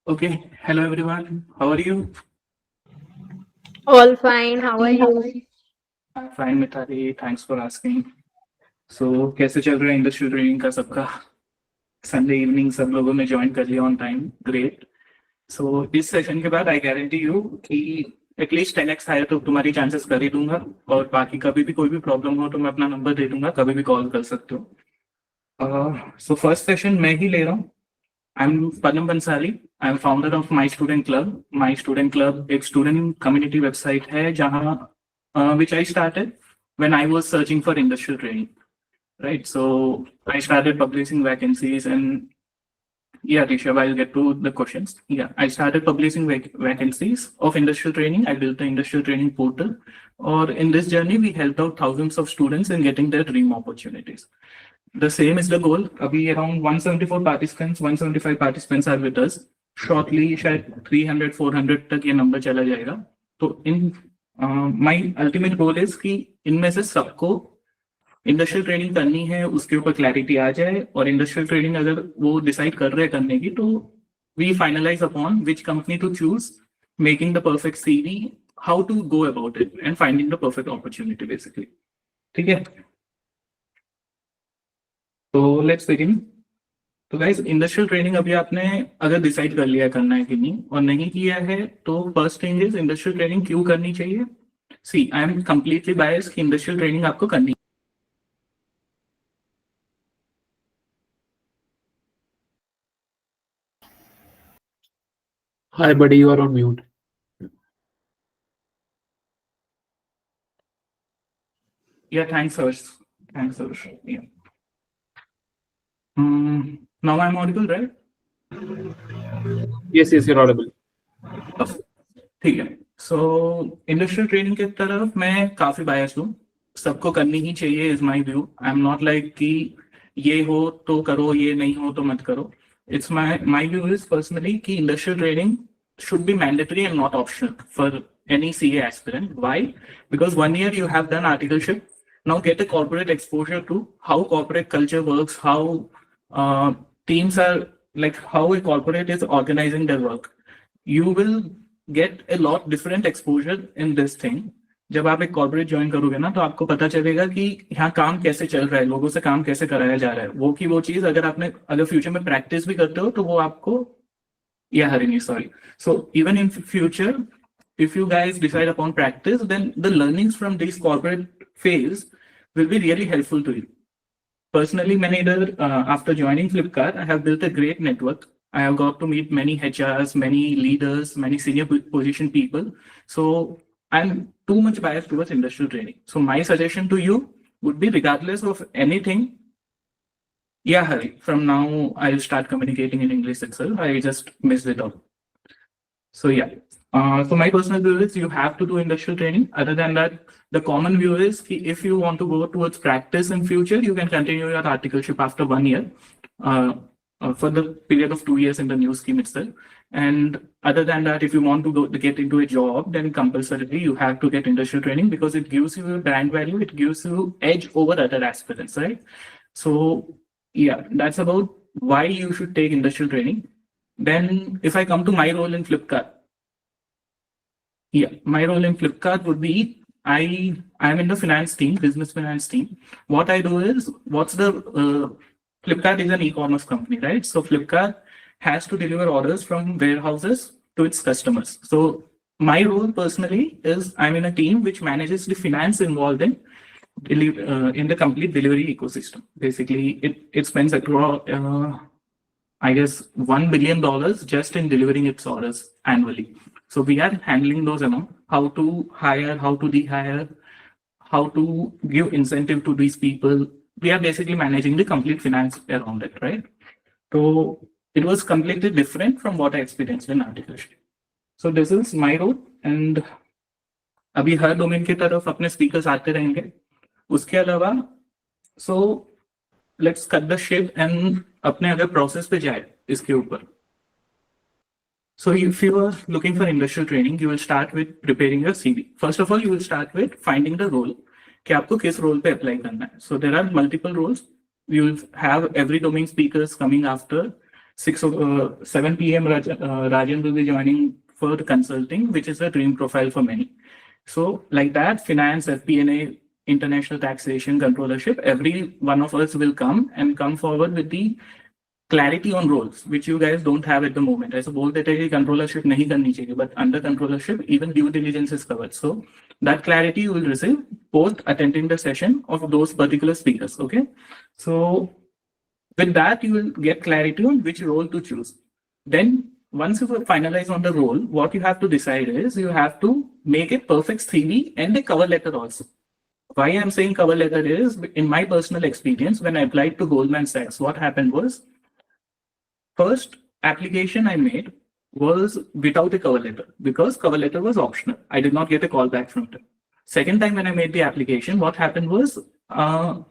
Okay, hello everyone. How are you? All fine. How are you? I'm fine, Mithali. Thanks for asking. So, कैसे चल रहा है industrial training का सबका? Sunday evening सब लोगों ने ज्वाइन कर लिया ऑन टाइम. ग्रेट. सो इस सेशन के बाद आई गारंटी यू कि एटलीस्ट 10x हायर तो तुम्हारी चांसेस कर ही दूंगा. और बाकी कभी भी कोई भी प्रॉब्लम हो तो मैं अपना नंबर दे दूंगा, कभी भी कॉल कर सकते हो. सो फर्स्ट सेशन मैं ही ले रहा हूँ. I'm Padam Bansali. I'm founder of My Student Club. My Student Club एक student community website है जहाँ which I started when I was searching for industrial training. Right. So I started publishing vacancies and yeah, Rishabh, I'll get to the questions. Yeah, I started publishing vacancies of industrial training. I built the industrial training portal. Or in this journey, we helped out thousands of students in getting their dream opportunities. The same is the goal. Abhi around 174 participants, 175 participants are with us. Shortly, शायद 300, 400 तक ये number चला जाएगा. तो my ultimate goal is कि इनमें से सबको इंडस्ट्रियल ट्रेनिंग करनी है, उसके ऊपर क्लैरिटी आ जाए. और इंडस्ट्रियल ट्रेनिंग अगर वो डिसाइड कर रहे हैं करने की, तो we finalize upon which company to choose, making the perfect CV, how to go about it and finding the perfect opportunity basically. ठीक है, तो लेट्स बिगिन. तो गाइस, इंडस्ट्रियल ट्रेनिंग अभी आपने अगर डिसाइड कर लिया करना है कि नहीं और नहीं किया है, तो first thing is industrial training क्यों करनी चाहिए. सी, आई एम कंप्लीटली बायस कि इंडस्ट्रियल ट्रेनिंग आपको करनी. Hi, buddy, you are on mute. Yeah, thanks, Harsh. Thanks, Harsh. Yeah. Now I'm audible, right? Yes, you're audible. ठीक है. सो इंडस्ट्रियल ट्रेनिंग की तरफ मैं काफी बायस हूँ. सबको करनी ही चाहिए is my view. I am not like कि ये हो तो करो, ये नहीं हो तो मत करो. It's my view is personally कि industrial training should be mandatory and not optional for any CA aspirant. Why? Because 1 year you have done articleship. Now get a corporate exposure to how corporate culture works, how teams are, like how a corporate is organizing their work. You will get a lot different exposure in this thing. जब आप एक corporate join करोगे ना, तो आपको पता चलेगा कि यहाँ काम कैसे चल रहा है, लोगों से काम कैसे कराया जा रहा है. वो की वो चीज अगर फ्यूचर में प्रैक्टिस भी करते हो तो वो आपको. Yeah, Harini, sorry. So even in future, if you guys decide upon practice, then the learnings from this corporate phase will be really helpful to you. Personally, after joining Flipkart, I have built a great network. I have got to meet many HRs, many leaders, many senior position people. So I'm too much biased towards industrial training. So my suggestion to you would be, regardless of anything, yeah, Hari, from now I'll start communicating in English itself. I just missed it all. So yeah. So my personal view is you have to do industrial training. Other than that, the common view is if you want to go towards practice in future, you can continue your articleship after 1 year, for the period of 2 years in the new scheme itself. And other than that, if you want to get into a job, then compulsorily you have to get industrial training because it gives you brand value. It gives you edge over other aspirants, right? So yeah, that's about why you should take industrial training. Then if I come to my role in Flipkart, yeah, my role in Flipkart would be I'm in the finance team, business finance team. What I do is, Flipkart is an e-commerce company, right? So Flipkart has to deliver orders from warehouses to its customers. So my role personally is I'm in a team which manages the finance involved in the complete delivery ecosystem. Basically, it spends across, I guess, $1 billion just in delivering its orders annually. So we are handling those amounts, how to hire, how to rehire, how to give incentive to these people. We are basically managing the complete finance around it, right? So it was completely different from what I experienced in articulation. So this is my role. And अभी हर domain की तरफ अपने speakers आते रहेंगे. उसके अलावा, so let's cut the ship and अपने अगर प्रोसेस पे जाए इसके ऊपर. So if you are looking for industrial training, you will start with preparing your CV. First of all, you will start with finding the role. कि आपको किस role पे अप्लाई करना है. So there are multiple roles. You will have every domain speakers coming after 7 p.m. Rajan will be joining for the consulting, which is a dream profile for many. So like that, finance, FP&A, international taxation, controllership, every one of us will come forward with the clarity on roles, which you guys don't have at the moment. ऐसा बोलते थे कि controllership नहीं करनी चाहिए, but under controllership, even due diligence is covered. So that clarity you will receive post attending the session of those particular speakers. Okay, so with that you will get clarity on which role to choose. Then once you finalize on the role, what you have to decide is you have to make a perfect CV and a cover letter also. Why I'm saying cover letter is, in my personal experience, when I applied to Goldman Sachs, what happened was, first application I made was without a cover letter because cover letter was optional. I did not get a call back from them. Second time when I made the application, what happened was,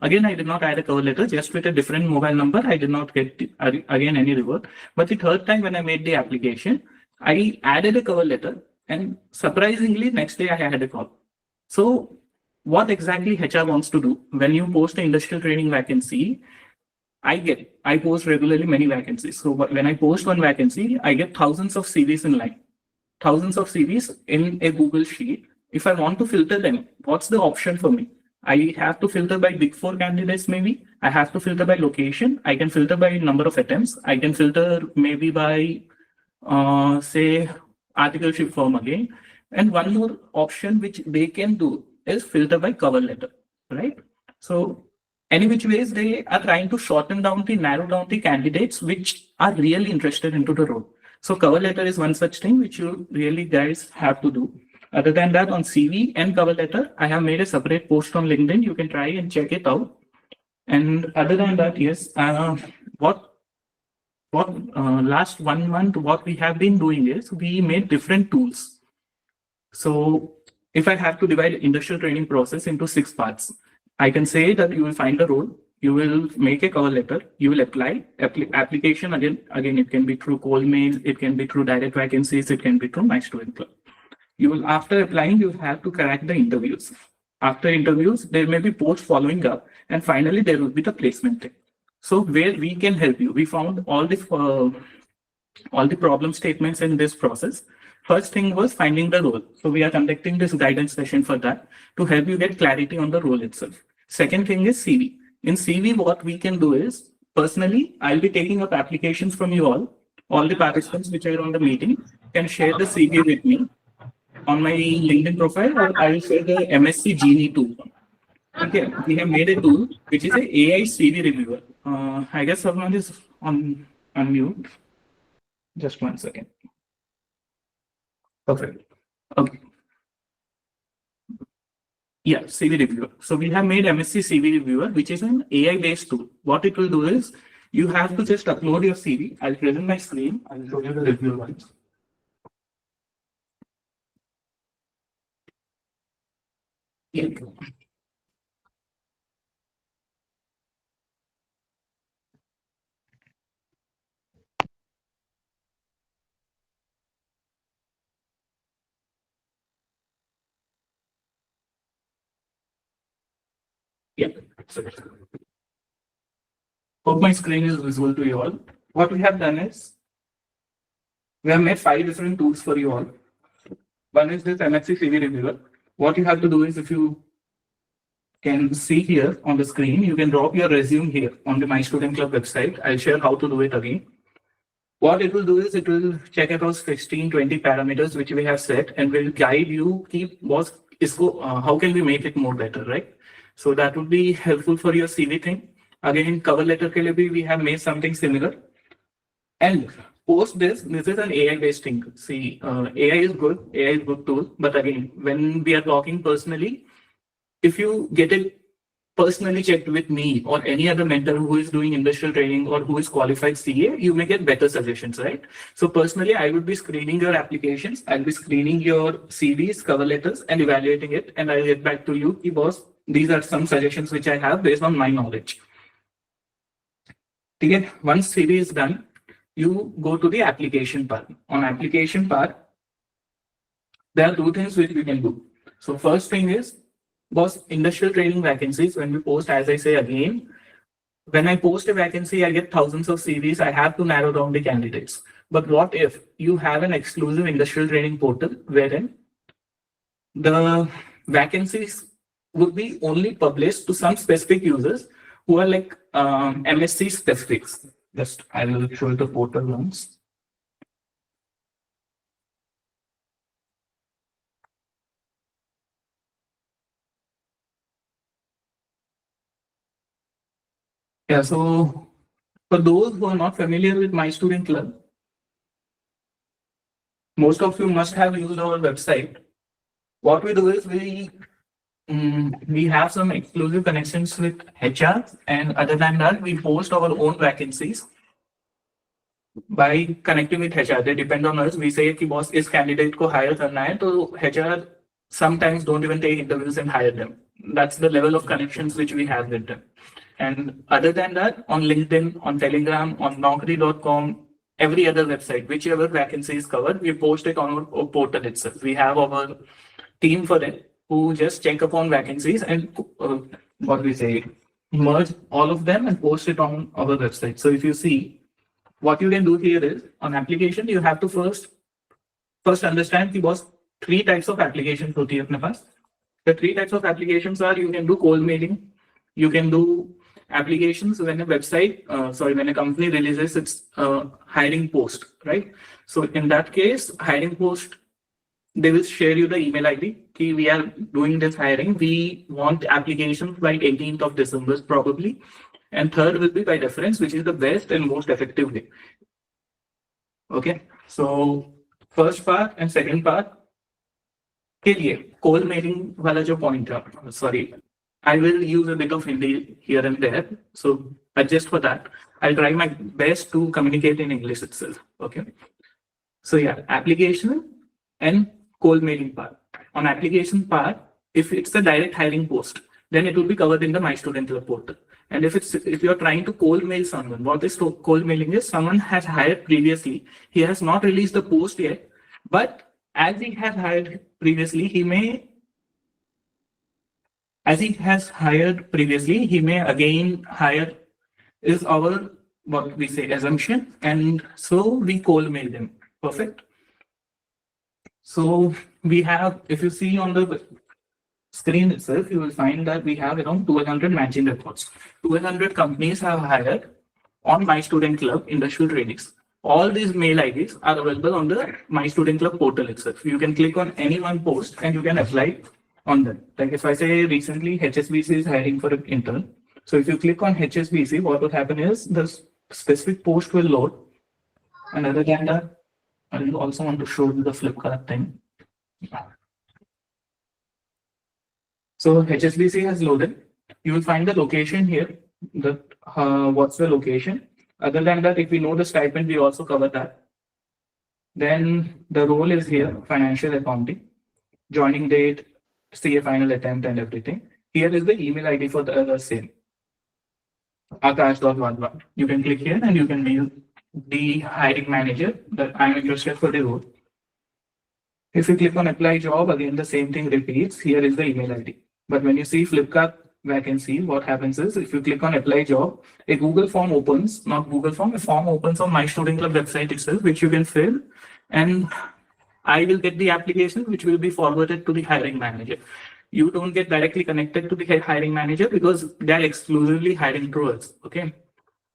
again, I did not add a cover letter, just with a different mobile number. I did not get again any reward. But the third time when I made the application, I added a cover letter, and surprisingly, next day I had a call. So what exactly HR wants to do when you post an industrial training vacancy? I post regularly many vacancies. So when I post one vacancy, I get thousands of CVs in line, thousands of CVs in a Google sheet. If I want to filter them, what's the option for me? I have to filter by Big Four candidates, maybe. I have to filter by location. I can filter by number of attempts. I can filter maybe by, say, articleship firm again. And one more option which they can do is filter by cover letter, right? So any which ways they are trying to narrow down the candidates which are really interested into the role. So cover letter is one such thing which you really guys have to do. Other than that, on CV and cover letter, I have made a separate post on LinkedIn. You can try and check it out. And other than that, yes, last 1 month, what we have been doing is we made different tools. So if I have to divide industrial training process into 6 parts, I can say that you will find a role, you will make a cover letter, you will apply. Application, again, it can be through cold mail, it can be through direct vacancies, it can be through My Student Club. You will, after applying, you have to crack the interviews. After interviews, there may be posts following up, and finally there will be the placement thing. So where we can help you, we found all the problem statements in this process. First thing was finding the role. So we are conducting this guidance session for that to help you get clarity on the role itself. Second thing is CV. In CV, what we can do is, personally, I'll be taking up applications from you all. All the participants which are on the meeting can share the CV with me on my LinkedIn profile, or I will share the MSC Genie tool. Okay, we have made a tool which is a AI CV reviewer. I guess someone is on mute. Just 1 second. Perfect. Okay. Yeah, CV reviewer. So we have made MSC CV reviewer, which is an AI-based tool. What it will do is you have to just upload your CV. I'll present my screen. I'll show you the review once. Yeah. Yeah. Hope my screen is visible to you all. What we have done is we have made 5 different tools for you all. One is this MSC CV reviewer. What you have to do is, if you can see here on the screen, you can drop your resume here on the My Student Club website. I'll share how to do it again. What it will do is it will check across 15-20 parameters which we have set and will guide you how can we make it more better, right? So that would be helpful for your CV thing. Again, cover letter ke liye bhi we have made something similar. And post this is an AI-based thing. See, AI is good tool. But again, when we are talking personally, if you get it personally checked with me or any other mentor who is doing industrial training or who is qualified CA, you may get better suggestions, right? So personally, I would be screening your applications. I'll be screening your CVs, cover letters, and evaluating it. And I'll get back to you, boss, these are some suggestions which I have based on my knowledge. Okay, once CV is done, you go to the application part. On application part, there are 2 things which we can do. So first thing is, boss, industrial training vacancies, when we post, as I say again, when I post a vacancy, I get thousands of CVs. I have to narrow down the candidates. But what if you have an exclusive industrial training portal wherein the vacancies would be only published to some specific users who are like MSC specifics. Just I will show you the portal once. Yeah, so for those who are not familiar with My Student Club, most of you must have used our website. What we do is we have some exclusive connections with HR, and other than that, we post our own vacancies by connecting with HR. They depend on us. We say कि boss इस candidate को hire करना है, तो HR sometimes don't even take interviews and hire them. That's the level of connections which we have with them. And other than that, on LinkedIn, on Telegram, on Naukri.com, every other website, whichever vacancy is covered, we post it on our portal itself. We have our team for it who just check upon vacancies and what we say, merge all of them and post it on our website. So if you see, what you can do here is on application, you have to first understand कि boss 3 types of applications होती है अपने पास. The 3 types of applications are you can do cold mailing, you can do applications when a website, when a company releases its hiring post, right? So in that case, hiring post, they will share you the email ID. Ki we are doing this hiring. We want applications by 18th of December probably. And third will be by reference, which is the best and most effective way. Okay. So first part and second part के लिए cold mailing वाला जो point है, sorry, I will use a bit of Hindi here and there. So adjust for that. I'll try my best to communicate in English itself. Okay. So yeah, application and cold mailing part. On application part, if it's a direct hiring post, then it will be covered in the My Student Club portal. And if you're trying to cold mail someone, what is cold mailing is someone has hired previously. He has not released the post yet, but as he has hired previously, he may again hire, is our what we say assumption, and so we cold mail them. Perfect. So we have, if you see on the screen itself, you will find that we have around 1200 matching records. 1200 companies have hired on My Student Club industrial trainings. All these mail IDs are available on the My Student Club portal itself. You can click on any one post and you can apply on them. Like if I say recently HSBC is hiring for an intern. So if you click on HSBC, what will happen is the specific post will load. And other than that, I will also want to show you the Flipkart thing. So HSBC has loaded. You will find the location here. What's the location? Other than that, if we know the stipend, we also cover that. Then the role is here, financial accounting, joining date, CA final attempt and everything. Here is the email ID for the same. Akash.wadwa. You can click here and you can mail the hiring manager that I'm interested for the role. If you click on apply job, again, the same thing repeats. Here is the email ID. But when you see Flipkart vacancy, what happens is if you click on apply job, a Google form opens, not Google form, a form opens on My Student Club website itself, which you can fill, and I will get the application, which will be forwarded to the hiring manager. You don't get directly connected to the hiring manager because they are exclusively hiring through us. Okay.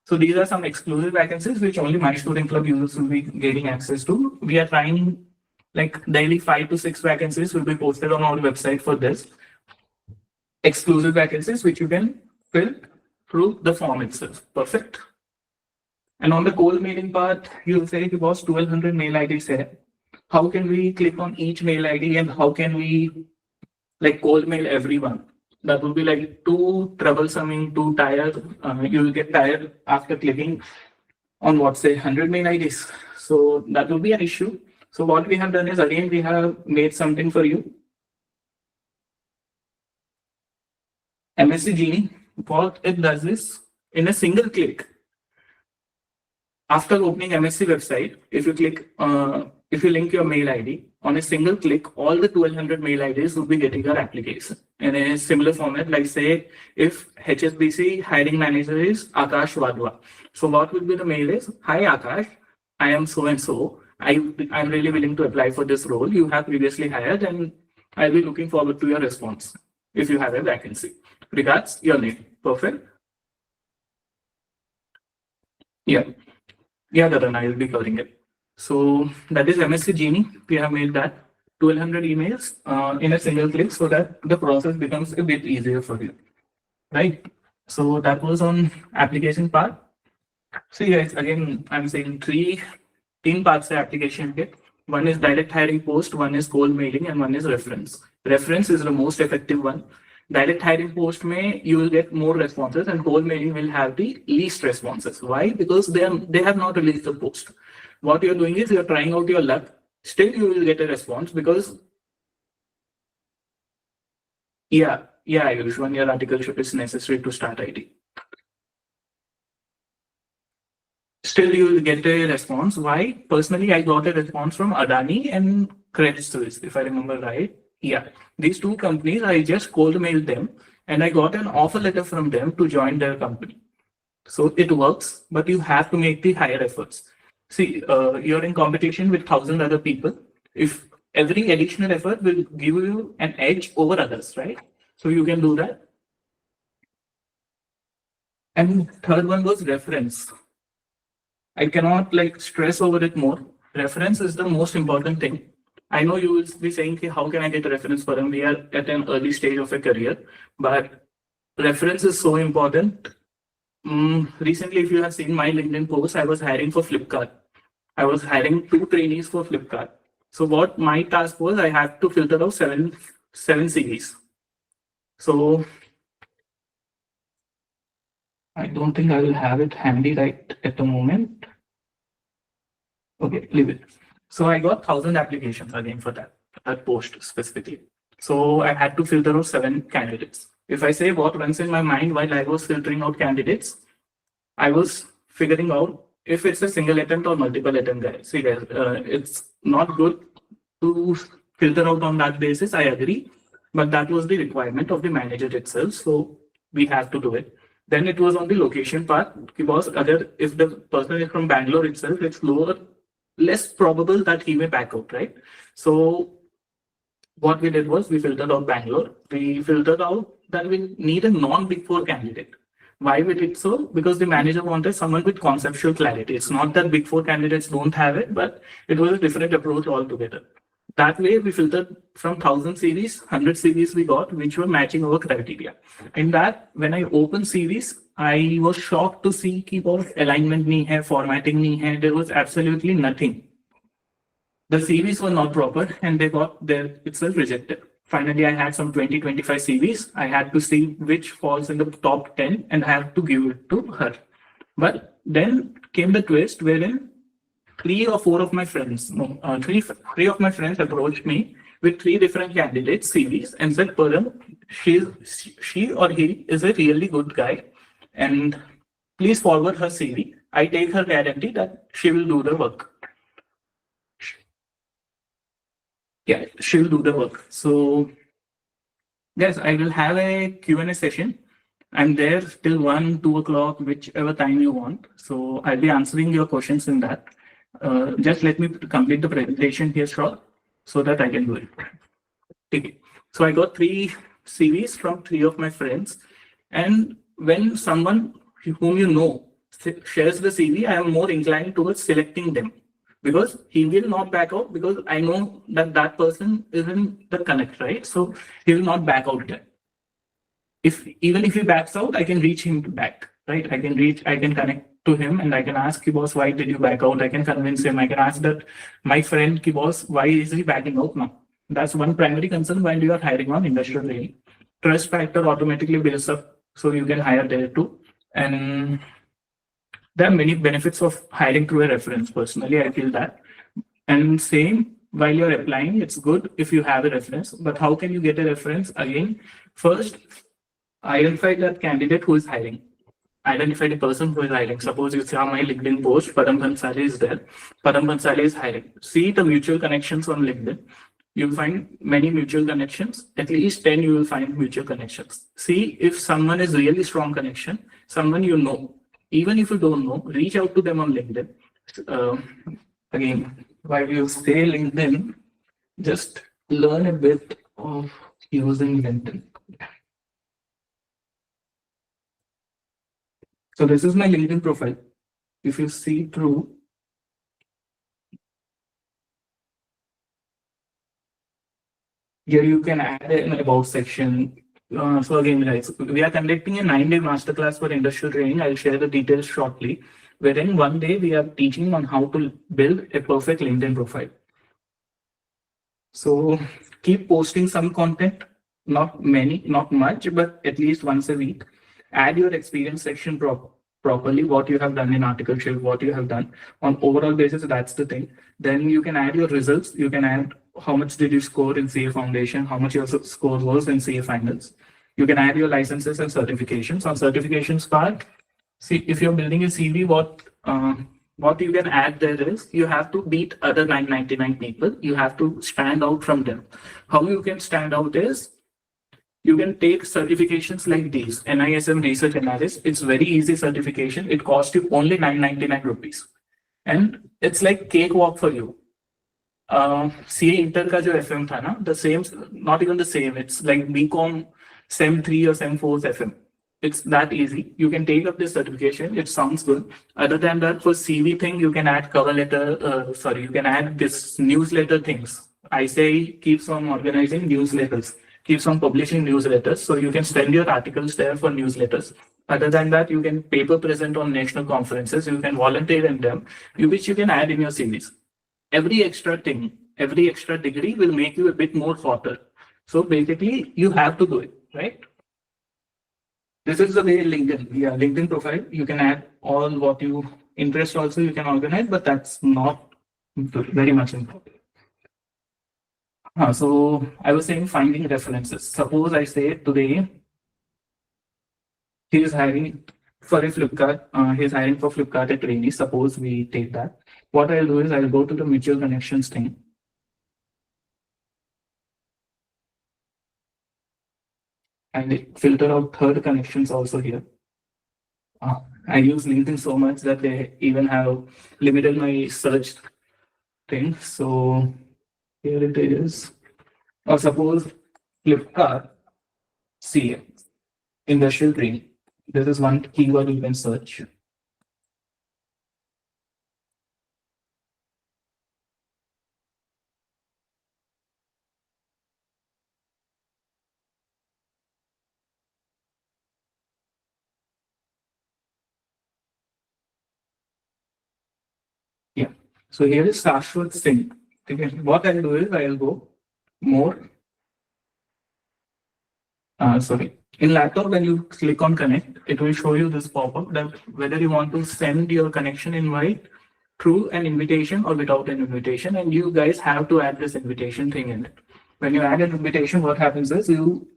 So these are some exclusive vacancies which only My Student Club users will be getting access to. We are trying like daily 5 to 6 vacancies will be posted on our website for this. Exclusive vacancies which you can fill through the form itself. Perfect. And on the cold mailing part, you'll say it was 1200 mail IDs here. How can we click on each mail ID and how can we like cold mail everyone? That would be like too troublesome, too tired. You will get tired after clicking on what say 100 mail IDs. So that will be an issue. So what we have done is again, we have made something for you. MSC Genie, what it does is in a single click, after opening MSC website, if you click, if you link your mail ID on a single click, all the 1200 mail IDs would be getting your application in a similar format. Like say, if HSBC hiring manager is Akash Wadhwa. So what would be the mail is, hi Akash, I am so-and-so. I'm really willing to apply for this role. You have previously hired and I'll be looking forward to your response if you have a vacancy. Regards, your name. Perfect. Yeah, Dharan, I will be covering it. So that is MSC Genie. We have made that 1200 emails in a single click so that the process becomes a bit easier for you, right? So that was on application part. See guys, again, I'm saying तीन parts से application के. One is direct hiring post, one is cold mailing, and one is reference. Reference is the most effective one. Direct hiring post may you will get more responses, and cold mailing will have the least responses. Why? Because they have not released the post. What you're doing is you're trying out your luck. Still, you will get a response because Ayush, 1 year articleship is necessary to start IT. Still, you will get a response. Why? Personally, I got a response from Adani and Credit Suisse, if I remember right. Yeah, these two companies, I just cold mailed them and I got an offer letter from them to join their company. So it works, but you have to make the higher efforts. See, you're in competition with 1,000 other people. If every additional effort will give you an edge over others, right? So you can do that. And third one was reference. I cannot stress over it more. Reference is the most important thing. I know you will be saying, how can I get a reference for them? We are at an early stage of a career, but reference is so important. Recently, if you have seen my LinkedIn post, I was hiring for Flipkart. I was hiring 2 trainees for Flipkart. So what my task was, I had to filter out seven CVs. So I don't think I will have it handy right at the moment. Okay, leave it. So I got 1,000 applications again for that post specifically. So I had to filter out 7 candidates. If I say what runs in my mind while I was filtering out candidates, I was figuring out if it's a single attempt or multiple attempt guy. See guys, it's not good to filter out on that basis, I agree, but that was the requirement of the manager itself, so we have to do it. Then it was on the location part, because if the person is from Bangalore itself, it's less probable that he may back out, right? So what we did was we filtered out Bangalore. We filtered out that we need a non-Big Four candidate. Why we did so? Because the manager wanted someone with conceptual clarity. It's not that Big Four candidates don't have it, but it was a different approach altogether. That way, we filtered from 1,000 CVs, 100 CVs we got, which were matching our criteria. In that, when I opened CVs, I was shocked to see alignment nahi hai, formatting nahi hai. There was absolutely nothing. The CVs were not proper and they got itself rejected. Finally, I had some 20-25 CVs. I had to see which falls in the top 10 and I have to give it to her. But then came the twist wherein 3 or 4 of my friends, three of my friends approached me with 3 different candidates CVs and said, Param, she or he is a really good guy and please forward her CV. I take her guarantee that she will do the work. Yeah, she will do the work. So yes, I will have a Q&A session. I'm there till 1, 2 o'clock, whichever time you want. So I'll be answering your questions in that. Just let me complete the presentation here short so that I can do it. Okay. So I got 3 CVs from 3 of my friends. And when someone whom you know shares the CV, I am more inclined towards selecting them because he will not back out because I know that person is in the connect, right? So he will not back out there. Even if he backs out, I can reach him back, right? I can connect to him and I can ask, boss, why did you back out? I can convince him. I can ask that my friend, boss, why is he backing out now? That's one primary concern while you are hiring on industrial training. Trust factor automatically builds up, so you can hire there too. And there are many benefits of hiring through a reference. Personally, I feel that. And same, while you're applying, it's good if you have a reference. But how can you get a reference? Again, first, identify that candidate who is hiring. identified a person who is hiring. Suppose you saw my LinkedIn post, Padam Bhansali is there. Padam Bhansali is hiring. See the mutual connections on LinkedIn. You'll find many mutual connections. At least 10 you will find mutual connections. See if someone is really strong connection, someone you know. Even if you don't know, reach out to them on LinkedIn. Again, while you say LinkedIn, just learn a bit of using LinkedIn. So this is my LinkedIn profile. If you see through, here you can add an about section. So again, guys, we are conducting a 9-day masterclass for industrial training. I'll share the details shortly. Wherein one day we are teaching on how to build a perfect LinkedIn profile. So keep posting some content, not many, not much, but at least once a week. Add your experience section properly, what you have done in articleship, what you have done on overall basis. That's the thing. Then you can add your results. You can add how much did you score in CA Foundation, how much your score was in CA Finals. You can add your licenses and certifications. On certifications part, see if you're building a CV, what you can add there is you have to beat other 999 people. You have to stand out from them. How you can stand out is you can take certifications like these, NISM Research Analyst. It's very easy certification. It costs you only 999 rupees. And it's like cakewalk for you. CA Inter का जो FM था ना, the same, not even the same. It's like BCom SEM 3 or SEM 4's FM. It's that easy. You can take up this certification. It sounds good. Other than that, for CV thing, you can add cover letter. You can add this newsletter things. I say keeps on organizing newsletters, keeps on publishing newsletters. So you can send your articles there for newsletters. Other than that, you can paper present on national conferences. You can volunteer in them, which you can add in your CVs. Every extra thing, every extra degree will make you a bit more hotter. So basically, you have to do it, right? This is the way LinkedIn profile. You can add all what you interest also you can organize, but that's not very much important. So I was saying finding references. Suppose I say today he is hiring for a Flipkart. He's hiring for Flipkart a trainee. Suppose we take that. What I'll do is I'll go to the mutual connections thing. And it filter out third connections also here. I use LinkedIn so much that they even have limited my search thing. So here it is. Or suppose Flipkart CA industrial training. This is one keyword you can search. Yeah. So here is Shashwat Singh. Okay. What I'll do is I'll go more. In laptop, when you click on connect, it will show you this pop-up that whether you want to send your connection invite through an invitation or without an invitation, and you guys have to add this invitation thing in it. When you add an invitation, what happens is you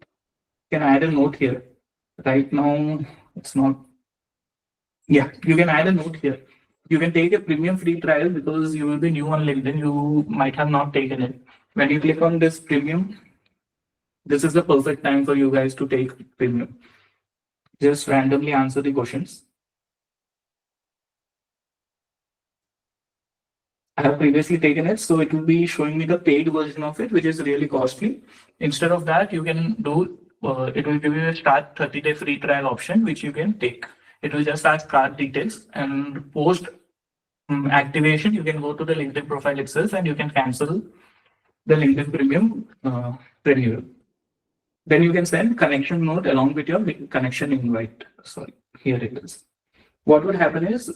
can add a note here. Right now, it's not. Yeah, you can add a note here. You can take a premium free trial because you will be new on LinkedIn. You might have not taken it. When you click on this premium, this is the perfect time for you guys to take premium. Just randomly answer the questions. I have previously taken it, so it will be showing me the paid version of it, which is really costly. Instead of that, you can do, it will give you a start 30-day free trial option, which you can take. It will just ask card details, and post activation, you can go to the LinkedIn profile itself and you can cancel the LinkedIn premium renewal. Then you can send connection note along with your connection invite. Sorry, here it is. What would happen is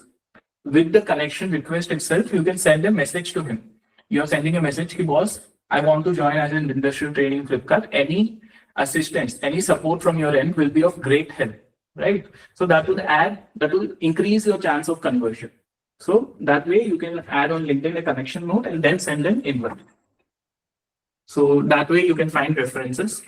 with the connection request itself, you can send a message to him. You're sending a message to boss, I want to join as an industrial training Flipkart. Any assistance, any support from your end will be of great help, right? So that will increase your chance of conversion. So that way you can add on LinkedIn a connection note and then send an invite. So that way you can find references.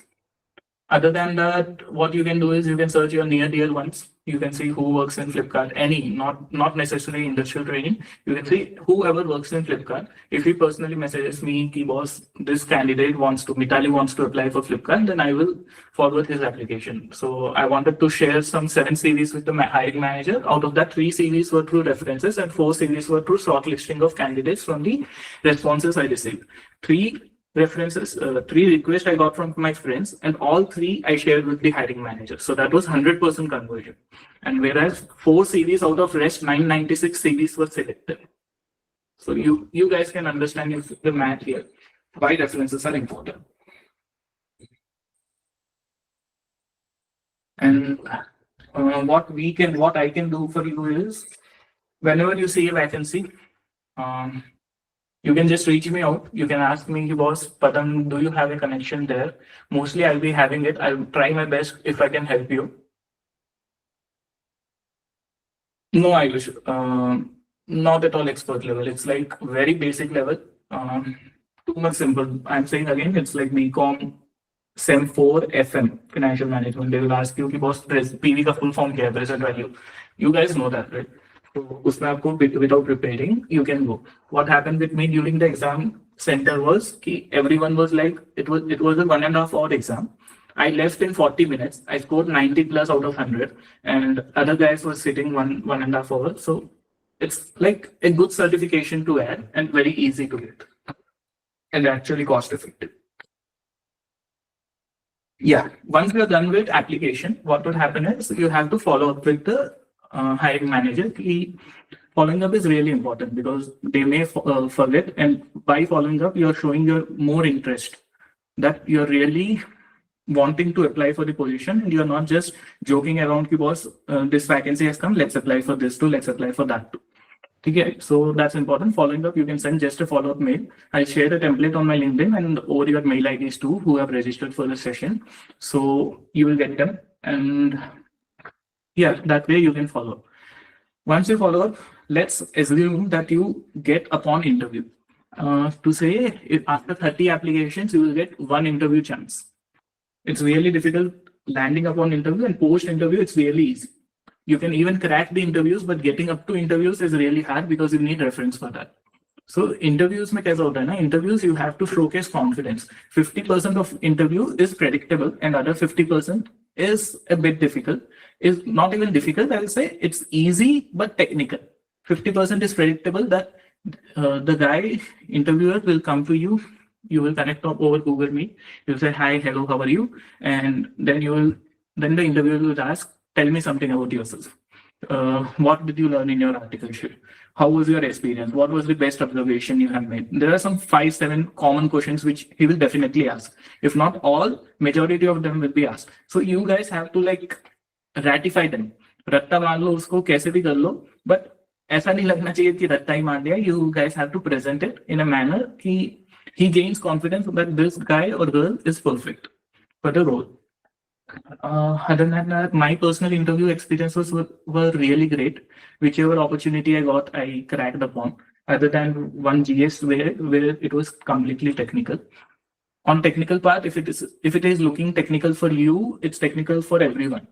Other than that, what you can do is you can search your near dear ones. You can see who works in Flipkart, any, not necessarily industrial training. You can see whoever works in Flipkart. If he personally messages me, ki boss, this candidate Mitali wants to apply for Flipkart, then I will forward his application. So I wanted to share some 7 CVs with the hiring manager. Out of that, 3 CVs were through references and 4 CVs were through shortlisting of candidates from the responses I received. 3 references, 3 requests I got from my friends, and all 3 I shared with the hiring manager. So that was 100% conversion. And whereas 4 CVs out of rest 996 CVs were selected. So you guys can understand the math here, why references are important. And what I can do for you is, whenever you see a vacancy, you can just reach me out. You can ask me, boss, Padam, do you have a connection there? Mostly I'll be having it. I'll try my best if I can help you. No, Ayush, not at all expert level. It's like very basic level. Too much simple. I'm saying again, it's like BCom Sem 4 FM, financial management. They will ask you, boss, PV ka full form kya hai, present value. You guys know that, right? So उसमें आपको without preparing, you can go. What happened with me during the exam center was कि everyone was like, it was a 1.5 hour exam. I left in 40 minutes. I scored 90 plus out of 100, and other guys were sitting 1.5 hours. So it's like a good certification to add and very easy to get, and actually cost effective. Yeah, once you're done with application, what would happen is you have to follow up with the hiring manager. Following up is really important because they may forget, and by following up, you're showing your more interest, that you're really wanting to apply for the position, and you're not just joking around, ki boss, this vacancy has come, let's apply for this too, let's apply for that too. Okay, so that's important. Following up, you can send just a follow-up mail. I'll share the template on my LinkedIn and over your mail IDs too, who have registered for the session. So you will get them, and yeah, that way you can follow. Once you follow up, let's assume that you get upon interview. To say, if after 30 applications, you will get 1 interview chance. It's really difficult landing upon interview, and post-interview, it's really easy. You can even crack the interviews, but getting up to interviews is really hard because you need reference for that. So interviews में कैसा होता है ना? Interviews you have to showcase confidence. 50% of interview is predictable, and other 50% is a bit difficult. Is not even difficult. I will say it's easy but technical. 50% is predictable, that the guy interviewer will come to you. You will connect over Google Meet. You'll say hi, hello, how are you? And then the interviewer will ask, tell me something about yourself. What did you learn in your articleship? How was your experience? What was the best observation you have made? There are some 5-7 common questions which he will definitely ask. If not all, majority of them will be asked. So you guys have to like ratify them. रट्टा मान लो उसको कैसे भी कर लो, but ऐसा नहीं लगना चाहिए कि रट्टा ही मान दिया. You guys have to present it in a manner कि he gains confidence that this guy or girl is perfect for the role. Other than that, my personal interview experiences were really great. Whichever opportunity I got, I cracked upon. Other than one GS where it was completely technical. On technical part, if it is looking technical for you, it's technical for everyone.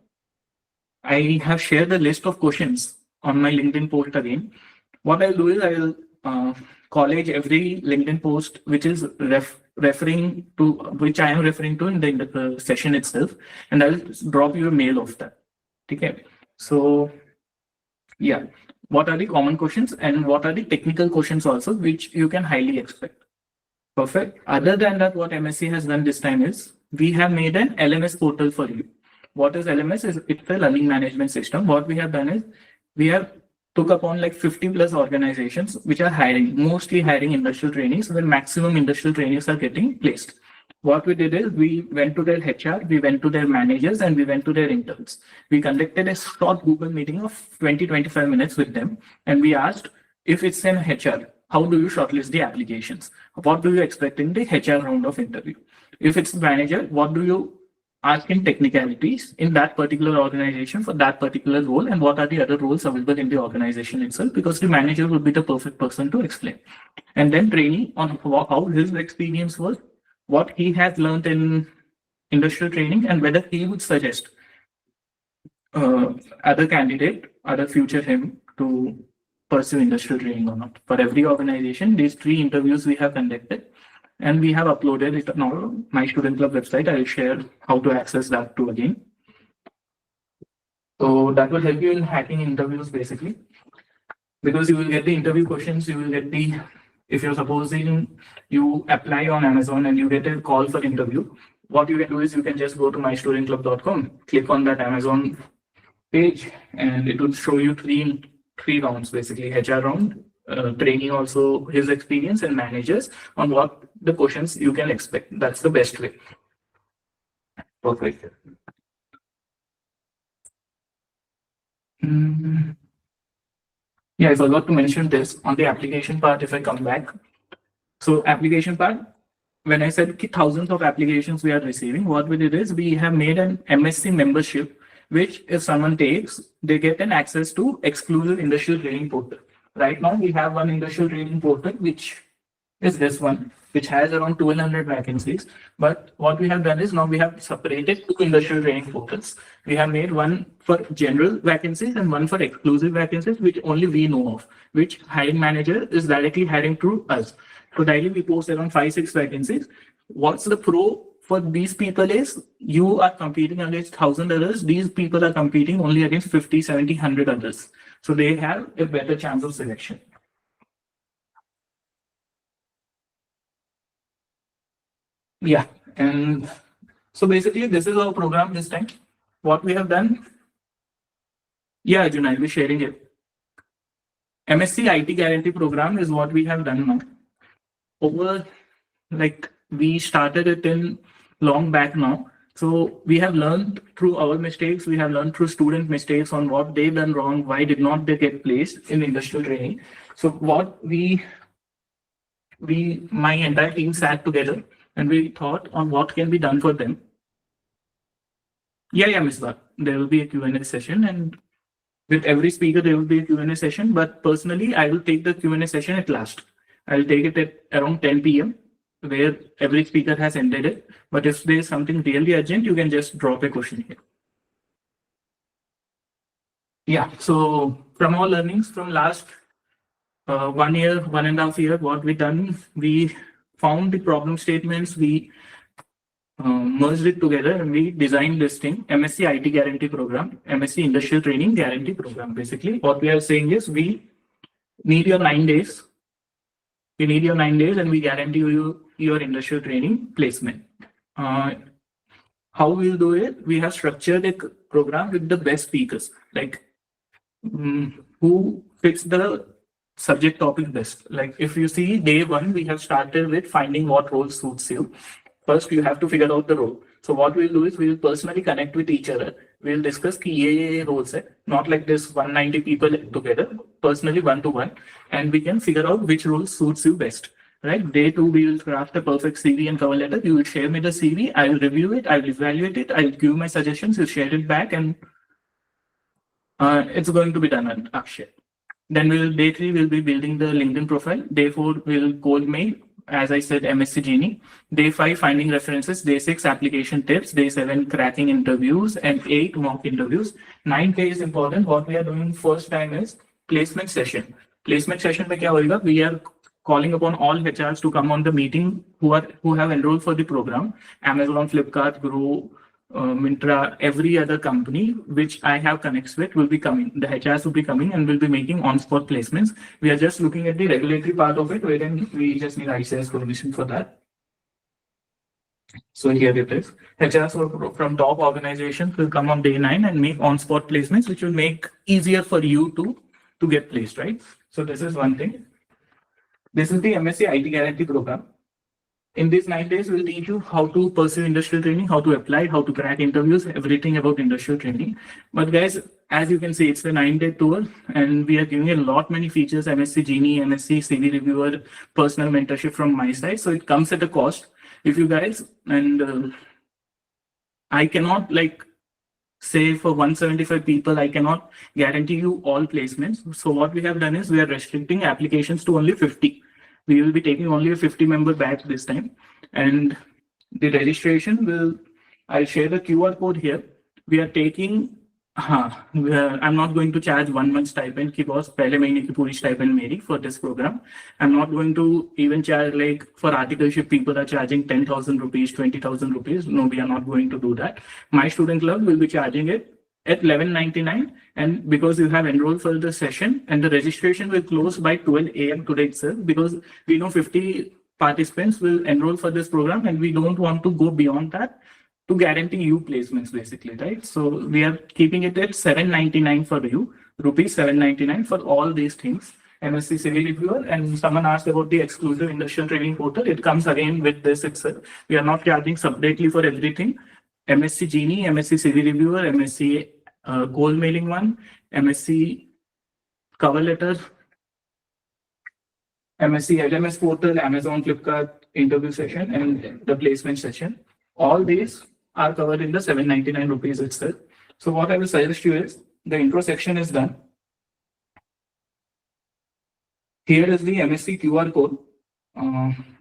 I have shared a list of questions on my LinkedIn post again. What I'll do is I'll college every LinkedIn post which is referring to which I am referring to in the session itself, and I'll drop you a mail of that. Okay. So yeah, what are the common questions and what are the technical questions also which you can highly expect? Perfect. Other than that, what MSC has done this time is we have made an LMS portal for you. What is LMS? It's a learning management system. What we have done is we have took upon like 50 plus organizations which are mostly hiring industrial trainees, where maximum industrial trainees are getting placed. What we did is we went to their HR, we went to their managers, and we went to their interns. We conducted a short Google meeting of 20-25 minutes with them, and we asked, if it's an HR, how do you shortlist the applications? What do you expect in the HR round of interview? If it's manager, what do you ask in technicalities in that particular organization for that particular role, and what are the other roles available in the organization itself, because the manager will be the perfect person to explain. And then training on how his experience was, what he has learned in industrial training and whether he would suggest other candidate, other future him to pursue industrial training or not. For every organization, these 3 interviews we have conducted and we have uploaded it on our My Student Club website. I will share how to access that too again. So that will help you in hacking interviews basically, because you will get the interview questions, you will get the, if you're supposing you apply on Amazon and you get a call for interview, what you can do is you can just go to mystudentclub.com, click on that Amazon page, and it will show you three rounds basically: HR round, training also his experience, and managers on what the questions you can expect. That's the best way. Perfect. Yeah, I forgot to mention this on the application part. If I come back, so application part, when I said thousands of applications we are receiving, what we did is we have made an MSC membership, which if someone takes, they get an access to exclusive industrial training portal. Right now, we have one industrial training portal, which is this one, which has around 1,200 vacancies. But what we have done is now we have separated 2 industrial training portals. We have made one for general vacancies and one for exclusive vacancies, which only we know of, which hiring manager is directly hiring through us. So daily we post around 5-6 vacancies. What's the pro for these people is you are competing against 1,000 others. These people are competing only against 50, 70, 100 others. So they have a better chance of selection. Yeah, and so basically this is our program this time. What we have done. Yeah, Arjun, I'll be sharing it. MSC IT Guarantee Program is what we have done now. Over, like, we started it in long back now. So we have learned through our mistakes, we have learned through student mistakes on what they've done wrong, why did not they get placed in industrial training. So what my entire team sat together and we thought on what can be done for them. Yeah, Ms. Bhatt. There will be a Q&A session, and with every speaker there will be a Q&A session, but personally I will take the Q&A session at last. I'll take it at around 10 p.m. where every speaker has ended it. But if there's something really urgent, you can just drop a question here. Yeah, so from our learnings from last 1 year, 1.5 years, what we done, we found the problem statements, we merged it together, and we designed this thing, MSC IT Guarantee Program, MSC Industrial Training Guarantee Program. Basically, what we are saying is we need your 9 days. We need your 9 days and we guarantee you your industrial training placement. How we'll do it? We have structured a program with the best speakers, like who fits the subject topic best. Like if you see day 1, we have started with finding what role suits you. First, you have to figure out the role. So what we'll do is we'll personally connect with each other. We'll discuss key roles, not like this 190 people together, personally 1-to-1, and we can figure out which role suits you best. Right? Day 2, we will craft a perfect CV and cover letter. You will share me the CV. I will review it. I will evaluate it. I will give my suggestions. You share it back, and it's going to be done at Akshay. Then day 3, we'll be building the LinkedIn profile. Day 4, we'll cold mail. As I said, MSC Genie. Day 5, finding references. Day 6, application tips. Day 7, cracking interviews. And 8, mock interviews. 9th day is important. What we are doing first time is placement session. Placement session mein kya hoega? We are calling upon all HRs to come on the meeting who have enrolled for the program. Amazon, Flipkart, Grow, Myntra, every other company which I have connects with will be coming. The HRs will be coming and will be making on-spot placements. We are just looking at the regulatory part of it, wherein we just need ICS permission for that. So here it is. HRs from top organizations will come on day 9 and make on-spot placements, which will make easier for you to get placed, right? So this is one thing. This is the MSC IT Guarantee Program. In these 9 days, we'll teach you how to pursue industrial training, how to apply, how to crack interviews, everything about industrial training. But guys, as you can see, it's a 9-day tour, and we are giving a lot many features: MSC Genie, MSC CV Reviewer, personal mentorship from my side. So it comes at a cost. If you guys, and I cannot say for 175 people, I cannot guarantee you all placements. So what we have done is we are restricting applications to only 50. We will be taking only a 50-member batch this time, and the registration will I'll share the QR code here. We are taking, I'm not going to charge 1 month stipend because पहले महीने की पूरी stipend मेरी for this program. I'm not going to even charge like for articleship people are charging 10,000 rupees, 20,000 rupees. No, we are not going to do that. My student club will be charging it at 11.99, and because you have enrolled for the session and the registration will close by 12 a.m. today itself, because we know 50 participants will enroll for this program and we don't want to go beyond that to guarantee you placements basically, right? So we are keeping it at 7.99 for you, rupees 7.99 for all these things. MSc Civil Reviewer, and someone asked about the exclusive industrial training portal. It comes again with this itself. We are not charging separately for everything. MSc Genie, MSc Civil Reviewer, MSc Gold Mailing One, MSc Cover Letter, MSc LMS Portal, Amazon, Flipkart interview session, and the placement session. All these are covered in the 7.99 rupees itself. So what I will suggest you is the intro section is done. Here is the MSc QR code.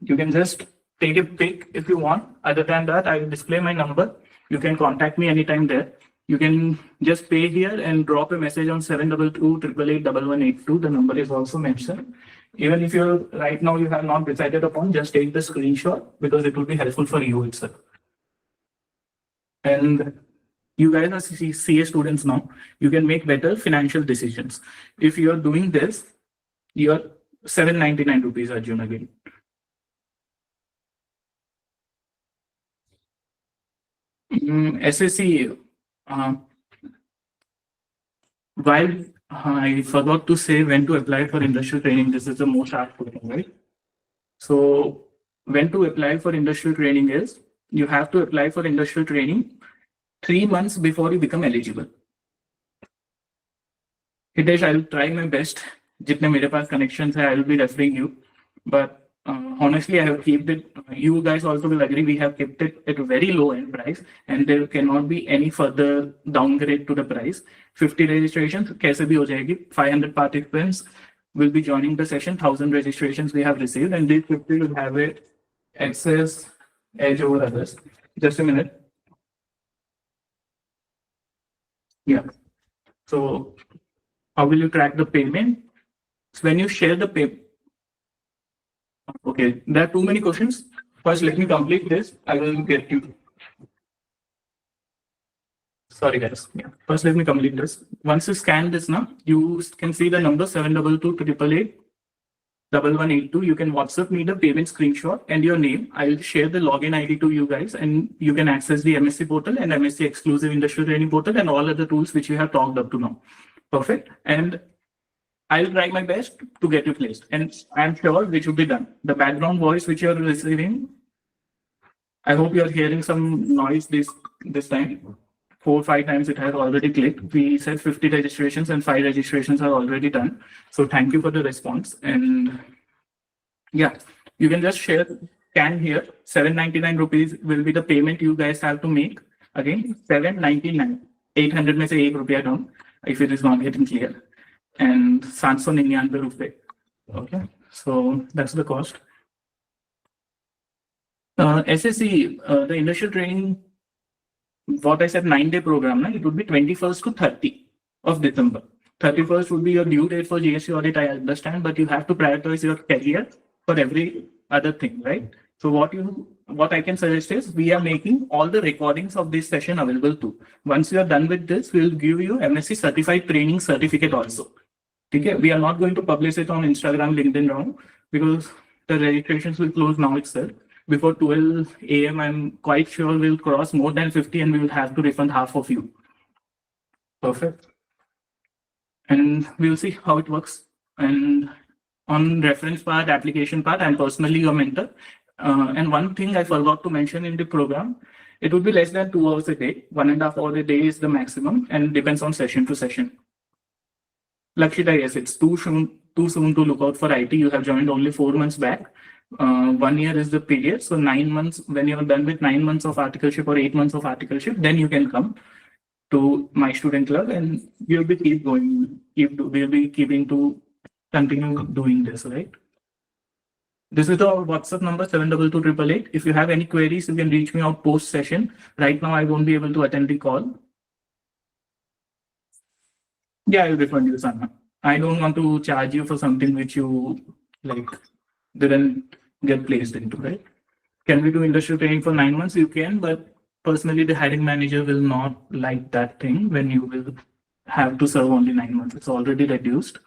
You can just take a pic if you want. Other than that, I will display my number. You can contact me anytime there. You can just pay here and drop a message on 722-888-1182. The number is also mentioned. Even if you're right now you have not decided upon, just take the screenshot because it will be helpful for you itself. And you guys are CA students now. You can make better financial decisions. If you're doing this, you're 7.99 rupees, Arjun, again. SSC, while I forgot to say when to apply for industrial training, this is the most asked question, right? So when to apply for industrial training is, you have to apply for industrial training 3 months before you become eligible. Hitesh, I'll try my best. Jitne mere paas connections hai, I will be referring you. But honestly, I have kept it, you guys also will agree, we have kept it at a very low end price and there cannot be any further downgrade to the price. 50 registrations, kaise bhi ho jayegi. 500 participants will be joining the session. 1,000 registrations we have received, and these 50 will have a access edge over others. Just a minute. Yeah. So how will you track the payment? So when you share the payment, okay, there are too many questions. First, let me complete this. I will get you. Sorry, guys. Yeah. First, let me complete this. Once you scan this now, you can see the number 722-888-1182. You can WhatsApp me the payment screenshot and your name. I will share the login ID to you guys, and you can access the MSc portal and MSc exclusive industrial training portal and all other tools which we have talked up to now. Perfect. And I'll try my best to get you placed, and I'm sure which will be done. The background voice which you're receiving, I hope you're hearing some noise this time. 4 or 5 times it has already clicked. We said 50 registrations and 5 registrations are already done. So thank you for the response. And yeah, you can just share, scan here. 7.99 rupees will be the payment you guys have to make. Again, 7.99. 800 में से 1 रुपया down, if it is not getting clear. And 799 rupees. Okay, so that's the cost. SSC, the industrial training, what I said, 9-day program, it would be 21st to 30 of December. 31st would be your due date for GST audit, I understand, but you have to prioritize your career for every other thing, right? So what I can suggest is, we are making all the recordings of this session available too. Once you are done with this, we will give you MSc certified training certificate also. Okay? We are not going to publish it on Instagram, LinkedIn now, because the registrations will close now itself. Before 12 a.m., I'm quite sure we'll cross more than 50 and we will have to refund half of you. Perfect. And we'll see how it works. And on reference part, application part, I'm personally your mentor. And one thing I forgot to mention in the program, it would be less than 2 hours a day. 1.5 hours a day is the maximum and depends on session to session. Lakshita, yes, it's too soon to look out for IT. You have joined only 4 months back. 1 year is the period. So 9 months, when you're done with 9 months of articleship or 8 months of articleship, then you can come to my student club and we'll be keep going. We'll be keeping to continue doing this, right? This is the WhatsApp number 7228888. If you have any queries, you can reach me out post session. Right now, I won't be able to attend the call. Yeah, I'll refund you, Sana. I don't want to charge you for something which you like didn't get placed into, right? Can we do industrial training for 9 months? You can, but personally, the hiring manager will not like that thing when you will have to serve only 9 months. It's already reduced.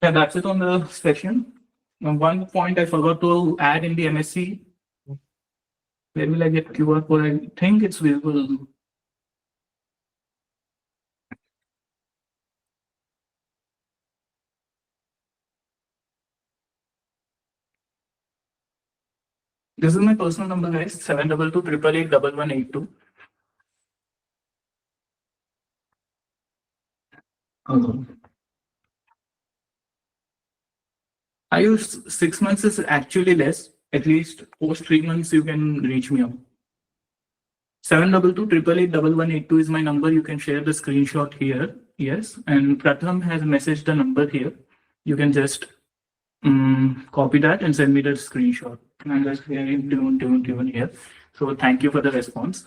Yeah, that's it on the session. One point I forgot to add in the MSC. Where will I get QR code? I think it's visible. This is my personal number, guys. 72288881182. I use 6 months is actually less. At least post 3 months, you can reach me out. 72288881182 is my number. You can share the screenshot here. Yes. And Pratham has messaged the number here. You can just copy that and send me the screenshot. I'm just hearing tune here. So thank you for the response.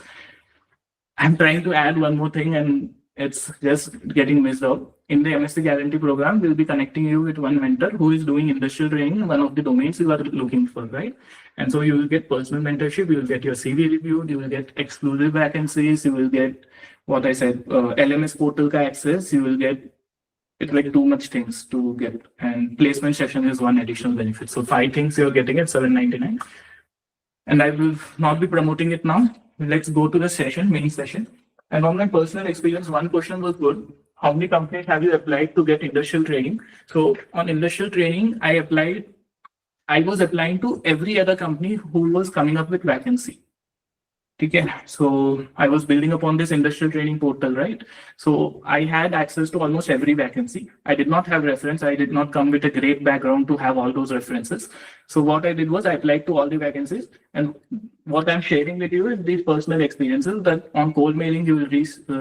I'm trying to add one more thing and it's just getting missed out. In the MSC Guarantee Program, we'll be connecting you with one mentor who is doing industrial training in one of the domains you are looking for, right? And so you will get personal mentorship, you will get your CV reviewed, you will get exclusive vacancies, you will get what I said, LMS portal ka access, you will get it's like too much things to get. And placement session is one additional benefit. So 5 things you're getting at $7.99. And I will not be promoting it now. Let's go to the session, main session. And on my personal experience, one question was good. How many companies have you applied to get industrial training? So on industrial training, I was applying to every other company who was coming up with vacancy. Okay, so I was building upon this industrial training portal, right? So I had access to almost every vacancy. I did not have reference. I did not come with a great background to have all those references. So what I did was I applied to all the vacancies. And what I'm sharing with you is these personal experiences that on cold mailing, you will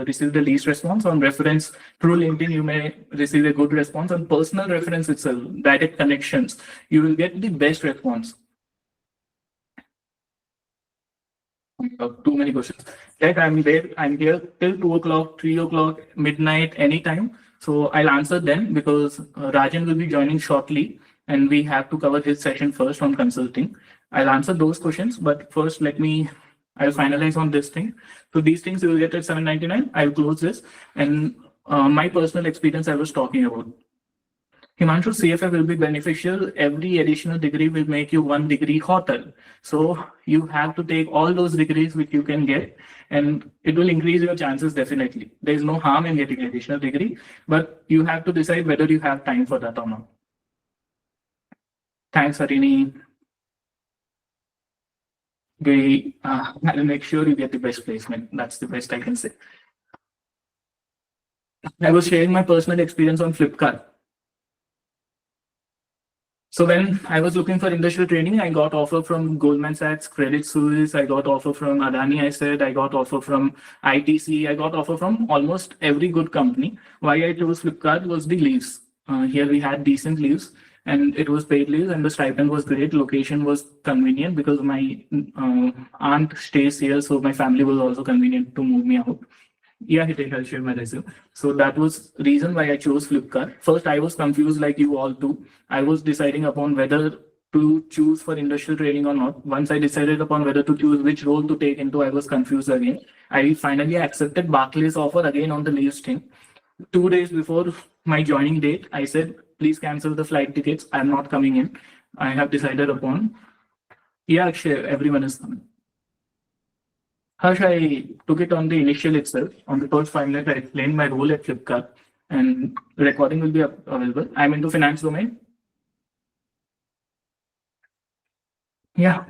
receive the least response. On reference through LinkedIn, you may receive a good response. On personal reference itself, direct connections, you will get the best response. Too many questions. Like I'm here till 2 o'clock, 3 o'clock, midnight, anytime. So I'll answer then because Rajan will be joining shortly and we have to cover his session first on consulting. I'll answer those questions, but first I'll finalize on this thing. So these things you will get at $7.99. I'll close this and my personal experience I was talking about. Himanshu, CFA will be beneficial. Every additional degree will make you 1 degree hotter. So you have to take all those degrees which you can get and it will increase your chances definitely. There is no harm in getting additional degree, but you have to decide whether you have time for that or not. Thanks, Harini. I'll make sure you get the best placement. That's the best I can say. I was sharing my personal experience on Flipkart. So when I was looking for industrial training, I got offer from Goldman Sachs, Credit Suisse, I got offer from Adani, I got offer from ITC, I got offer from almost every good company. Why I chose Flipkart was the leaves. Here we had decent leaves and it was paid leaves and the stipend was great. Location was convenient because my aunt stays here, so my family was also convenient to move me out. Yeah, I'll share my resume. So that was the reason why I chose Flipkart. First, I was confused like you all too. I was deciding upon whether to choose for industrial training or not. Once I decided upon whether to choose which role to take into, I was confused again. I finally accepted Barclays offer again on the leaves thing. 2 days before my joining date, I said, please cancel the flight tickets. I'm not coming in. I have decided upon. Yeah, Akshay, everyone is coming. Harsh, I took it on the initial itself. On the first 5 minutes, I explained my role at Flipkart and the recording will be available. I'm into finance domain. Yeah.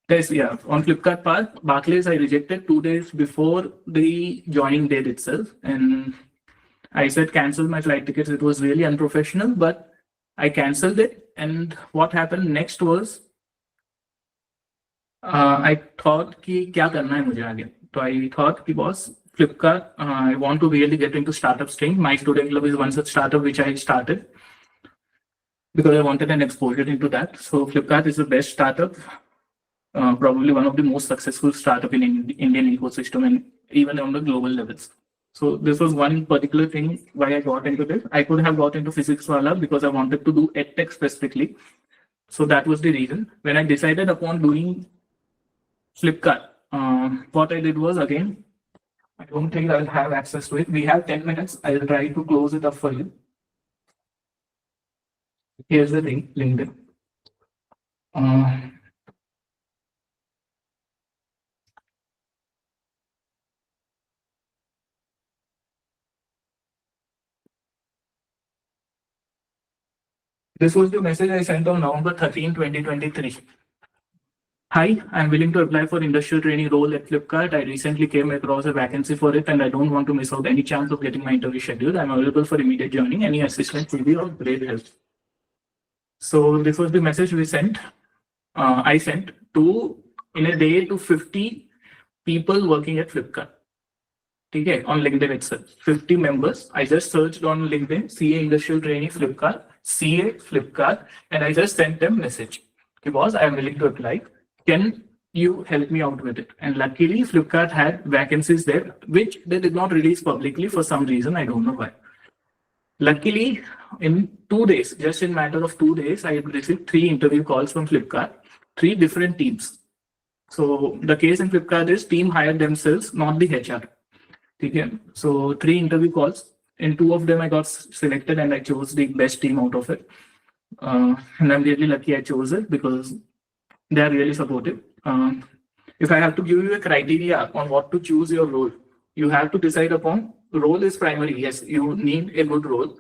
Guys, yeah, on Flipkart part, Barclays I rejected 2 days before the joining date itself. And I said cancel my flight tickets. It was really unprofessional, but I canceled it. And what happened next was I thought कि क्या करना है मुझे आगे. So I thought कि boss Flipkart, I want to really get into startup stream. My student club is one such startup which I started because I wanted an exposure into that. So Flipkart is the best startup, probably one of the most successful startup in Indian ecosystem and even on the global levels. So this was one particular thing why I got into this. I could have got into physics wala because I wanted to do edtech specifically. So that was the reason. When I decided upon doing Flipkart, what I did was, again, I don't think I'll have access to it. We have 10 minutes. I'll try to close it up for you. Here's the thing, LinkedIn. This was the message I sent on November 13, 2023. Hi, I'm willing to apply for industrial training role at Flipkart. I recently came across a vacancy for it and I don't want to miss out any chance of getting my interview scheduled. I'm available for immediate joining. Any assistance will be of great help. So this was the message we sent. I sent in a day to 50 people working at Flipkart. Okay, on LinkedIn itself, 50 members. I just searched on LinkedIn, CA Industrial Trainee Flipkart, CA Flipkart, and I just sent them message. Because I am willing to apply. Can you help me out with it? And luckily, Flipkart had vacancies there, which they did not release publicly for some reason. I don't know why. Luckily, in 2 days, just in matter of 2 days, I received 3 interview calls from Flipkart, 3 different teams. So the case in Flipkart is team hired themselves, not the HR. Okay. So 3 interview calls. In 2 of them, I got selected and I chose the best team out of it. And I'm really lucky I chose it because they are really supportive. If I have to give you a criteria on what to choose your role, you have to decide upon role is primary. Yes, you need a good role.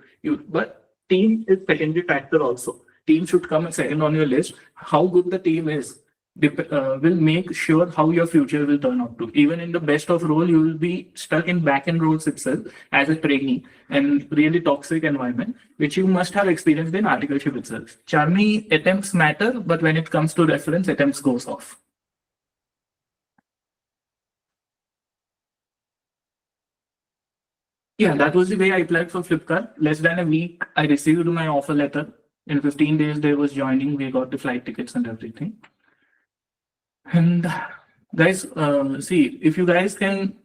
But team is secondary factor also. Team should come second on your list. How good the team is will make sure how your future will turn out to. Even in the best of role, you will be stuck in back-end roles itself as a trainee and really toxic environment, which you must have experienced in articleship itself. Charmy attempts matter, but when it comes to reference, attempts goes off. Yeah, that was the way I applied for Flipkart. Less than a week, I received my offer letter. In 15 days, they was joining. We got the flight tickets and everything. And guys, see, if you guys can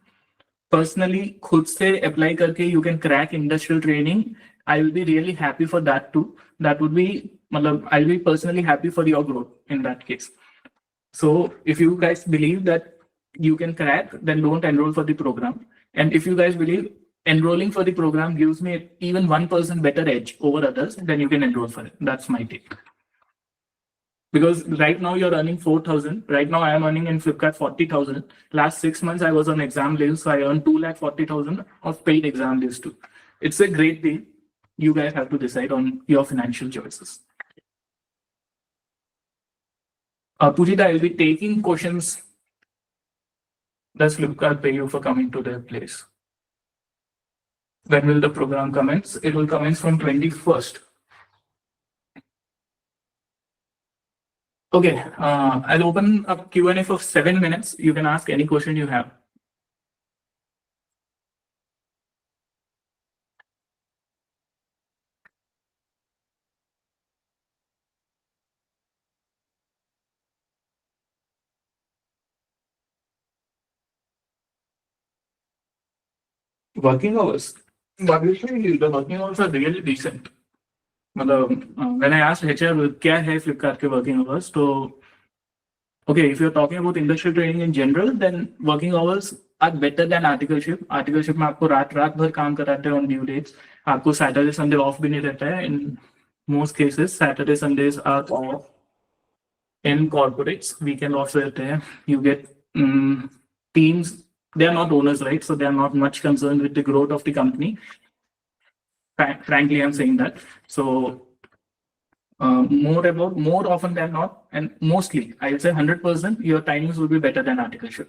personally खुद से apply करके you can crack industrial training, I will be really happy for that too. That would be, I'll be personally happy for your growth in that case. So if you guys believe that you can crack, then don't enroll for the program. And if you guys believe enrolling for the program gives me even 1% better edge over others, then you can enroll for it. That's my take. Because right now you're earning 4,000. Right now I am earning in Flipkart 40,000. Last 6 months I was on exam leave, so I earned 2,40,000 of paid exam leaves too. It's a great deal. You guys have to decide on your financial choices. Pujita, I'll be taking questions. Does Flipkart pay you for coming to their place? When will the program commence? It will commence from 21st. Okay, I'll open up Q&A for 7 minutes. You can ask any question you have. Working hours. Obviously, the working hours are really decent. When I asked HR क्या है Flipkart के working hours, so okay, if you're talking about industrial training in general, then working hours are better than articleship. Articleship में आपको रात भर काम कराते हैं on due dates. आपको Saturday Sunday off भी नहीं रहता है. In most cases, Saturday Sundays are off. In corporates, weekend off रहते हैं. You get teams. They are not owners, right? So they are not much concerned with the growth of the company. Frankly, I'm saying that. So more often than not, and mostly, I would say 100%, your timings will be better than articleship.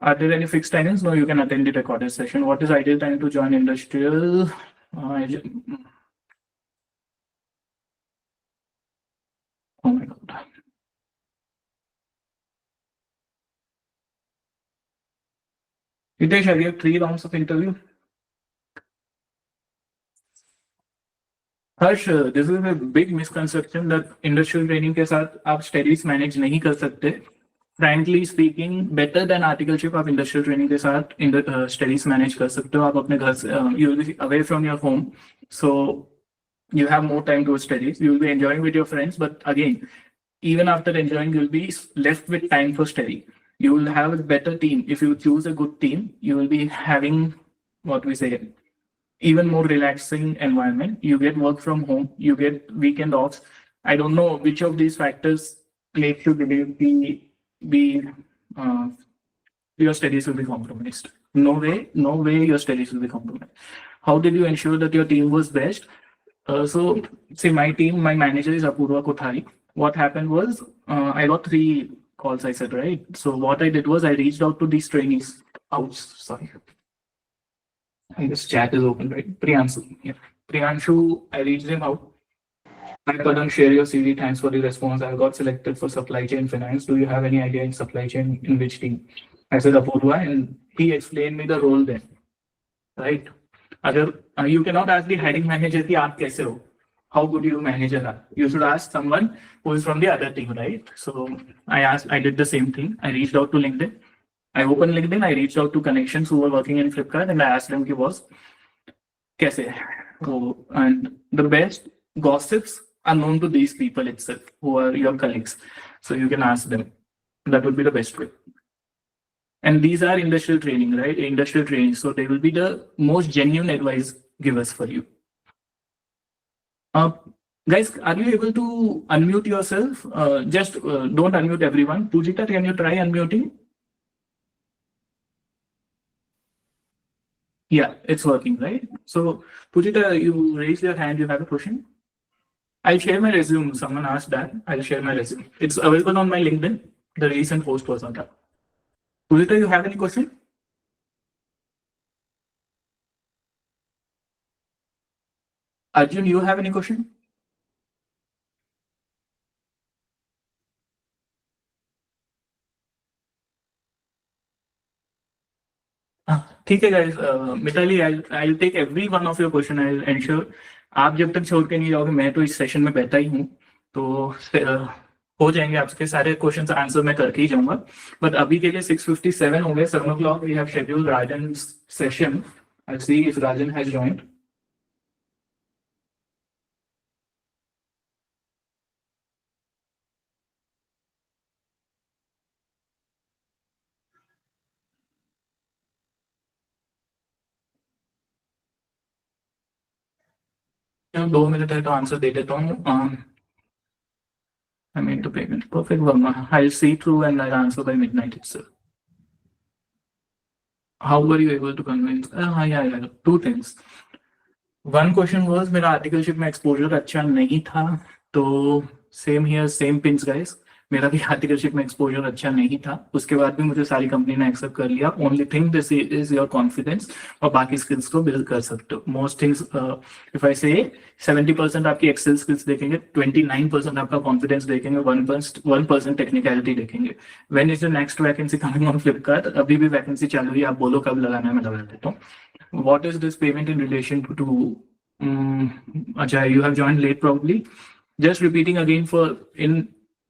Are there any fixed timings? No, you can attend the recorded session. What is ideal time to join industrial? Oh my God. Hitesh, have you had 3 rounds of interview? Harsh, this is a big misconception that industrial training के साथ आप studies manage नहीं कर सकते. Frankly speaking, better than articleship आप industrial training के साथ studies manage कर सकते हो. आप अपने घर से you will be away from your home, so you have more time to studies. You will be enjoying with your friends, but again, even after enjoying, you'll be left with time for study. You will have a better team. If you choose a good team, you will be having what we say, even more relaxing environment. You get work from home, you get weekend offs. I don't know which of these factors make you believe uh, your studies will be compromised. No way your studies will be compromised. How did you ensure that your team was best? So, see, my team, my manager is Apurva Kothari. What happened was, I got 3 calls, I said, right? So, what I did was, I reached out to these trainees. Ouch, sorry. And this chat is open, right? Priyanshu. Yeah. Priyanshu, I reached him out. I couldn't share your CV. Thanks for the response. I got selected for supply chain finance. Do you have any idea in supply chain in which team? I said Apurva, and he explained me the role then, right? अगर you cannot ask the hiring manager कि आप कैसे हो, how good you manage are. You should ask someone who is from the other team, right? So I did the same thing. I reached out to LinkedIn. I opened LinkedIn. I reached out to connections who were working in Flipkart, and I asked them कि boss कैसे है. And the best gossips are known to these people itself, who are your colleagues. So you can ask them. That would be the best way. And these are industrial training, right? Industrial training. So they will be the most genuine advice givers for you. Guys, are you able to unmute yourself? Just don't unmute everyone. Pujita, can you try unmuting? Yeah, it's working, right? So, Pujita, you raised your hand. You have a question? I'll share my resume. Someone asked that. I'll share my resume. It's available on my LinkedIn. The recent post was on that. Pujita, you have any question? Arjun, you have any question? ठीक है guys, Mitali, I'll take every one of your question. I'll ensure आप जब तक छोड़ के नहीं जाओगे, मैं तो इस सेशन में बैठा ही हूँ, तो हो जाएंगे आपके सारे क्वेश्चंस आंसर मैं करके ही जाऊंगा. बट अभी के लिए 6:57 हो गए. 7 o'clock we have scheduled Rajan's session. I'll see if Rajan has joined. चलो 2 मिनट है तो आंसर दे देता हूँ. I made the payment. Perfect, Verma. I'll see through and I'll answer by midnight itself. How were you able to convince? Yeah. 2 things. One question was मेरा articleship में exposure अच्छा नहीं था, तो same here, same pins guys. मेरा भी articleship में exposure अच्छा नहीं था, उसके बाद भी मुझे सारी कंपनी ने एक्सेप्ट कर लिया. Only thing this is your confidence, और बाकी स्किल्स को बिल्ड कर सकते हो. मोस्ट थिंग्स, इफ आई से 70% आपकी एक्सेल स्किल्स देखेंगे, 29% आपका कॉन्फिडेंस देखेंगे, 1% टेक्निकलिटी देखेंगे. When is the next vacancy coming on Flipkart? अभी भी वैकेंसी चालू हुई, आप बोलो कब लगाना है, मैं लगा देता हूँ. What is this payment in relation to? Ajay, you have joined late probably. Just repeating again for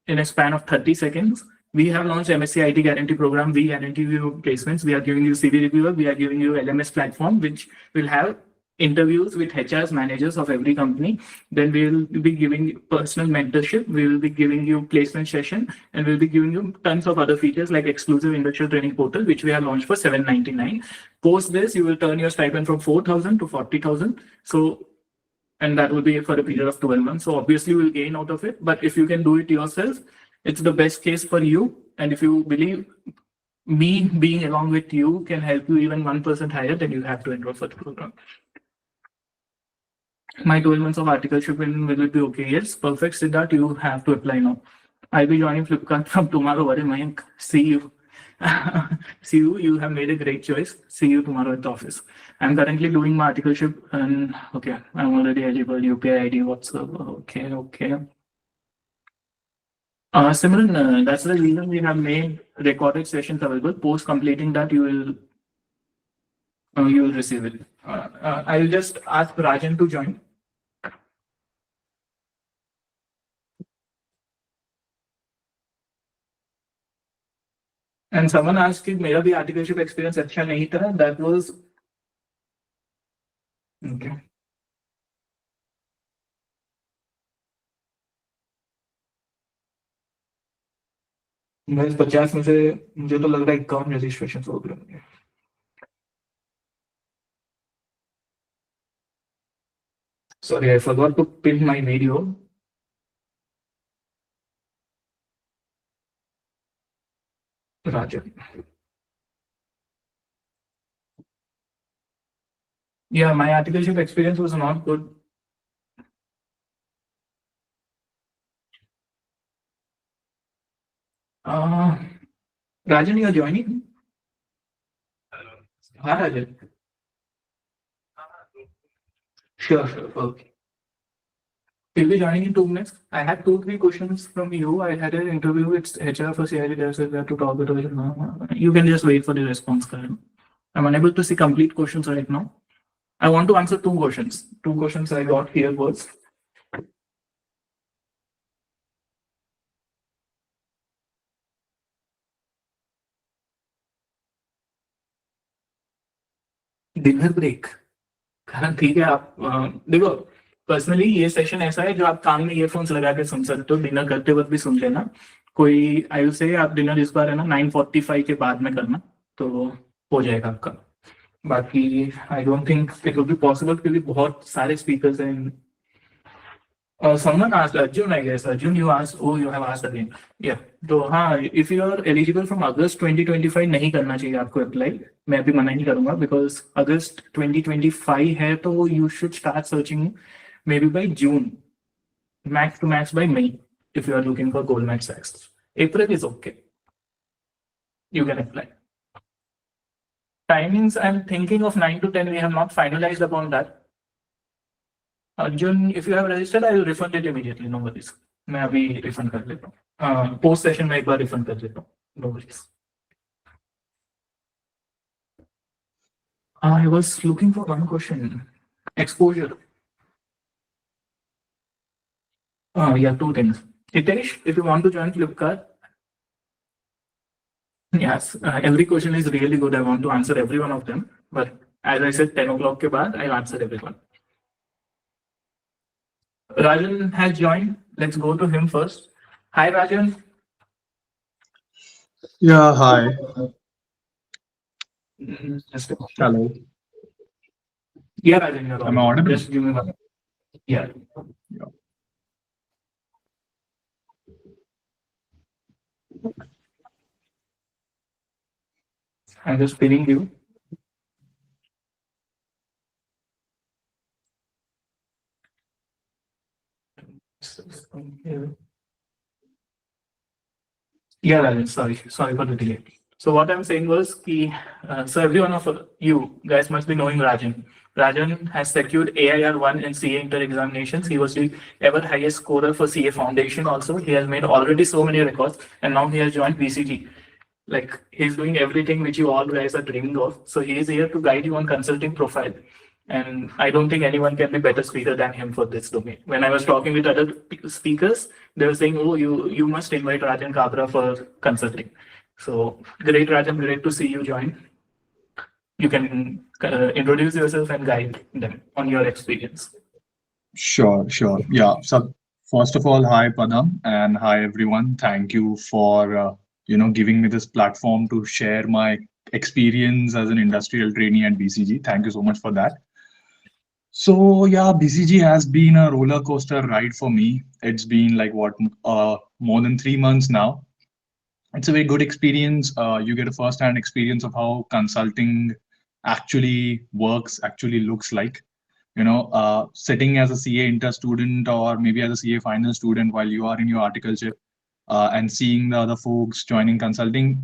in a span of 30 seconds. We have launched MSC IT Guarantee Program. We guarantee you placements. We are giving you CV reviewer. We are giving you LMS platform, which will have interviews with HRs, managers of every company. Then we will be giving you personal mentorship. We will be giving you placement session, and we'll be giving you tons of other features like exclusive industrial training portal, which we have launched for $799. Post this, you will turn your stipend from 4,000 to 40,000. So, and that will be for a period of 12 months. So obviously you will gain out of it, but if you can do it yourself, it's the best case for you. And if you believe me being along with you can help you even 1% higher, then you have to enroll for the program. My 12 months of articleship will it be okay? Yes, perfect. Sidhart, you have to apply now. I'll be joining Flipkart from tomorrow. Mayank, see you. See you. You have made a great choice. See you tomorrow at the office. I'm currently doing my articleship, and okay, I'm already eligible. UPI ID, WhatsApp. Okay. Simran, that's the reason we have made recorded sessions available. Post completing that, you will You will receive it. I'll just ask Rajan to join. And someone asked if मेरा भी articleship experience अच्छा नहीं था. That was okay. मैं 50 में से मुझे तो लग रहा है कम रजिस्ट्रेशन हो गए होंगे. Sorry, I forgot to pin my video. Rajan. Yeah, my articleship experience was not good. Rajan, you are joining? Hi, Rajan. Sure, okay. We'll be joining in 2 minutes. I had 2-3 questions from you. I had an interview with HR for CID to talk with you. You can just wait for the response. I'm unable to see complete questions right now. I want to answer 2 questions. 2 questions I got here was dinner break. कारण ठीक है आप देखो personally ये session ऐसा है जो आप काम में ईयरफोन्स लगा के सुन सकते हो. डिनर करते वक्त भी सुन लेना. कोई आई विल से आप डिनर इस बार है ना 9:45 के बाद में करना तो हो जाएगा आपका. बाकी I don't think it will be possible क्योंकि बहुत सारे स्पीकर्स हैं. Someone asked Arjun, I guess. Arjun, you asked. Oh, you have asked again. Yeah. तो हाँ, if you are eligible from August 2025 नहीं करना चाहिए आपको अप्लाई. मैं भी मना नहीं करूँगा because August 2025 है तो you should start searching maybe by June, max to max by May if you are looking for Goldman Sachs. April is okay. You can apply. Timings, I'm thinking of 9 to 10. We have not finalized upon that. Arjun, if you have registered, I will refund it immediately. No worries. मैं अभी refund कर लेता हूँ. Post session में एक बार refund कर लेता हूँ. No worries. I was looking for one question. Exposure. Yeah, 2 things. Hitesh, if you want to join Flipkart, yes, every question is really good. I want to answer every one of them. But as I said, 10 o'clock के बाद, I'll answer everyone. Rajan has joined. Let's go to him first. Hi, Rajan. Yeah, hi. Just Hello. yeah, Rajan, you're Am I audible? Just give me one. Yeah. I'm just pinning you. Yeah, Rajan, sorry for the delay. So what I'm saying was, so every one of you guys must be knowing Rajan. Rajan has secured AIR1 in CA inter-examinations. He was the ever highest scorer for CA Foundation also. He has made already so many records and now he has joined BCG. Like he's doing everything which you all guys are dreaming of. So he is here to guide you on consulting profile. And I don't think anyone can be better speaker than him for this domain. When I was talking with other speakers, they were saying, oh, you must invite Rajan Kabra for consulting. So great, Rajan, great to see you join. You can introduce yourself and guide them on your experience. Sure. Yeah. So first of all, hi Padam and hi everyone. Thank you for giving me this platform to share my experience as an industrial trainee at BCG. Thank you so much for that. So yeah, BCG has been a roller coaster ride for me. It's been like more than 3 months now. It's a very good experience. You get a first-hand experience of how consulting actually works, actually looks like. Sitting as a CA inter student or maybe as a CA final student while you are in your articleship and seeing the other folks joining consulting,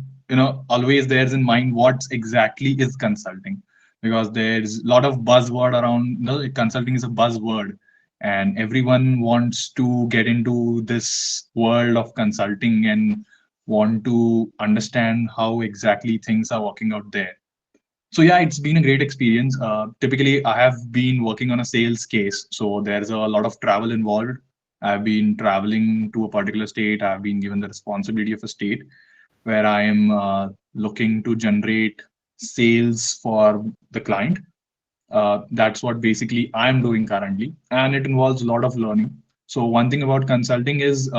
always there's in mind what exactly is consulting, because there's a lot of buzzword around. Consulting is a buzzword and everyone wants to get into this world of consulting and want to understand how exactly things are working out there. So yeah, it's been a great experience. Typically, I have been working on a sales case, so there's a lot of travel involved. I've been traveling to a particular state. I've been given the responsibility of a state where I am looking to generate sales for the client. That's what basically I'm doing currently, and it involves a lot of learning. So one thing about consulting is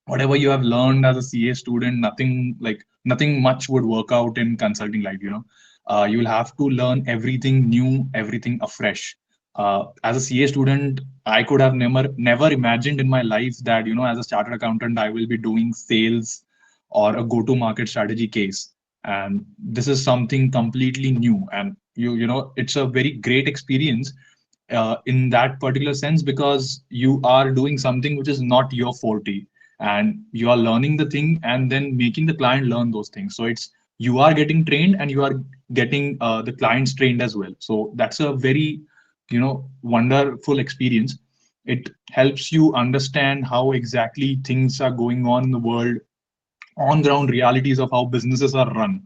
whatever you have learned as a CA student, nothing much would work out in consulting life. You will have to learn everything new, everything afresh. As a CA student, I could have never imagined in my life that as a chartered accountant, I will be doing sales or a go-to-market strategy case. And this is something completely new, and it's a very great experience in that particular sense, because you are doing something which is not your forte, and you are learning the thing and then making the client learn those things. So it's you are getting trained and you are getting the clients trained as well. So that's a very wonderful experience. It helps you understand how exactly things are going on in the world, on ground realities of how businesses are run.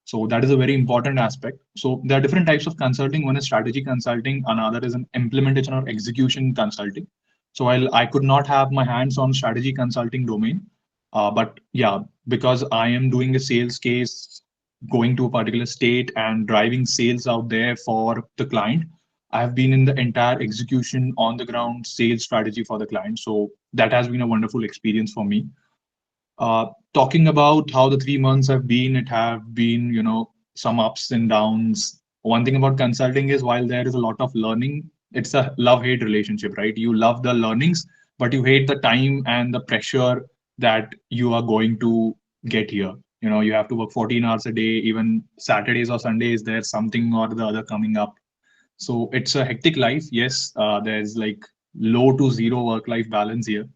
So that is a very important aspect. So there are different types of consulting. One is strategy consulting, another is an implementation or execution consulting. So while I could not have my hands on strategy consulting domain, but yeah, because I am doing a sales case, going to a particular state and driving sales out there for the client, I have been in the entire execution on the ground sales strategy for the client. So that has been a wonderful experience for me. Talking about how the 3 months have been, it have been, some ups and downs. One thing about consulting is while there is a lot of learning, it's a love-hate relationship, right? You love the learnings, but you hate the time and the pressure that you are going to get here. You have to work 14 hours a day, even Saturdays or Sundays, there's something or the other coming up. So it's a hectic life. Yes, there's like low to zero work-life balance here.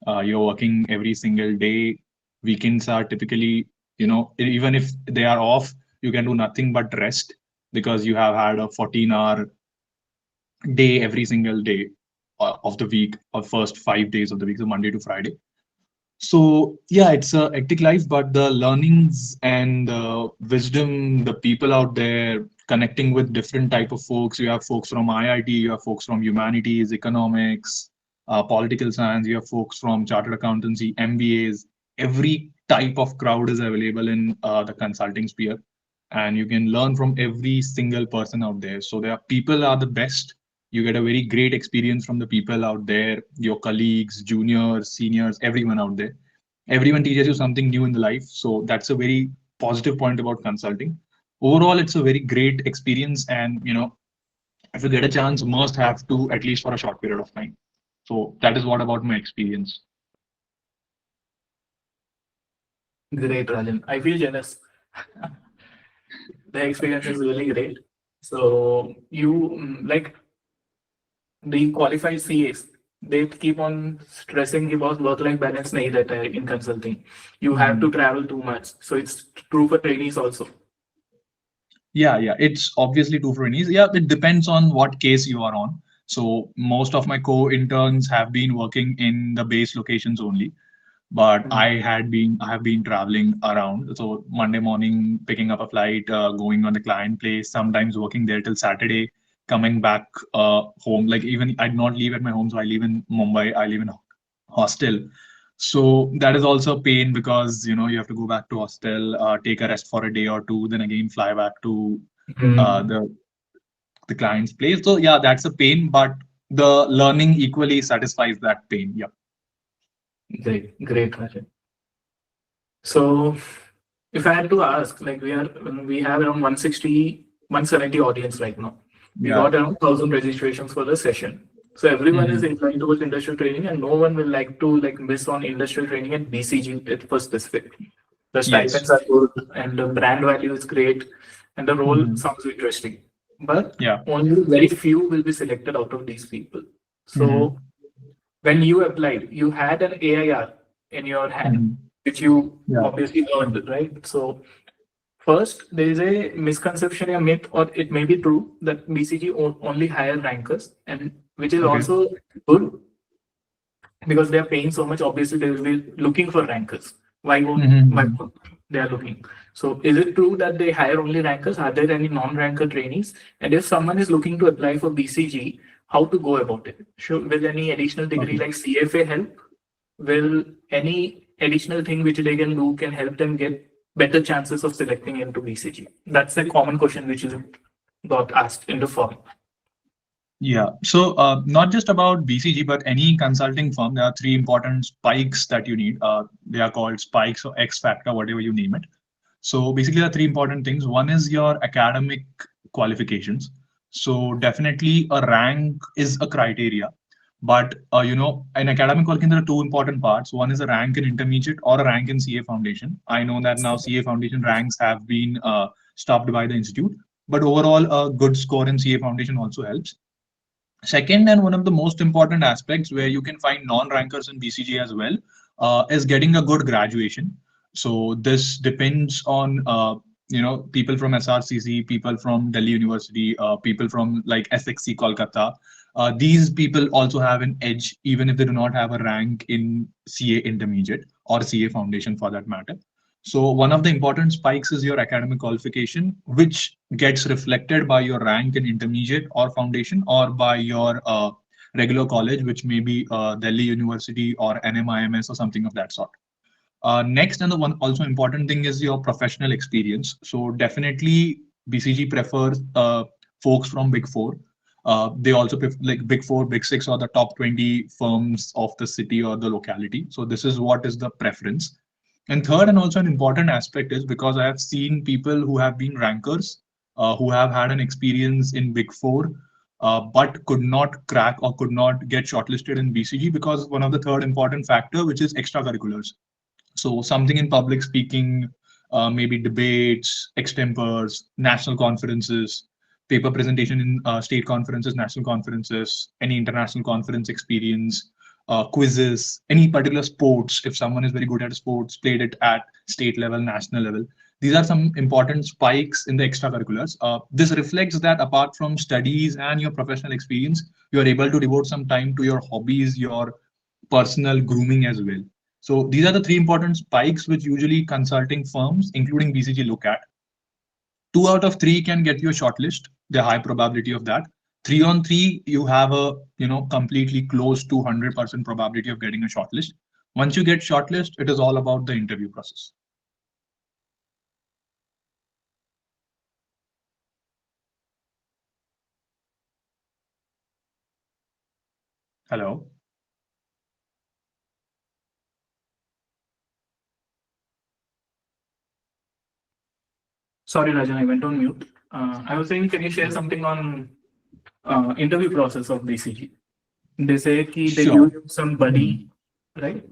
You're working every single day. Weekends are typically, even if they are off, you can do nothing but rest, because you have had a 14-hour day every single day of the week, or first 5 days of the week, so Monday to Friday. So yeah, it's a hectic life, but the learnings and the wisdom, the people out there connecting with different type of folks. You have folks from IIT, you have folks from humanities, economics, political science, you have folks from chartered accountancy, MBAs. Every type of crowd is available in the consulting sphere, and you can learn from every single person out there. So there are people are the best. You get a very great experience from the people out there, your colleagues, juniors, seniors, everyone out there. Everyone teaches you something new in the life. So that's a very positive point about consulting. Overall, it's a very great experience. And, if you get a chance, must have to, at least for a short period of time. So that is what about my experience. Great, Rajan. I feel jealous. The experience is really great. So like the qualified CAs, they keep on stressing about work-life balance nahi rehta hai in consulting. You have to travel too much. So it's true for trainees also. Yeah, it's obviously true for trainees. Yeah, it depends on what case you are on. So most of my co-interns have been working in the base locations only, but I have been traveling around. So Monday morning, picking up a flight, going on the client place, sometimes working there till Saturday, coming back home. Like even I do not live at my home, so I live in Mumbai. I live in a hostel. So that is also a pain, because you have to go back to hostel, take a rest for a day or two, then again fly back to the client's place. So yeah, that's a pain, but the learning equally satisfies that pain. Yeah. Great, Rajan. So if I had to ask, like we have around 160, 170 audience right now. We got around 1,000 registrations for the session. So everyone is inclined towards industrial training, and no one will like to miss on industrial training and BCG for specific. The stipends are good, and the brand value is great, and the role sounds interesting. But only very few will be selected out of these people. So when you applied, you had an AIR in your hand, which you obviously earned, right? So first, there is a misconception, a myth, or it may be true, that BCG only hire rankers, and which is also good, because they are paying so much. Obviously, they will be looking for rankers. Why they are looking. So is it true that they hire only rankers? Are there any non-ranker trainees? And if someone is looking to apply for BCG, how to go about it? Will any additional degree like CFA help? Will any additional thing which they can do can help them get better chances of selecting into BCG? That's a common question which is got asked in the form. Yeah, so not just about BCG, but any consulting firm, there are three important spikes that you need. They are called spikes or X factor, whatever you name it. So basically, there are three important things. One is your academic qualifications. So definitely a rank is a criteria. But in academic qualification, there are two important parts. One is a rank in intermediate or a rank in CA Foundation. I know that now CA Foundation ranks have been stopped by the institute, but overall, a good score in CA Foundation also helps. Second, and one of the most important aspects where you can find non-rankers in BCG as well, is getting a good graduation. So this depends on people from SRCC, people from Delhi University, people from like SXC Kolkata. These people also have an edge, even if they do not have a rank in CA Intermediate or CA Foundation for that matter. So one of the important spikes is your academic qualification, which gets reflected by your rank in intermediate or foundation, or by your regular college, which may be Delhi University or NMIMS or something of that sort. Next, and the one also important thing is your professional experience. So definitely BCG prefers folks from Big Four. They also prefer like Big Four, Big Six, or the top 20 firms of the city or the locality. So this is what is the preference. And third, and also an important aspect, is because I have seen people who have been rankers, who have had an experience in Big Four, but could not crack or could not get shortlisted in BCG because one of the third important factor, which is extracurriculars. So something in public speaking, maybe debates, extempors, national conferences, paper presentation in state conferences, national conferences, any international conference experience, quizzes, any particular sports. If someone is very good at sports, played it at state level, national level. These are some important spikes in the extracurriculars. This reflects that apart from studies and your professional experience, you are able to devote some time to your hobbies, your personal grooming as well. So these are the three important spikes which usually consulting firms, including BCG, look at. 2 out of 3 can get you a shortlist, the high probability of that. 3 on 3, you have a completely close to 100% probability of getting a shortlist. Once you get shortlist, it is all about the interview process. Hello. Sorry, Rajan, I went on mute. I was saying, can you share something on interview process of BCG? They say they Sure. use some buddy, right?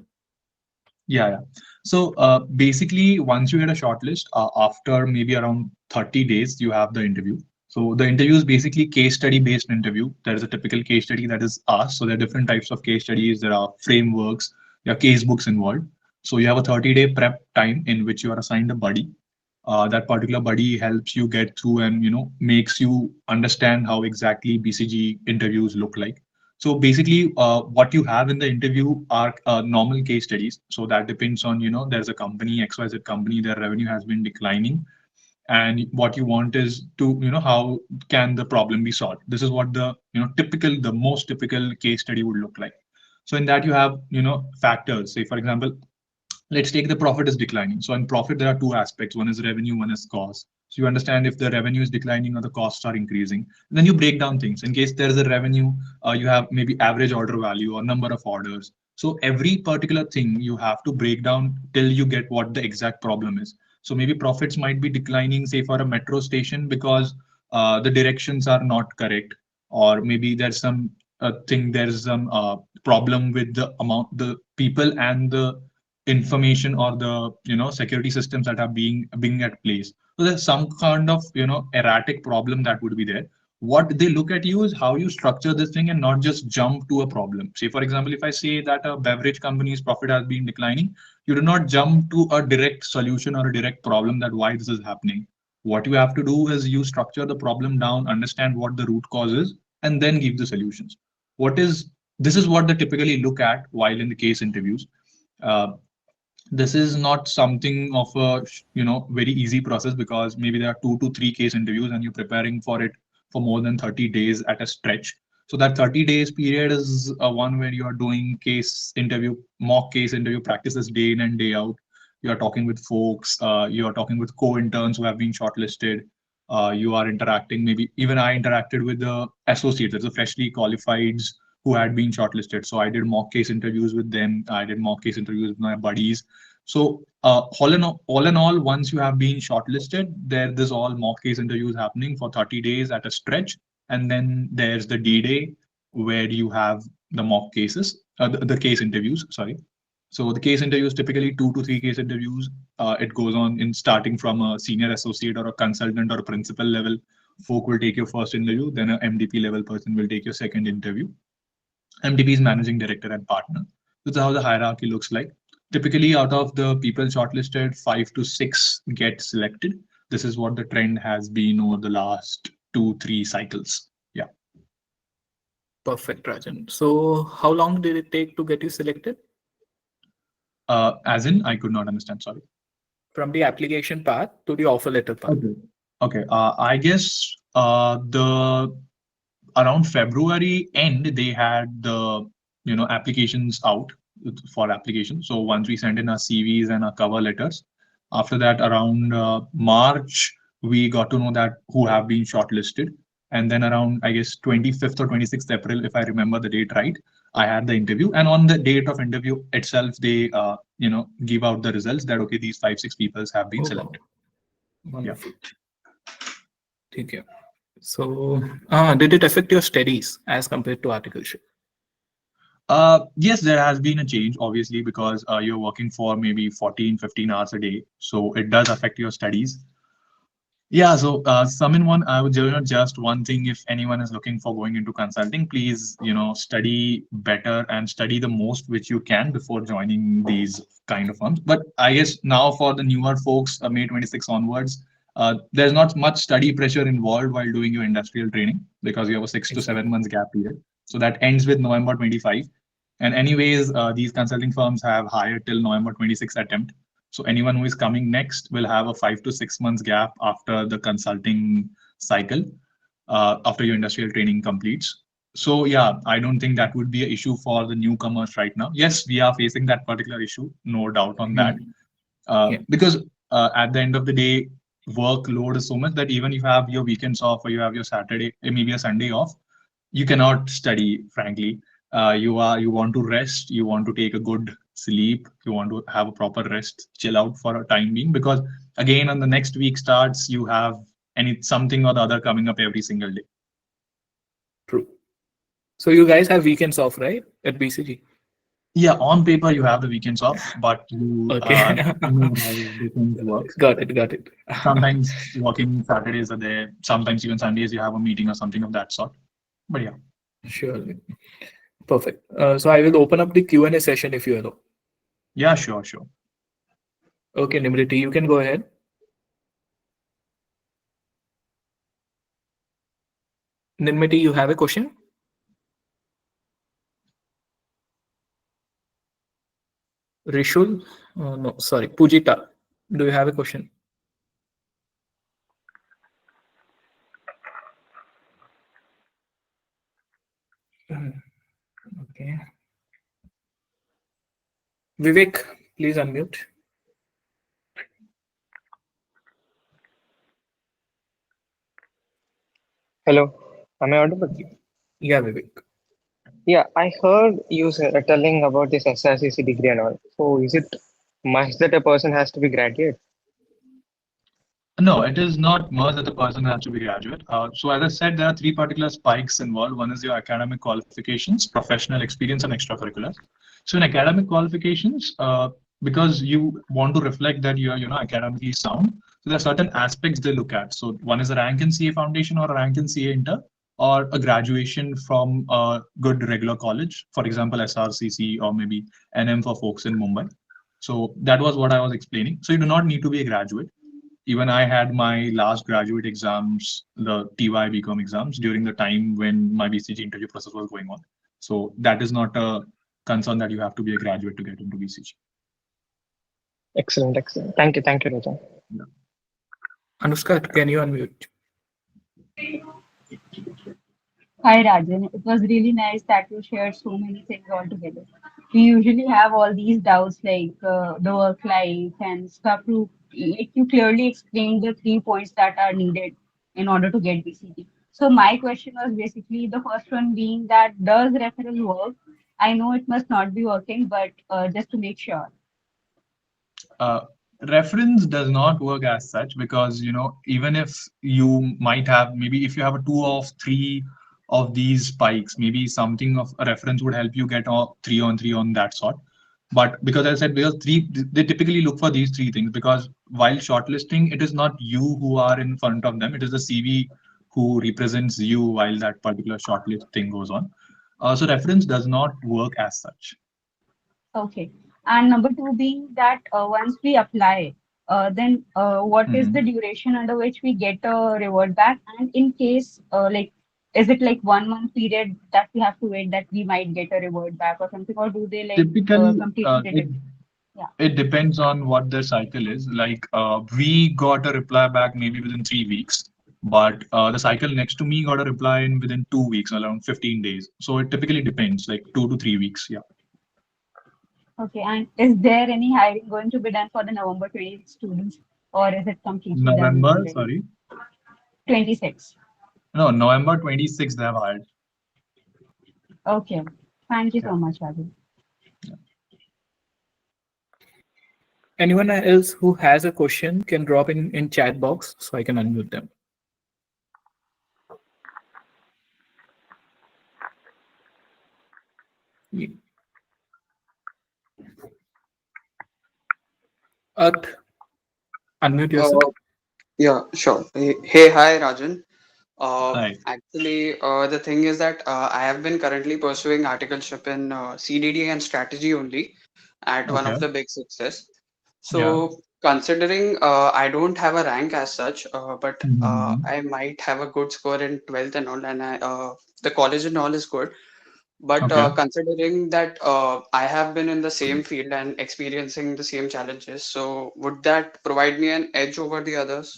Yeah. So basically, once you get a shortlist, after maybe around 30 days, you have the interview. So the interview is basically case study based interview. There is a typical case study that is asked. So there are different types of case studies. There are frameworks, there are case books involved. So you have a 30-day prep time in which you are assigned a buddy. That particular buddy helps you get through and makes you understand how exactly BCG interviews look like. So basically, what you have in the interview are normal case studies. So that depends on, there's a company, XYZ company, their revenue has been declining. And what you want is to, how can the problem be solved? This is what the, the most typical case study would look like. So in that you have, factors. Say, for example, let's take the profit is declining. So in profit, there are two aspects. One is revenue, one is cost. So you understand if the revenue is declining or the costs are increasing. Then you break down things. In case there is a revenue, you have maybe average order value or number of orders. So every particular thing you have to break down till you get what the exact problem is. So maybe profits might be declining, say for a metro station, because the directions are not correct, or maybe there's some there's some problem with the amount, the people and the information or the security systems that are being at place. So there's some kind of erratic problem that would be there. What they look at you is how you structure this thing and not just jump to a problem. Say for example, if I say that a beverage company's profit has been declining, you do not jump to a direct solution or a direct problem that why this is happening. What you have to do is you structure the problem down, understand what the root cause is, and then give the solutions. This is what they typically look at while in the case interviews. uh, this is not something of a very easy process, because maybe there are 2 to 3 case interviews and you're preparing for it for more than 30 days at a stretch. So that 30 days period is one where you are doing mock case interview practices day in and day out. You are talking with folks, you are talking with co-interns who have been shortlisted. You are interacting, maybe even I interacted with the associates, the freshly qualified who had been shortlisted. So I did mock case interviews with them. I did mock case interviews with my buddies. So all in all, once you have been shortlisted, there's all mock case interviews happening for 30 days at a stretch, and then there's the D-Day where you have the mock cases, the case interviews. Sorry. So the case interviews, typically 2 to 3 case interviews. It goes on in starting from a senior associate or a consultant or a principal level. Folk will take your first interview, then an MDP level person will take your second interview. MDP is managing director and partner. This is how the hierarchy looks like. Typically, out of the people shortlisted, 5 to 6 get selected. This is what the trend has been over the last 2, 3 cycles. Yeah. Perfect, Rajan. So how long did it take to get you selected? As in, I could not understand. Sorry. From the application part to the offer letter part. Okay. I guess the around February end, they had the applications out for application. So once we sent in our CVs and our cover letters, after that around March, we got to know that who have been shortlisted. And then around, I guess, 25th or 26th April, if I remember the date right, I had the interview. And on the date of interview itself, they give out the results that, okay, these 5, 6 people have been selected. Wonderful. Okay. So did it affect your studies as compared to articleship? Yes, there has been a change, obviously, because you're working for maybe 14, 15 hours a day. So it does affect your studies. Yeah, so I would just one thing, if anyone is looking for going into consulting, please, study better and study the most which you can before joining these kind of firms. But I guess now for the newer folks, May 26 onwards, there's not much study pressure involved while doing your industrial training, because you have a 6 to 7 months gap period. So that ends with November 25. And anyways, these consulting firms have hired till November 26 attempt. So anyone who is coming next will have a 5 to 6 months gap after the consulting cycle, after your industrial training completes. So yeah, I don't think that would be an issue for the newcomers right now. Yes, we are facing that particular issue, no doubt on that. Because at the end of the day, workload is so much that even if you have your weekends off or you have your Saturday, maybe a Sunday off, you cannot study, frankly. You want to rest, you want to take a good sleep, you want to have a proper rest, chill out for a time being, because again, on the next week starts, you have something or the other coming up every single day. True. So you guys have weekends off, right, at BCG? Yeah, on paper you have the weekends off, but you Okay. know how the things work. Got it. Sometimes working Saturdays are there, sometimes even Sundays you have a meeting or something of that sort. But yeah. Surely. Perfect. So I will open up the Q&A session if you allow. Yeah, sure. Okay, Nimriti, you can go ahead. Nimriti, you have a question? Rishul? No, sorry. Pujita, do you have a question? Okay. Vivek, please unmute. Hello, am I audible? Yeah, Vivek. Yeah, I heard you telling about this SRCC degree and all. So is it must that a person has to be graduate? No, it is not must that the person has to be graduate. So as I said, there are 3 particular spikes involved. One is your academic qualifications, professional experience, and extracurriculars. So in academic qualifications, because you want to reflect that you are academically sound, so there are certain aspects they look at. So one is a rank in CA foundation or a rank in CA inter, or a graduation from a good regular college, for example, SRCC or maybe NM for folks in Mumbai. So that was what I was explaining. So you do not need to be a graduate. Even I had my last graduate exams, the TY BCom exams, during the time when my BCG interview process was going on. So that is not a concern that you have to be a graduate to get into BCG. Excellent, excellent. Thank you, Rajan. Anushka, can you unmute? Hi Rajan, it was really nice that you shared so many things all together. We usually have all these doubts like the work life and stuff. Like you clearly explained the 3 points that are needed in order to get BCT. So my question was basically the first one being that does referral work? I know it must not be working, but just to make sure. uh, Reference does not work as such, because even if you might have, maybe if you have a two of three of these spikes, maybe something of a reference would help you get a 3 on 3 on that sort. But because I said, because they typically look for these three things, because while shortlisting, it is not you who are in front of them, it is the CV who represents you while that particular shortlist thing goes on. So reference does not work as such. Okay. And number two being that once we apply, then what is the Mhm. duration under which we get a reward back? And in case, is it like 1 month period that we have to wait that we might get a reward back or something, or do they like Typically, completely detect? Yeah. it depends on what their cycle is. Like we got a reply back maybe within 3 weeks, but the cycle next to me got a reply in within 2 weeks, around 15 days. So it typically depends, like 2 to 3 weeks. Yeah. Okay. And is there any hiring going to be done for the November 26 students, or is it completely done November, already? sorry. 26. No, November 26th they have hired. Okay. Thank you Yeah. so much, Rajan. Anyone else who has a question can drop in chat box so I can unmute them. Yeah. Earth, unmute yourself. Yeah, sure. Hey, hi, Rajan. Right. Actually, the thing is that I have been currently pursuing articleship in CDD and strategy only at one Okay. of the big sixes. Yeah. So, considering I don't have a rank as such, but Mhm. I might have a good score in 12th and all, and the college and all is good. But Okay. considering that I have been in the same field and experiencing the same challenges, so would that provide me an edge over the others?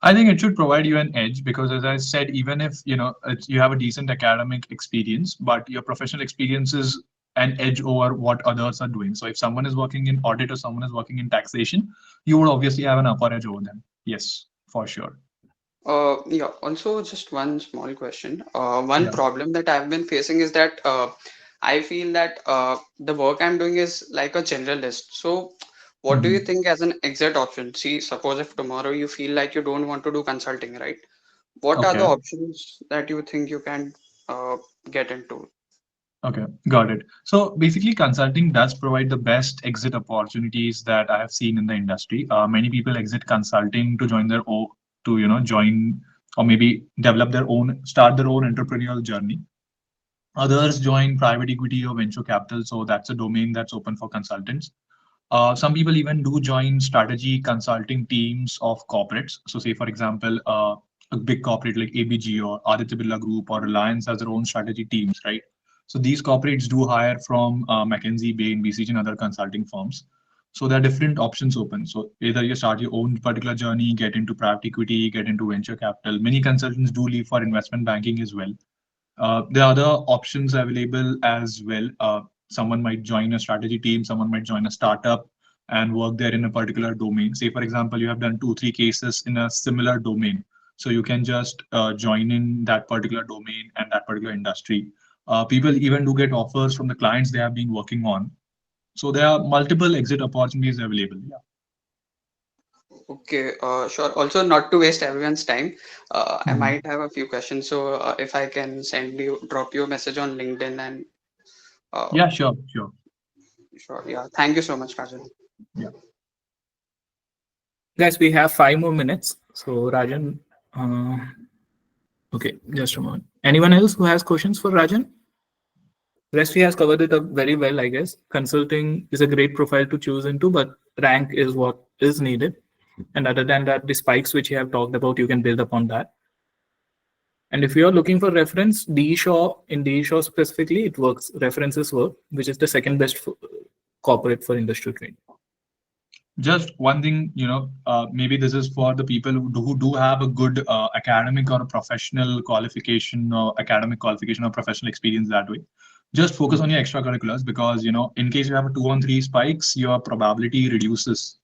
I think it should provide you an edge, because, as I said, even if you have a decent academic experience, but your professional experience is an edge over what others are doing. So if someone is working in audit or someone is working in taxation, you would obviously have an upper edge over them. Yes, for sure. Yeah, also just one small question. One Yeah. problem that I've been facing is that I feel that the work I'm doing is like a generalist. So, what do you Mhm. think as an exit option? See, suppose if tomorrow you feel like you don't want to do consulting, right? What are the Okay. options that you think you can uh, get into? Okay, got it. So basically, consulting does provide the best exit opportunities that I have seen in the industry. Many people exit consulting to join their own, to join, or maybe develop their own, start their own entrepreneurial journey. Others join private equity or venture capital, so that's a domain that's open for consultants. Some people even do join strategy consulting teams of corporates. So, say for example, a big corporate like ABG or Aditya Birla Group or Reliance has their own strategy teams, right? So these corporates do hire from McKinsey, Bain, BCG, and other consulting firms. So there are different options open. So either you start your own particular journey, get into private equity, get into venture capital. Many consultants do leave for investment banking as well. There are other options available as well. Someone might join a strategy team, someone might join a startup and work there in a particular domain. Say, for example, you have done 2, 3 cases in a similar domain. So you can just join in that particular domain and that particular industry. People even do get offers from the clients they have been working on. So there are multiple exit opportunities available. Yeah. Okay, sure. Also, not to waste everyone's time, I Mhm. might have a few questions. So, if I can drop you a message on LinkedIn and uh, Yeah, sure, sure. sure. Yeah. Thank you so much, Rajan. Yeah. Guys, we have 5 more minutes. So Rajan, uh, okay, just a moment. Anyone else who has questions for Rajan? Rest he has covered it up very well, I guess. Consulting is a great profile to choose into, but rank is what is needed. And other than that, the spikes which you have talked about, you can build upon that. And if you're looking for reference, in D Shaw specifically, it works. References work, which is the second best corporate for industrial training. Just one thing, maybe this is for the people who do have a good academic or professional qualification or academic qualification or professional experience that way. Just focus on your extracurriculars because, in case you have a 2-on-3 spikes, your probability reduces.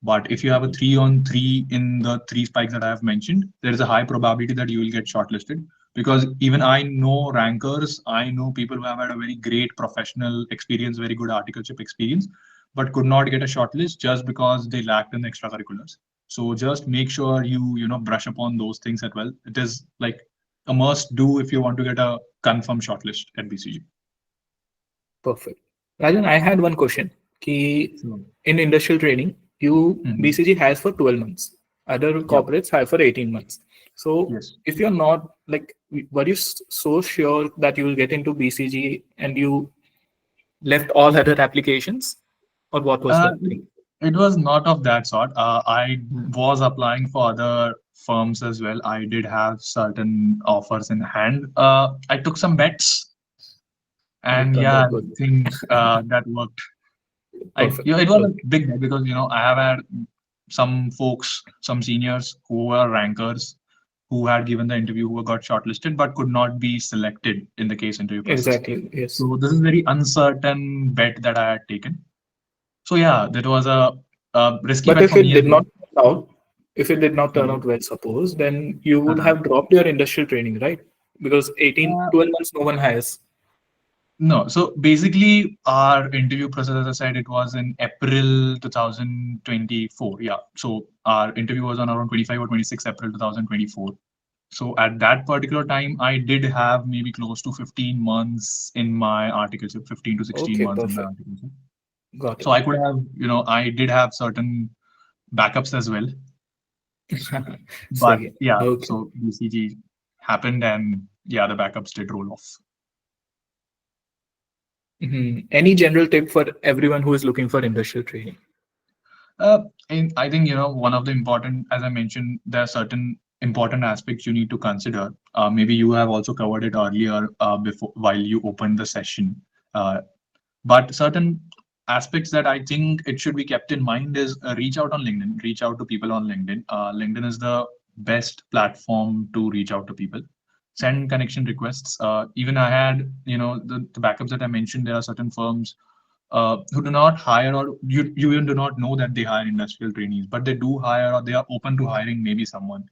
But if you have a 3-on-3 in the 3 spikes that I have mentioned, there is a high probability that you will get shortlisted. Because even I know rankers, I know people who have had a very great professional experience, very good articleship experience, but could not get a shortlist just because they lacked in the extracurriculars. So just make sure you brush upon those things as well. It is like a must do if you want to get a confirmed shortlist at BCG. Perfect. Rajan, I had one question. Ki Sure. in industrial training, you Mhm. BCG has for 12 months. Other corporates have for 18 months. So Yes. if you're not like, were you so sure that you will get into BCG and you left all other applications, or what was Uh, the thing? it was not of that sort. I Hmm. was applying for other firms as well. I did have certain offers in hand. I took some bets, And it and turned yeah, out I good. think that worked. Perfect. It was a Okay. big bet because I have had some folks, some seniors who were rankers who had given the interview who got shortlisted but could not be selected in the case interview process. Exactly. Yes. So this is very uncertain bet that I had taken. So yeah, that was a risky But bet if for it me as did well. not turn out, if it did not turn Mhm. out well, suppose, then you would Uh-huh. have dropped your industrial training, right? Because 18, Uh, 12 months, no one has. no, so basically our interview process, as I said, it was in April 2024. Yeah, so our interview was on around 25 or 26 April 2024. So at that particular time, I did have maybe close to 15 months in my articleship, 15 to 16 Okay, months in my perfect. articleship. Got So it. I could have, I did have certain backups as well. But Swag it. yeah, Okay. so BCG happened and yeah, the backups did roll off. Any general tip for everyone who is looking for industrial training? And I think, one of the important, as I mentioned, there are certain important aspects you need to consider. Maybe you have also covered it earlier before while you opened the session. Uh, but certain aspects that I think it should be kept in mind is reach out on LinkedIn, reach out to people on LinkedIn. LinkedIn is the best platform to reach out to people. Send connection requests. Even I had, the backups that I mentioned, there are certain firms who do not hire, or you even do not know that they hire industrial trainees, but they do hire or they are open to hiring maybe someone.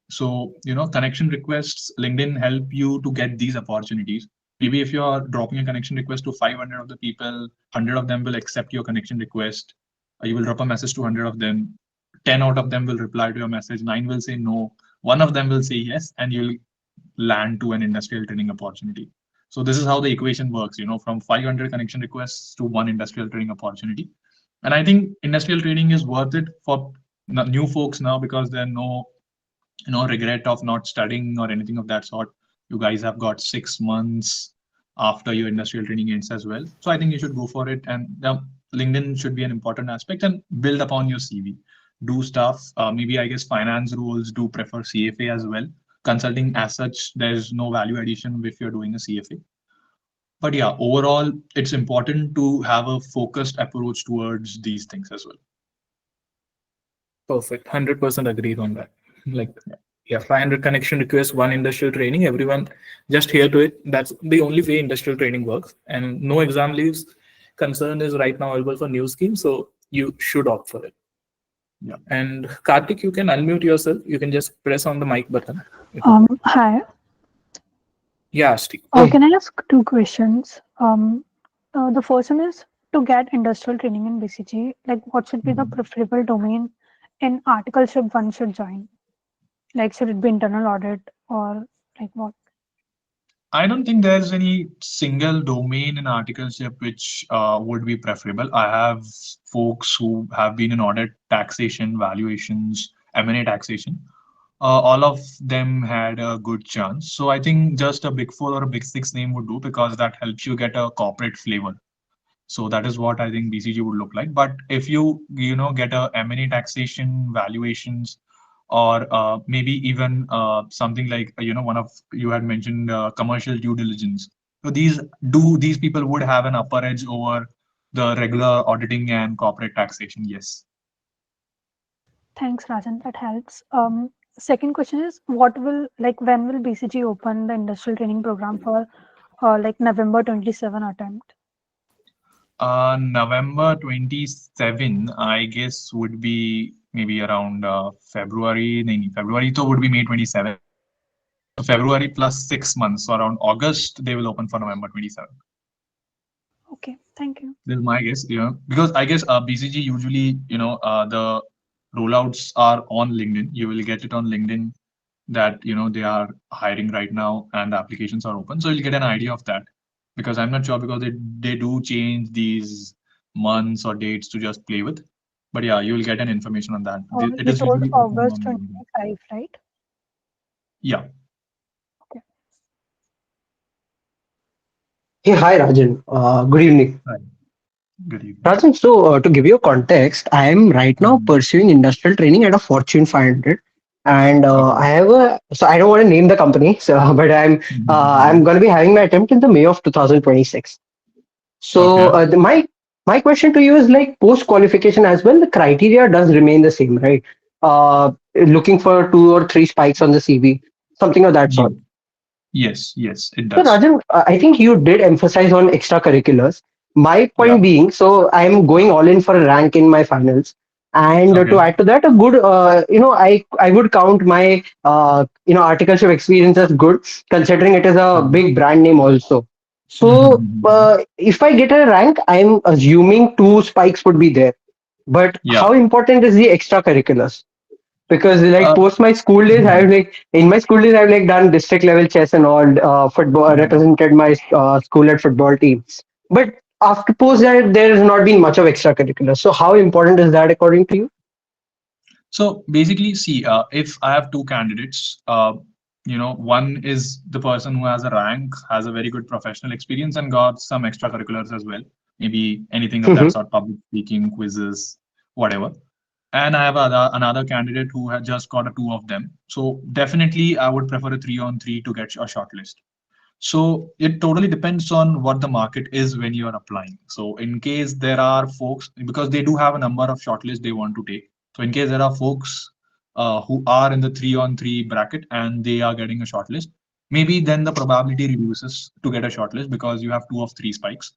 So, connection requests, LinkedIn help you to get these opportunities. Maybe if you're dropping a connection request to 500 of the people, 100 of them will accept your connection request. You will drop a message to 100 of them. 10 out of them will reply to your message. 9 will say no. One of them will say yes, and you'll land to an industrial training opportunity. So this is how the equation works, from 500 connection requests to one industrial training opportunity. And I think industrial training is worth it for new folks now because there are no regret of not studying or anything of that sort. You guys have got 6 months after your industrial training ends as well. So I think you should go for it. And LinkedIn should be an important aspect and build upon your CV. Do stuff. Maybe I guess finance roles do prefer CFA as well. Consulting as such, there's no value addition if you're doing a CFA. But yeah, overall, it's important to have a focused approach towards these things as well. Perfect. 100% agreed on that. Like, yeah, 500 connection requests, one industrial training. Everyone just here to it. That's the only way industrial training works. And no exam leaves concern is right now available for new schemes. So you should opt for it. Yeah. And Karthik, you can unmute yourself. You can just press on the mic button. Hi. Yeah, Steve. Can I ask two questions? The first one is to get industrial training in BCG, like what should be the Mhm. preferable domain in articleship one should join? Like, should it be internal audit or like what? I don't think there's any single domain in articleship which would be preferable. I have folks who have been in audit, taxation, valuations, M&A taxation. All of them had a good chance. So I think just a Big Four or a Big Six name would do because that helps you get a corporate flavor. So that is what I think BCG would look like. But if you get a M&A taxation, valuations, or maybe even something like one of you had mentioned commercial due diligence. So these people would have an upper edge over the regular auditing and corporate taxation? Yes. Thanks, Rajan. That helps. Second question is, when will BCG open the industrial training program for like November 27 attempt? November 27, I guess, would be maybe around February. No, February so would be May 27. So February plus 6 months, so around August, they will open for November 27. Okay, thank you. This is my guess, because I guess BCG usually, the rollouts are on LinkedIn. You will get it on LinkedIn that, they are hiring right now and the applications are open. So you'll get an idea of that, because I'm not sure, because they do change these months or dates to just play with. But yeah, you'll get an information on that. It You is told usually open August on LinkedIn. 25, right? Yeah. Okay. Hey, hi Rajan. Good evening. Right. Good evening. Rajan, so to give you context, I am right now Mhm. pursuing industrial training at a Fortune 500, and Okay. I have a. So I don't want to name the company, so but I'm Mhm. going to be having my attempt in the May of 2026. So Okay. my question to you is like post qualification as well. The criteria does remain the same, right? Looking for 2 or 3 spikes on the CV, something of that Yes, sort. yes, it So does. Rajan, I think you did emphasize on extracurriculars. My Yeah. point being, so I'm going all in for a rank in my finals, and to Okay. add to that, a good, I would count my articleship experience as good, considering it is a Mhm. big brand name also. So if I get a rank, I'm assuming 2 spikes would be there. But Yeah. how important is the extracurriculars? Because like Uh, post my school days, I've like in my school days I've like done district level chess and all, football, represented my school at football teams. But after post that, there has not been much of extracurricular. So how important is that according to you? So basically, see, if I have two candidates, one is the person who has a rank, has a very good professional experience, and got some extracurriculars as well. Maybe anything of that Hmm. sort, public speaking, quizzes, whatever. And I have another candidate who had just got a two of them. So definitely, I would prefer a 3-on-3 to get a shortlist. So it totally depends on what the market is when you are applying. So in case there are folks, because they do have a number of shortlists they want to take. So in case there are folks who are in the 3-on-3 bracket and they are getting a shortlist, maybe then the probability reduces to get a shortlist because you have 2 of 3 spikes.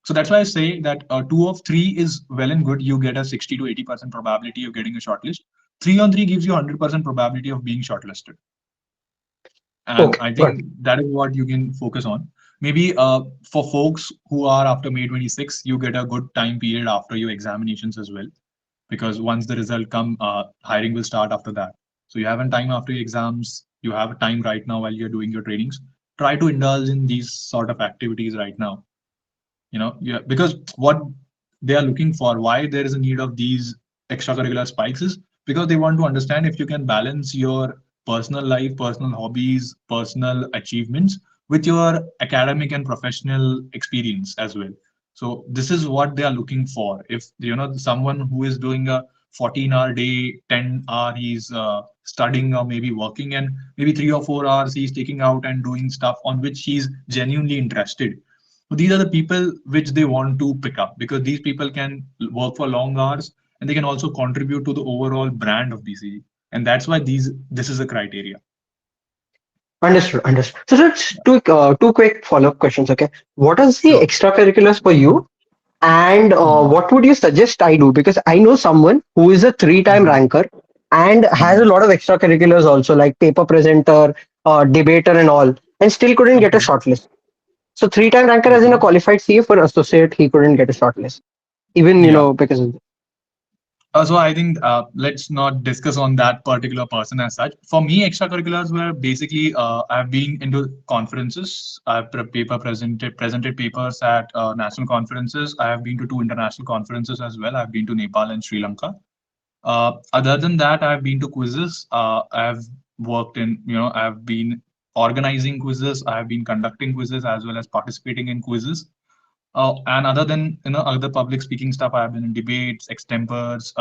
So that's why I say that 2 of 3 is well and good. You get a 60 to 80% probability of getting a shortlist. 3-on-3 gives you 100% probability of being shortlisted. And Okay, I got think that is what you can focus on. Maybe for folks who are after May 26, you get a good time period after your examinations as well, because once the result come, hiring will start after that. So you have a time after your exams, you have a time right now while you're doing your trainings. Try to indulge in these sort of activities right now. Yeah, because what they are looking for, why there is a need of these extracurricular spikes is because they want to understand if you can balance your personal life, personal hobbies, personal achievements with your academic and professional experience as well. So this is what they are looking for. If someone who is doing a 14-hour day, 10 hour he's studying or maybe working, and maybe 3 or 4 hours he's taking out and doing stuff on which he's genuinely interested. So these are the people which they want to pick up, because these people can work for long hours and they can also contribute to the overall brand of BCG. And that's why this is a criteria. understood, understood. So just two quick follow up questions. Okay, what is the Sure. extracurriculars for you? And Mhm. what would you suggest I do? Because I know someone who is a 3 time Mhm. ranker and has a Mhm. lot of extracurriculars also, like paper presenter, debater, and all, and still couldn't get a Okay. shortlist. So 3 time ranker as in a Okay. qualified CA for associate, he couldn't get a shortlist, even Yeah. because of. So I think let's not discuss on that particular person as such. For me, extracurriculars were basically I've been into conferences. I've presented papers at national conferences. I have been to 2 international conferences as well. I've been to Nepal and Sri Lanka. Other than that, I've been to quizzes. I've worked in, I've been organizing quizzes. I've been conducting quizzes as well as participating in quizzes. And other than, other public speaking stuff, I've been in debates, extempors,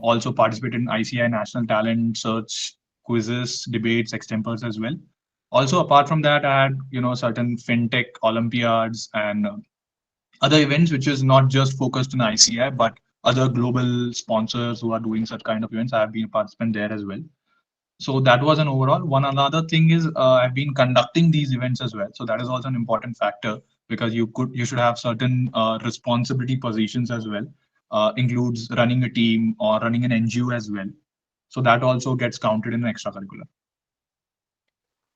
also participated in ICI National Talent Search quizzes, debates, extempors as well. Also, apart from that, I had, certain fintech Olympiads and other events, which is not just focused on ICI, but other global sponsors who are doing such kind of events. I have been a participant there as well. So that was an overall. One another thing is I've been conducting these events as well. So that is also an important factor because you should have certain responsibility positions as well. Includes running a team or running an NGO as well. So that also gets counted in the extracurricular.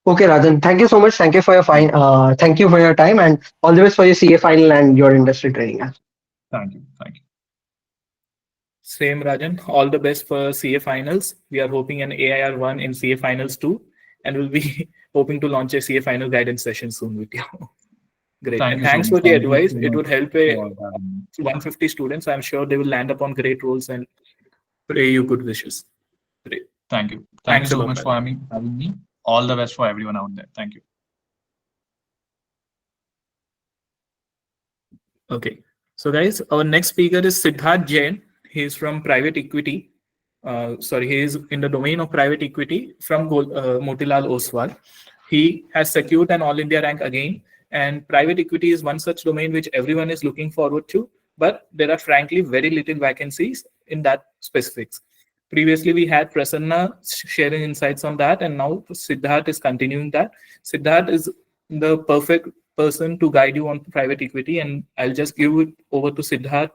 Okay, Rajan, thank you so much. Thank you for your thank you for your time, and all the best for your CA final and your industry training. Thank you. Thank you. Same, Rajan. All the best for CA finals. We are hoping an AIR 1 in CA finals too, and we'll be hoping to launch a CA final guidance session soon with you. Great. Thank And you so thanks much. for the Thank you advice. so It much would help for having me. 150 students. I'm sure they will land upon great roles and pray you good wishes. Great. Thank you. Thank Thanks you a so lot, much for Rajan. having me. All the best for everyone out there. Thank you. Okay. So guys, our next speaker is Sidhart Jain. He is from private equity. He is in the domain of private equity from Motilal Oswal. He has secured an All India rank again, and private equity is one such domain which everyone is looking forward to, but there are frankly very little vacancies in that specifics. Previously, we had Prasanna sharing insights on that, and now Sidhart is continuing that. Sidhart is the perfect person to guide you on private equity, and I'll just give it over to Sidhart.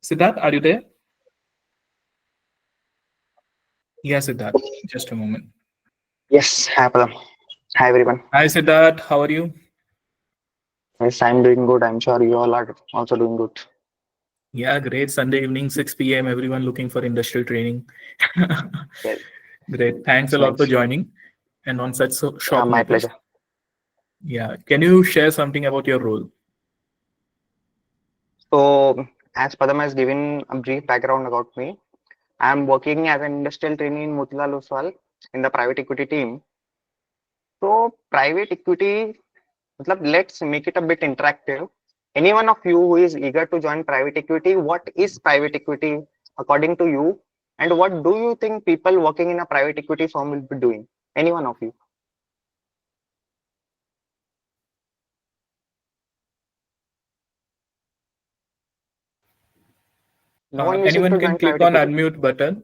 Sidhart, are you there? Yeah, Sidhart. Just a moment. Yes, hi, Padam. Hi, everyone. Hi, Sidhart. How are you? Yes, I'm doing good. I'm sure you all are also doing good. Yeah, great. Sunday evening, 6 p.m. Everyone looking for industrial training. Yes, Great. Thanks a that's lot for nice. joining and on such Yeah, short my notice. pleasure. Yeah. Can you share something about your role? So, as Padam has given a brief background about me, I'm working as an industrial trainee in Motilal Oswal in the private equity team. So, private equity, let's make it a bit interactive. Any one of you who is eager to join private equity, what is private equity according to you? And what do you think people working in a private equity firm will be doing? Any one of you? No one wishes Anyone to can join click private on equity. unmute button.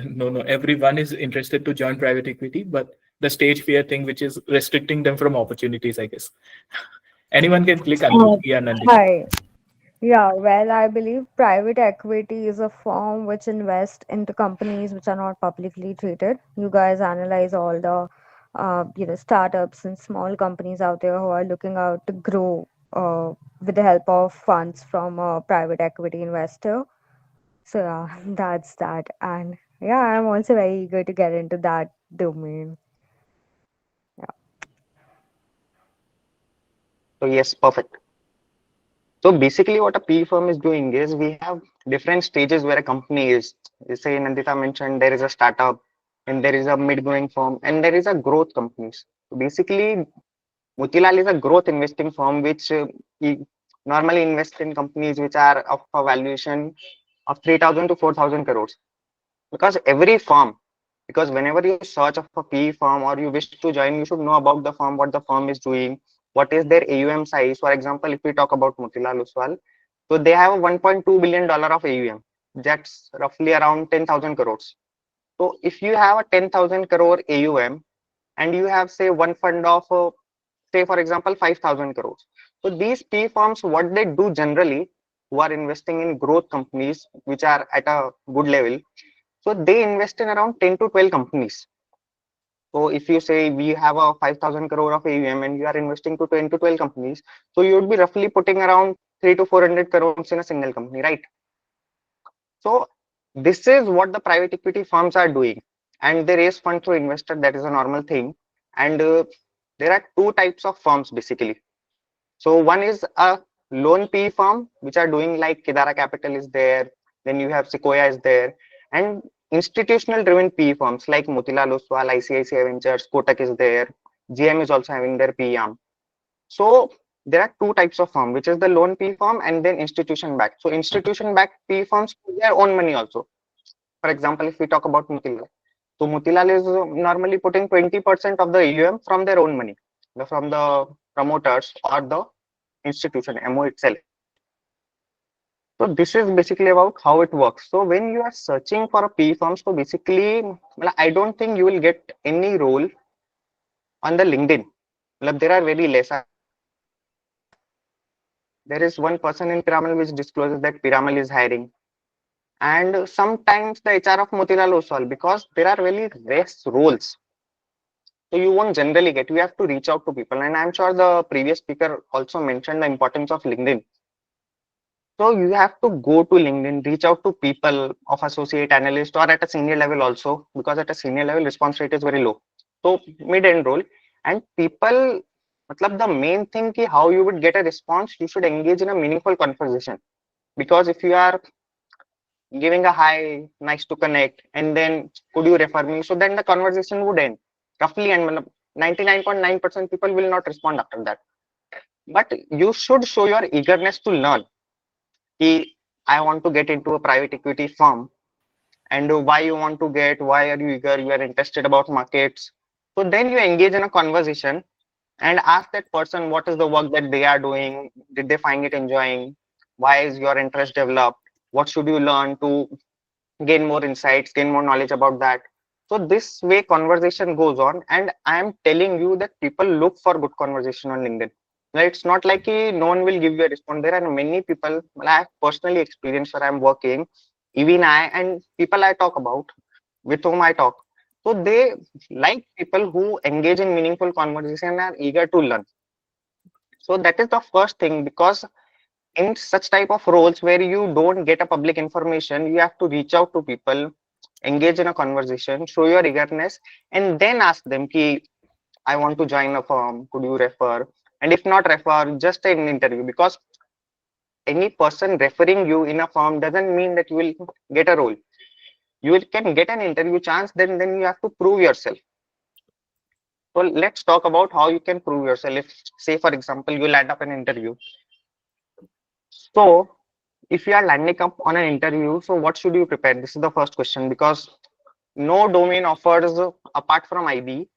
No, everyone is interested to join private equity, but the stage fear thing, which is restricting them from opportunities, I guess. Anyone can click unmute. Uh, Yeah, Nandini. Hi. Yeah, well, I believe private equity is a firm which invests into companies which are not publicly traded. You guys analyze all the, startups and small companies out there who are looking out to grow with the help of funds from a private equity investor. So yeah, that's that. And yeah, I'm also very eager to get into that domain. Yeah. So yes, perfect. So basically what a PE firm is doing is we have different stages where a company is. Say Nandita mentioned there is a startup and there is a mid-growing firm and there is a growth companies. So basically Motilal is a growth investing firm which normally invest in companies which are of a valuation of 3,000 to 4,000 crores. Because every firm, because whenever you search of a PE firm or you wish to join, you should know about the firm, what the firm is doing, what is their AUM size. For example, if we talk about Motilal Oswal, so they have a $1.2 billion of AUM. That's roughly around 10,000 crores. So if you have a 10,000 crore AUM and you have say one fund of say for example 5,000 crores. So these PE firms, what they do generally, who are investing in growth companies which are at a good level, so they invest in around 10 to 12 companies. So if you say we have a 5,000 crore of AUM and you are investing to 10 to 12 companies, so you would be roughly putting around 3 to 400 crores in a single company, right? So this is what the private equity firms are doing, and they raise funds through investor. That is a normal thing. And there are two types of firms basically. So one is a loan PE firm, which are doing like Kedara Capital is there, then you have Sequoia is there, and institutional driven PE firms like Motilal Oswal, ICICI Ventures, Kotak is there, GM is also having their PE arm. So there are two types of firm, which is the loan PE firm and then institution backed. So institution backed PE firms put their own money also. For example, if we talk about Motilal, so Motilal is normally putting 20% of the AUM from their own money, from the promoters or the institution MO itself. So this is basically about how it works. So when you are searching for a PE firm, so basically, well, I don't think you will get any role on the LinkedIn. Well, there are very less. There is one person in Piramal which discloses that Piramal is hiring. And sometimes the HR of Motilal Oswal, because there are really less roles. So you won't generally get, you have to reach out to people. And I'm sure the previous speaker also mentioned the importance of LinkedIn. So you have to go to LinkedIn, reach out to people of associate analyst or at a senior level also, because at a senior level response rate is very low. So mid-end role, and people, matlab the main thing ki how you would get a response, you should engage in a meaningful conversation. Because if you are giving a hi, nice to connect, and then could you refer me? So then the conversation would end roughly, and 99.9% people will not respond after that. But you should show your eagerness to learn. I want to get into a private equity firm, and why you want to get, why are you eager, you are interested about markets. So then you engage in a conversation and ask that person what is the work that they are doing, did they find it enjoying, why is your interest developed, what should you learn to gain more insights, gain more knowledge about that. So this way conversation goes on, and I am telling you that people look for good conversation on LinkedIn. Now, it's not like no one will give you a response. There are many people, well, I have personally experienced where I'm working, even I and people I talk about, with whom I talk. So they like people who engage in meaningful conversation and are eager to learn. So that is the first thing, because in such type of roles where you don't get a public information, you have to reach out to people, engage in a conversation, show your eagerness, and then ask them ki I want to join a firm, could you refer? And if not refer, just an interview, because any person referring you in a firm doesn't mean that you will get a role. You can get an interview chance, then you have to prove yourself. So let's talk about how you can prove yourself. If, say for example, you land up an interview. So if you are landing up on an interview, so what should you prepare? This is the first question, because no domain offers, apart from IB,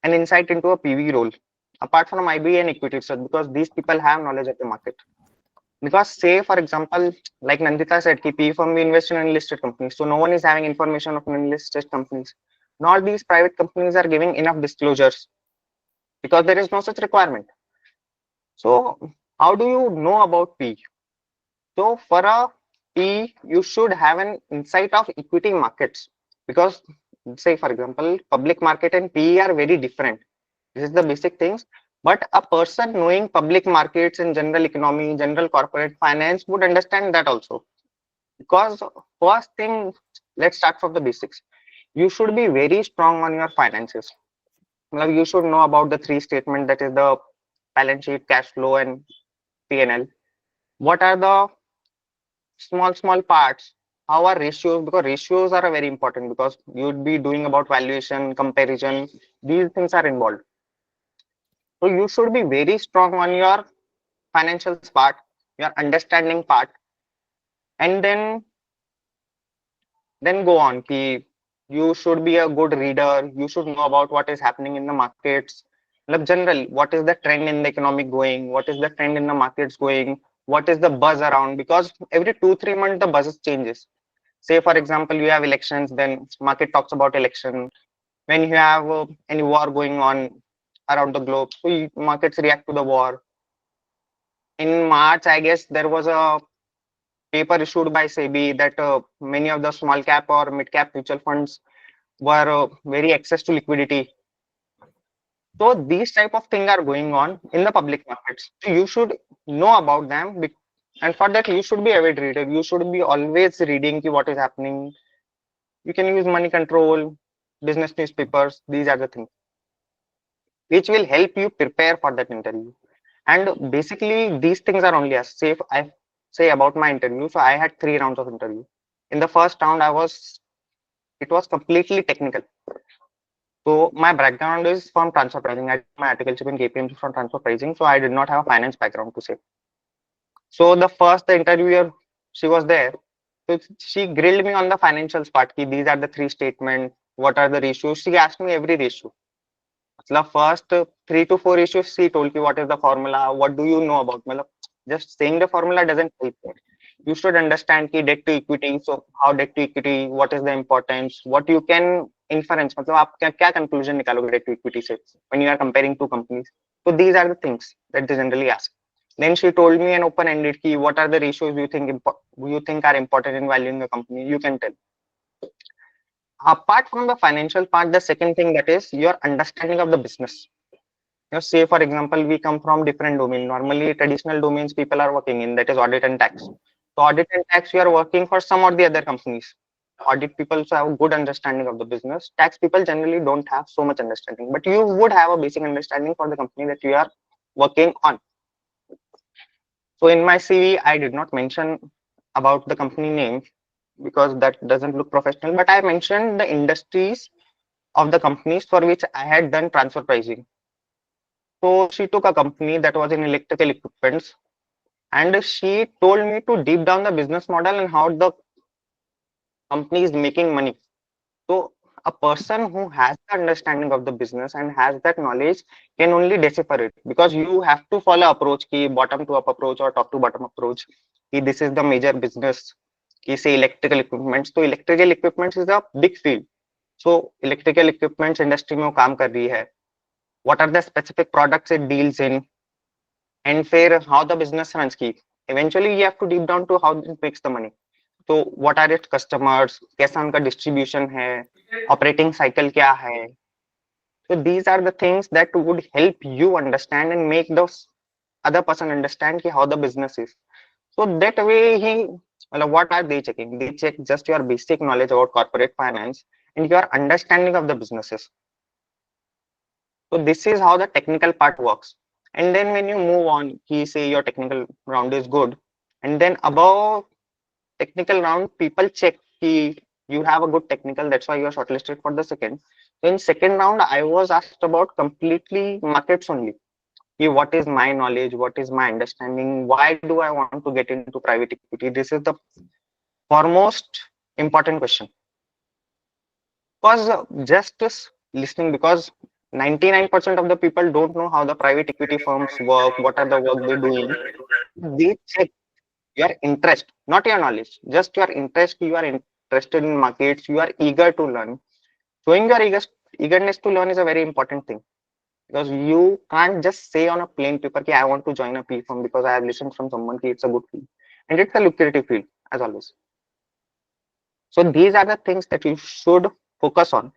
an insight into a PV role, apart from IB and equity research, because these people have knowledge of the market. Because say for example, like Nandita said, PE firm we invest in unlisted companies, so no one is having information of unlisted companies. Nor these private companies are giving enough disclosures, because there is no such requirement. So how do you know about PE? So for a PE, you should have an insight of equity markets, because say for example, public market and PE are very different. This is the basic things. But a person knowing public markets and general economy, general corporate finance would understand that also. Because first thing, let's start from the basics. You should be very strong on your finances. Now you should know about the three statement, that is the balance sheet, cash flow, and P&L. What are the small parts? How are ratios? Because ratios are very important, because you would be doing about valuation, comparison. These things are involved. So you should be very strong on your financials part, your understanding part, and then go on. Ki you should be a good reader. You should know about what is happening in the markets. Like general, what is the trend in the economic going? What is the trend in the markets going? What is the buzz around? Because every 2-3 months the buzz changes. Say for example, you have elections, then market talks about election. When you have any war going on around the globe, so markets react to the war. In March, I guess there was a paper issued by SEBI that many of the small cap or mid cap mutual funds were very access to liquidity. So these type of things are going on in the public markets. So you should know about them, and for that you should be a avid reader. You should be always reading what is happening. You can use money control, business newspapers. These are the things which will help you prepare for that interview. And basically these things are only as safe. I say about my interview. So I had 3 rounds of interview. In the first round, it was completely technical. So my background is from transfer pricing. I did my articleship in KPMG from transfer pricing. So I did not have a finance background to say. So the interviewer, she was there. So she grilled me on the financials part. Ki these are the 3 statements. What are the ratios? She asked me every ratio. The first 3 to 4 issues, she told me what is the formula, what do you know about. Just saying the formula doesn't help. You should understand ki debt to equity. So how debt to equity, what is the importance, what you can inference, मतलब आप क्या conclusion निकालोगे debt to equity से when you are comparing two companies. So these are the things that they generally ask. Then she told me an open ended key, what are the ratios you think are important in valuing a company, you can tell. Apart from the financial part, the second thing, that is your understanding of the business. Say for example, we come from different domain. Normally traditional domains people are working in, that is audit and tax. So audit and tax, you are working for some or the other companies. Audit people also have good understanding of the business. Tax people generally don't have so much understanding, but you would have a basic understanding for the company that you are working on. So in my CV, I did not mention about the company name because that doesn't look professional, but I mentioned the industries of the companies for which I had done transfer pricing. So she took a company that was in electrical equipments, and she told me to deep down the business model and how the company is making money. So a person who has the understanding of the business and has that knowledge can only decipher it, because you have to follow approach ki bottom to up approach or top to bottom approach. Ki this is the major business. Ki say electrical equipments. So electrical equipments is a big field. So electrical equipments industry में वो काम कर रही है. What are the specific products it deals in, and fair how the business runs key. Eventually you have to deep down to how it makes the money. So what are its customers, कैसा उनका distribution है, operating cycle क्या है. So these are the things that would help you understand and make the other person understand ki how the business is. So that way what are they checking? They check just your basic knowledge about corporate finance and your understanding of the businesses. So this is how the technical part works. And then when you move on, say your technical round is good, and then above technical round, people check you have a good technical, that's why you are shortlisted for the second. So in second round, I was asked about completely markets only. What is my knowledge? What is my understanding? Why do I want to get into private equity? This is the foremost important question. Because just listening, because 99% of the people don't know how the private equity firms work, what are the work they're doing. They check your interest, not your knowledge, just your interest. You are interested in markets, you are eager to learn. Showing your eagerness to learn is a very important thing, because you can't just say on a plain paper that I want to join a P firm because I have listened from someone that it's a good field, and it's a lucrative field as always. So these are the things that you should focus on.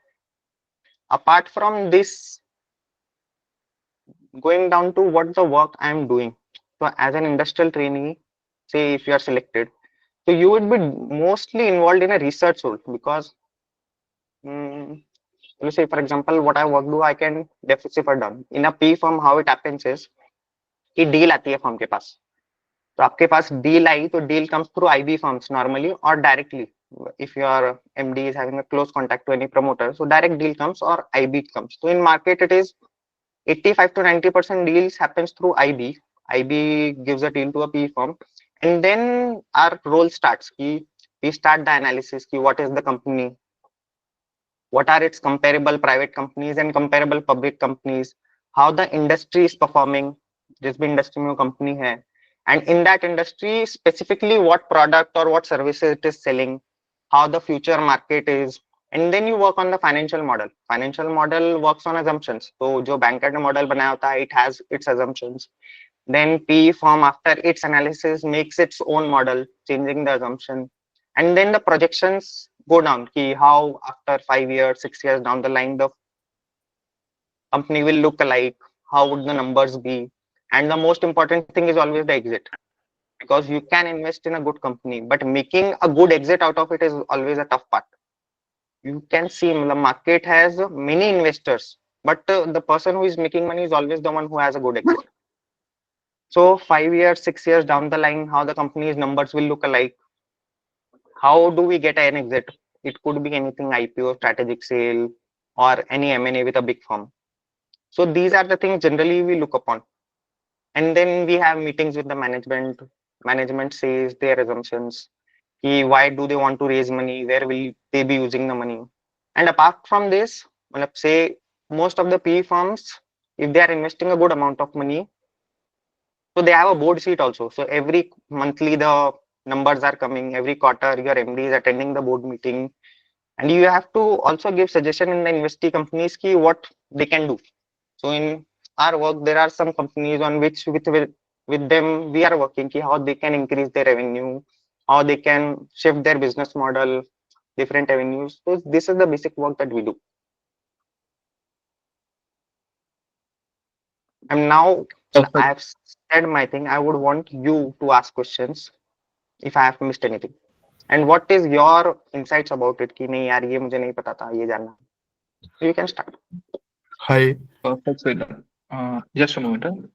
Apart from this, going down to what the work I'm doing. So as an industrial trainee, say if you are selected, so you would be mostly involved in a research role, because you say for example what I work do, I can decipher down. In a P firm, how it happens is कि deal आती है firm के पास. तो आपके पास deal आई, तो deal comes through IB firms normally or directly. If your MD is having a close contact to any promoter, so direct deal comes or IB comes. So in market it is 85 to 90% deals happens through IB. IB gives a deal to a P firm, and then our role starts. We start the analysis. What is the company? What are its comparable private companies and comparable public companies? How the industry is performing? जिस भी industry में वो company है, and in that industry specifically what product or what services it is selling, how the future market is. And then you work on the financial model. Financial model works on assumptions. So जो banker ने model बनाया होता है, it has its assumptions. Then PE firm after its analysis makes its own model, changing the assumption. And then the projections go down. Ki how after 5 years, 6 years down the line, the company will look alike. How would the numbers be? And the most important thing is always the exit. Because you can invest in a good company, but making a good exit out of it is always a tough part. You can see the market has many investors, but the person who is making money is always the one who has a good exit. So 5 years, 6 years down the line, how the company's numbers will look alike. How do we get an exit? It could be anything, IPO, strategic sale, or any M&A with a big firm. So these are the things generally we look upon. And then we have meetings with the management. Management says their assumptions. Why do they want to raise money? Where will they be using the money? And apart from this, let's say most of the PE firms, if they are investing a good amount of money, so they have a board seat also. So every monthly the numbers are coming every quarter, your MD is attending the board meeting, and you have to also give suggestion in the investee companies ki what they can do. So in our work, there are some companies on which with them we are working ki how they can increase their revenue, how they can shift their business model, different avenues. So this is the basic work that we do. And now I Perfect. have said my thing. I would want you to ask questions if I have missed anything. And what is your insights about it? कि नहीं यार ये मुझे नहीं पता था ये जानना. You can start. Hi. Perfect, Siddharth. Just a moment.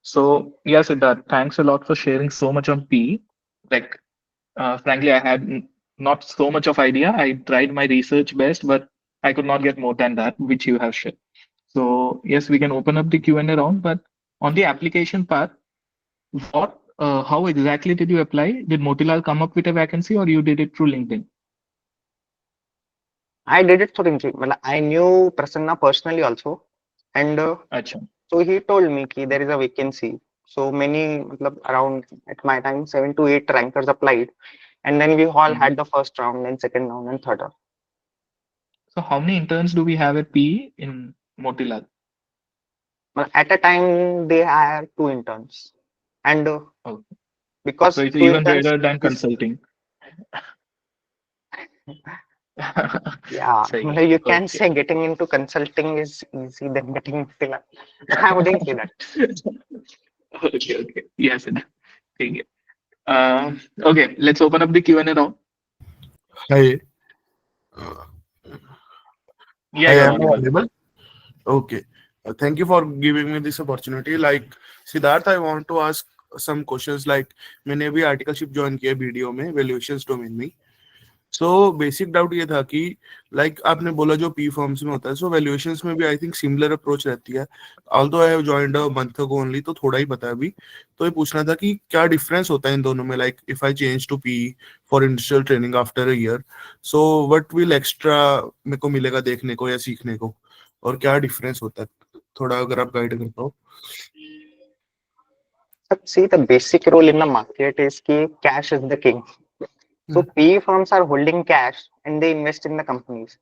So, yeah, Siddharth, thanks a lot for sharing so much on P. Like, frankly, I had not so much of idea. I tried my research best, but I could not get more than that, which you have shared. So, yes, we can open up the Q&A round, but on the application part, how exactly did you apply? Did Motilal come up with a vacancy or you did it through LinkedIn? I did it through LinkedIn. Well, I knew Prasanna personally also, and Acha. so he told me that there is a vacancy. So many, around at my time, 7 to 8 rankers applied, and then we all had the first round, then second round, and third round. So how many interns do we have at PE in Motilal? Well, at a time, they had 2 interns, and Okay. because So it's 2 even interns rarer than is, consulting. yeah, Sahi well, hai. you can Okay. say getting into consulting is easy than getting into I wouldn't say that. Okay. Yes. Okay. Okay. Let's open up the Q&A round. Hi. Yeah, I you're am audible. audible. Okay. Thank you for giving me this opportunity. Like Siddharth, I want to ask some questions. Like मैंने भी articleship join किया BDO में valuations domain में. So basic doubt ये था कि like आपने बोला जो P firms में होता है, so valuations में भी I think similar approach रहती है. Although I have joined a month ago only, तो थोड़ा ही पता है अभी. तो ये पूछना था कि क्या difference होता है इन दोनों में. Like if I change to P for industrial training after a year, so what will extra मेरे को मिलेगा देखने को या सीखने को, और क्या difference होता है, थोड़ा अगर आप guide कर पाओ. See, the basic rule in the market is that cash is the king. So PE firms are holding cash and they invest in the companies.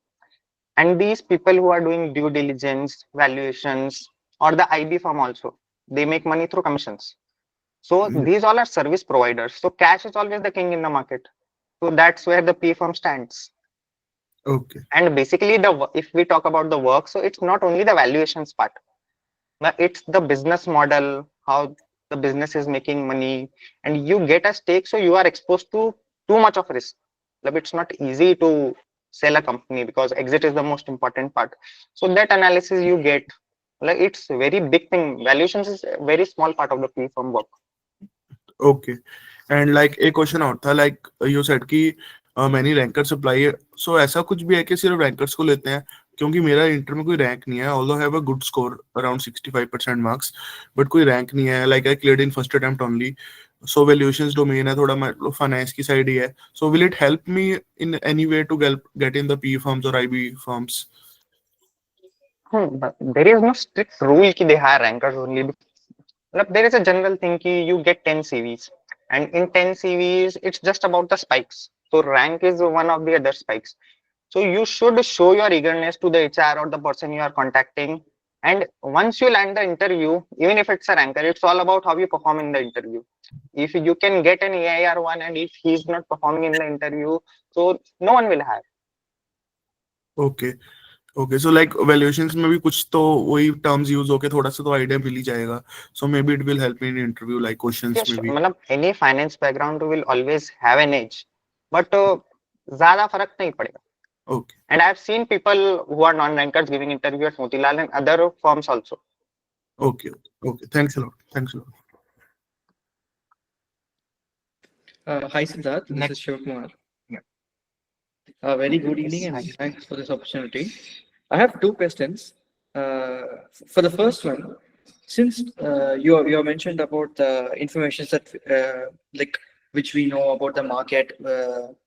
And these people who are doing due diligence, valuations, or the IB firm also, they make money through commissions. So these all are service providers. So cash is always the king in the market. So that's where the PE firm stands. Okay. And basically, if we talk about the work, so it's not only the valuations part, but it's the business model, how the business is making money, and you get a stake, so you are exposed to too much of risk. Like it's not easy to sell a company because exit is the most important part. So that analysis you get, like it's a very big thing. Valuations is a very small part of the PE firm work. Okay. And like एक question और था, like you said कि many rankers apply. So ऐसा कुछ भी है कि सिर्फ rankers को लेते हैं, क्योंकि मेरा इंटर में कोई रैंक नहीं है, although I have a good score around 65% marks, but कोई रैंक नहीं है. Like I cleared in first attempt only. So valuations domain है, थोड़ा finance की side ही है. So will it help me in any way to get in the PE firms or IB firms? But there is no strict rule कि they hire rankers only. Look, there is a general thing कि you get 10 CVs, and in 10 CVs, it's just about the spikes. So rank is one of the other spikes. So you should show your eagerness to the HR or the person you are contacting. And once you land the interview, even if it's a ranker, it's all about how you perform in the interview. If you can get an AIR1 and if he's not performing in the interview, so no one will hire. Okay. Okay, so like valuations में भी कुछ तो वही terms use होके थोड़ा सा तो idea मिल ही जाएगा. So maybe it will help me in interview, like questions Yes, maybe. मतलब any finance background will always have an edge, but ज़्यादा फर्क नहीं पड़ेगा. Okay. And I've seen people who are non-rankers giving interview at Motilal and other firms also. Okay. Okay. Thanks a lot. Thanks a lot. Hi Sidhart, this is Shivkumar. Very good evening and thanks for this opportunity. I have 2 questions. For the first one, since you mentioned about the information that like which we know about the market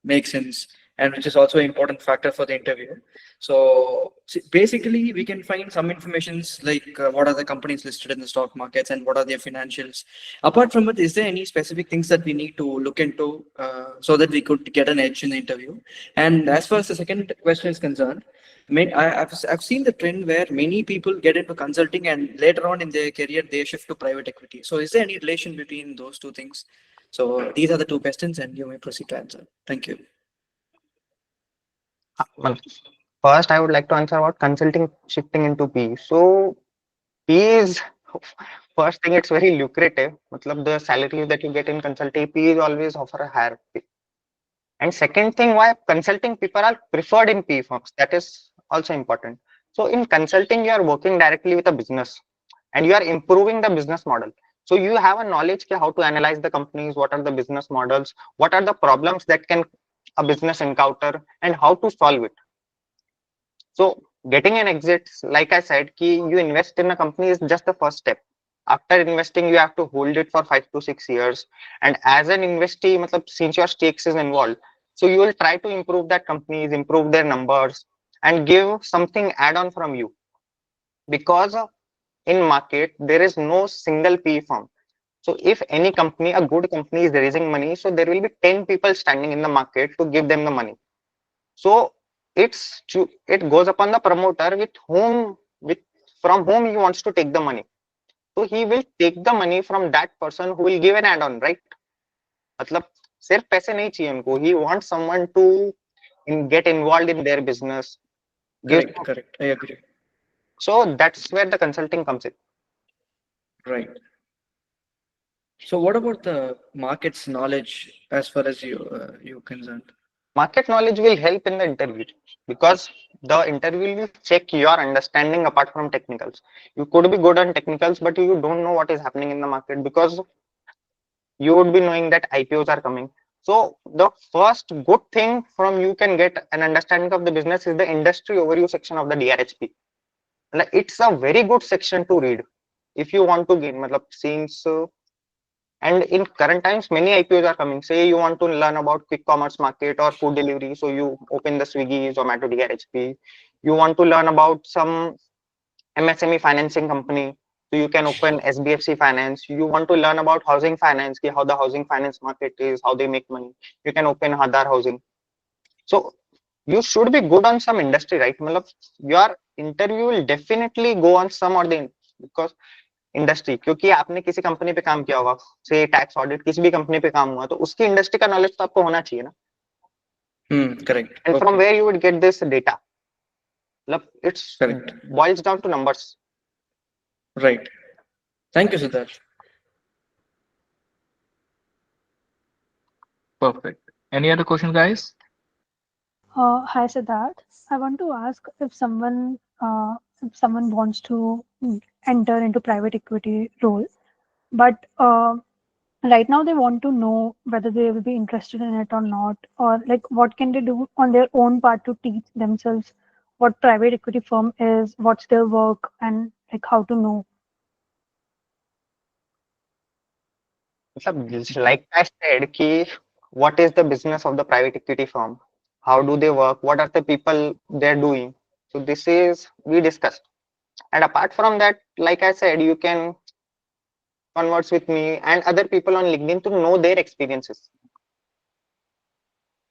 makes sense, and which is also an important factor for the interview. So basically, we can find some informations like what are the companies listed in the stock markets and what are their financials. Apart from it, is there any specific things that we need to look into so that we could get an edge in the interview? And as far as the second question is concerned, I've seen the trend where many people get into consulting and later on in their career they shift to private equity. So is there any relation between those two things? So these are the two questions, and you may proceed to answer. Thank you. Well, first, I would like to answer about consulting shifting into P. So P is first thing, it's very lucrative. Matlab, the salary that you get in consulting P is always offer a higher pay. And second thing, why consulting people are preferred in P firms, that is also important. So in consulting, you are working directly with a business and you are improving the business model. So you have a knowledge how to analyze the companies, what are the business models, what are the problems that can a business encounter, and how to solve it. So getting an exit, like I said, you invest in a company is just the first step. After investing, you have to hold it for 5 to 6 years. And as an investee, since your stakes is involved, so you will try to improve that companies, improve their numbers, and give something add-on from you. Because in market, there is no single PE firm. So if any company, a good company is raising money, so there will be 10 people standing in the market to give them the money. So it goes upon the promoter from whom he wants to take the money. So he will take the money from that person who will give an add-on, right? मतलब सिर्फ पैसे नहीं चाहिए उनको. He wants someone to get involved in their business. Correct. I agree. So that's where the consulting comes in. Right. So what about the market's knowledge as far as you're concerned? Market knowledge will help in the interview because the interview will check your understanding apart from technicals. You could be good on technicals, but you don't know what is happening in the market because you would be knowing that IPOs are coming. So the first good thing from you can get an understanding of the business is the industry overview section of the DRHP. Like it's a very good section to read if you want to gain. Since and in current times, many IPOs are coming. Say you want to learn about quick commerce market or food delivery, so you open the Swiggy, Zomato, DRHP. You want to learn about some MSME financing company, so you can open SBFC Finance. You want to learn about housing finance, how the housing finance market is, how they make money. You can open Hadar Housing. So you should be good on some industry, right? Your interview will definitely go on some or the because industry क्योंकि आपने किसी company पे काम किया होगा से tax audit किसी भी कंपनी पे काम हुआ तो उसकी इंडस्ट्री का नॉलेज तो आपको होना चाहिए ना correct and from where you would get this data मतलब it's correct boils down to numbers. Right. Thank you, Sidhart. Perfect. Any other question, guys? Hi Siddharth. I want to ask if someone wants to enter into private equity role, but right now they want to know whether they will be interested in it or not, or like what can they do on their own part to teach themselves what private equity firm is, what's their work, and like how to know. Like I said ki what is the business of the private equity firm, how do they work, what are the people they're doing, so this is we discussed. And apart from that, like I said, you can converse with me and other people on LinkedIn to know their experiences.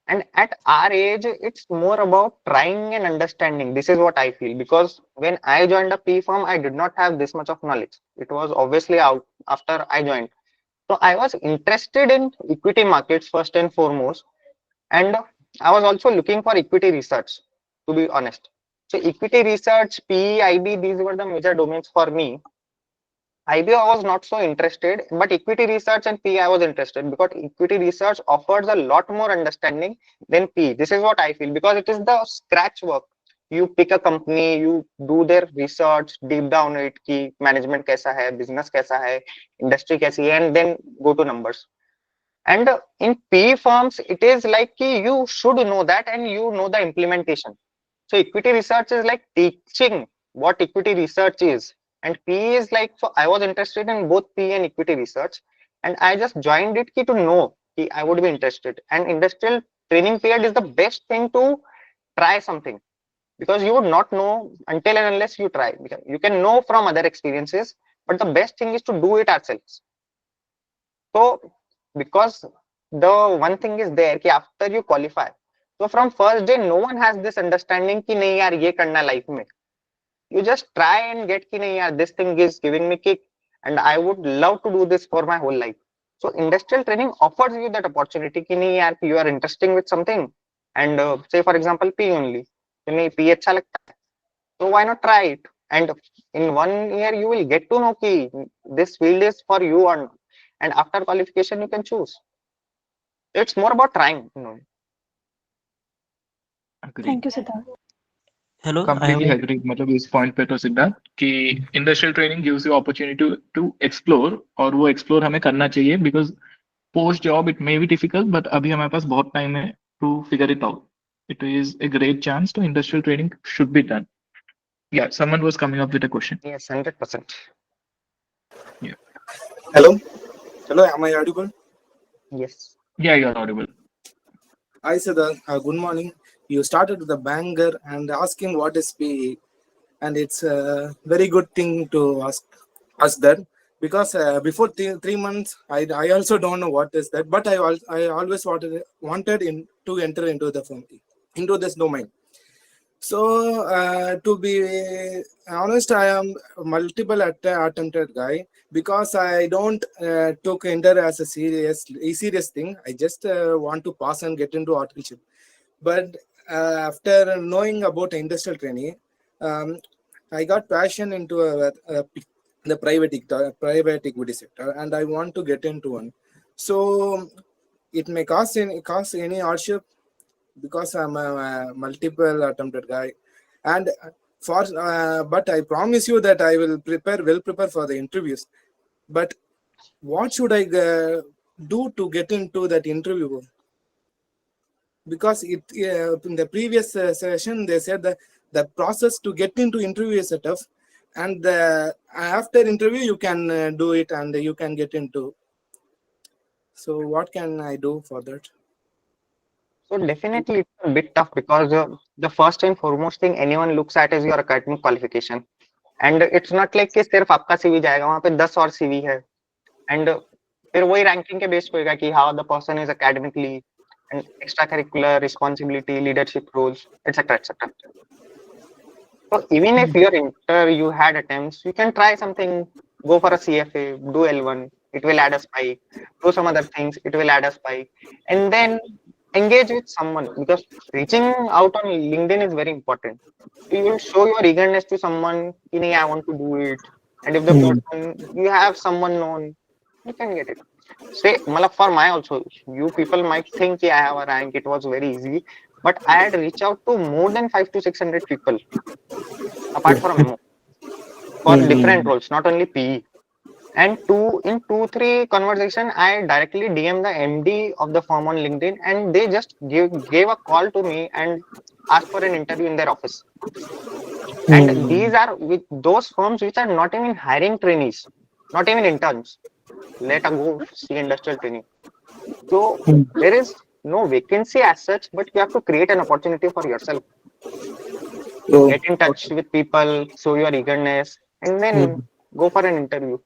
And at our age, it's more about trying and understanding. This is what I feel because when I joined a P firm, I did not have this much of knowledge. It was obviously out after I joined. So I was interested in equity markets first and foremost. And I was also looking for equity research, to be honest. So equity research, PE, IB, these were the major domains for me. IB I was not so interested, but equity research and PE I was interested because equity research offers a lot more understanding than PE. This is what I feel because it is the scratch work. You pick a company, you do their research, deep down it, ki management kaisa hai, business kaisa hai, industry kaisi hai, and then go to numbers. And in PE firms, it is like ki you should know that and you know the implementation. So equity research is like teaching what equity research is. And PE is like, so I was interested in both PE and equity research. And I just joined it to know I would be interested. And industrial training period is the best thing to try something, because you would not know until and unless you try. Because you can know from other experiences, but the best thing is to do it ourselves. So because the one thing is there कि after you qualify, so from first day no one has this understanding कि नहीं यार ये करना life में. You just try and get कि नहीं यार this thing is giving me kick and I would love to do this for my whole life. So industrial training offers you that opportunity कि नहीं यार you are interesting with something and say for example P only, कि नहीं P अच्छा लगता है, so why not try it, and in 1 year you will get to know कि this field is for you or not, and after qualification you can choose. It's more about trying, you know. Thank you, Siddharth. Hello, I have Completely agree. मतलब इस point पे तो सिद्धार्थ कि industrial training gives you opportunity to explore, और वो explore हमें करना चाहिए because post job it may be difficult, but अभी हमारे पास बहुत time है to figure it out. It is a great chance to industrial training should be done. Yeah, someone was coming up with a question. Yes, 100%. Yeah. Hello, am I audible? Yes. Yeah, you're audible. Hi, Siddharth. Good morning. You started with a banger and asking what is PE, and it's a very good thing to ask that, because before 3 months I also don't know what is that, but I always wanted to enter into the firm, into this domain. So to be honest, I am multiple attempted guy, because I don't took enter as a serious thing. I just want to pass and get into artificial. But after knowing about industrial training, I got passion into the private equity sector, and I want to get into one. So it may cause any hardship, because I'm a multiple attempted guy, and but I promise you that I will prepare for the interviews. But what should I do to get into that interview? Because in the previous session they said that the process to get into interview is tough, and after interview you can do it and you can get into. So what can I do for that? So definitely it's a bit tough, because the first and foremost thing anyone looks at is your academic qualification, and it's not like कि सिर्फ आपका CV जाएगा, वहाँ पे 10 और CV है, and फिर वही ranking के base पे होगा कि how the person is academically and extracurricular responsibility, leadership roles, etc., etc. So even if your interview had attempts, you can try something, go for a CFA, do L1, it will add a spike, do some other things, it will add a spike, and then engage with someone, because reaching out on LinkedIn is very important. You will show your eagerness to someone, I want to do it, and if the person, you have someone known, you can get it. Say, for my also, you people might think I have a rank, it was very easy, but I had reached out to more than 500 to 600 people apart from MO for different roles, not only PE. And in 2-3 conversation, I directly DM the MD of the firm on LinkedIn, and they just gave a call to me and asked for an interview in their office. And these are with those firms which are not even hiring trainees, not even interns. Let go see industrial training. So there is no vacancy as such, but you have to create an opportunity for yourself. Get in touch with people, show your eagerness, and then go for an interview.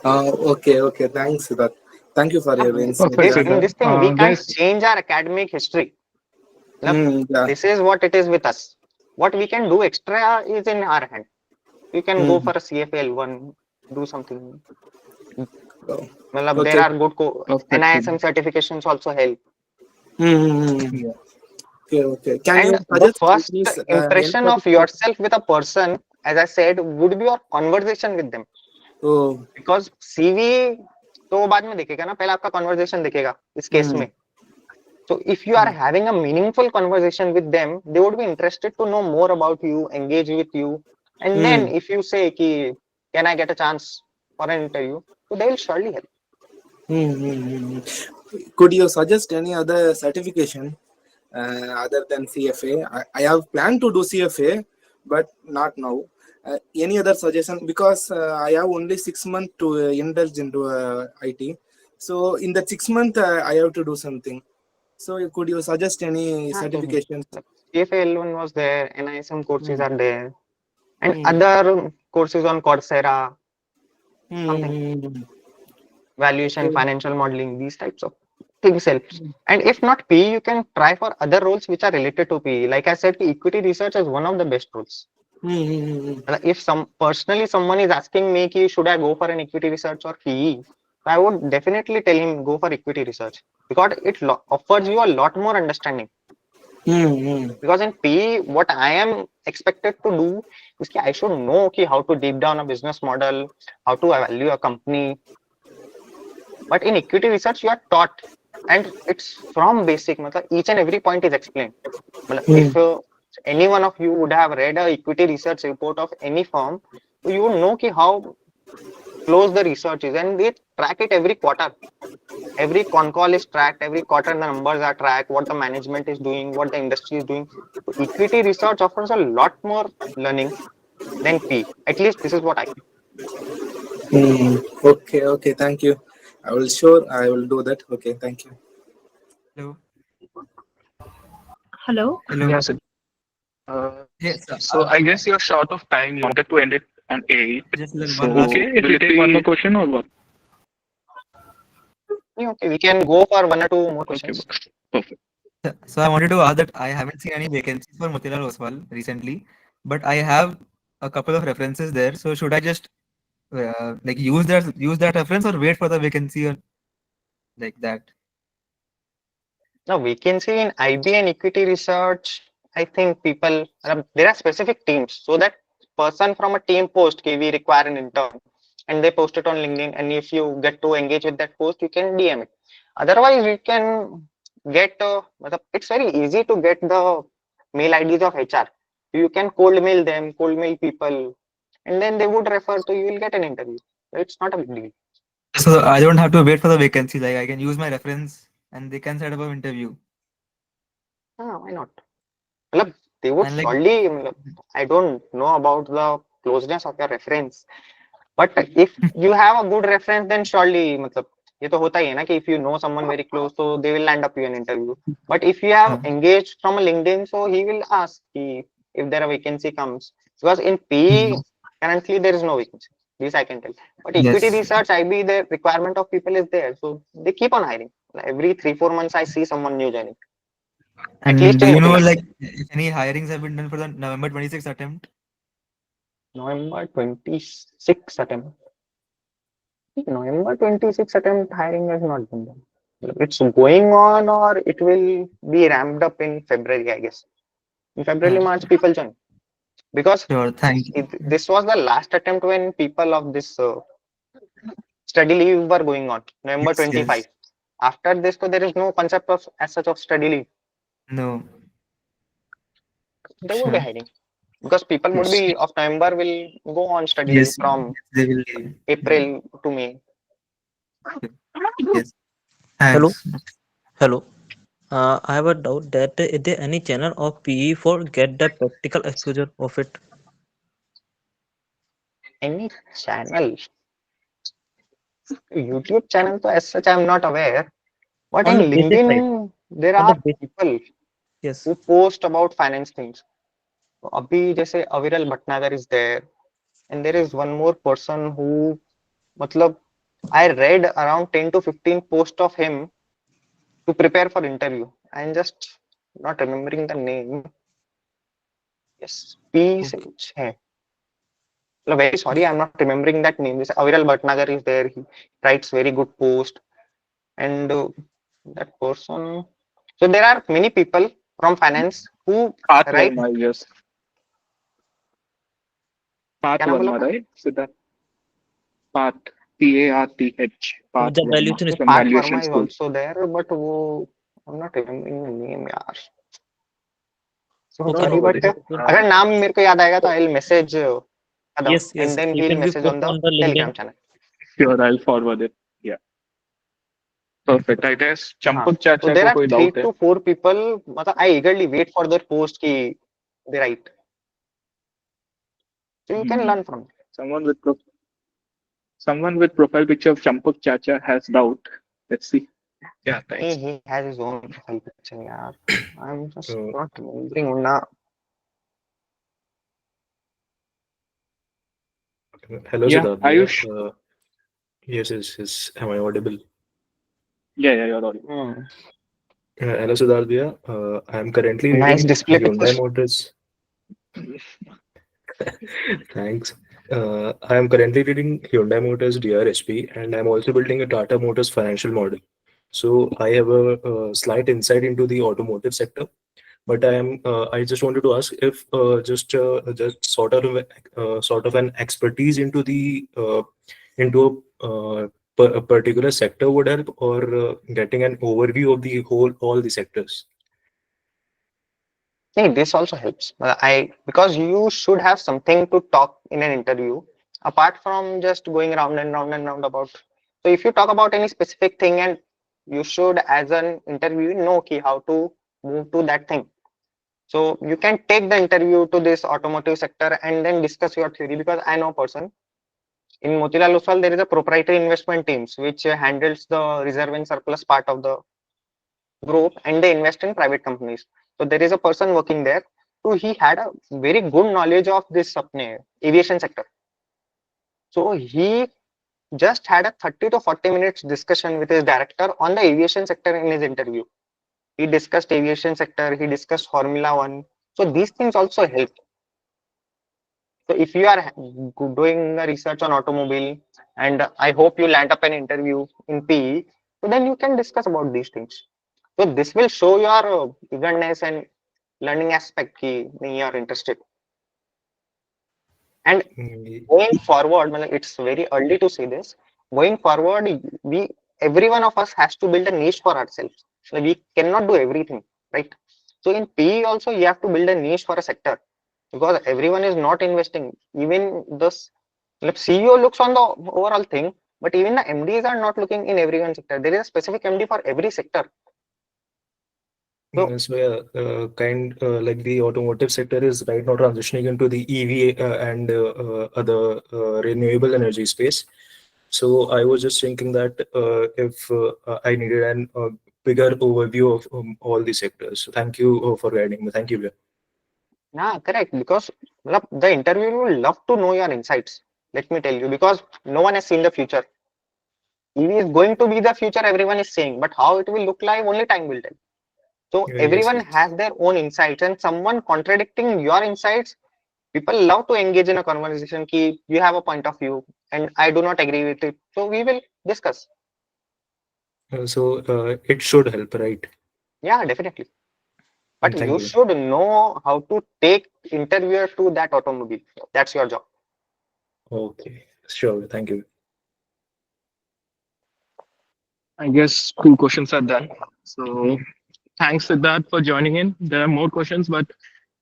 Okay. Thanks, Siddharth. Thank you for your insight. In this thing, we can't change our academic history. This is what it is with us. What we can do extra is in our hand. You can go for a CFA L1, do something. There are good NISM certifications also help. Okay. And the first impression of yourself with a person, as I said, would be your conversation with them. Because CV तो बाद में देखेगा ना, पहले आपका conversation देखेगा इस case में. So if you are having a meaningful conversation with them, they would be interested to know more about you, engage with you, and then if you say कि can I get a chance for an interview, so they will surely help. Could you suggest any other certification other than CFA? I have planned to do CFA, but not now. Any other suggestion? Because I have only 6 months to indulge into IT. So in that 6 months, I have to do something. So could you suggest any certifications? PFA-L1 was there, NISM courses Hmm. are there, and Hmm. other courses on Coursera, something. Hmm. Valuation, Okay. financial modeling, these types of things help. And if not PE, you can try for other roles which are related to PE. Like I said, equity research is one of the best roles. Like if personally someone is asking me, should I go for an equity research or PE? I would definitely tell him go for equity research because it offers you a lot more understanding. Because in PE, what I am expected to do is I should know how to deep down a business model, how to evaluate a company. But in equity research, you are taught, and it's from basic. Each and every point is explained. If any one of you would have read a equity research report of any firm, you would know how close the research is, and they track it every quarter. Every con call is tracked, every quarter the numbers are tracked, what the management is doing, what the industry is doing. So equity research offers a lot more learning than P. At least this is what I feel. Okay, okay, thank you. I will do that. Okay, thank you. Hello. Hello. Hello. Yes. Yes. So I guess you're short of time. You wanted to end it on 8. Just like So one last. okay, will you take one more question or what? Okay, we can go for one or two more questions. Perfect. So I wanted to ask that I haven't seen any vacancies for Motilal Oswal recently, but I have a couple of references there. So should I just like use that reference or wait for the vacancy or like that? Now, vacancy in IB and equity research, I think people, there are specific teams. So that person from a team post, okay, we require an intern, and they post it on LinkedIn. And if you get to engage with that post, you can DM it. Otherwise, you can get, it's very easy to get the mail IDs of HR. You can cold mail them, cold mail people, and then they would refer to you, will get an interview. It's not a big deal. So I don't have to wait for the vacancy. Like I can use my reference and they can set up an interview. Why not? Matlab, they would And like surely, I don't know about the closeness of your reference, but if you have a good reference, then surely, ये तो होता ही है ना कि if you know someone very close, so they will land up you an interview. But if you have engaged from a LinkedIn, so he will ask if there a vacancy comes. Because in PE, currently there is no vacancy. This I can tell. But equity yes. research, IB, the requirement of people is there. So they keep on hiring. Every 3-4 months, I see someone new joining. At And least do in you know Motilal. like if any hirings have been done for the November 26th attempt? November 26 attempt. November 26 attempt hiring has not been done. It's going on or it will be ramped up in February, I guess. In February, March, people join. Because Sure, thank you. this was the last attempt when people of this study leave were going on, November Yes, 25. yes. After this, so there is no concept of as such of study leave. No. They would be Sure. hiring. Because people would Yes. be of November will go on study leave Yes, from they will leave. April to May. Yes. Hello. Thanks. Hello. I have a doubt that is there any channel of PE for get the practical exposure of it? Any channel? YouTube channel, so as such, I'm not aware. But On in the basic side. LinkedIn, there On the are basic. people Yes. who post about finance things. So अभी जैसे Aviral Bhatnagar is there, and there is one more person who, मतलब, I read around 10 to 15 posts of him to prepare for interview. I'm just not remembering the name. Yes, P से कुछ है. Very sorry, I'm not remembering that name. This Aviral Bhatnagar is there. He writes very good post, and that person. So there are many people from finance who Path write. Verma, I guess. Path क्या नाम बोला Verma, आपने? right? Sidhart. Path. PARTH. Path The Verma valuation is from Path Valuation Verma is School. also there, but वो I'm not remembering the name यार. So okay. sorry, No but worries. अगर नाम मेरे को याद आएगा तो I'll message Adam, Yes, yes. and then You he'll can be message post on the on the LinkedIn. Telegram channel. Sure, I'll forward it. Yeah. Perfect. I guess हाँ. Champak So Chacha there को are कोई 3 doubt है? to 4 people. मतलब I eagerly wait for their post कि they write. So you can learn from it. Someone with profile picture of Champak Chacha has doubt. Let's see. Yeah, thanks. He has his own profile picture. Yeah, I'm just Uh, not remembering now. Hello, Yeah, Siddharth. Ayush. Yes, yes, yes. Am I audible? Yeah, you're audible. Hello, Siddharth. I am currently Nice reading display Hyundai pictures. Motors. Thanks. I am currently reading Hyundai Motors DRSP, and I'm also building a Tata Motors financial model. So I have a slight insight into the automotive sector. But I just wanted to ask if just sort of an expertise into the into a particular sector would help, or getting an overview of the whole all the sectors. Hey, this also helps. Because you should have something to talk in an interview apart from just going round and round and round about. So if you talk about any specific thing, and you should, as an interview, know key how to move to that thing. So you can take the interview to this automotive sector and then discuss your theory, because I know a person in Motilal Oswal. There is a proprietary investment teams which handles the reserve and surplus part of the group, and they invest in private companies. So there is a person working there. So he had a very good knowledge of this aviation sector. So he just had a 30 to 40 minutes discussion with his director on the aviation sector in his interview. He discussed aviation sector, he discussed Formula One. So these things also help. So if you are doing a research on automobile, and I hope you land up an interview in PE, so then you can discuss about these things. So this will show your eagerness and learning aspect ki nahi you are interested. And going forward, it's very early to say this. Going forward, we every one of us has to build a niche for ourselves. So we cannot do everything, right? So in PE also you have to build a niche for a sector, because everyone is not investing. Even this CEO looks on the overall thing, but even the MDs are not looking in every one sector. There is a specific MD for every sector. So So yeah, like the automotive sector is right now transitioning into the EV and other renewable energy space. So I was just thinking that if I needed an bigger overview of all the sectors. So thank you for guiding me. Thank you. yeah, correct. Because the interviewer will love to know your insights. Let me tell you, because no one has seen the future. EV is going to be the future, everyone is saying, but how it will look like, only time will tell. So Yes, everyone yes. has their own insights, and someone contradicting your insights, people love to engage in a conversation. Ki you have a point of view, and I do not agree with it. So we will discuss. So it should help, right? Yeah, definitely. But Thank you you. should know how to take interviewer to that automobile. That's your job. Okay, sure. Thank you. I guess two questions are done. So thanks, Siddharth, for joining in. There are more questions, but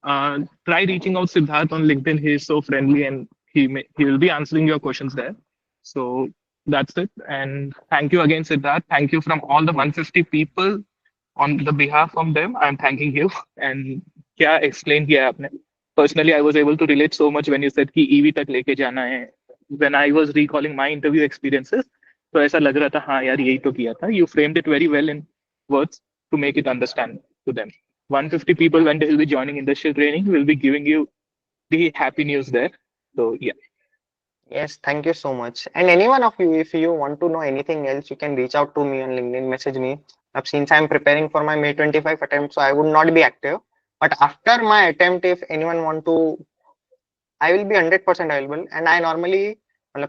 try reaching out Siddharth on LinkedIn. He is so friendly, and he will be answering your questions there. So that's it. And thank you again, Siddharth. Thank you from all the 150 people. On the behalf of them, I'm thanking you. And क्या explain किया है आपने? Personally, I was able to relate so much when you said कि EV तक लेके जाना है. When I was recalling my interview experiences, तो ऐसा लग रहा था हाँ यार यही तो किया था. You framed it very well in words to make it understand to them. 150 people, when they will be joining industrial training, will be giving you the happy news there. So yeah. Yes, thank you so much. And any one of you, if you want to know anything else, you can reach out to me on LinkedIn, message me. Since I'm preparing for my May 25 attempt, so I would not be active. But after my attempt, if anyone want to, I will be 100% available. And I normally,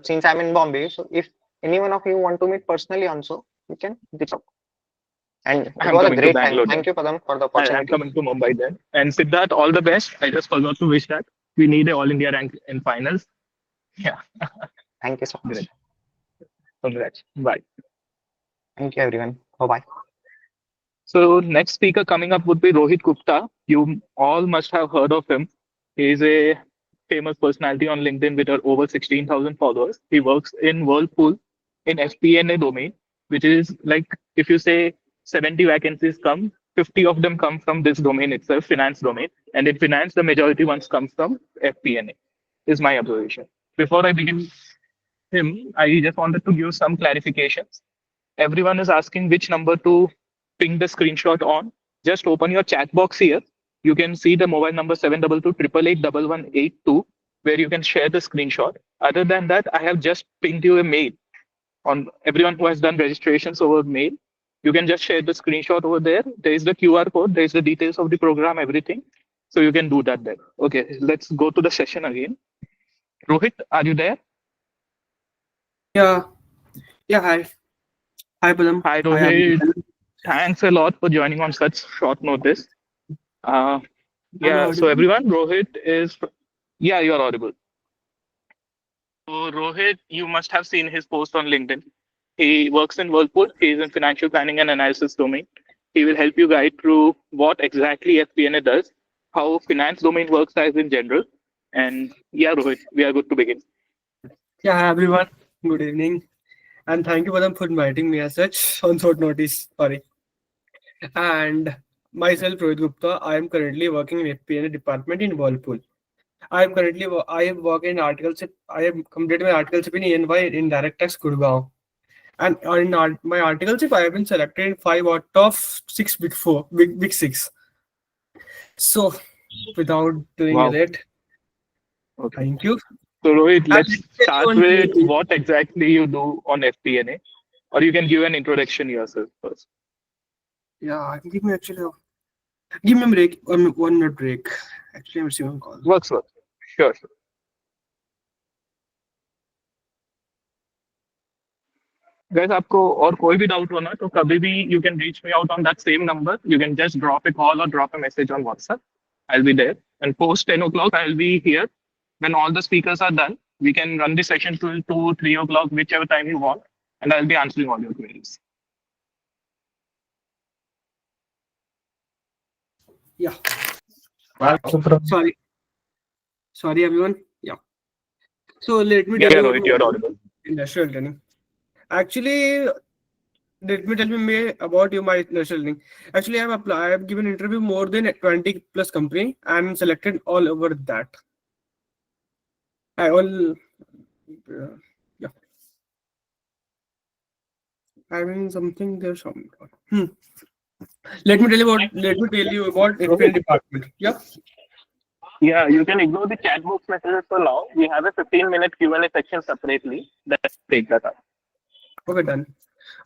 since I'm in Bombay, so if any one of you want to meet personally also, you can reach out. And it I'm was a coming to great time. Bangalore Thank then. you, Padam, for the I'm opportunity. coming to Mumbai then. And Siddharth, all the best. I just forgot to wish that we need a All India rank in finals. Yeah. Thank you so much. Great. Congrats. Bye. Thank you, everyone. Bye-bye. So next speaker coming up would be Rohit Gupta. You all must have heard of him. He is a famous personality on LinkedIn with over 16,000 followers. He works in Whirlpool in FP&A domain, which is like if you say 70 vacancies come, 50 of them come from this domain itself, finance domain. And in finance, the majority ones come from FP&A, is my observation. Before I begin him, I just wanted to give some clarifications. everyone is asking which number to ping the screenshot on. Just open your chat box here. You can see the mobile number 722 where you can share the screenshot. Other than that, I have just pinged you a mail on everyone who has done registrations over mail. You can just share the screenshot over there. There is the QR code, there is the details of the program, everything. So you can do that there. Okay, let's go to the session again. Rohit, are you there? Yeah. Yeah. Hi. Hi, Padam. Hi, Rohit. Thanks a lot for joining on such short notice. Yeah, so everyone, Rohit is, yeah, you're audible. So Rohit, you must have seen his post on LinkedIn. He works in Whirlpool. He is in financial planning and analysis domain. He will help you guide through what exactly FP&A does, how finance domain works as in general. And yeah, Rohit, we are good to begin. Yeah, hi everyone. Good evening. And thank you, Padam, for inviting me as such on short notice. Sorry. And myself, Rohit Gupta, I am currently working in FP&A department in Whirlpool. I am working in articleship. I have completed my articleship in ENY in direct tax Gurgaon. And in my articleship, I have been selected in 5 out of 6 big 6. So, without doing Wow. that, Okay. thank you. So Rohit, let's start with what exactly you do on FP&A, or you can give an introduction yourself first. Yeah, give me a break, 1 minute break. Actually, I'm receiving a call. Works. Sure. Guys, आपको और कोई भी doubt हो ना तो कभी भी you can reach me out on that same number. You can just drop a call or drop a message on WhatsApp. I'll be there. And post 10 o'clock, I'll be here. When all the speakers are done, we can run the session till 2, 3 o'clock, whichever time you want, and I'll be answering all your queries. Yeah. Sorry, everyone. Yeah. So let me tell you. Rohit, you're audible. Industrial training. Actually, let me tell you about my industrial training. Actually, I have given interview more than 20 plus company and selected all over that. Yeah. Having something there. Let me tell you about FP&A department. Yeah. Yeah, you can ignore the chat box messages for now. We have a 15-minute Q&A section separately. Let's take that up. Okay, done.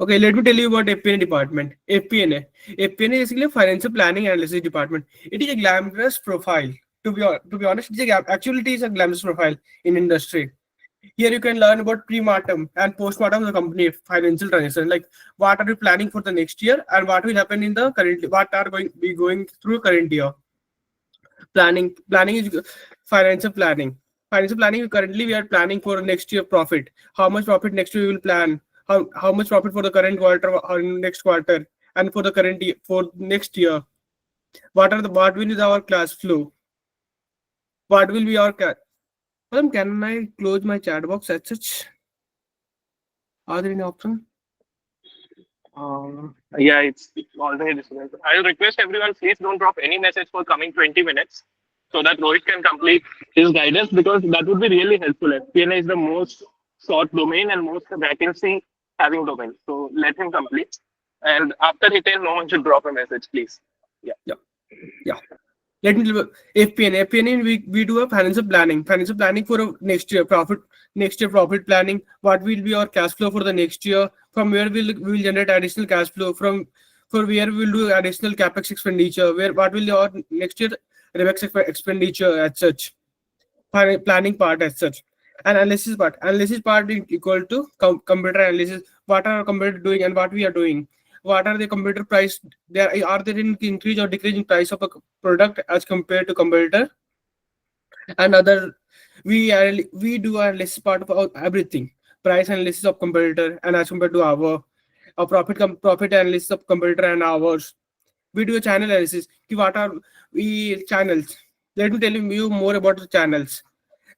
Okay, let me tell you about FP&A department. FP&A is basically a financial planning analysis department. It is a glamorous profile. To be honest, it is a glamorous profile in industry. Here you can learn about pre-mortem and post-mortem of the company financial transaction. Like what are you planning for the next year and what will happen in the current. What are going through current year. Planning is financial planning. Financial planning, currently we are planning for next year profit. How much profit next year we will plan? How much profit for the current quarter or next quarter and for the current year, for next year? What will be our cash flow? What will be our cash? Madam, can I close my chat box as such? Are there any options? Yeah, it's already disturbed. I will request everyone, please don't drop any message for coming 20 minutes so that Rohit can complete his guidance, because that would be really helpful. FP&A is the most sought domain and most vacancy having domain. So let him complete. And after he tells, no one should drop a message, please. Yeah. Let me tell you, FP&A we do a financial planning for next year profit planning. What will be our cash flow for the next year? From where we will generate additional cash flow, for where we will do additional capex expenditure, what will be our next year capex expenditure as such. Planning part as such. And analysis part is equal to computer analysis. What are our computer doing and what we are doing? What are the computer price? Are there any increase or decrease in price of a product as compared to competitor? And other, we do analysis part of everything. Price analysis of competitor and as compared to our profit analysis of competitor and ours. We do a channel analysis. What are we channels? Let me tell you more about the channels.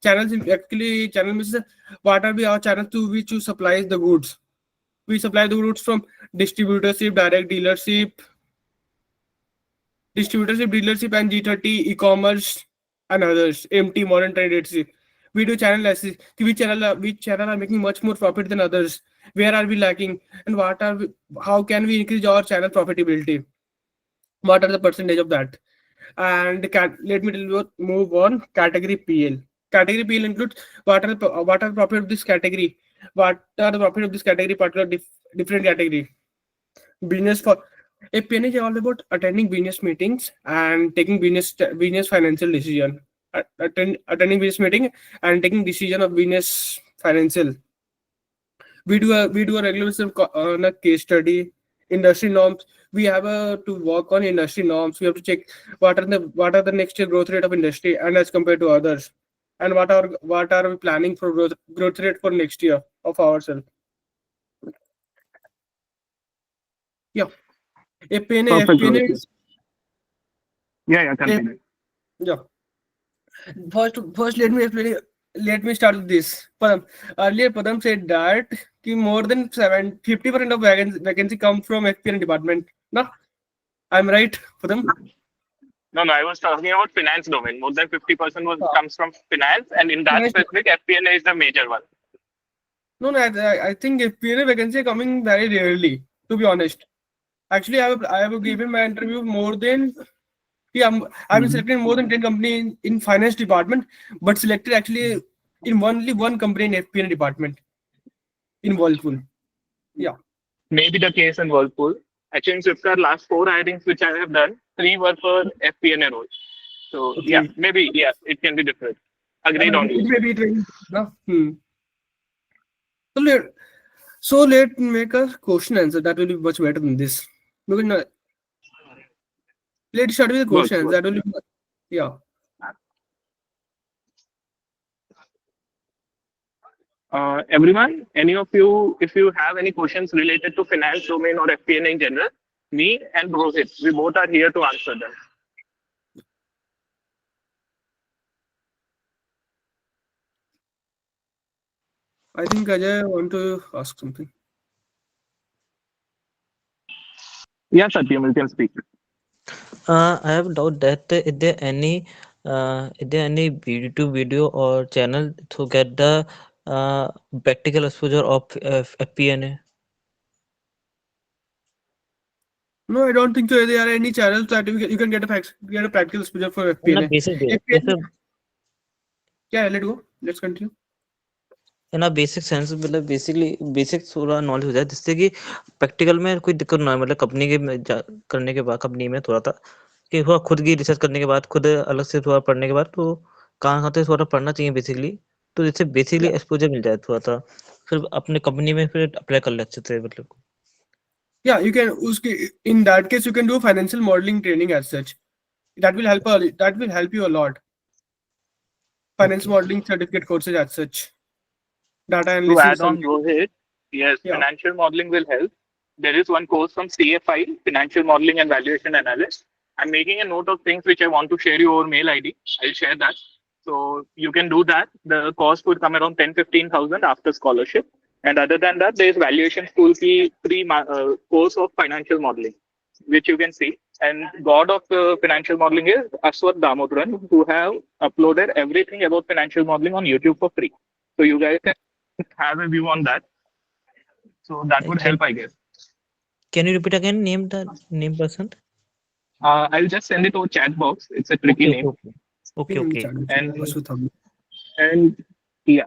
Channel means what are our channels to which you supplies the goods. We supply the goods from distributorship, direct dealership, and G30, e-commerce, and others. MT, modern trade. We do channel analysis. Which channel are making much more profit than others, where are we lacking, and how can we increase our channel profitability, what are the percentage of that. And let me tell you, move on. Category PL. Category PL includes what are the profit of this category, what are the profit of this category, particular different category. Business for FP&A is all about attending business meetings and taking business financial decision. Attending business meeting and taking decision of business financial. We do a regular basis on a case study, industry norms. We have to work on industry norms. We have to check what are the next year growth rate of industry and as compared to others, and what are we planning for growth rate for next year of ourselves. Yeah, FP&A. Perfect, Rohit. Yeah, continue. Yeah. First, let me explain. Let me start with this. Earlier, Padam said that more than 50% of vacancy come from FP&A department. No, I'm right, Padam. No, I was talking about finance domain. More than 50% comes from finance, and in that specific, FP&A is the major one. No, I think FP&A vacancy are coming very rarely, to be honest. Actually, I have given my interview more than. I've been selected in more than 10 companies in finance department, but selected actually in only one company in FP&A department in Whirlpool. Yeah. Maybe the case in Whirlpool. Actually, in Flipkart, last 4 hirings which I have done, 3 were for FP&A roles. So Okay. maybe it can be different. Agreed on you. It may be no? So let make a question answer. That will be much better than this. Because let's start with the questions. That will be Everyone, any of you, if you have any questions related to finance domain or FP&A in general, me and Rohit, we both are here to answer them. I think Ajay want to ask something. Yeah, Satyam, you can speak. I have a doubt that is there any video or channel to get the practical exposure of FP&A? No, I don't think so. There are any channels that you can get a practical exposure for In a FP&A. basic way. Yeah, let's go. Let's continue. In a basic sense मतलब basically basic थोड़ा knowledge हो जाए जिससे कि practical में कोई दिक्कत ना हो मतलब कंपनी के करने के बाद कंपनी में थोड़ा था कि थोड़ा खुद की रिसर्च करने के बाद खुद अलग से थोड़ा पढ़ने के बाद तो कहाँ से थोड़ा पढ़ना चाहिए बेसिकली तो जिससे बेसिकली एक्सपोजर मिल जाए थोड़ा सा फिर अपने कंपनी में फिर अप्लाई कर ले अच्छे से मतलब Yeah, you can. In that case, you can do financial modeling training as such. That will help you a lot. Finance modeling certificate courses as such. Data To analysis. add on, Rohit, yes, financial modeling will help. There is one course from CFI, Financial Modeling and Valuation Analyst. I'm making a note of things which I want to share you over mail ID. I'll share that. So you can do that. The cost would come around 10,000-15,000 after scholarship. And other than that, there is valuation school fee free course of financial modeling, which you can see. And god of financial modeling is Aswat Damodaran, who have uploaded everything about financial modeling on YouTube for free. So you guys can have a view on that. So that would help, I guess. Can you repeat again the name person? I'll just send it over chat box. It's a tricky name. Okay. And yeah.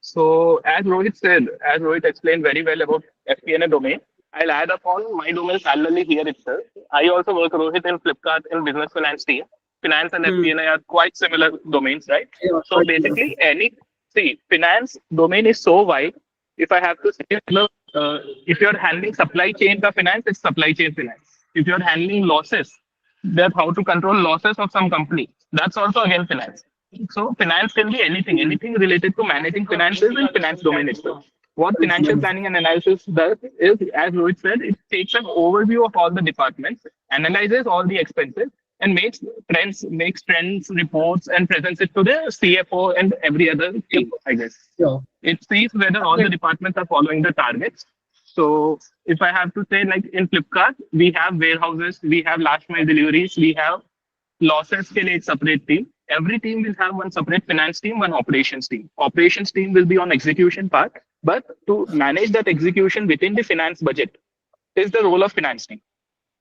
So as Rohit explained very well about FP&A domain, I'll add upon my domain parallelly here itself. I also work Rohit in Flipkart in business finance team. Finance and FP&A are quite similar domains, right? So basically, finance domain is so wide. If I have to say, if you're handling supply chain ka finance, it's supply chain finance. If you're handling losses, that how to control losses of some company, that's also again finance. So finance can be anything related to managing finances in finance domain itself. What financial planning and analysis does is, as Rohit said, it takes an overview of all the departments, analyzes all the expenses, and makes trends, reports, and presents it to the CFO and every other team, I guess. It sees whether all the departments are following the targets. So if I have to say, like in Flipkart, we have warehouses, we have last mile deliveries, we have losses ke liye separate team. Every team will have one separate finance team, one operations team. Operations team will be on execution part, But to manage that execution within the finance budget is the role of finance team,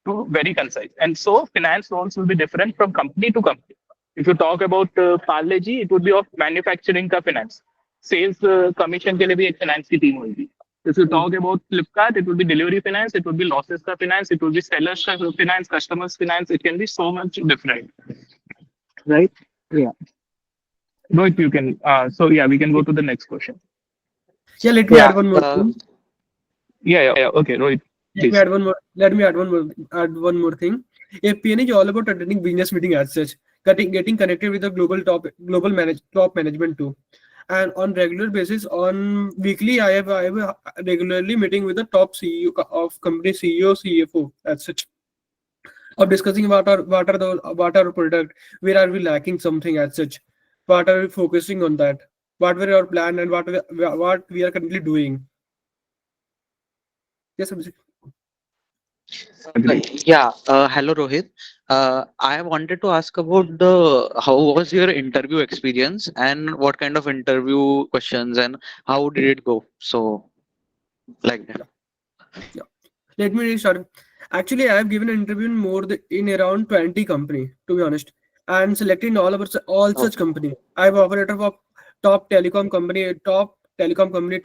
to very concise. And so finance roles will be different from company to company. If you talk about Parle-G, it would be of manufacturing का finance. Sales commission के लिए भी एक finance की team होगी. If you talk about Flipkart, it would be delivery finance, it would be losses का finance, it would be sellers का finance, customers finance. It can be so much different, right? Yeah. Rohit, you can. So yeah, we can go to the next question. Yeah, let me add one more thing. Yeah. Okay, Rohit. Let me add one more. Let me add one more thing. FP&A is all about attending business meeting as such, getting connected with the top management too. And on regular basis, on weekly, I have regularly meeting with the top CEO of company, CEO, CFO as such, of discussing what our product, where are we lacking something as such, what are we focusing on that, what were our plan, and what we are currently doing. Yes, Abhishek. Yeah, hello Rohit. I wanted to ask about the how was your interview experience and what kind of interview questions and how did it go? So like that. Yeah. Let me start. Actually, I have given an interview in around 20 company, to be honest, and selecting all such company. I have operator of top telecom company, top banking company,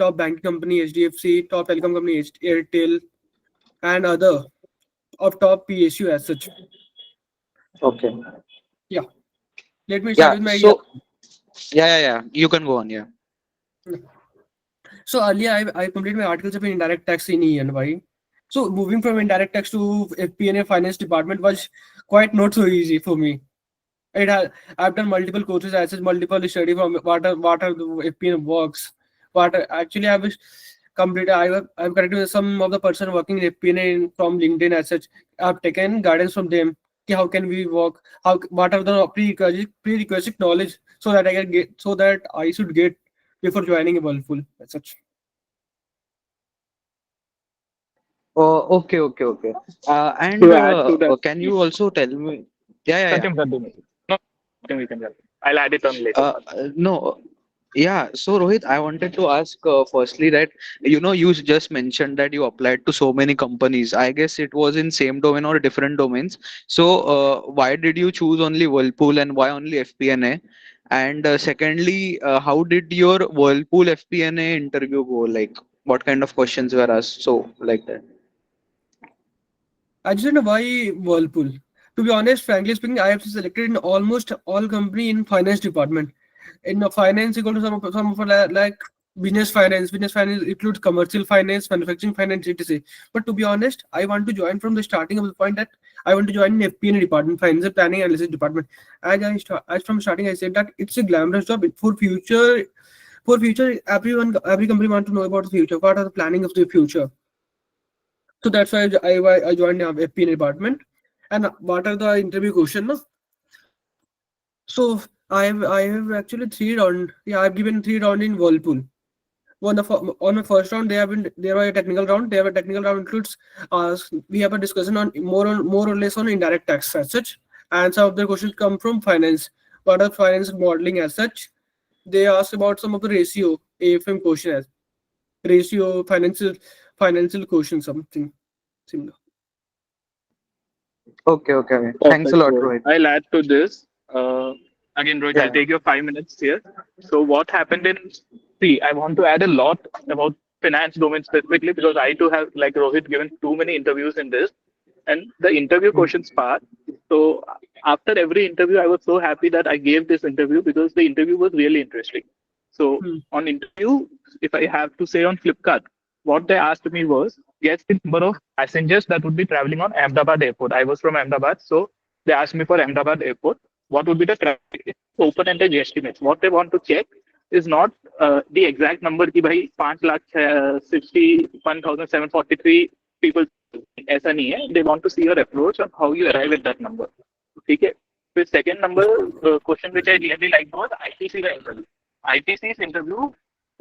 HDFC, top telecom company, Airtel, and other of top PSU as such. Okay. Yeah. Let me Yeah. start with my. So yeah. You can go on. Yeah. So earlier, I completed my articles of indirect tax in ENY. So moving from indirect tax to FP&A finance department was quite not so easy for me. I've done multiple courses, as such, multiple study from what are the FP&A works. Actually I've completed. I've connected with some of the person working in FP&A from LinkedIn as such. I've taken guidance from them. How can we work? What are the prerequisite knowledge so that I should get before joining a Whirlpool as such. Oh, okay. And To add to that, can you also tell me? Yeah. No, we can. I'll add it on later. No. Yeah. So Rohit, I wanted to ask firstly that you just mentioned that you applied to so many companies. I guess it was in same domain or different domains. So why did you choose only Whirlpool and why only FP&A? And secondly, how did your Whirlpool FP&A interview go? Like, what kind of questions were asked? So like that. I just don't know why Whirlpool. To be honest, frankly speaking, I have selected in almost all company in finance department. In the finance, you go to some of like business finance. Business finance includes commercial finance, manufacturing finance, etc. But to be honest, I want to join from the starting of the point that I want to join in FP&A department, financial planning analysis department. As from starting, I said that it's a glamorous job for future. For future, every company want to know about the future. What are the planning of the future? So that's why I joined FP&A department. And what are the interview questions? No? So I have actually 3 rounds. Yeah, I've given 3 rounds in Whirlpool. On the first round, there was a technical round. There were technical round includes we have a discussion on more or less on indirect tax as such, and some of the questions come from finance. What are finance modeling as such? They asked about some of the ratio AFM question as ratio financial question something similar. Okay. Thanks a lot, Rohit. I'll add to this. Again, Rohit, Yeah. I'll take your 5 minutes here. So what happened I want to add a lot about finance domain specifically because I too have, like Rohit, given too many interviews in this. And the interview questions part. So after every interview, I was so happy that I gave this interview because the interview was really interesting. So on interview, if I have to say on Flipkart, what they asked me was, guess the number of passengers that would be traveling on Ahmedabad airport. I was from Ahmedabad, so they asked me for Ahmedabad airport. What would be the traffic? Open-ended estimates. What they want to check is not the exact number कि भाई 5,61,743 people. ऐसा नहीं है. They want to see your approach on how you arrive at that number. ठीक है. The second number question which I really liked was ITC का interview. ITC's interview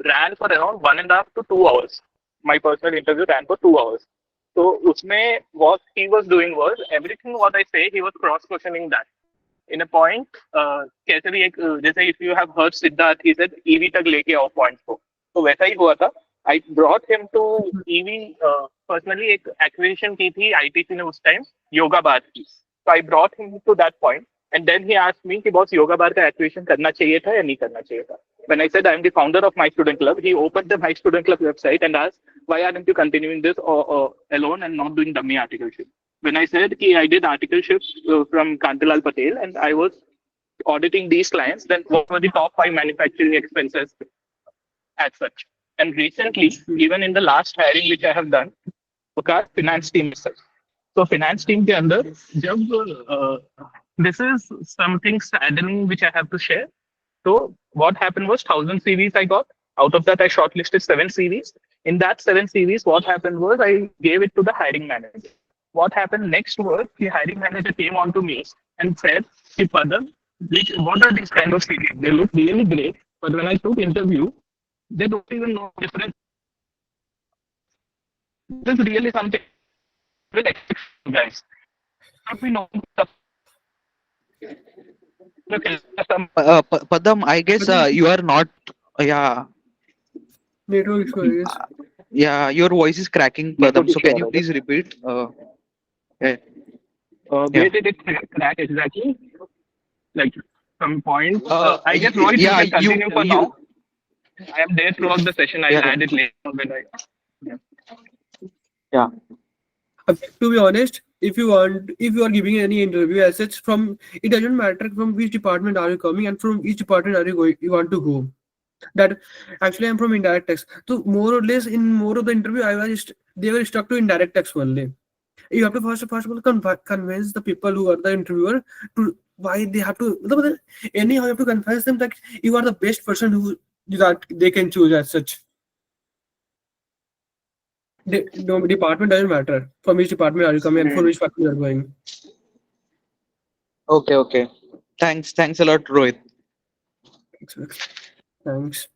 ran for around 1.5 to 2 hours. My personal interview ran for 2 hours. So उसमें what he was doing was everything what I say he was cross questioning that. In a point, कैसे भी एक जैसे if you have heard Sidhart, he said EV तक लेके आओ point को. तो वैसा ही हुआ था. I brought him to EV. Personally, एक acquisition की थी ITC ने उस time yoga bar की. So I brought him to that point, and then he asked me कि boss yoga bar का acquisition करना चाहिए था या नहीं करना चाहिए था. When I said I am the founder of my student club, he opened the my student club website and asked, why aren't you continuing this alone and not doing dummy articleship? When I said कि I did articleship from Kantilal Patel and I was auditing these clients, then what were the top 5 manufacturing expenses as such? And recently, even in the last hiring which I have done, Flipkart finance team is such. So finance team के अंदर जब this is something saddening which I have to share. So what happened was 1,000 CVs I got. Out of that, I shortlisted 7 CVs. In that 7 CVs, what happened was I gave it to the hiring manager. What happened next was the hiring manager came on to me and said, "Hey, Padam, what are these kind of CVs? They look really great, but when I took interview, they don't even know the difference. This is really something with guys. Don't we know stuff?" Padam, I guess you are not. Yeah, Network issue, I guess. yeah, your voice is cracking, Padam. So can you please repeat? Yeah. Where did it crack exactly? Like some point. I guess Rohit, yeah, you can continue for you- now. I am there throughout the session. I'll Yeah. add it later when I. Yeah. Yeah. To be honest, if you are giving any interview as such, from it doesn't matter from which department are you coming and from which department are you going, you want to go. That actually I'm from indirect tax. So more or less in more of the interview, they were stuck to indirect tax only. You have to first of all convince the people who are the interviewer to why they have to. Anyhow, you have to convince them that you are the best person who that they can choose as such. The department doesn't matter. From which department are you coming and for which department you are going. Okay. Thanks a lot, Rohit. Thanks.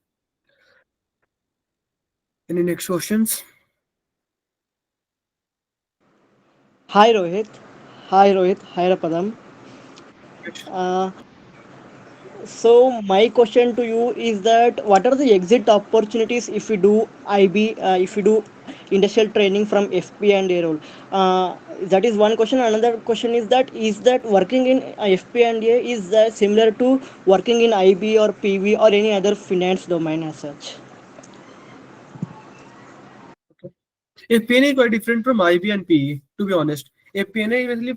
Any next questions? Hi Rohit. Hi Padam. So my question to you is that what are the exit opportunities if we do IB, if we do industrial training from FP&A role? That is one question. Another question is that working in FP&A is that similar to working in IB or PV or any other finance domain as such? FP&A is quite different from IB and PE, to be honest. FP&A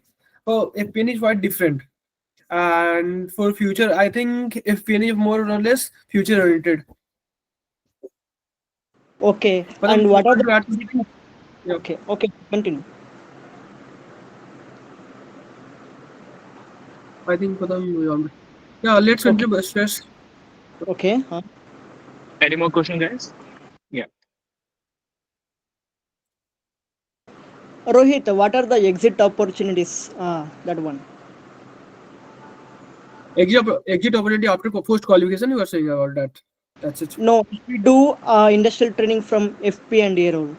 is quite different. And for future, I think FP&A is more or less future oriented. Okay. But And what are the Yeah. Okay, continue. I think yeah, let's continue. Stress. Okay. Any more questions, guys? Yeah. Rohit, what are the exit opportunities? That one. Exit opportunity after post qualification. You are saying about that. That's it. No, if we do industrial training from FP&A role.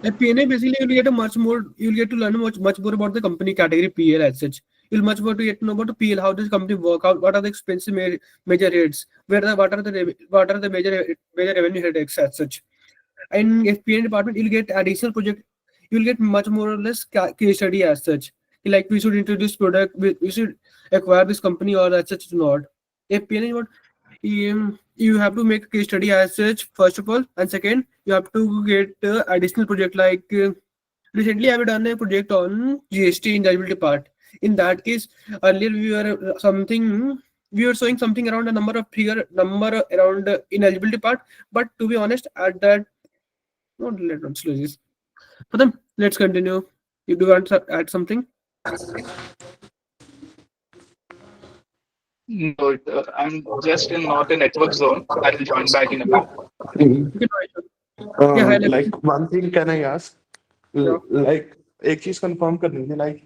FP&A basically you'll get to learn much more about the company category PL as such. You'll much more to get to know about the PL, how does company work out, what are the expensive major heads, what are the major revenue headaches as such. In FP&A department, you'll get additional project, you'll get much more or less case study as such. Like we should introduce product, we should acquire this company or as such not. FP&A what you have to make a case study as such first of all, and second you have to get additional project like recently I've done a project on GST in eligibility part. In that case, earlier we were showing something around a number around ineligibility part, but to be honest at that let's lose this. For them, let's continue. You do want to add something? No, I'm just not in network zone. I will join back in a bit. Yeah, like one thing can I ask? Like एक चीज confirm करनी थी like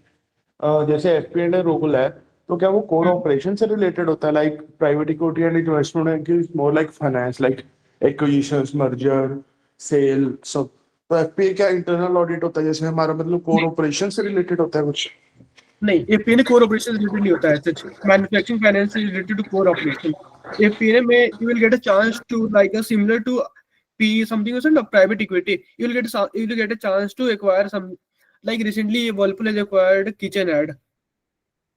जैसे FP&A role है तो क्या वो core operation से रिलेटेड होता है like private equity and investment is more like finance like acquisitions merger sale सब तो एफपीए क्या इंटरनल ऑडिट होता है जैसे हमारा मतलब कोर ऑपरेशन से रिलेटेड होता है कुछ नहीं एफपीए कोर ऑपरेशन रिलेटेड नहीं होता है such manufacturing finance is related to core operation FPA में you will get a chance to like a similar to PE something or of private equity, you'll get a chance to acquire some. Like recently, Whirlpool has acquired KitchenAid.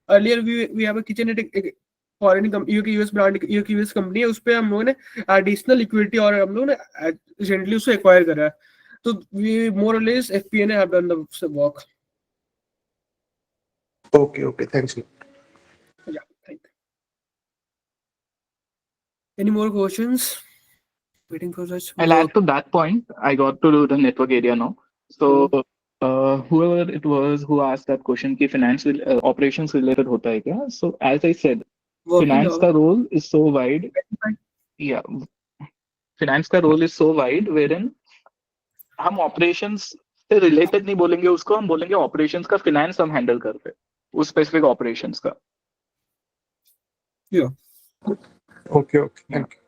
Earlier, we have a KitchenAid foreign UK US brand UK US company है, उस पे हम लोगों ने additional equity और हम लोगों ने रिसेंटली उसको एक्वायर करा है. तो वी मोर और less FP&A have done the work. Okay, thanks. Yeah, thank you. Any more questions? Waiting for such. I'll add to that point. I got to do the network area now. So whoever it was who asked that question कि finance operations related होता है क्या? So as I said, finance का role is so wide. Yeah, finance का role is so wide wherein हम operations से related नहीं बोलेंगे उसको, हम बोलेंगे operations का finance हम handle करते हैं उस specific operations का. Yeah. Okay, thank you.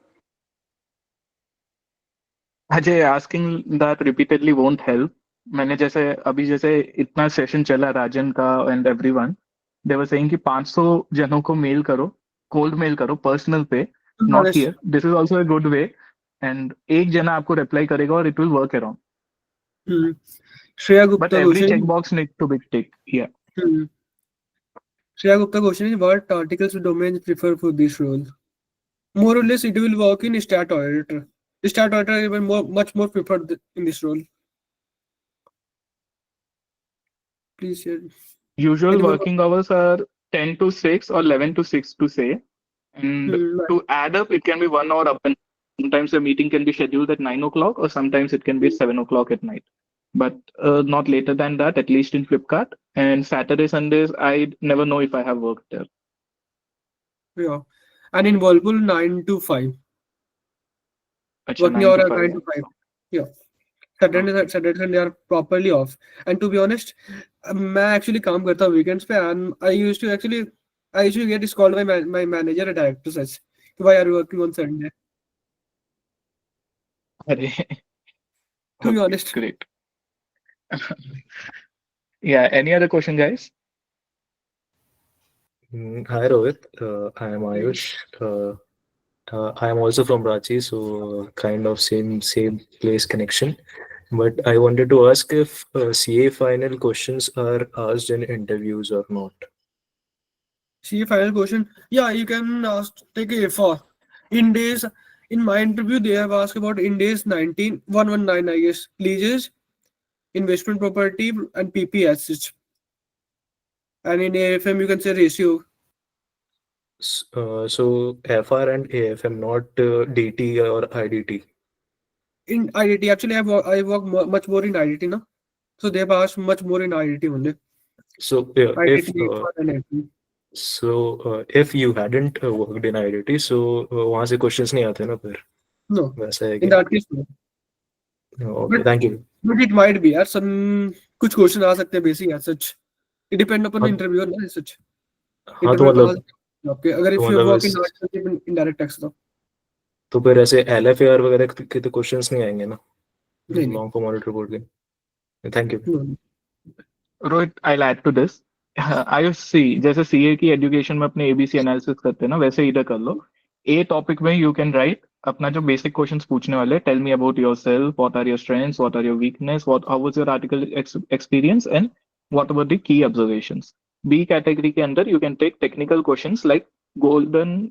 Ajay, asking that repeatedly won't help. मैंने जैसे इतना सेशन चला राजन का and everyone, they were saying कि 500 जनों को मेल करो, कोल्ड मेल करो पर्सनल पे, not here. This is also a good way, and एक जना आपको रिप्लाई करेगा और it will work around. Shreya Gupta but every check box need to be tick. या Shreya Gupta question is what articles or domains prefer for this role? More or less, it will work in stat auditor. Stat auditor is even much more preferred in this role. Please share. Usual working hours are 10 to 6 or 11 to 6 to say. And to add up, it can be 1 hour up and sometimes the meeting can be scheduled at 9 o'clock or sometimes it can be 7 o'clock at night. But not later than that, at least in Flipkart. And Saturday, Sundays, I never know if I have worked there. Yeah. And in Whirlpool, 9 to 5. Achha, Working hour 9 to 5. Yeah. Saturday, Sunday are properly off. And to be honest, मैं actually काम करता हूँ weekends पे, and I used to get called by my manager at director such. Why are you working on Sunday? To be honest. Great. Yeah. Any other question, guys? Hi Rohit, I am Ayush. I am also from Ranchi, so kind of same place connection. But I wanted to ask if CA final questions are asked in interviews or not. CA final question. Yeah, you can take a FR. In my interview, they have asked about Ind AS 119, I guess, leases, investment property, and PP assets. And in AFM, you can say ratio. So FR and AFM, not DT or IDT. In IDT, actually, I work much more in IDT now. So they've asked much more in IDT only. So if you hadn't worked in IDT, so वहाँ से questions नहीं आते ना फिर. No. वैसा है In क्या? that case, no. Okay, thank you. But it might be. Some कुछ question आ सकते हैं basic as such. It depends upon the interviewer ना as such. हाँ तो मतलब Okay, अगर if you work in article indirect tax तो फिर ऐसे LFAR वगैरह के तो questions नहीं आएंगे ना नहीं long form audit report के. Thank you. Rohit, I'll add to this. IFC जैसे CA की एजुकेशन में अपने ABC एनालिसिस करते हैं ना, वैसे इधर कर लो. A टॉपिक में यू कैन राइट अपना जो बेसिक क्वेश्चंस पूछने वाले, tell me about yourself, what are your strengths, what are your weakness, how was your article experience and what were the key observations. B category के अंदर you can take technical questions like golden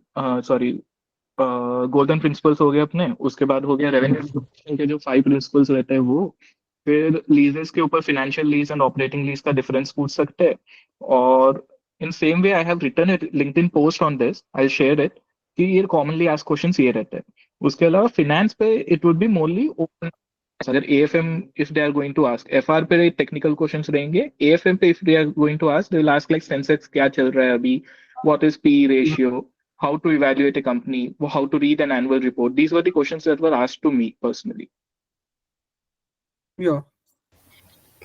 principles हो गए अपने, उसके बाद हो गया revenue के जो 5 प्रिंसिपल्स रहते हैं वो, फिर लीजेस के ऊपर financial lease and operating lease का डिफरेंस पूछ सकते हैं. और in same way I have written it LinkedIn post on this, I share it कि ये कॉमनली आस्क्ड क्वेश्चंस ये रहते हैं. उसके अलावा फाइनेंस पे it would be morally open. अगर AFM if they are going to ask, FR पे टेक्निकल क्वेश्चंस रहेंगे, AFM पे if they are going to ask, they will ask like Sensex क्या चल रहा है अभी, what is PE ratio, how to evaluate a company, how to read an annual report. These were the questions that were asked to me personally. Yeah.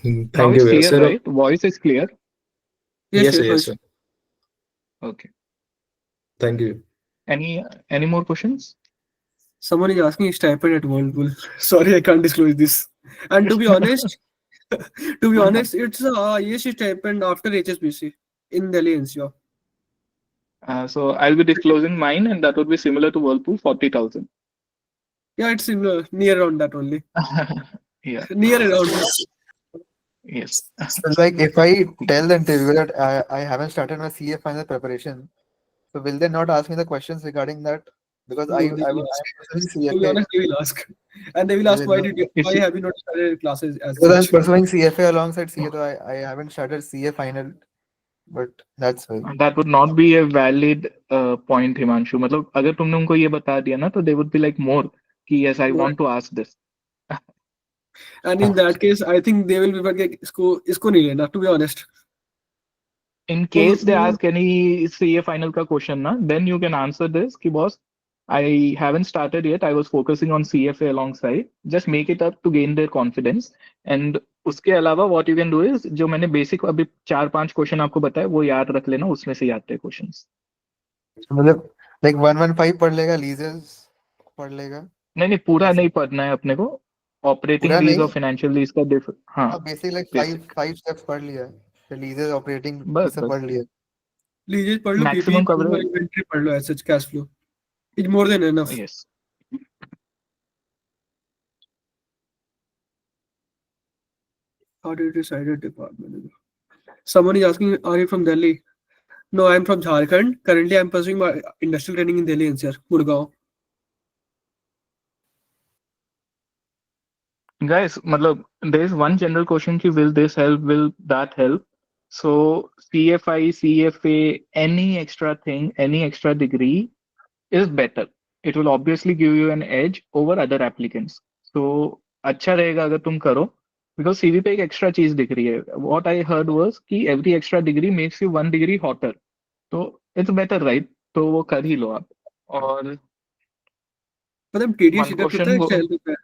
Now Thank it's you, clear, sir. right? Voice is clear. Yes, sir. Okay. Thank you. Any more questions? Someone is asking stipend at Whirlpool. Sorry, I can't disclose this. And to be honest, it's yes stipend after HSBC in Delhi NCR. So I'll be disclosing mine, and that would be similar to Whirlpool, 40,000. Yeah, it's in near around that only. Yeah. Near around that. Yes. So like if I tell the interviewer that I haven't started my CA final preparation, so will they not ask me the questions regarding that? Because No, they will I ask. am pursuing To be CFA. honest, they will ask, and they will They ask will why not. did you, If why you, have you not started classes as Because I'm such? pursuing CFA alongside CA, so I haven't started CA final, but that's why. that would not be a valid point, Himanshu. मतलब अगर तुमने उनको ये बता दिया ना, तो they would be like more कि yes, I More, want to ask this. and in that case, I think they will be like इसको नहीं लेना. To be honest, In वो case they ask any CA final का question ना, then you can answer this कि boss, I haven't started yet. I was focusing on CFA alongside. Just make it up to gain their confidence. And उसके अलावा what you can do is जो मैंने basic अभी 4-5 question आपको बताया वो याद रख लेना, उसमें से आते हैं क्वेश्चंस. मतलब like 115 पढ़ लेगा, leases पढ़ लेगा. नहीं नहीं पूरा नहीं पढ़ना है अपने को. ऑपरेटिंग पूरा लीज नहीं. और फाइनेंशियल लीज का हाँ हाँ, basic like basic five steps पढ़ लिया. फिर leases, operating ये बस सब बस पढ़ लिया. लीजिए पढ़ लो, पीपी मैक्सिमम पढ़ लो, कवरेज. इन्वेंटरी पढ़ लो, as such cash flow. It's more than enough. Yes. How did you decide a department? Someone is asking, are you from Delhi? No, I'm from Jharkhand. Currently, I'm pursuing my industrial training in Delhi NCR, Gurgaon. Guys, मतलब there is one general question कि will this help, will that help? So CFI, CFA, any extra thing, any extra degree is better. It will obviously give you an edge over other applicants. So अच्छा रहेगा अगर तुम करो, because CV पे एक extra चीज दिख रही है. What I heard was कि every extra degree makes you 1 degree hotter. तो it's better, right? तो वो कर ही लो आप. और मतलब TDS one इधर कितना question है, वो चैनल पे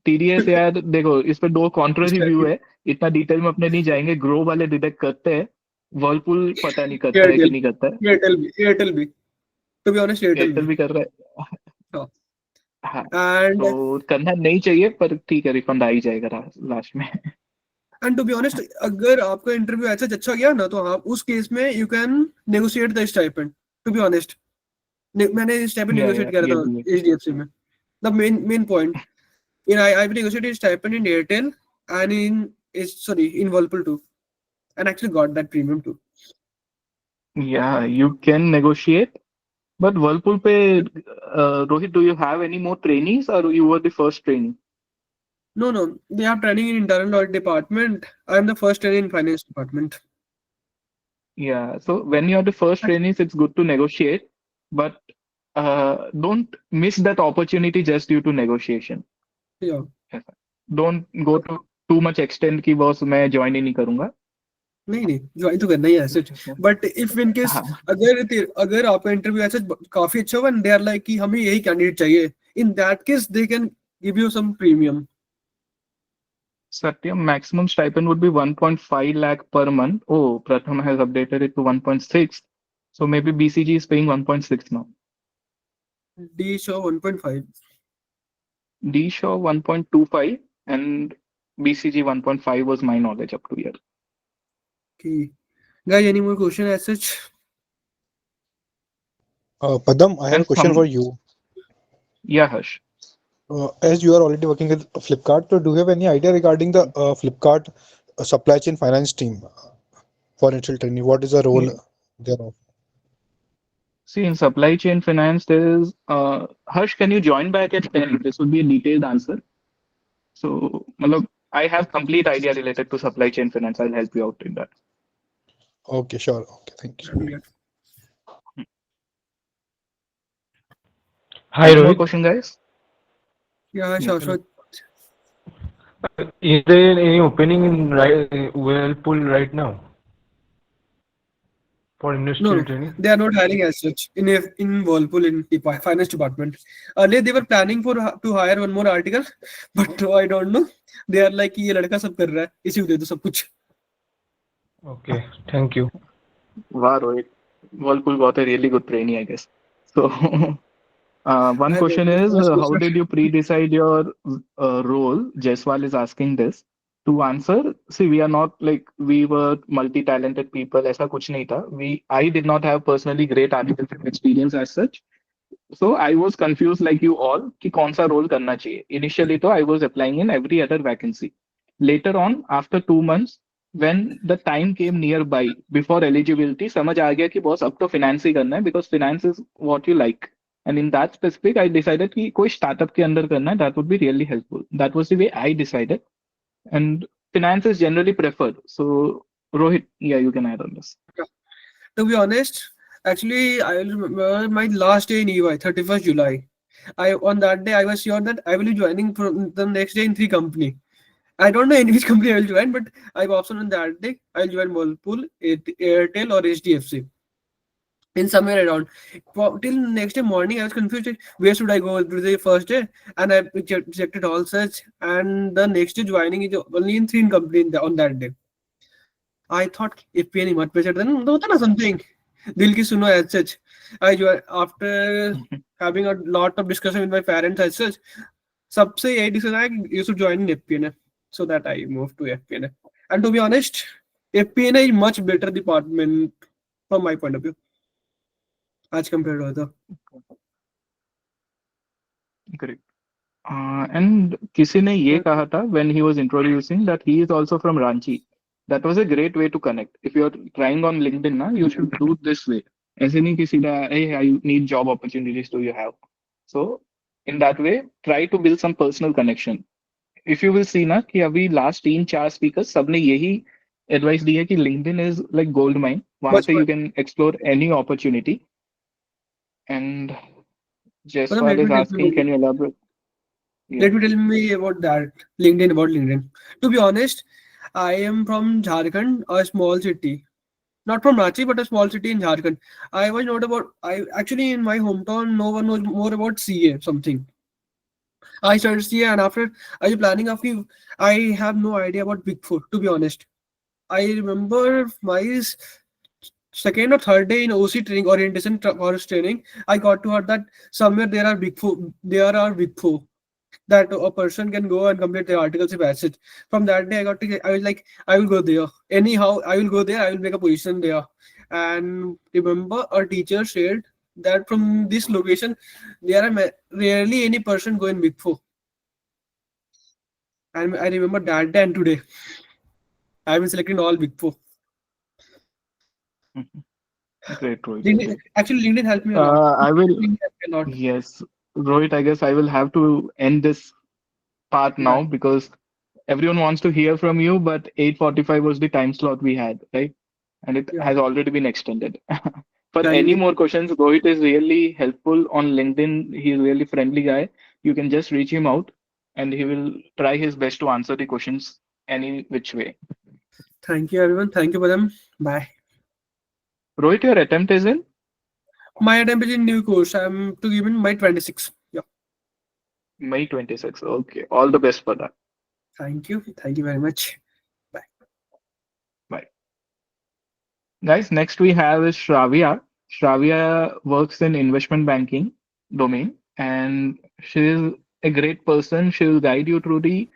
टीडीएस यार देखो इस पे दो कॉन्ट्ररी व्यू है? है. इतना डिटेल में अपने नहीं जाएंगे. ग्रो वाले डिटेक्ट करते हैं. वर्लपुल पता नहीं करता है कि एयरटेल, नहीं करता है. एयरटेल भी, to be honest Airtel Airtel भी. भी कर रहा है. हाँ. हाँ. एंड तो करना नहीं चाहिए पर ठीक है रिफंड आ ही जाएगा लास्ट में. टू बी ऑनेस्ट, अगर आपका इंटरव्यू ऐसा अच्छा गया ना, तो आप उस केस में you can negotiate the stipend. To be honest, मैंने स्टाइपेंड नेगोशिएट या किया ये था भी है. एचडीएफसी में. The main point, in I've negotiated stipend in Airtel and in Whirlpool too, and actually got that premium too. Yeah, you can negotiate. But Whirlpool पे Rohit, do you have any more trainees or you were the first trainee? No, they have training in internal audit department. I am the first trainee in finance department. Yeah, so when you're the first trainees, it's good to negotiate, but don't miss that opportunity just due to negotiation. Yeah. Don't go to too much extent कि boss मैं join ही नहीं करूंगा. नहीं join तो करना ही है सच. But if in case हाँ. अगर आपका इंटरव्यू ऐसा काफी अच्छा हुआ, दे आर लाइक कि हमें यही कैंडिडेट चाहिए, in that case they can give you some premium. Satyam, maximum stipend would be 1.5 lakh per month. Oh, Pratham has updated it to 1.6. So maybe BCG is paying 1.6 now. D show 1.5. D show 1.25 and BCG 1.5 was my knowledge up to here. Okay. Guys, any more question as such? Padam, I have a There's question some. for you. Yeah, Harsh. As you are already working with Flipkart, so do you have any idea regarding the Flipkart supply chain finance team for initial training? What is the role thereof? See, in supply chain finance, there is Harsh, can you join back at 10? This would be a detailed answer. So, malab, I have complete idea related to supply chain finance. I'll help you out in that. Okay, sure. Okay, thank you. Hi, Any more Rohit. question, guys? Yeah, sure. Is there any opening in Whirlpool right now for industrial No, training? they are not hiring as such in Whirlpool in finance department. Earlier they were planning to hire one more article, but I don't know. They are like ये लड़का सब कर रहा है, इसी को दे दो सब कुछ. Okay, thank you. Wow, Rohit. Whirlpool got a really good trainee, I guess. So, one And question is, first how question. did you pre-decide your role? Jaiswal is asking this. To answer, see, we are not like we were multi-talented people. ऐसा कुछ नहीं था. I did not have personally great architecture experience as such. So I was confused like you all कि कौन सा role करना चाहिए. Initially तो I was applying in every other vacancy. Later on, after 2 months, when the time came nearby before eligibility, समझ आ गया कि boss अब तो finance ही करना है because finance is what you like. And in that specific, I decided कि कोई startup के अंदर करना है. That would be really helpful. That was the way I decided. And finance is generally preferred. So Rohit, yeah, you can add on this. To be honest, actually, I will remember my last day in EY, 31st July. On that day I was sure that I will be joining from the next day in 3 company. I don't know in which company I will join, but I was option on that day. I will join Whirlpool, Airtel, or HDFC. In somewhere around. Till next day morning, I was confused. Where should I go to the first day? And I rejected all such. And the next day joining is only in 3 company on that day. I thought if any much better then something. Dil ki suno as such. After having a lot of discussion with my parents as such, सबसे यही decision आया कि you should join in FP&A. So that I moved to FP&A. And to be honest, FP&A is much better department from my point of view. As compared to other. Correct. And किसी ने ये कहा था when he was introducing that he is also from Ranchi. That was a great way to connect. If you're trying on LinkedIn now, you should do this way. ऐसे नहीं कि सीधा hey I need job opportunities do you have. So in that way, try to build some personal connection. If you will see ना कि अभी last 3-4 speakers सबने यही advice दी है कि LinkedIn is like gold mine. वहाँ से you can explore any opportunity. And Jaiswal is asking, can you elaborate? Let me tell me about that. LinkedIn. To be honest, I am from Jharkhand, a small city. Not from Ranchi, but a small city in Jharkhand. I was not about. I actually in my hometown, no one knows more about CA something. I started CA, and after I was planning a few. I have no idea about Big Four. To be honest, I remember my second or third day in OC training, orientation course training. I got to hear that somewhere there are Big Four. There are Big Four that a person can go and complete the articles of passage. From that day, I was like, I will go there. Anyhow, I will go there. I will make a position there. And remember, our teacher said that from this location, there are rarely any person going Big Four. And I remember that day and today, I have been selecting all Big Four. Great, Rohit. Actually, LinkedIn helped me a lot. I will. LinkedIn helped me a lot. Yes, Rohit. I guess I will have to end this part now because everyone wants to hear from you, but 8:45 was the time slot we had, right? And it has already been extended. For Thank any you. more questions, Rohit is really helpful on LinkedIn. He's a really friendly guy. You can just reach him out and he will try his best to answer the questions any which way. Thank you, everyone. Thank you, Padam. Bye. Rohit, your attempt is in? My attempt is in new course. I'm to give in May 26. Yeah. May 26. Okay. All the best for that. Thank you. Thank you very much. Bye. Bye. Guys, next we have is Shravya. Shravya works in investment banking domain and she is a great person. She will guide you through the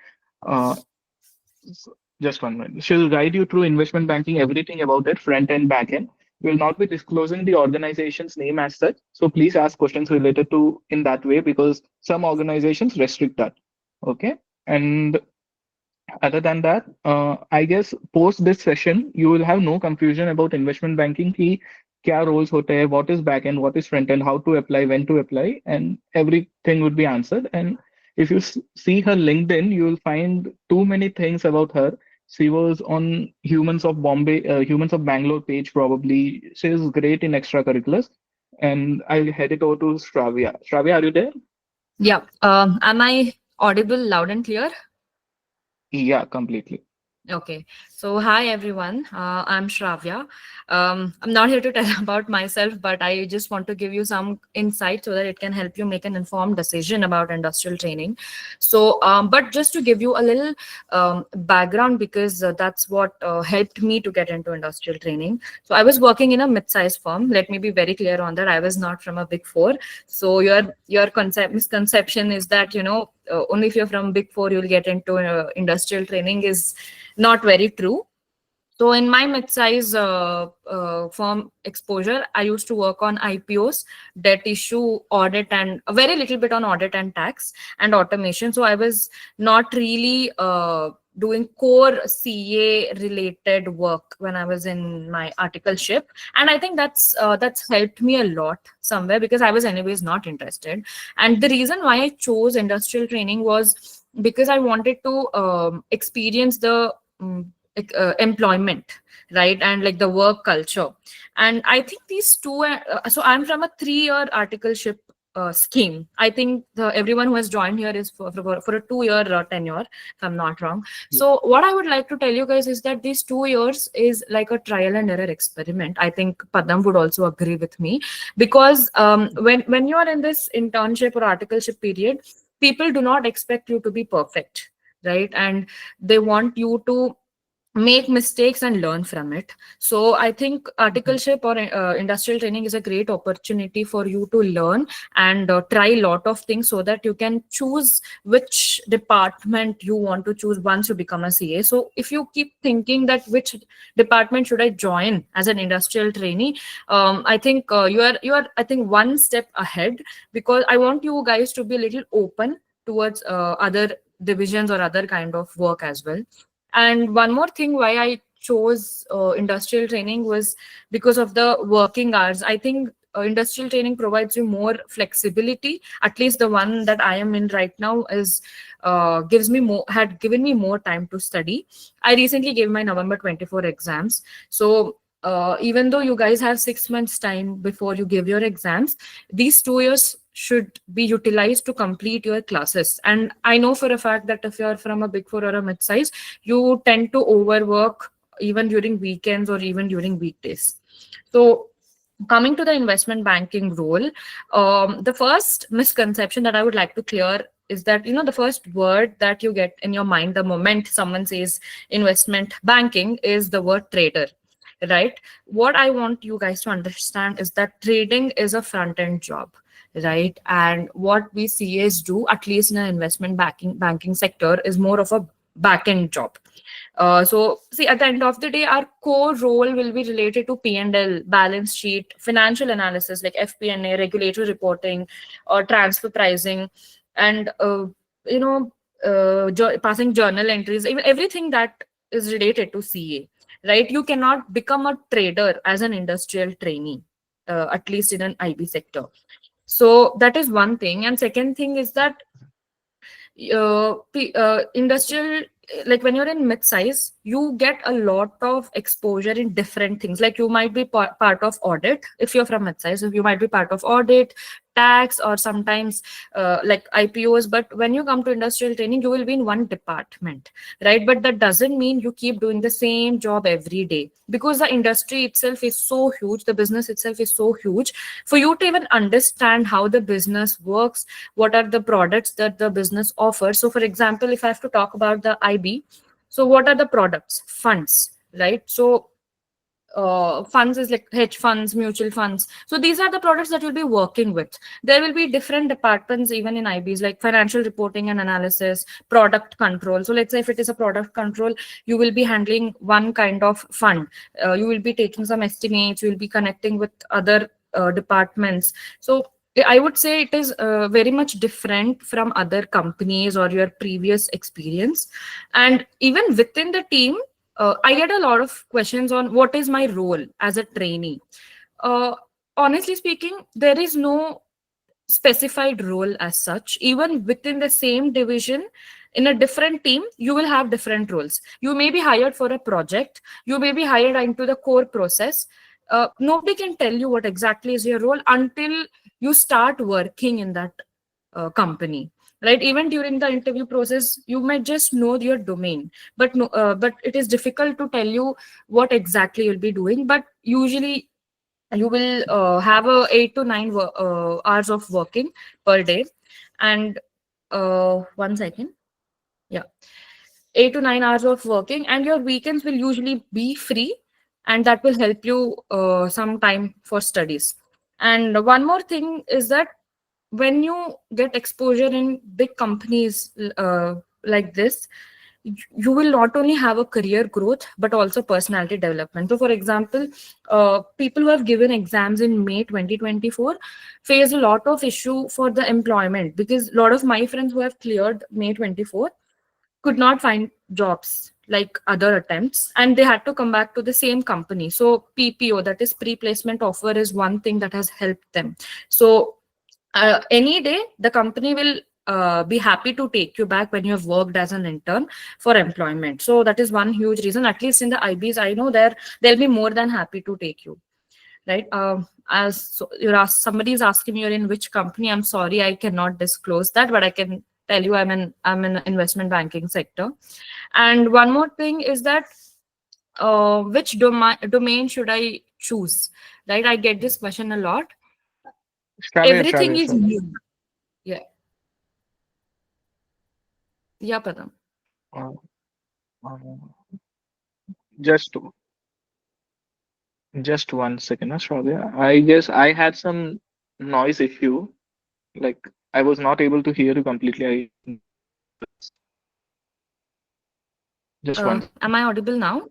just 1 minute. She'll guide you through investment banking, everything about it, front end, back end. We'll not be disclosing the organization's name as such. So please ask questions related to in that way because some organizations restrict that. Okay. And other than that, I guess post this session, you will have no confusion about investment banking ki kya roles hote hai, what is back end, what is front end, how to apply, when to apply, and everything would be answered. And if you see her LinkedIn, you will find too many things about her. She was on Humans of Humans of Bangalore page probably. She is great in extracurriculars. And I'll head it over to Shravya. Shravya, are you there? Yeah. Am I audible loud and clear? Yeah, completely. Okay. So, hi everyone. I'm Shravya. I'm not here to tell about myself, but I just want to give you some insight so that it can help you make an informed decision about industrial training. So, but just to give you a little background, because that's what helped me to get into industrial training. So, I was working in a mid-sized firm. Let me be very clear on that. I was not from a big four. So, your misconception is that only if you're from big four you'll get into industrial training is not very true. So in my mid-size firm exposure, I used to work on IPOs, debt issue, audit, and a very little bit on audit and tax and automation. So I was not really doing core CA related work when I was in my articleship, and I think that's helped me a lot somewhere, because I was anyways not interested. And the reason why I chose industrial training was because I wanted to experience the employment, right, and like the work culture. And I think these two so I'm from a 3-year articleship scheme. I think everyone who has joined here is for a 2-year tenure, if I'm not wrong. So what I would like to tell you guys is that these 2 years is like a trial and error experiment. I think Padam would also agree with me, because when you are in this internship or articleship period, people do not expect you to be perfect, right? And they want you to make mistakes and learn from it. So I think articleship or industrial training is a great opportunity for you to learn and try a lot of things, so that you can choose which department you want to choose once you become a CA. So if you keep thinking that which department should I join as an industrial trainee, I think you are I think one step ahead, because I want you guys to be a little open towards other divisions or other kind of work as well. And one more thing why I chose industrial training was because of the working hours. I think industrial training provides you more flexibility. At least the one that I am in right now is had given me more time to study. I recently gave my November 24 exams. So even though you guys have 6 months time before you give your exams, these 2 years should be utilized to complete your classes. And I know for a fact that if you're from a big four or a mid-size, you tend to overwork even during weekends or even during weekdays. So coming to the investment banking role, the first misconception that I would like to clear is that, the first word that you get in your mind the moment someone says investment banking is the word trader, right? What I want you guys to understand is that trading is a front-end job, right? And what we CAs do, at least in an investment banking sector, is more of a back-end job. So see, at the end of the day, our core role will be related to P&L, balance sheet, financial analysis like FP&A, regulatory reporting, or transfer pricing, and passing journal entries, everything that is related to CA, right? You cannot become a trader as an industrial trainee, at least in an IB sector. So that is one thing. And second thing is that industrial, like when you're in mid-size, you get a lot of exposure in different things. Like you might be part of audit. If you're from mid-size, you might be part of audit, tax, or sometimes like IPOs. But when you come to industrial training, you will be in one department, right? But that doesn't mean you keep doing the same job every day, because the industry itself is so huge, the business itself is so huge. For you to even understand how the business works, what are the products that the business offers. So for example, if I have to talk about the IB, so what are the products? Funds, right? So funds is like hedge funds, mutual funds. So these are the products that you'll be working with. There will be different departments even in IBs, like financial reporting and analysis, product control. So let's say if it is a product control, you will be handling one kind of fund. You will be taking some estimates, you will be connecting with other departments. So I would say it is very much different from other companies or your previous experience. And even within the team, I get a lot of questions on what is my role as a trainee. Honestly speaking, there is no specified role as such. Even within the same division, in a different team, you will have different roles. You may be hired for a project, you may be hired into the core process. Nobody can tell you what exactly is your role until you start working in that company, right? Even during the interview process, you might just know your domain, but but it is difficult to tell you what exactly you'll be doing. But usually you will have a 8 to 9 hours of working per day. And 1 second, yeah, 8 to 9 hours of working, and your weekends will usually be free, and that will help you some time for studies. And one more thing is that when you get exposure in big companies like this, you will not only have a career growth but also personality development. So for example, people who have given exams in May 2024 face a lot of issue for the employment, because a lot of my friends who have cleared May 24 could not find jobs like other attempts, and they had to come back to the same company. So PPO, that is pre-placement offer, is one thing that has helped them. So any day the company will be happy to take you back when you have worked as an intern for employment. So that is one huge reason. At least in the IBs, I know they'll be more than happy to take you, right? As so somebody is asking me, you're in which company? I'm sorry, I cannot disclose that, but I can tell you I'm in investment banking sector. And one more thing is that which domain should I choose, right? I get this question a lot. Everything is Shravya. new. Yeah. Yeah, Padam. Uh, uh, just just 1 second, Shravya. I guess I had some noise issue. Like I was not able to hear you completely. Just one. Am I audible now?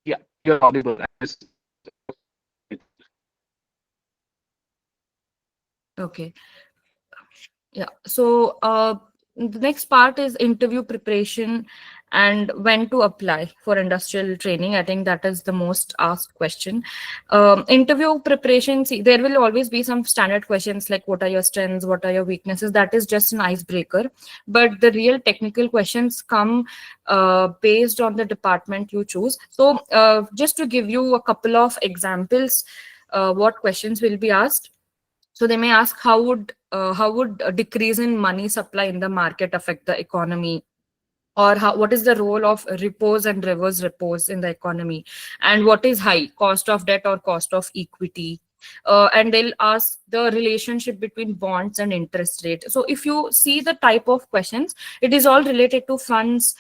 Yeah, you're audible. Okay. Yeah. So the next part is interview preparation and when to apply for industrial training. I think that is the most asked question. Interview preparation, see, there will always be some standard questions like what are your strengths, what are your weaknesses. That is just an icebreaker. But the real technical questions come based on the department you choose. So just to give you a couple of examples, what questions will be asked. So they may ask how would a decrease in money supply in the market affect the economy, or what is the role of repos and reverse repos in the economy, and what is high cost of debt or cost of equity. And they'll ask the relationship between bonds and interest rate. So if you see the type of questions, it is all related to funds,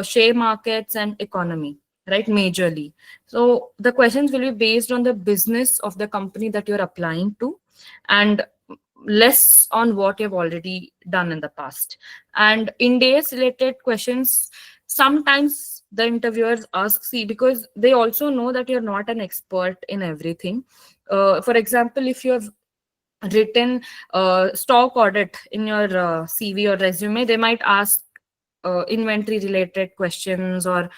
share markets and economy, right, majorly. So the questions will be based on the business of the company that you're applying to, and less on what you've already done in the past. And in days related questions, sometimes the interviewers ask, see, because they also know that you're not an expert in everything. For example, if you have written stock audit in your CV or resume, they might ask inventory related questions, or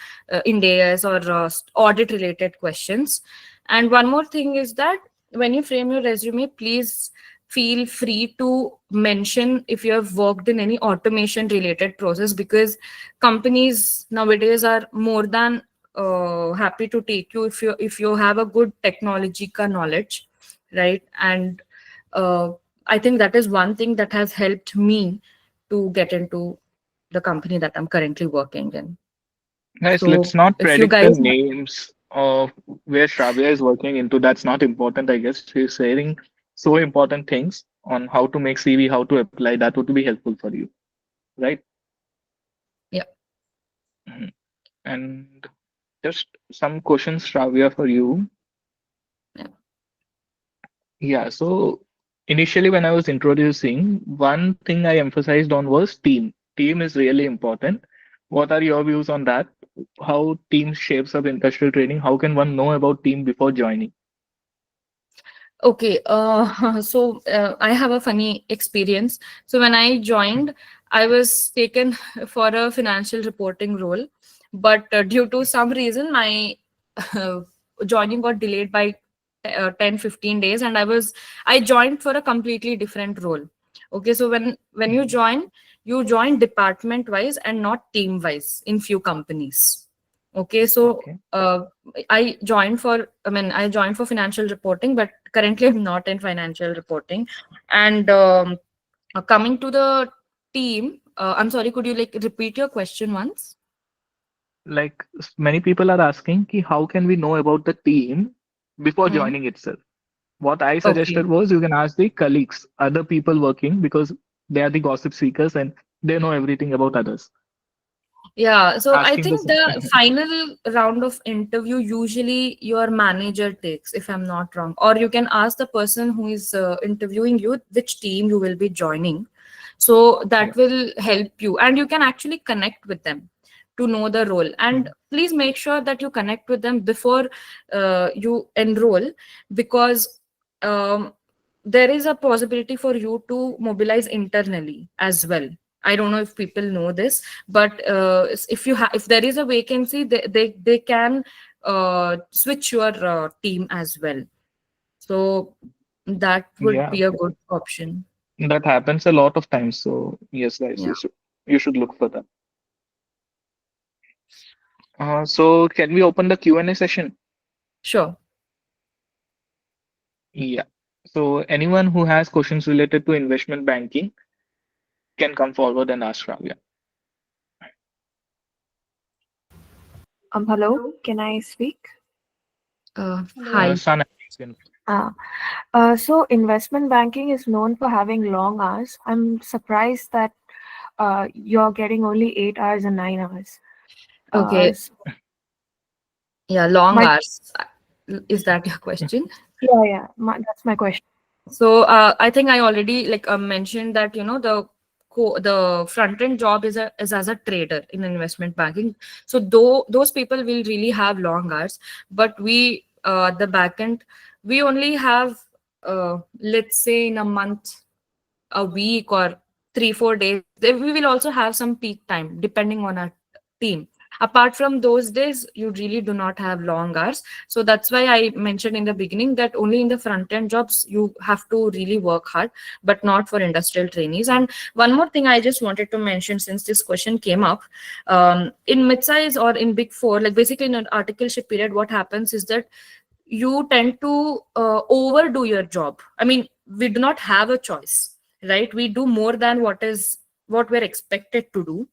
Ind AS, or audit related questions. And one more thing is that when you frame your resume, please feel free to mention if you have worked in any automation related process, because companies nowadays are more than happy to take you if you have a good technological knowledge, right? And I think that is one thing that has helped me to get into the company that I'm currently working in. Guys, So let's not if you predict the guys, names of where Shravya is working into. That's not important, I guess. She's sharing so important things on how to make CV, how to apply. That would be helpful for you, right? yeah. Mhm. And just some questions, Shravya, for you. Yeah. Yeah, so initially when I was introducing, one thing I emphasized on was team. Team is really important. What are your views on that? How team shapes up industrial training? How can one know about team before joining? Okay, so I have a funny experience. So when I joined, I was taken for a financial reporting role, but due to some reason, my joining got delayed by 10-15 days, and I joined for a completely different role. Okay, so when you join department wise and not team wise in few companies. Okay, so I joined for financial reporting, but currently I'm not in financial reporting. And coming to the team, I'm sorry, could you like repeat your question once? Like many people are asking, ki how can we know about the team before Hmm. joining itself? What I Okay. suggested was you can ask the colleagues, other people working, because they are the gossip seekers and they know everything about others. Yeah, so I Asking the think the final round of interview usually your manager takes, if I'm not wrong, or you can ask the person who is interviewing you which team you will be joining. So that will help you, and you can actually connect with them to know the role. And please make sure that you connect with them before you enroll, because there is a possibility for you to mobilize internally as well. I don't know if people know this, but if there is a vacancy, they can switch your team as well. So that would Yeah, be a good option. that happens a lot of times. So yes, guys, Yeah. you should look for that. So can we open the Q&A session? Sure. Yeah. So anyone who has questions related to investment banking can come forward and ask Shravya. Hello, can I speak? Hi. Sana, please can. So investment banking is known for having long hours. I'm surprised that you're getting only 8 hours and 9 hours. Okay. So Yeah, long my hours. Is that your question? yeah, that's my question. So I think I already mentioned that the front end job is as a trader in investment banking. So those people will really have long hours, but we the back end, we only have let's say in a month, a week, or 3-4 days. We will also have some peak time depending on our team. Apart from those days, you really do not have long hours. So that's why I mentioned in the beginning that only in the front end jobs you have to really work hard, but not for industrial trainees. And one more thing I just wanted to mention, since this question came up, in mid-size or in big four, like basically in an articleship period, what happens is that you tend to overdo your job. I mean, we do not have a choice, right? We do more than what we're expected to do.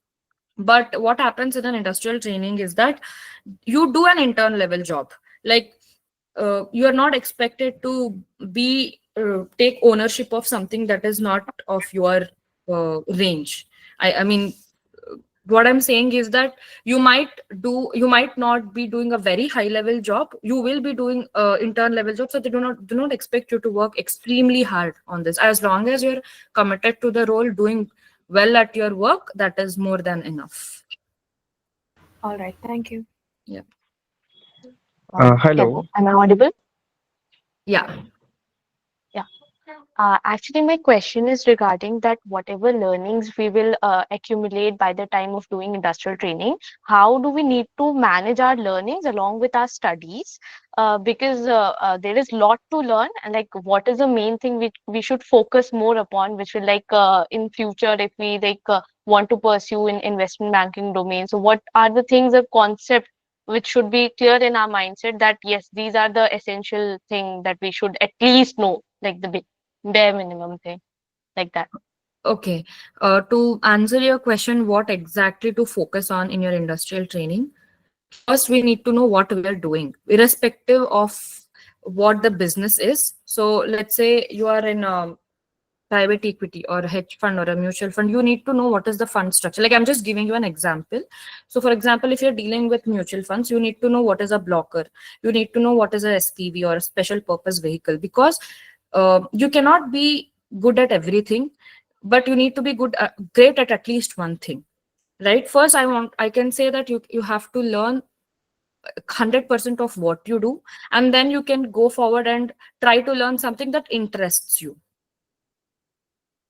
But what happens in an industrial training is that you do an intern level job. Like you are not expected to be take ownership of something that is not of your range. I mean, what I'm saying is that you might not be doing a very high level job. You will be doing intern level job. So they do not expect you to work extremely hard on this. As long as you're committed to the role, doing well at your work, that is more than enough. All right, thank you. Yeah. Hello. Am I audible? Yeah. Yeah. Actually, my question is regarding that whatever learnings we will accumulate by the time of doing industrial training, how do we need to manage our learnings along with our studies? Because there is lot to learn, and like what is the main thing we should focus more upon, which will in future if we want to pursue in investment banking domain. So what are the things of concept which should be clear in our mindset that yes, these are the essential thing that we should at least know, like the bare minimum thing, like that. Okay. To answer your question, what exactly to focus on in your industrial training? First, we need to know what we are doing, irrespective of what the business is. So let's say you are in a private equity or a hedge fund or a mutual fund. You need to know what is the fund structure. Like I'm just giving you an example. So for example, if you're dealing with mutual funds, you need to know what is a blocker. You need to know what is a SPV or a special purpose vehicle, because you cannot be good at everything, but you need to be great at least one thing, right? First, I can say that you have to learn 100% of what you do, and then you can go forward and try to learn something that interests you.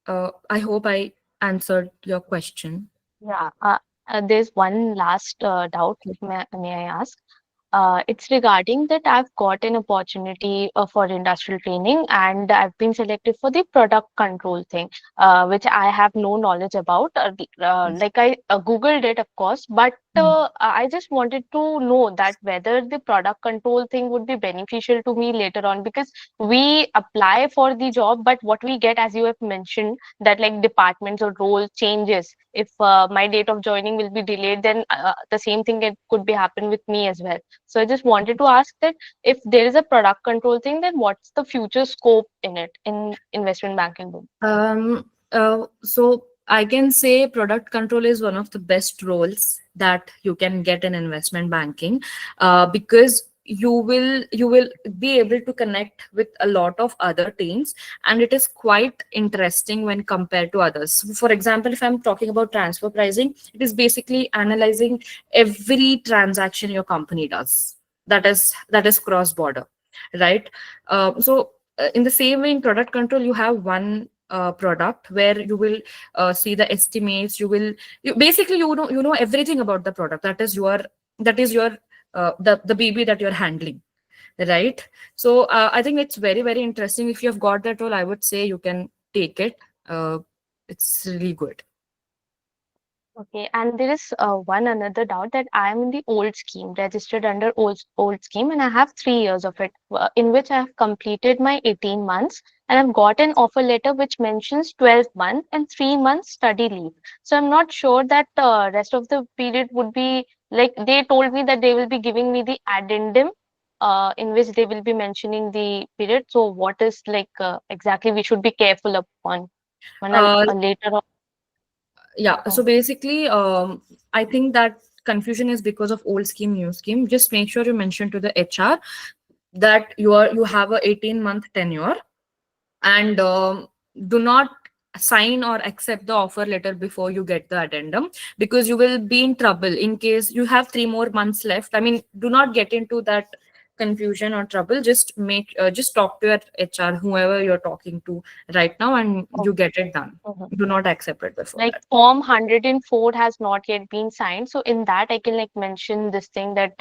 I hope I answered your question. Yeah. There's one last doubt, may I ask? It's regarding that I've got an opportunity for industrial training and I've been selected for the product control thing, which I have no knowledge about. Like I Googled it, of course, but I just wanted to know that whether the product control thing would be beneficial to me later on, because we apply for the job, but what we get, as you have mentioned, that like departments or role changes. If my date of joining will be delayed, then the same thing could be happen with me as well. So I just wanted to ask that if there is a product control thing, then what's the future scope in it in investment banking? So I can say product control is one of the best roles that you can get in investment banking, because you will be able to connect with a lot of other teams, and it is quite interesting when compared to others. For example, if I'm talking about transfer pricing, it is basically analyzing every transaction your company does that is cross border, right? In the same way, in product control, you have one product where you will see the estimates. You know everything about the product. That is your the baby that you're handling, right? So I think it's very, very interesting. If you have got that role, I would say you can take it. It's really good. Okay, and there is one another doubt that I am in the old scheme, registered under old scheme, and I have 3 years of it, in which I have completed my 18 months, and I've got an offer letter which mentions 12 months and 3 months study leave. So I'm not sure that rest of the period would be like they told me that they will be giving me the addendum, in which they will be mentioning the period. So what is like exactly we should be careful upon when later on. Yeah, so basically, I think that confusion is because of old scheme, new scheme. Just make sure you mention to the HR that you have a 18-month tenure, and do not sign or accept the offer letter before you get the addendum, because you will be in trouble in case you have 3 more months left. I mean, do not get into that confusion or trouble. Just talk to your HR, whoever you're talking to right now, and you get it done. Do not accept it before Like that. Form 104 has not yet been signed. So in that, I can like mention this thing that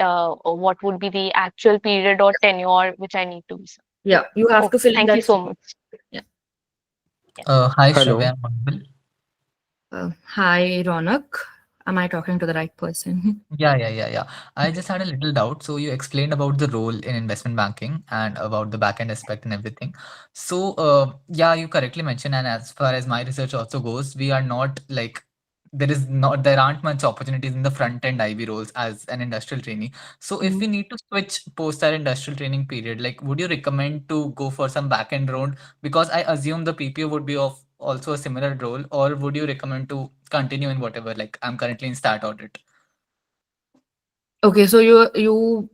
what would be the actual period or tenure which I need to be. Yeah, you have to fill in Thank that. you so much. Yeah. Hi, Hello. Shravya. I'm audible? Hi, Ronak. Am I talking to the right person? Yeah. I just had a little doubt. So you explained about the role in investment banking and about the backend aspect and everything. So yeah, you correctly mentioned. And as far as my research also goes, we are not like there aren't much opportunities in the front end IB roles as an industrial trainee. So if we need to switch post our industrial training period, like would you recommend to go for some backend role? Because I assume the PPO would be of also a similar role, or would you recommend to continue in whatever, like I'm currently in stat audit? Okay, so you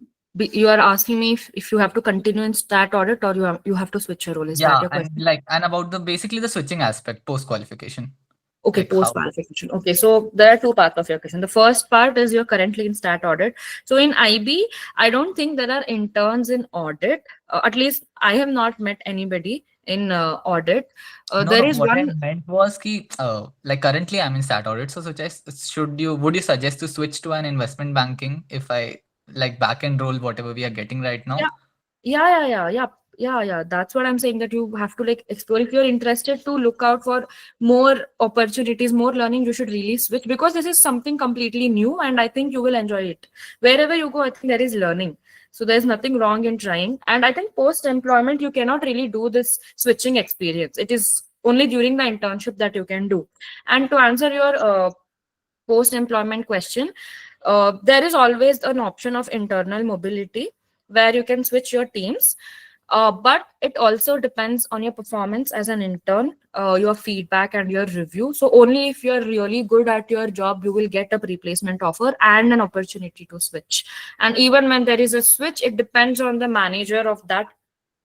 are asking me if you have to continue in stat audit, or you have to switch your role. Is that Yeah, your and question? like and about the basically the switching aspect post qualification. Okay, Like how? post qualification. Okay, so there are two parts of your question. The first part is you're currently in stat audit. So in IB, I don't think there are interns in audit. At least I have not met anybody in audit. There No, is what I one. meant was ki, like currently I'm in stat audit. So would you suggest to switch to an investment banking if I like back end role, whatever we are getting right now? Yeah. That's what I'm saying, that you have to like explore. If you're interested to look out for more opportunities, more learning, you should really switch, because this is something completely new, and I think you will enjoy it. Wherever you go, I think there is learning. So there's nothing wrong in trying. And I think post employment, you cannot really do this switching experience. It is only during the internship that you can do. And to answer your post employment question, there is always an option of internal mobility where you can switch your teams. But it also depends on your performance as an intern, your feedback and your review. So only if you're really good at your job, you will get a replacement offer and an opportunity to switch. And even when there is a switch, it depends on the manager of that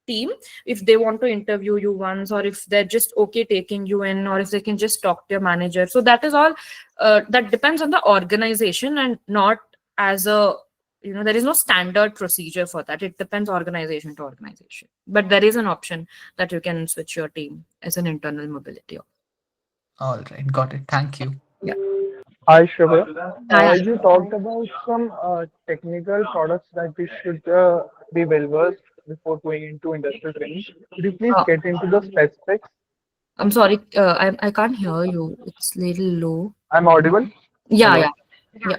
team, if they want to interview you once, or if they're just okay taking you in, or if they can just talk to your manager. So that is all, that depends on the organization, and not as a, there is no standard procedure for that. It depends organization to organization, but there is an option that you can switch your team as an internal mobility. All right, got it. Thank you. Yeah. Hi, Shravya. Hi. You talked about some technical products that we should be well versed before going into industrial training. Could you please get into the specifics? I'm sorry, I can't hear you. It's little low. I'm audible? Yeah, Hello? yeah.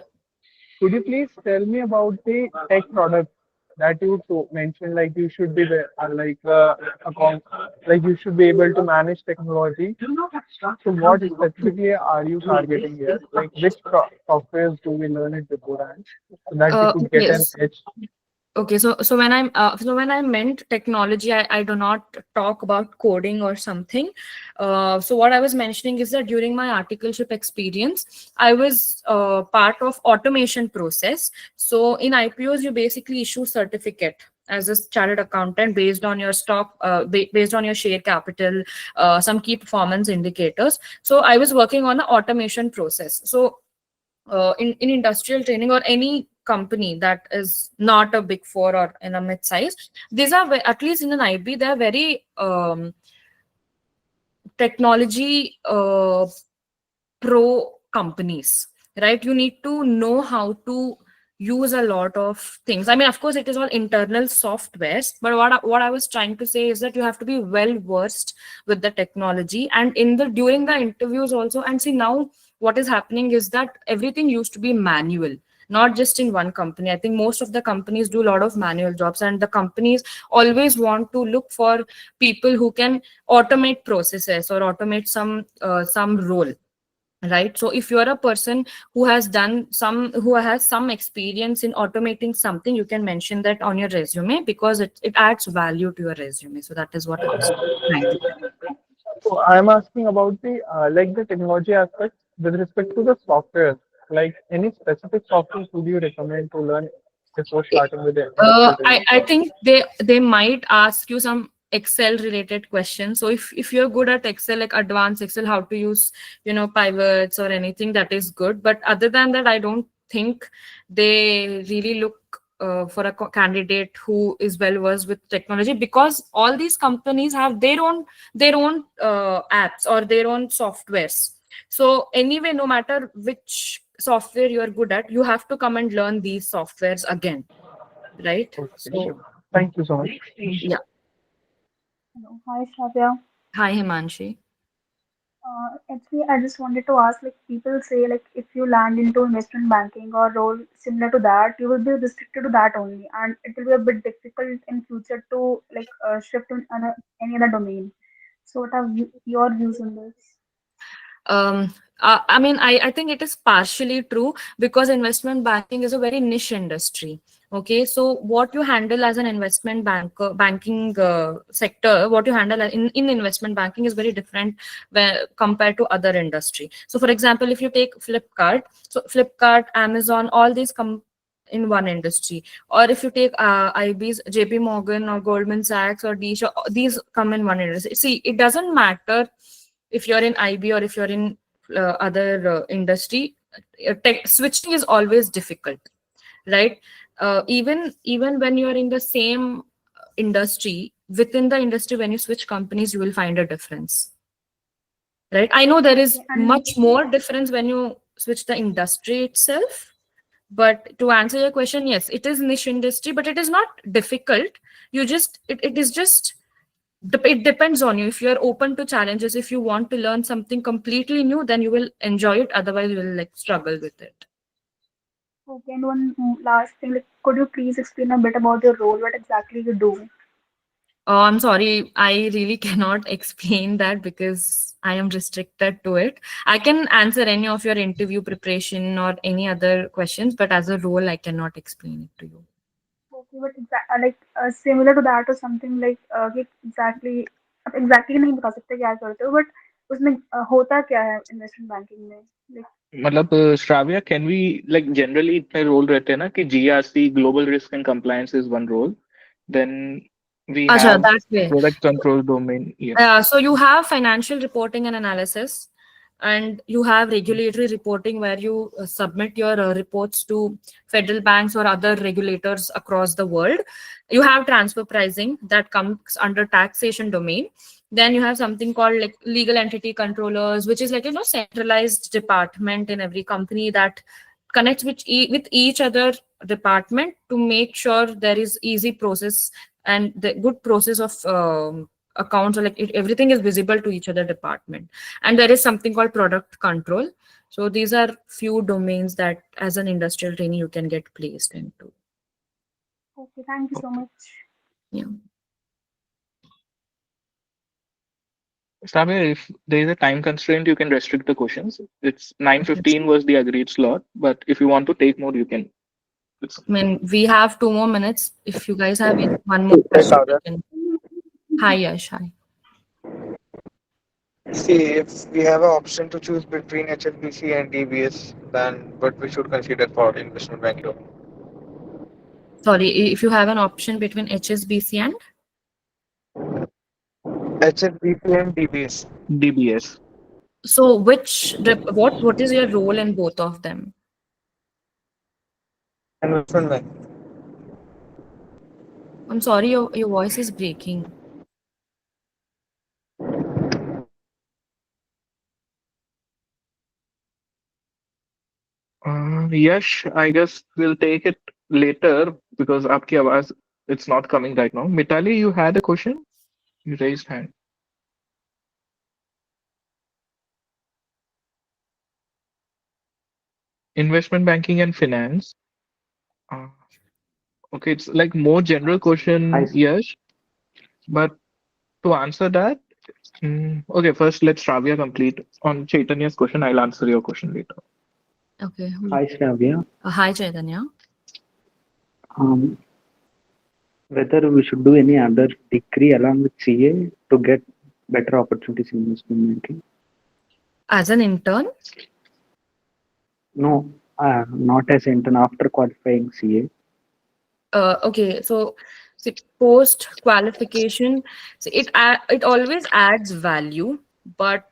Could you please tell me about the tech product that you mentioned? Like you should be like you should be able to manage technology. So what specifically are you targeting here? Like which softwares do we learn it beforehand so that we could get an Yes. edge? Okay, so when I meant technology, I do not talk about coding or something. So what I was mentioning is that during my articleship experience, I was part of automation process. So in IPOs, you basically issue certificate as a chartered accountant based on your stock, based on your share capital, some key performance indicators. So I was working on an automation process. So in industrial training or any company that is not a big four or in a mid size, these are at least in an IB, they are very technology pro companies, right? You need to know how to use a lot of things. I mean, of course, it is all internal softwares, but what I was trying to say is that you have to be well versed with the technology, and in the during the interviews also. And see, now what is happening is that everything used to be manual, not just in one company. I think most of the companies do a lot of manual jobs, and the companies always want to look for people who can automate processes or automate some role, right? So if you are a person who has some experience in automating something, you can mention that on your resume, because it adds value to your resume. So that is what I was trying to tell. So I'm asking about the like the technology aspect with respect to the software. Like any specific software would you recommend to learn before starting with the industrial training? I think they might ask you some Excel related questions. So if you're good at Excel, like advanced Excel, how to use, pivots or anything, that is good. But other than that, I don't think they really look for a candidate who is well versed with technology, because all these companies have their own apps or their own softwares. So anyway, no matter which software you are good at, you have to come and learn these softwares again, right? Okay, So sure. Thank you so much. yeah. Hello. Hi, Shravya. Hi, Himanshi. Actually, I just wanted to ask, like, people say, like, if you land into investment banking or role similar to that, you will be restricted to that only, and it will be a bit difficult in future to like shift in any other domain. So, what are your views on this? I mean, I think it is partially true, because investment banking is a very niche industry. Okay, so what you handle as an investment banking sector, what you handle in investment banking is very different compared to other industry. So for example, if you take Flipkart, so Flipkart, Amazon, all these come in one industry. Or if you take IB's, JP Morgan or Goldman Sachs or these come in one industry. See, it doesn't matter if you're in IB or if you're in other industry. Switching is always difficult, right? Even when you're in the same industry, within the industry, when you switch companies, you will find a difference, right? I know there is Okay, and much more difference when you switch the industry itself, but to answer your question, yes, it is niche industry, but it is not difficult. It is just it depends on you. If you're open to challenges, if you want to learn something completely new, then you will enjoy it. Otherwise, you will like struggle with it. okay, and one last thing, like, could you please explain a bit about your role? What exactly you do? Oh, I'm sorry. I really cannot explain that because I am restricted to it. I can answer any of your interview preparation or any other questions, but as a role, I cannot explain it to you. Okay, but like similar to that or something like कि exactly नहीं बता सकते क्या करते हो, but उसमें होता क्या है investment banking में, like मतलब Shravya, can we like generally इतने रोल रहते हैं ना कि GRC global risk and compliance is one role, then we Acha, have that way. Product control domain. Yes. So you have financial reporting and analysis, and you have regulatory reporting where you submit your reports to federal banks or other regulators across the world. You have transfer pricing that comes under taxation domain. Then you have something called like legal entity controllers, which is like centralized department in every company that connects with each other department to make sure there is easy process and the good process of accounts, or like everything is visible to each other department. And there is something called product control. So these are few domains that as an industrial trainee you can get placed into. okay, thank you so much. Yeah. Shravya, if there is a time constraint, you can restrict the questions. It's 9:15 was the agreed slot, but if you want to take more, you can. I mean, we have 2 more minutes. If you guys have one more question, you can. Hi, Yash. Hi. See, if we have an option to choose between HSBC and DBS, then what we should consider for investment banking. Sorry, if you have an option between HSBC and HSBC and DBS. DBS. so what is your role in both of them? Investment bank. I'm sorry, your voice is breaking. Yash, I guess we'll take it later because आपकी आवाज it's not coming right now. Mitali, you had a question? You raised hand. Investment banking and finance. Uh, okay, it's like more general question, Yash. But to answer that, okay, first let's Shravya complete on Chaitanya's question. I'll answer your question later. Okay. Hi, Shravya. Hi, Chaitanya. Whether we should do any other degree along with CA to get better opportunities in investment banking? As an intern? No, not as intern, after qualifying CA. Okay, so see, post qualification, it always adds value, but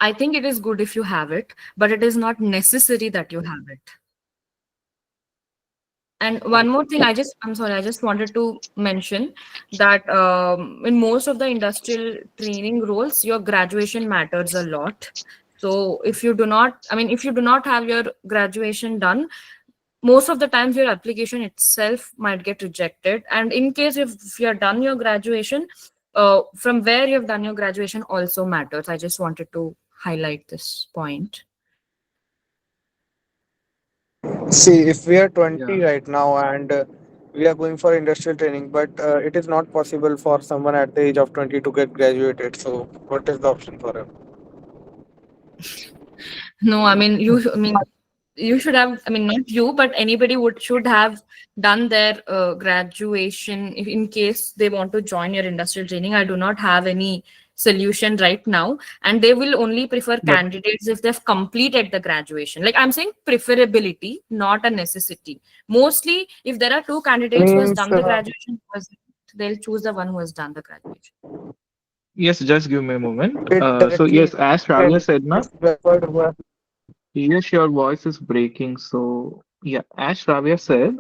I think it is good if you have it, but it is not necessary that you have it. And one more thing, I'm sorry, I just wanted to mention that in most of the industrial training roles, your graduation matters a lot. So if you do not have your graduation done, most of the times your application itself might get rejected. And in case if you're done your graduation, from where you've done your graduation also matters. I just wanted to highlight this point. See, if we are 20 Yeah. right now and we are going for industrial training, but it is not possible for someone at the age of 20 to get graduated. So, what is the option for him? No, I mean you should have, I mean not you, but anybody should have done their graduation in case they want to join your industrial training. I do not have any solution right now, and they will only prefer candidates if they've completed the graduation. Like I'm saying, preferability, not a necessity. Mostly, if there are 2 candidates who has done the graduation, they'll choose the one who has done the graduation. Yes, just give me a moment. It So directly yes, as Shravya said, na, preferred who yes, your voice is breaking. So yeah, as Shravya said,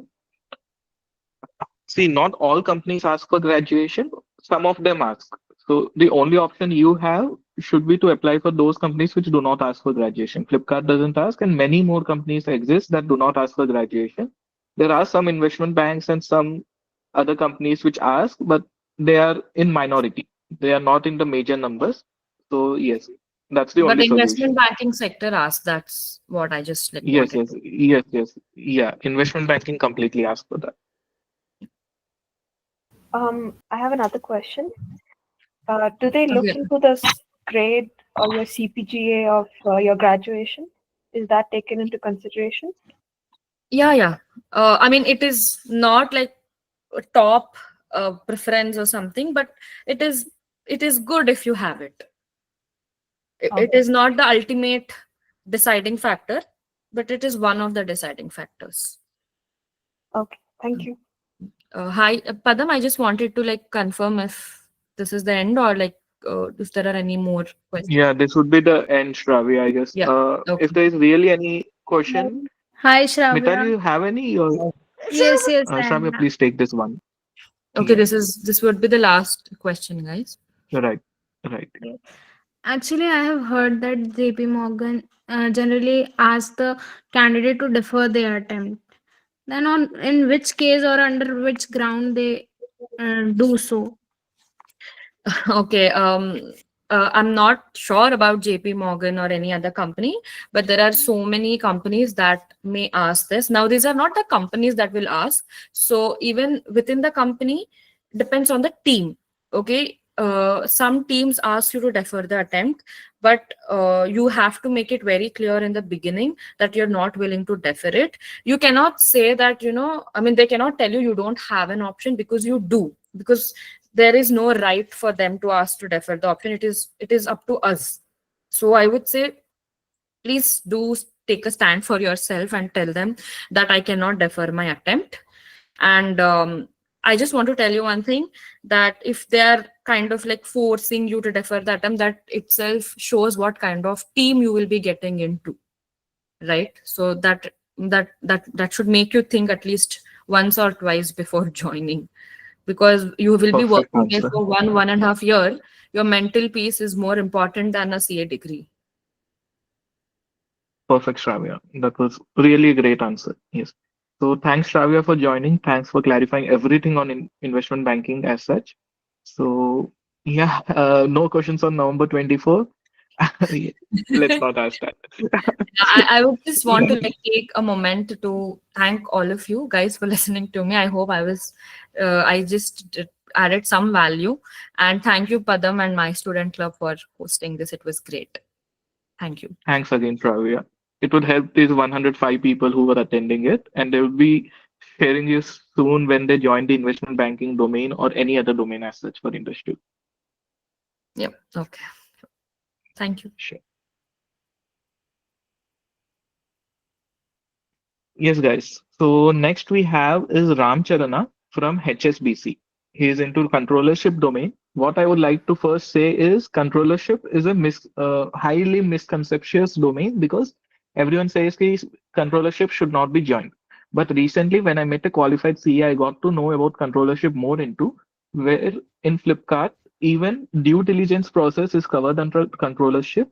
see, not all companies ask for graduation. Some of them ask. So the only option you have should be to apply for those companies which do not ask for graduation. Flipkart doesn't ask, and many more companies exist that do not ask for graduation. There are some investment banks and some other companies which ask, but they are in minority. They are not in the major numbers. So yes, that's the But only investment solution. banking sector asks. That's what I just Yes, wanted. yeah. Investment banking completely asks for that. I have another question. Do they look Okay. into this grade or your CPGA of your graduation? Is that taken into consideration? Yeah. I mean, it is not like a top preference or something, but it is good if you have it. It is not the ultimate deciding factor, but it is one of the deciding factors. Okay, thank you. Hi, Padam. I just wanted to like confirm if this is the end or like if there are any more questions. Yeah, this would be the end, Shravya, I guess. Yeah. Okay. If there is really any question, Hi, Mitali, Shravya. you have any? Or Yes, I Shravya, have. please take this one. Okay, Yeah. this would be the last question, guys. Right. Actually, I have heard that JP Morgan generally asks the candidate to defer their attempt. Then, in which case or under which ground they do so? Okay. I'm not sure about JP Morgan or any other company, but there are so many companies that may ask this. Now, these are not the companies that will ask. So even within the company, depends on the team. Okay. some teams ask you to defer the attempt, but you have to make it very clear in the beginning that you're not willing to defer it. You cannot say that, I mean, they cannot tell you you don't have an option, because you do, because there is no right for them to ask to defer the option. It is up to us. So I would say, please do take a stand for yourself and tell them that I cannot defer my attempt. And I just want to tell you one thing, that if they are kind of like forcing you to defer the attempt, that itself shows what kind of team you will be getting into, right? So that should make you think at least once or twice before joining, because you will be Perfect working there answer. for 1.5 year. Your mental peace is more important than a CA degree. Perfect, Shravya. That was really a great answer. Yes. So thanks, Shravya, for joining. Thanks for clarifying everything on investment banking as such. So yeah, no questions on November 24. Let's not ask that. I would just want to like take a moment to thank all of you guys for listening to me. I hope I just added some value, and thank you, Padam, and my student club for hosting this. It was great. Thank you. Thanks again, Shravya. It would help these 105 people who were attending it, and they will be sharing you soon when they join the investment banking domain or any other domain as such for industry. Yep. Okay. Thank you. Sure. Yes, guys. So next we have is Ram Charana from HSBC. He is into controllership domain. What I would like to first say is controllership is a highly misconceptuous domain, because everyone says that controllership should not be joined. But recently, when I met a qualified CA, I got to know about controllership more into, where in Flipkart, even due diligence process is covered under controllership.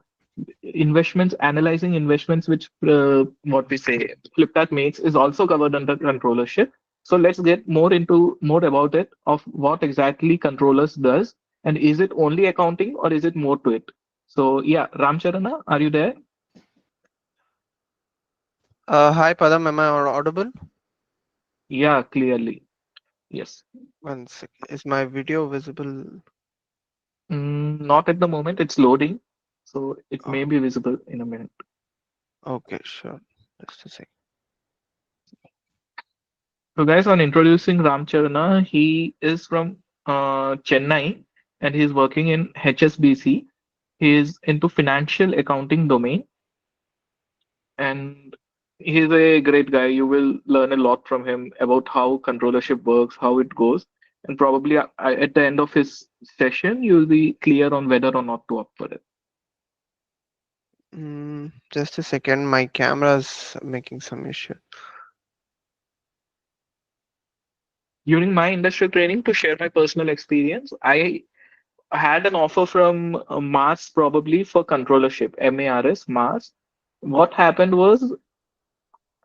Investments, analyzing investments, which what we say Flipkart makes, is also covered under controllership. So let's get more about it, of what exactly controllers does, and is it only accounting or is it more to it? So yeah, Ram Charana, are you there? Hi Padam, am I audible? Yeah, clearly. Yes. One second. Is my video visible? Not at the moment. It's loading, so it may be visible in a minute. Okay, sure. Just a second. So guys, on introducing Ram Charana, he is from Chennai, and he's working in HSBC. He is into financial accounting domain, and he's a great guy. You will learn a lot from him about how controllership works, how it goes, and probably at the end of his session, you'll be clear on whether or not to opt for it. Just a second. My camera's making some issue. During my industrial training, to share my personal experience, I had an offer from Mars, probably for controllership, MARS, Mars. What happened was,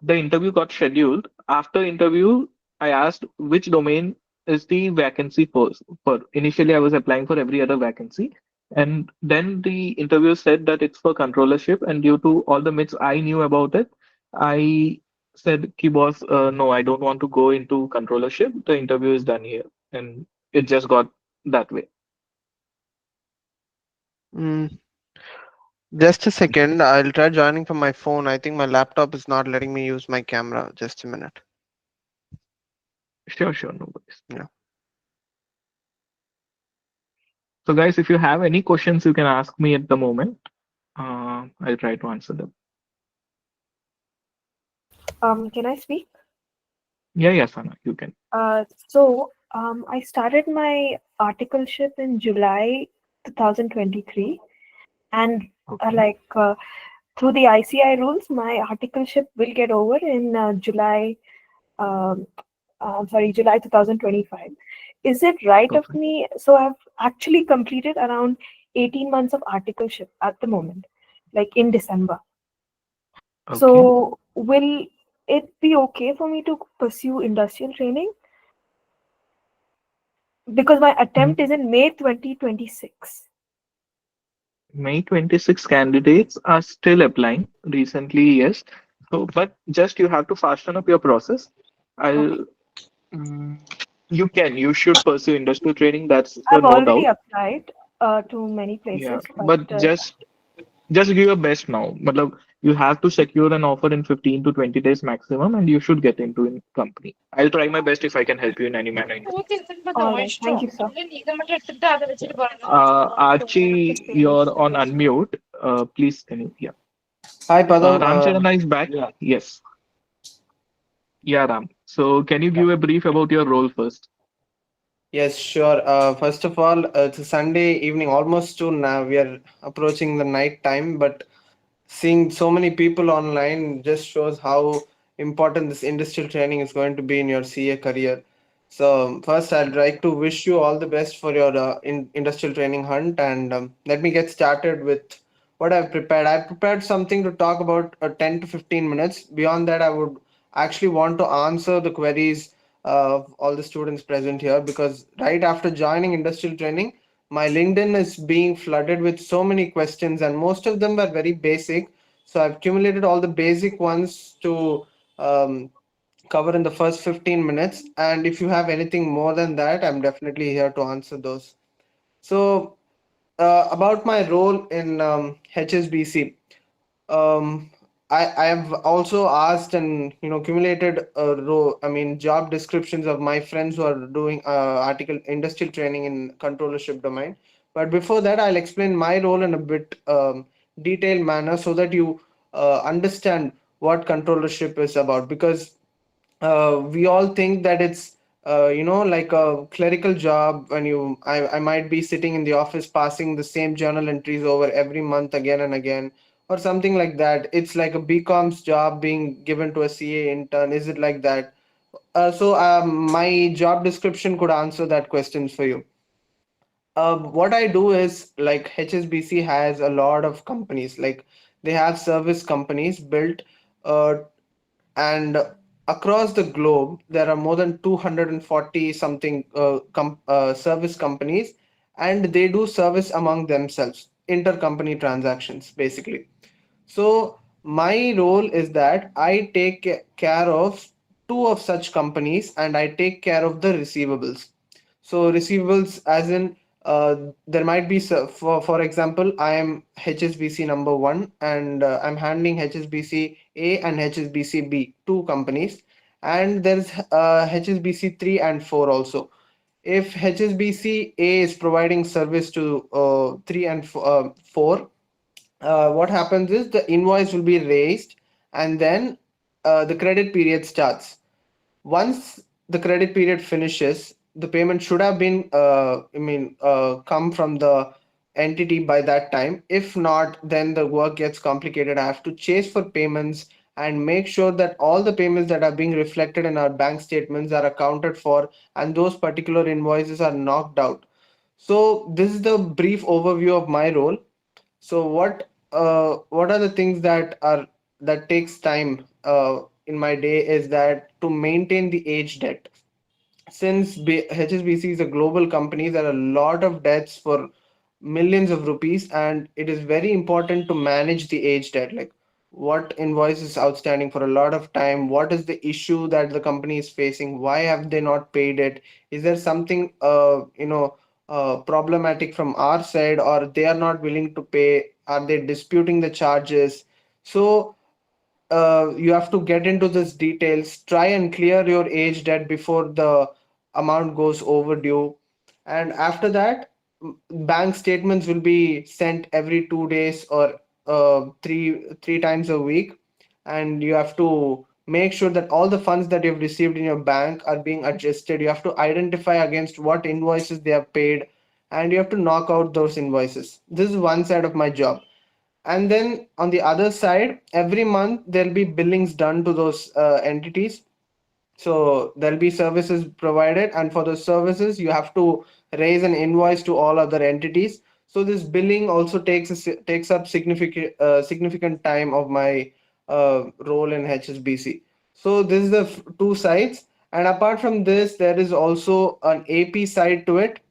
the interview got scheduled. After interview, I asked which domain is the vacancy for. Initially, I was applying for every other vacancy, and then the interview said that it's for controllership. And due to all the myths I knew about it, I said, "Ki boss, no, I don't want to go into controllership. The interview is done here," and it just got that way. Just a second. I'll try joining from my phone. I think my laptop is not letting me use my camera. Just a minute. Sure, no worries. Yeah. So, guys, if you have any questions, you can ask me at the moment. I'll try to answer them. Can I speak? Yeah, Sana, you can. I started my articleship in July 2023, and through the ICI rules, my articleship will get over in July 2025. Is it right of me? So I've actually completed around 18 months of articleship at the moment, like in December. Okay. So will it be okay for me to pursue industrial training? Because my attempt is in May 2026. May 26 candidates are still applying. Recently, yes. So, but just you have to fasten up your process. You should pursue industrial training. That's I've no already doubt. applied to many Yeah, places, but but just give your best now. Matlab, you have to secure an offer in 15 to 20 days maximum, and you should get into a company. I'll try my best if I can help you in any manner. all right. Thank you, sir. Archie, you're on unmute. Please, can you? Yeah. Hi, Padam. Ram Charan is back. Yeah. Yes. Yeah, Ram. So, can you give a brief about your role first? Yes, sure. First of all, it's a Sunday evening, almost soon now. We are approaching the night time, but seeing so many people online just shows how important this industrial training is going to be in your CA career. So, first, I'd like to wish you all the best for your industrial training hunt, and let me get started with what I've prepared. I've prepared something to talk about 10 to 15 minutes. Beyond that, I would actually want to answer the queries of all the students present here, because right after joining industrial training, my LinkedIn is being flooded with so many questions, and most of them were very basic. So I've accumulated all the basic ones to um, cover in the first 15 minutes. And if you have anything more than that, I'm definitely here to answer those. So, about my role in HSBC, um, I have also asked and accumulated I mean job descriptions of my friends who are doing article industrial training in controllership domain. But before that, I'll explain my role in a bit detailed manner so that you understand what controllership is about, because we all think that it's like a clerical job when I might be sitting in the office passing the same journal entries over every month again and again, or something like that. It's like a BCom's job being given to a CA intern. Is it like that? My job description could answer that question for you. What I do is, like, HSBC has a lot of companies. Like, they have service companies built, uh, and across the globe there are more than 240 something service companies, and they do service among themselves, intercompany transactions basically. So my role is that I take care of two of such companies, and I take care of the receivables. So receivables, as in, there might be, for example, I am HSBC number one, and I'm handling HSBC A and HSBC B, two companies, and there's HSBC 3 and 4 also. If HSBC A is providing service to 3 and 4, what happens is the invoice will be raised, and then the credit period starts. Once the credit period finishes, the payment should have been come from the entity by that time. If not, then the work gets complicated. I have to chase for payments and make sure that all the payments that are being reflected in our bank statements are accounted for, and those particular invoices are knocked out. So this is the brief overview of my role. So what are the things that takes time in my day is that to maintain the age debt. Since HSBC is a global company, there are a lot of debts for millions of rupees, and it is very important to manage the age debt. Like, what invoice is outstanding for a lot of time? What is the issue that the company is facing? Why have they not paid it? Is there something problematic from our side, or they are not willing to pay? Are they disputing the charges? So you have to get into this details, try and clear your age debt before the amount goes overdue. And after that, bank statements will be sent every 2 days, or three times a week. And you have to make sure that all the funds that you've received in your bank are being adjusted. You have to identify against what invoices they have paid, and you have to knock out those invoices. This is one side of my job. And then on the other side, every month there'll be billings done to those entities. So there'll be services provided, and for those services you have to raise an invoice to all other entities. So this billing also takes up significant time of my role in HSBC. So this is the two sides, and apart from this, there is also an AP side to it.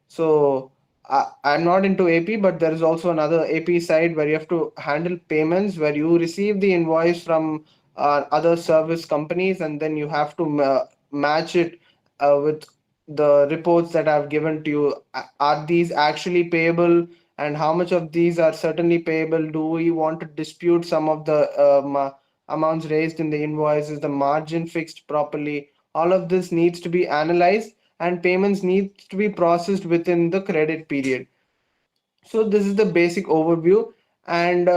So I'm not into AP, but there is also another AP side where you have to handle payments, where you receive the invoice from other service companies, and then you have to match it with the reports that I've given to you, are these actually payable, and how much of these are certainly payable? Do we want to dispute some of the amounts raised in the invoice? Is the margin fixed properly? All of this needs to be analyzed, and payments need to be processed within the credit period. So this is the basic overview. And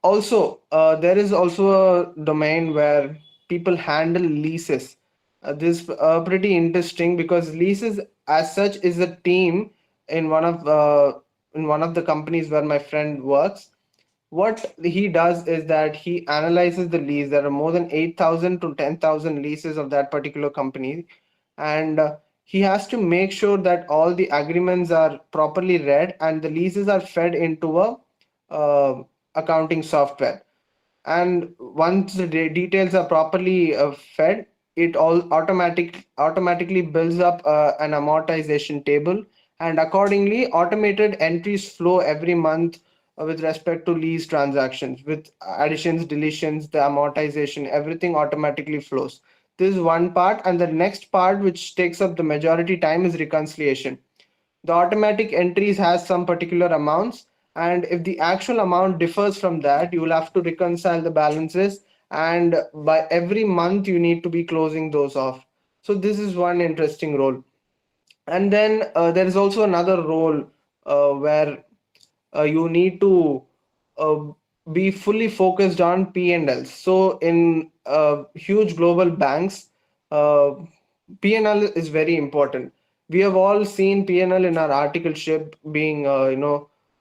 also there is also a domain where people handle leases. This pretty interesting, because leases as such is a team in one of the companies where my friend works. What he does is that he analyzes the lease. There are more than 8,000 to 10,000 leases of that particular company, and he has to make sure that all the agreements are properly read and the leases are fed into a accounting software. And once the details are properly fed, it all automatically builds up an amortization table, and accordingly automated entries flow every month with respect to lease transactions, with additions, deletions, the amortization, everything automatically flows. This is one part. And the next part, which takes up the majority time, is reconciliation. The automatic entries has some particular amounts, and if the actual amount differs from that, you will have to reconcile the balances, and by every month you need to be closing those off. So this is one interesting role. And then there is also another role where you need to uh, be fully focused on P&Ls. So in huge global banks, uh, P&L is very important. We have all seen P&L in our articleship being,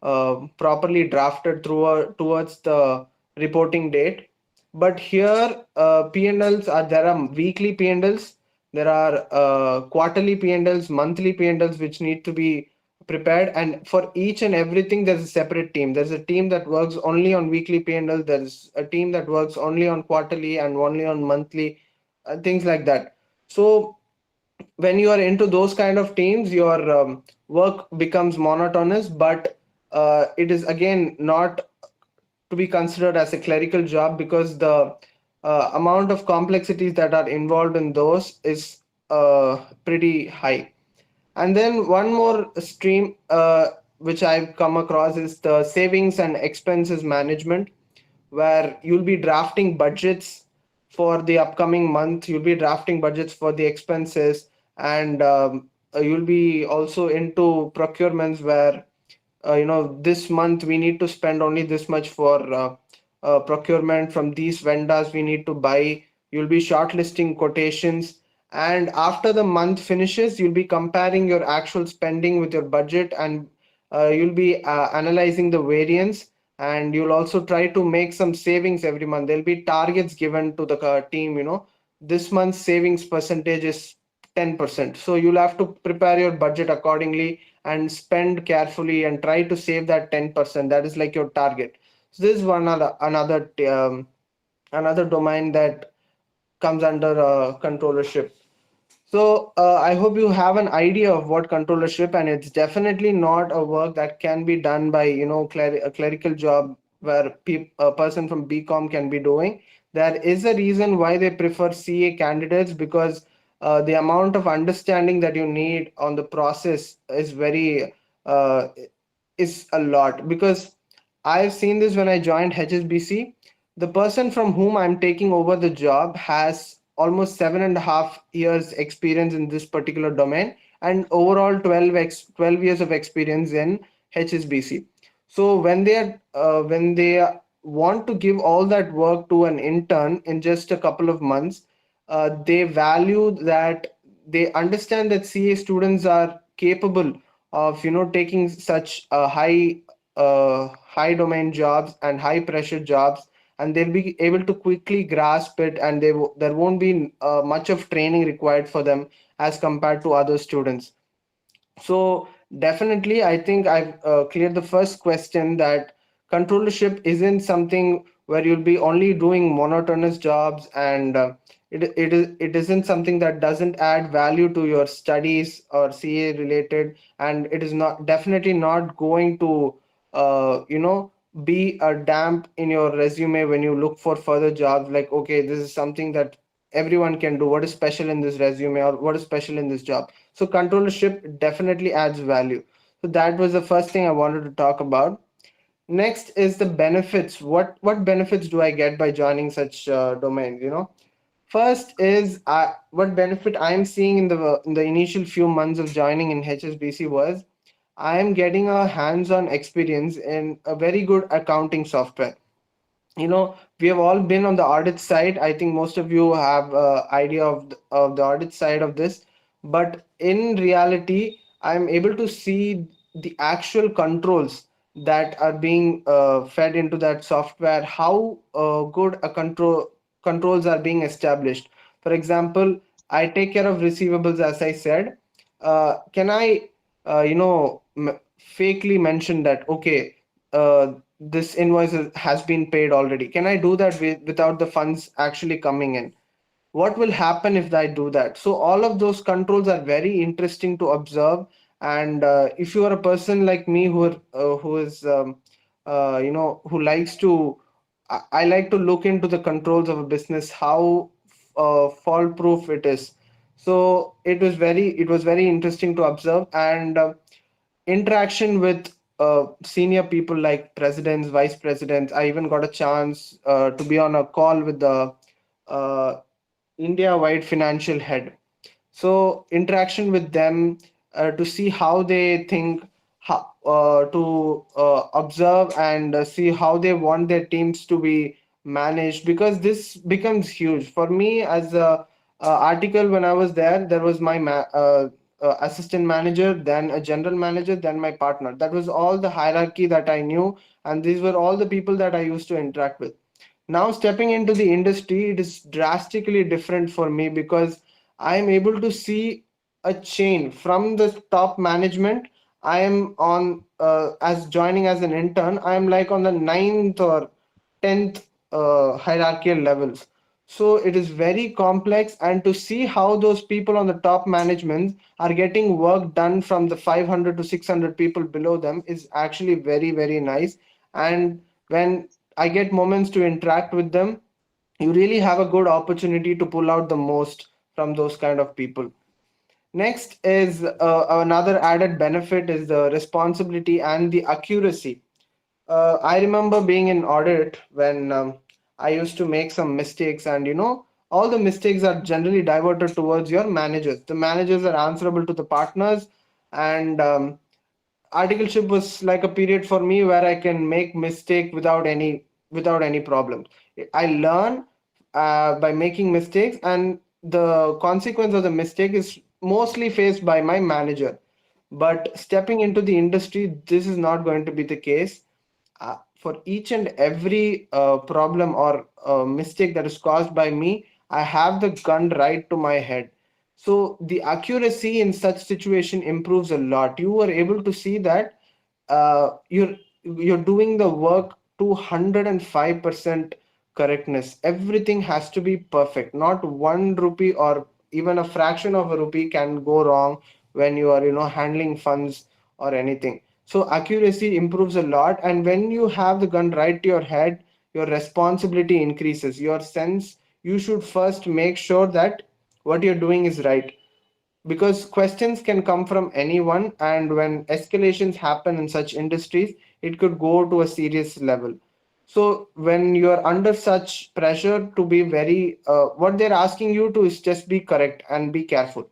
properly drafted towards the reporting date. But here, P&Ls are there are weekly P&Ls, there are quarterly P&Ls, monthly P&Ls, which need to be prepared. And for each and everything, there's a separate team. There's a team that works only on weekly P&L. There's a team that works only on quarterly and only on monthly, things like that. So when you are into those kind of teams, your work becomes monotonous, but it is again not to be considered as a clerical job, because the amount of complexities that are involved in those is pretty high. And then one more stream which I've come across is the savings and expenses management, where you'll be drafting budgets for the upcoming month, you'll be drafting budgets for the expenses, and you'll be also into procurements where this month we need to spend only this much for procurement from these vendors we need to buy. You'll be shortlisting quotations, and after the month finishes, you'll be comparing your actual spending with your budget, and you'll be analyzing the variance, and you'll also try to make some savings every month. There'll be targets given to the team. This month's savings percentage is 10%, so you'll have to prepare your budget accordingly and spend carefully and try to save that 10%. That is like your target. So this is another domain that comes under controllership. So I hope you have an idea of what controllership, and it's definitely not a work that can be done by a clerical job where a person from BCom can be doing. There is a reason why they prefer CA candidates, because the amount of understanding that you need on the process is very is a lot. Because I've seen this when I joined HSBC. The person from whom I'm taking over the job has almost 7.5 years experience in this particular domain, and overall 12 years of experience in HSBC. So when they want to give all that work to an intern in just a couple of months, they value that, they understand that CA students are capable of taking such high domain jobs and high pressure jobs, and they'll be able to quickly grasp it, and there won't be much of training required for them as compared to other students. So definitely, I think I've cleared the first question, that controllership isn't something where you'll be only doing monotonous jobs, and it isn't something that doesn't add value to your studies or CA related, and it is not definitely not going to be a damp in your resume when you look for further jobs. Like, okay, this is something that everyone can do. What is special in this resume, or what is special in this job? So controllership definitely adds value. So that was the first thing I wanted to talk about. Next is the benefits. What benefits do I get by joining such domains? First is what benefit I am seeing in the initial few months of joining in HSBC was I am getting a hands-on experience in a very good accounting software. We have all been on the audit side. I think most of you have idea of the audit side of this, but in reality I'm able to see the actual controls that are being fed into that software, how good a controls are being established. For example, I take care of receivables, as I said. Can I fakely mention that, okay, this invoice has been paid already? Can I do that without the funds actually coming in? What will happen if I do that? So all of those controls are very interesting to observe. And if you are a person like me who is who likes to I like to look into the controls of a business, how fall proof it is. So it was very interesting to observe. And interaction with senior people like presidents, vice presidents. I even got a chance to be on a call with the uh, India wide financial head. So interaction with them to see how they think, how, to observe and see how they want their teams to be managed, because this becomes huge for me. As a article, when I was there, there was my assistant manager, then a general manager, then my partner. That was all the hierarchy that I knew, and these were all the people that I used to interact with. Now stepping into the industry, it is drastically different for me, because I am able to see a chain from the top management. I am on as joining as an intern, I am like on the ninth or 10th hierarchical levels. So it is very complex, and to see how those people on the top management are getting work done from the 500 to 600 people below them is actually very, very nice. And when I get moments to interact with them, you really have a good opportunity to pull out the most from those kind of people. Next is another added benefit is the responsibility and the accuracy. I remember being in audit when I used to make some mistakes, and all the mistakes are generally diverted towards your managers. The managers are answerable to the partners, and articleship was like a period for me where I can make mistake without any problem. I learn by making mistakes, and the consequence of the mistake is mostly faced by my manager. But stepping into the industry, this is not going to be the case. For each and every problem or mistake that is caused by me, I have the gun right to my head. So the accuracy in such situation improves a lot. You are able to see that you're doing the work to 105% correctness. Everything has to be perfect. Not 1 rupee or even a fraction of a rupee can go wrong when you are handling funds or anything. So accuracy improves a lot, and when you have the gun right to your head, your responsibility increases. Your sense, you should first make sure that what you're doing is right, because questions can come from anyone, and when escalations happen in such industries, it could go to a serious level. So when you're under such pressure to be very what they're asking you to is just be correct and be careful.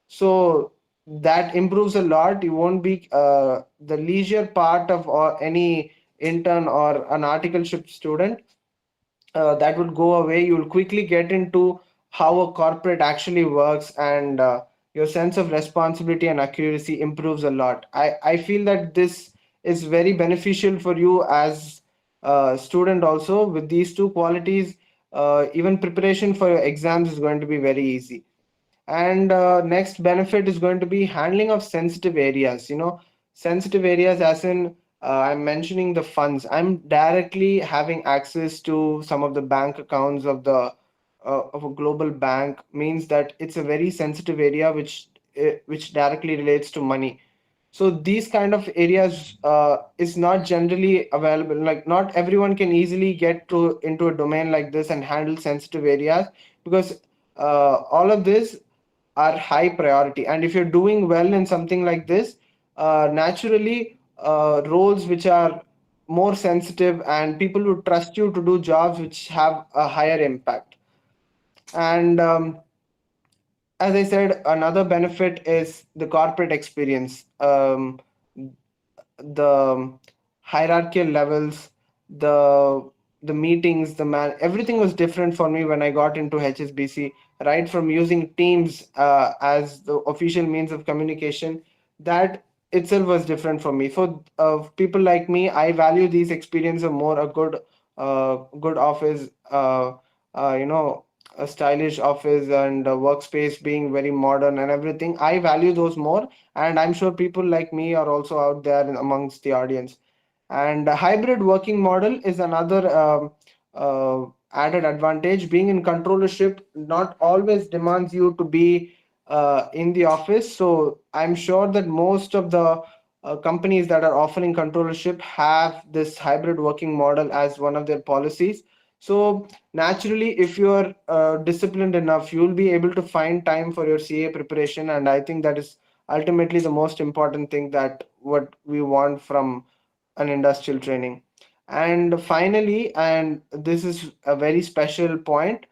So that improves a lot. You won't be the leisure part of or any intern or an articleship student, that would go away. You'll quickly get into how a corporate actually works, and your sense of responsibility and accuracy improves a lot. I feel that this is very beneficial for you as a student also. With these two qualities, even preparation for your exams is going to be very easy. And next benefit is going to be handling of sensitive areas. Sensitive areas, as in I'm mentioning the funds. I'm directly having access to some of the bank accounts of a global bank, means that it's a very sensitive area which directly relates to money. So these kind of areas is not generally available. Like, not everyone can easily get to into a domain like this and handle sensitive areas, because all of this are high priority. And if you're doing well in something like this, naturally, roles which are more sensitive and people who trust you to do jobs which have a higher impact. And as I said, another benefit is the corporate experience. The hierarchical levels, the meetings, everything was different for me when I got into HSBC. Right from using Teams as the official means of communication, that itself was different for me. For people like me, I value these experiences more. A good office, you know, a stylish office and a workspace being very modern and everything. I value those more, and I'm sure people like me are also out there amongst the audience. And a hybrid working model is another added advantage. Being in controllership not always demands you to be in the office. So I'm sure that most of the companies that are offering controllership have this hybrid working model as one of their policies. So naturally, if you're disciplined enough, you'll be able to find time for your CA preparation. And I think that is ultimately the most important thing, that what we want from an industrial training. And finally, and this is a very special point,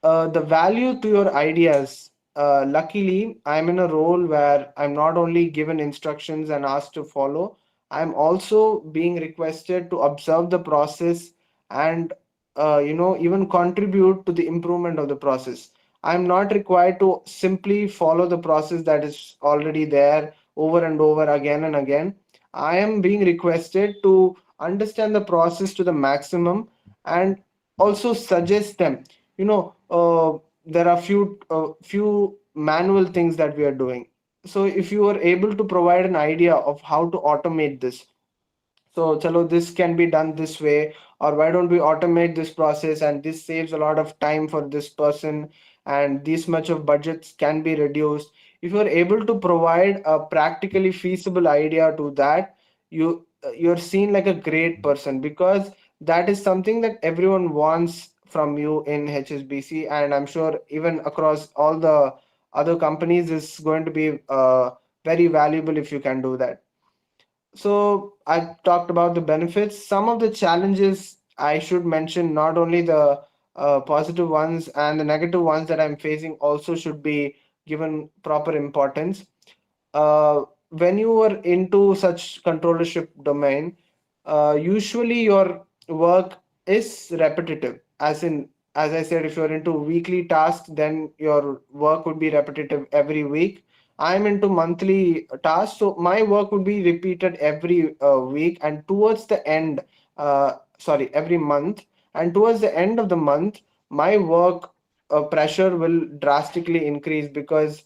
the value to your ideas. Luckily, I'm in a role where I'm not only given instructions and asked to follow, I'm also being requested to observe the process and even contribute to the improvement of the process. I'm not required to simply follow the process that is already there over and over again and again. I am being requested to understand the process to the maximum and also suggest them. There are few manual things that we are doing. So if you are able to provide an idea of how to automate this, so chalo, this can be done this way, or why don't we automate this process, and this saves a lot of time for this person, and this much of budgets can be reduced. If you're able to provide a practically feasible idea to that, you're seen like a great person, because that is something that everyone wants from you in HSBC, and I'm sure even across all the other companies is going to be very valuable if you can do that. So I talked about the benefits. Some of the challenges I should mention, not only the positive ones, and the negative ones that I'm facing also should be given proper importance. When you are into such controllership domain, usually your work is repetitive. As I said, if you're into weekly tasks, then your work would be repetitive every week. I'm into monthly tasks, so my work would be repeated every week, and towards the end, every month, and towards the end of the month, my work pressure will drastically increase, because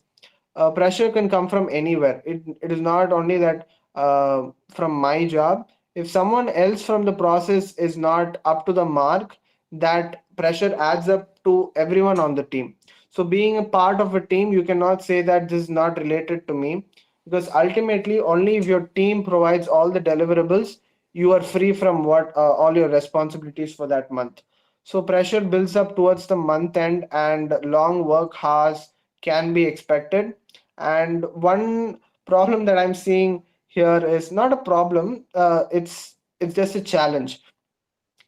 pressure can come from anywhere. It is not only that from my job. If someone else from the process is not up to the mark, that pressure adds up to everyone on the team. So being a part of a team, you cannot say that this is not related to me, because ultimately only if your team provides all the deliverables, you are free from what all your responsibilities for that month. So pressure builds up towards the month end, and long work hours can be expected. And one problem that I'm seeing here is not a problem, it's just a challenge,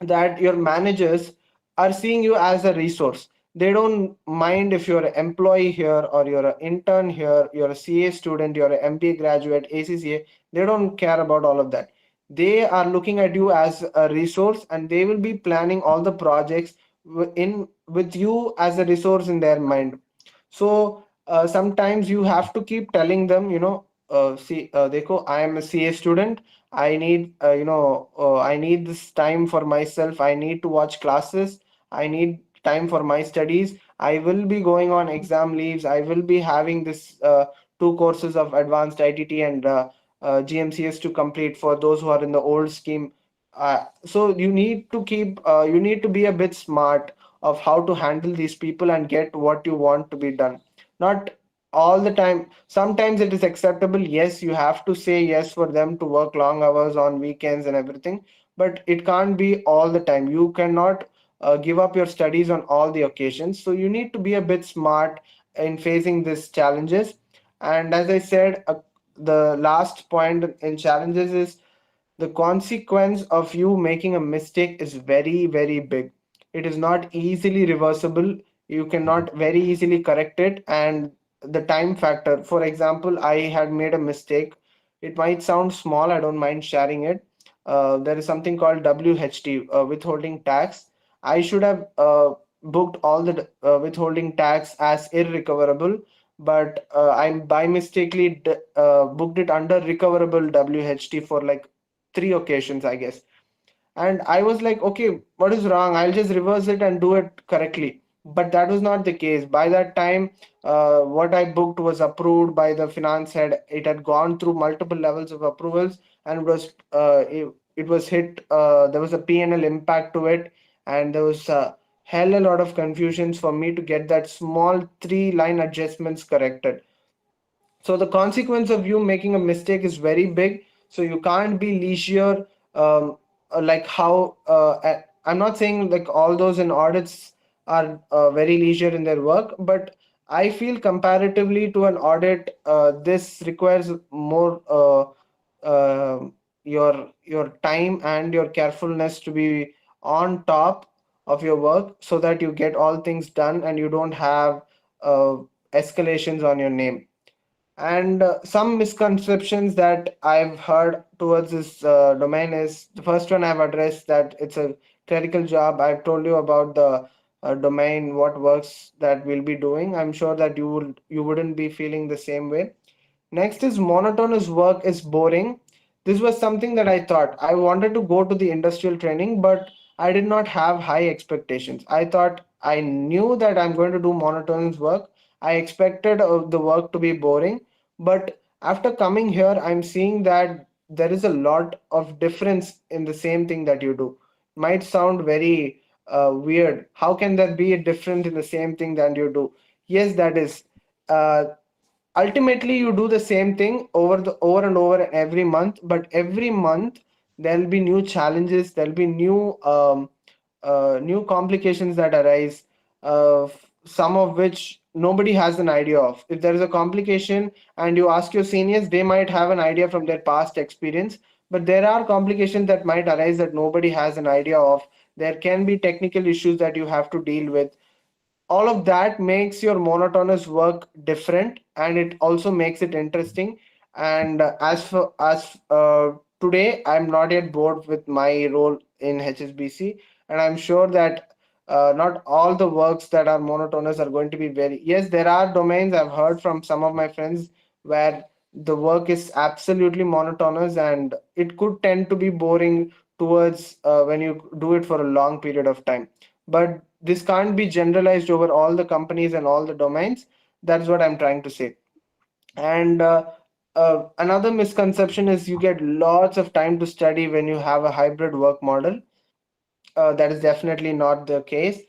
that your managers are seeing you as a resource. They don't mind if you're an employee here, or you're an intern here, you're a CA student, you're an MBA graduate, ACCA. They don't care about all of that. They are looking at you as a resource, and they will be planning all the projects in with you as a resource in their mind. So sometimes you have to keep telling them, see, dekho, I am a CA student. I need, I need this time for myself. I need to watch classes. I need time for my studies. I will be going on exam leaves. I will be having this two courses of advanced ITT and GMCS to complete for those who are in the old scheme. So you need to be a bit smart of how to handle these people and get what you want to be done. Not all the time. Sometimes it is acceptable. Yes, you have to say yes for them to work long hours on weekends and everything, but it can't be all the time. You cannot give up your studies on all the occasions. So you need to be a bit smart in facing these challenges. And as I said, the last point in challenges is the consequence of you making a mistake is very, very big. It is not easily reversible. You cannot very easily correct it. And the time factor, for example, I had made a mistake. It might sound small, I don't mind sharing it. There is something called WHT, withholding tax. I should have booked all the withholding tax as irrecoverable, but I by mistakenly booked it under recoverable WHT for like 3 occasions, I guess. And I was like, okay, what is wrong? I'll just reverse it and do it correctly. But that was not the case. By that time, what I booked was approved by the finance head. It had gone through multiple levels of approvals, and it was hit. There was a P&L impact to it, and there was hell a lot of confusions for me to get that small 3-line adjustments corrected. So the consequence of you making a mistake is very big. So you can't be leisure, like how I'm not saying like all those in audits are very leisure in their work, but I feel comparatively to an audit, this requires more your time and your carefulness to be on top of your work, so that you get all things done and you don't have uh, escalations on your name. And some misconceptions that I've heard towards this domain is, the first one I've addressed, that it's a clerical job. I've told you about the domain, what works that we'll be doing. I'm sure that you wouldn't be feeling the same way. Next is monotonous work is boring. This was something that I thought. I wanted to go to the industrial training, but I did not have high expectations. I thought I knew that I'm going to do monotonous work. I expected the work to be boring, but after coming here, I'm seeing that there is a lot of difference in the same thing that you do. Might sound very weird. How can there be a difference in the same thing that you do? Yes, that is. Uh, Ultimately you do the same thing over and over every month, but every month there'll be new challenges, there'll be new complications that arise, some of which nobody has an idea of. If there is a complication and you ask your seniors, they might have an idea from their past experience, but there are complications that might arise that nobody has an idea of. There can be technical issues that you have to deal with. All of that makes your monotonous work different, and it also makes it interesting. And as today, I'm not yet bored with my role in HSBC, and I'm sure that not all the works that are monotonous are going to be very. Yes, there are domains I've heard from some of my friends where the work is absolutely monotonous, and it could tend to be boring towards when you do it for a long period of time. But this can't be generalized over all the companies and all the domains. That's what I'm trying to say. And another misconception is you get lots of time to study when you have a hybrid work model. That is definitely not the case.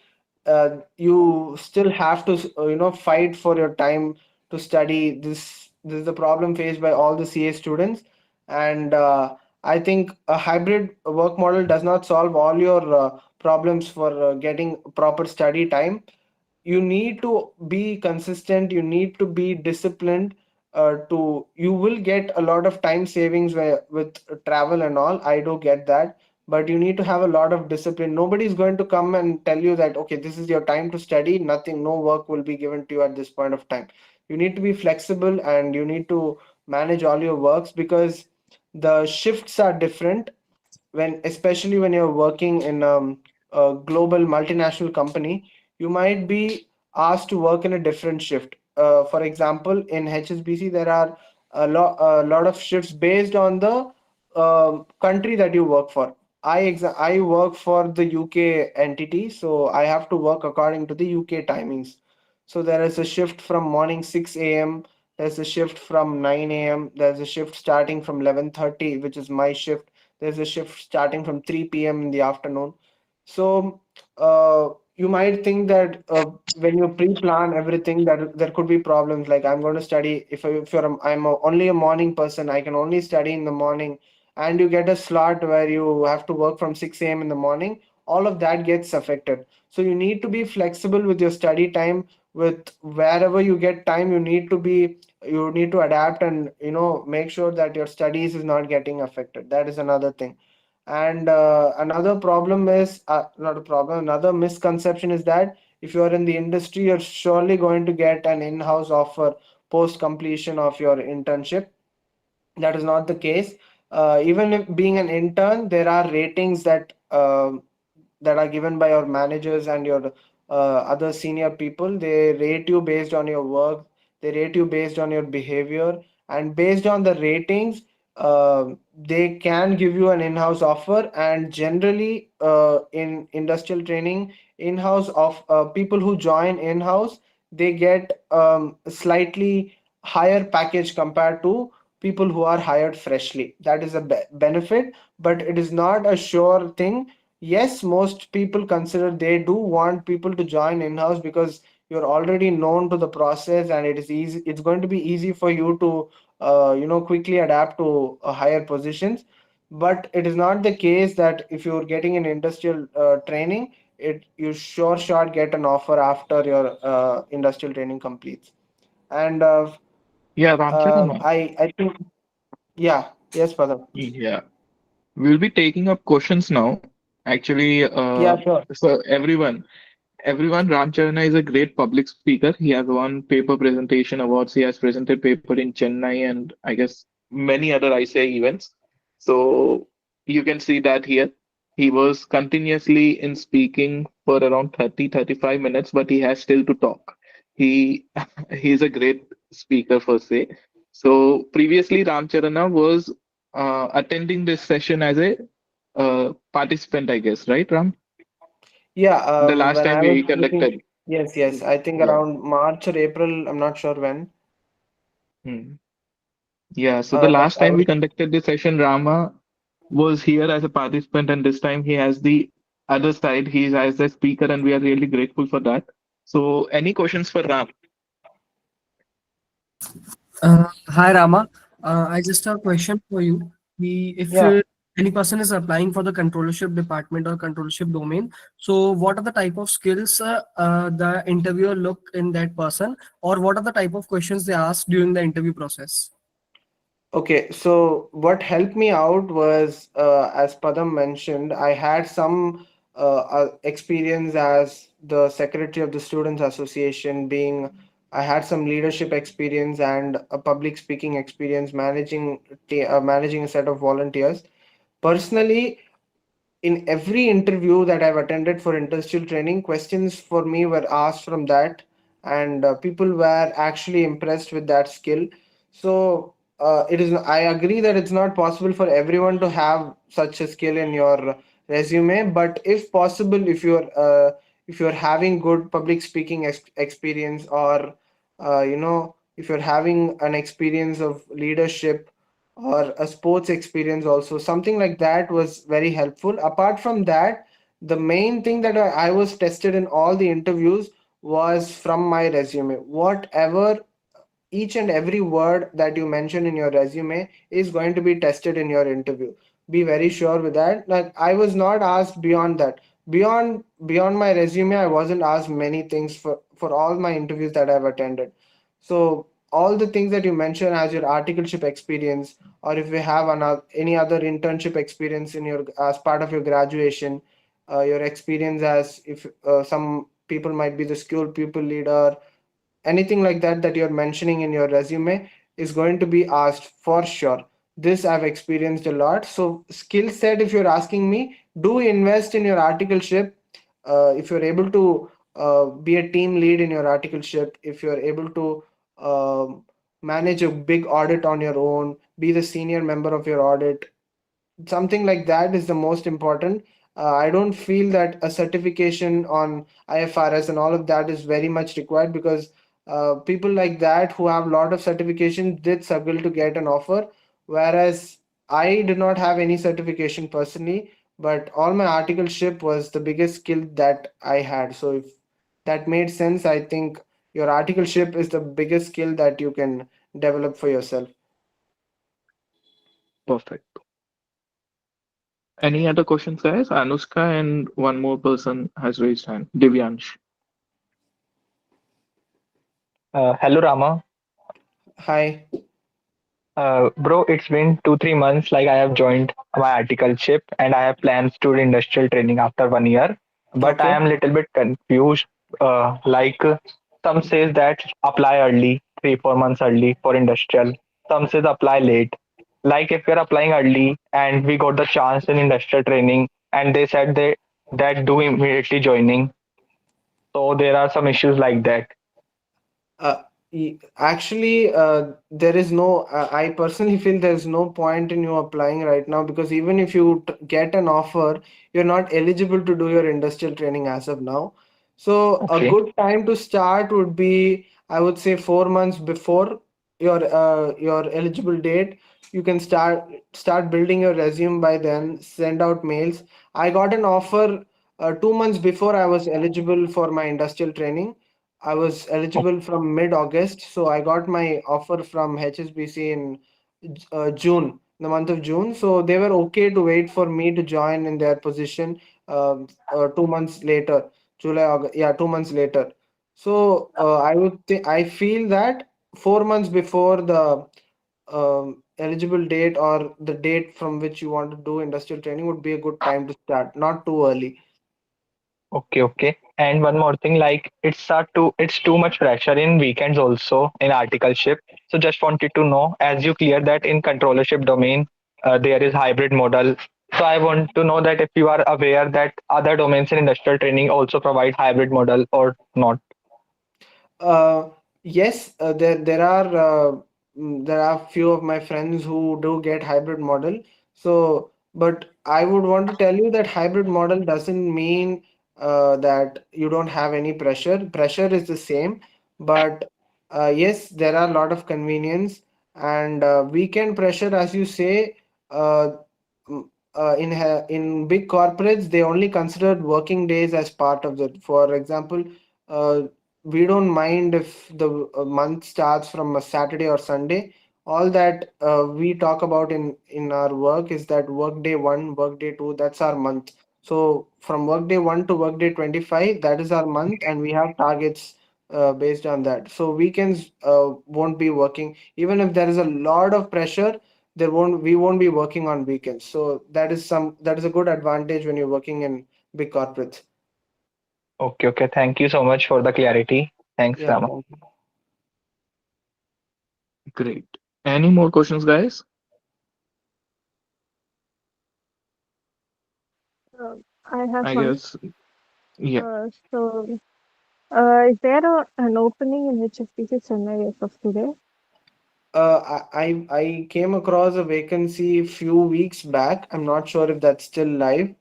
You still have to fight for your time to study. This is the problem faced by all the CA students. And I think a hybrid work model does not solve all your problems for getting proper study time. You need to be consistent, you need to be disciplined. To You will get a lot of time savings with travel and all, I do get that. But you need to have a lot of discipline. Nobody is going to come and tell you that, okay, this is your time to study, nothing, no work will be given to you at this point of time. You need to be flexible, and you need to manage all your works, because the shifts are different, when especially when you're working in a global multinational company. You might be asked to work in a different shift. For example, in HSBC there are a lot of shifts based on the country that you work for. I work for the UK entity, so I have to work according to the UK timings. So there is a shift from morning 6 a.m., there's a shift from 9 a.m., there's a shift starting from 11:30, which is my shift. There's a shift starting from 3 p.m. in the afternoon. So you might think that when you pre-plan everything, that there could be problems. Like, I'm going to study. Only a morning person, I can only study in the morning, and you get a slot where you have to work from 6 a.m. in the morning. all of that gets affected. So you need to be flexible with your study time. With wherever you get time, you need to adapt, and make sure that your studies is not getting affected. That is another thing. And another problem is not a problem, another misconception is that if you are in the industry, you're surely going to get an in-house offer post completion of your internship. That is not the case. Even if being an intern, there are ratings that are given by your managers and your other senior people. They rate you based on your work, they rate you based on your behavior, and based on the ratings, they can give you an in-house offer. And generally, in industrial training, in-house of people who join in-house, they get slightly higher package compared to people who are hired freshly. That is a benefit, but it is not a sure thing. Yes, most people consider, they do want people to join in-house because you're already known to the process, and it's going to be easy for you to quickly adapt to higher positions. But it is not the case that if you're getting an industrial training, you sure shot get an offer after your industrial training completes. And Yeah, Ramcharan. I think, yeah, yes, Padam. Yeah, we'll be taking up questions now. Actually, Yeah, sure. so everyone, Ramcharan is a great public speaker. He has won paper presentation awards. He has presented paper in Chennai and I guess many other ICI events. So you can see that here. He was continuously in speaking for around 30-35 minutes, but he has still to talk. He he's a great speaker for say. So previously Ramcharana was attending this session as a participant, I guess, right, Ram? Yeah, The last when time I was we looking, conducted. yes, I think Yeah. around March or April, I'm not sure when. Hmm. Yeah, so the But last I time we was, conducted this session, Rama was here as a participant, and this time he has the other side. He's as the speaker, and we are really grateful for that. So, any questions for Ram? Hi Rama, I just have a question for you. If yeah. any person is applying for the controllership department or controllership domain, so what are the type of skills the interviewer look in that person, or what are the type of questions they ask during the interview process? Okay, so what helped me out was, as Padam mentioned, I had some experience as the secretary of the Students Association, I had some leadership experience and a public speaking experience managing a set of volunteers. Personally, in every interview that I've attended for industrial training, questions for me were asked from that, and people were actually impressed with that skill. So it is. I agree that it's not possible for everyone to have such a skill in your resume, but if possible, if you're having good public speaking experience, or if you're having an experience of leadership or a sports experience also, something like that was very helpful. Apart from that, the main thing that I was tested in all the interviews was from my resume. Whatever, each and every word that you mention in your resume is going to be tested in your interview. Be very sure with that. Like, I was not asked beyond that. Beyond my resume, I wasn't asked many things for all my interviews that I've attended. So all the things that you mentioned as your articleship experience, or if you have any other internship experience in your as part of your graduation, your experience as, if some people might be the school pupil leader, anything like that that you're mentioning in your resume is going to be asked for sure. This I've experienced a lot. So skill set, if you're asking me, do invest in your articleship. If you're able to be a team lead in your articleship, if you're able to manage a big audit on your own, be the senior member of your audit, something like that is the most important. I don't feel that a certification on IFRS and all of that is very much required, because people like that who have a lot of certification did struggle to get an offer, whereas I did not have any certification personally, but all my articleship was the biggest skill that I had. So if that made sense, I think your articleship is the biggest skill that you can develop for yourself. Perfect. Any other questions, guys? Anushka and one more person has raised hand. Divyansh. Hello, Rama. Hi. Bro, it's been 2-3 months. Like I have joined my articleship and I have plans to do industrial training after 1 year. But I Okay. am little bit confused. Some says that apply early, 3-4 months early for industrial. Some says apply late. Like if we're applying early and we got the chance in industrial training, and they said they that do immediately joining. So there are some issues like that. Actually, there is no. I personally feel there is no point in you applying right now, because even if you get an offer, you're not eligible to do your industrial training as of now. So a Okay. good time to start would be, I would say, 4 months before your eligible date. You can start building your resume by then. Send out mails. I got an offer 2 months before I was eligible for my industrial training. I was eligible from mid-August, so I got my offer from HSBC in June, the month of June. So they were okay to wait for me to join in their position 2 months later, July, August, yeah, 2 months later. So I feel that 4 months before the eligible date or the date from which you want to do industrial training would be a good time to start, not too early. Okay, okay. And one more thing, like it's too much pressure in weekends also in articleship. So just wanted to know, as you clear that in controllership domain, there is hybrid model. So I want to know that if you are aware that other domains in industrial training also provide hybrid model or not. Uh, yes, there are few of my friends who do get hybrid model. So, but I would want to tell you that hybrid model doesn't mean that you don't have any pressure. Pressure is the same, but yes, there are a lot of convenience, and weekend pressure, as you say. Uh, in big corporates, they only considered working days as part of it. For example, uh, we don't mind if the month starts from a Saturday or Sunday. All that we talk about in our work is that work day one, work day two, that's our month. So from work day one to work day 25, that is our month, and we have targets based on that. So weekends won't be working. Even if there is a lot of pressure, we won't be working on weekends. So that is a good advantage when you're working in big corporates. Okay, okay. Thank you so much for the clarity. Thanks, Yeah, Rama. thank you. Great. Any more questions, guys? I have I one. guess, yeah. Is there an opening in HSBC Chennai as of today? I came across a vacancy a few weeks back. I'm not sure if that's still live.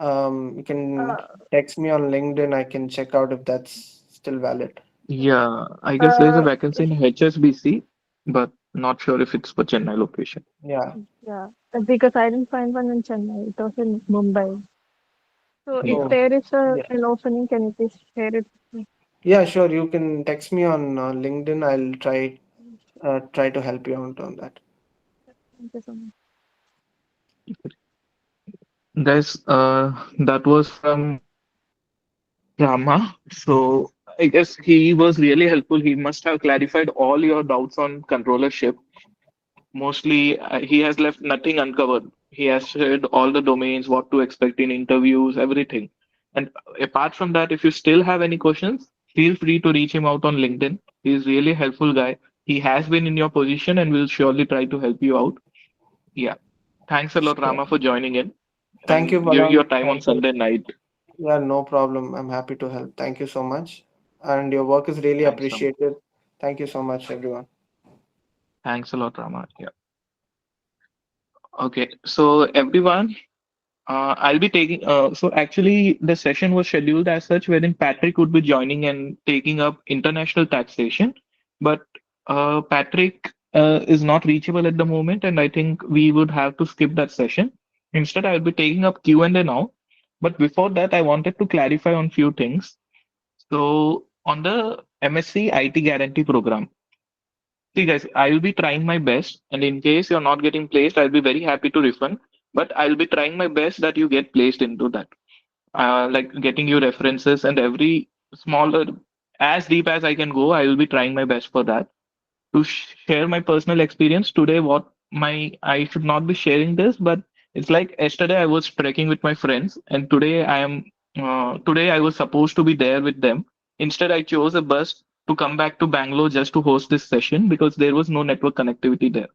You can text me on LinkedIn. I can check out if that's still valid. Yeah, I guess there is a vacancy If, in HSBC, but not sure if it's for Chennai location. Yeah. yeah, because I didn't find one in Chennai. It was in Mumbai. So if Yeah. there is Yeah. an opening, can you please share it with me? Yeah, sure. You can text me on LinkedIn. I'll try to help you out on that. Thank you so much. Guys, that was from Rama. So I guess he was really helpful. He must have clarified all your doubts on controllership. Mostly, he has left nothing uncovered. He has said all the domains, what to expect in interviews, everything. And apart from that, if you still have any questions, feel free to reach him out on LinkedIn. He's really helpful guy. He has been in your position and will surely try to help you out. Yeah. Thanks a lot, Sure. Rama, for joining in Thank you, and giving your Param. time on Thank you. Sunday night. Yeah, no problem. I'm happy to help. Thank you so much. And your work is really Thanks, Rama. appreciated. Thank you so much, everyone. Thanks a lot, Rama. Yeah. Okay. So everyone, I'll be taking. So actually, the session was scheduled as such, wherein Patrick would be joining and taking up international taxation. But Patrick is not reachable at the moment, and I think we would have to skip that session. Instead, I'll be taking up Q&A now. But before that, I wanted to clarify on few things. So on the MSc IT Guarantee Program, see guys, I will be trying my best, and in case you're not getting placed, I'll be very happy to refund. but I'll be trying my best that you get placed into that. Like getting you references and every smaller, as deep as I can go, I will be trying my best for that. To share my personal experience today, what my I should not be sharing this, but it's like yesterday I was trekking with my friends, and today I was supposed to be there with them. Instead, I chose a bus to come back to Bangalore just to host this session because there was no network connectivity there.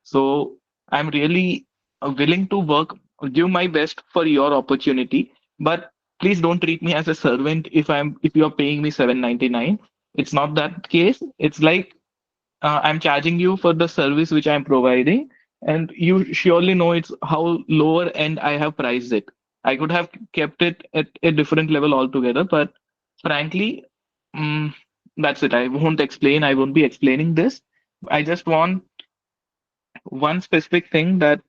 So I'm really willing to work, give my best for your opportunity, but please don't treat me as a servant if you're paying me 799. It's not that case. It's like I'm charging you for the service which I'm providing, and you surely know it's how lower end I have priced it. I could have kept it at a different level altogether, but frankly, mm, that's it. I won't explain. I won't be explaining this. I just want one specific thing that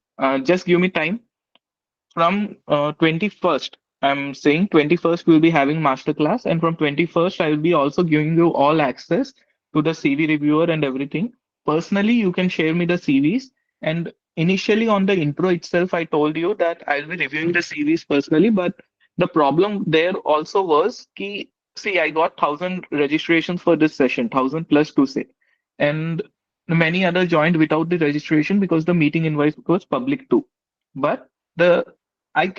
just give me time from 21st. I'm saying 21st we'll be having masterclass, and from 21st I will be also giving you all access to the CV reviewer and everything. Personally, you can share me the CVs. And initially on the intro itself, I told you that I'll be reviewing the CVs personally, but the problem there also was ki, see, I got 1,000 registrations for this session, 1,000 plus to say, and many other joined without the registration because the meeting invite was public too. But the I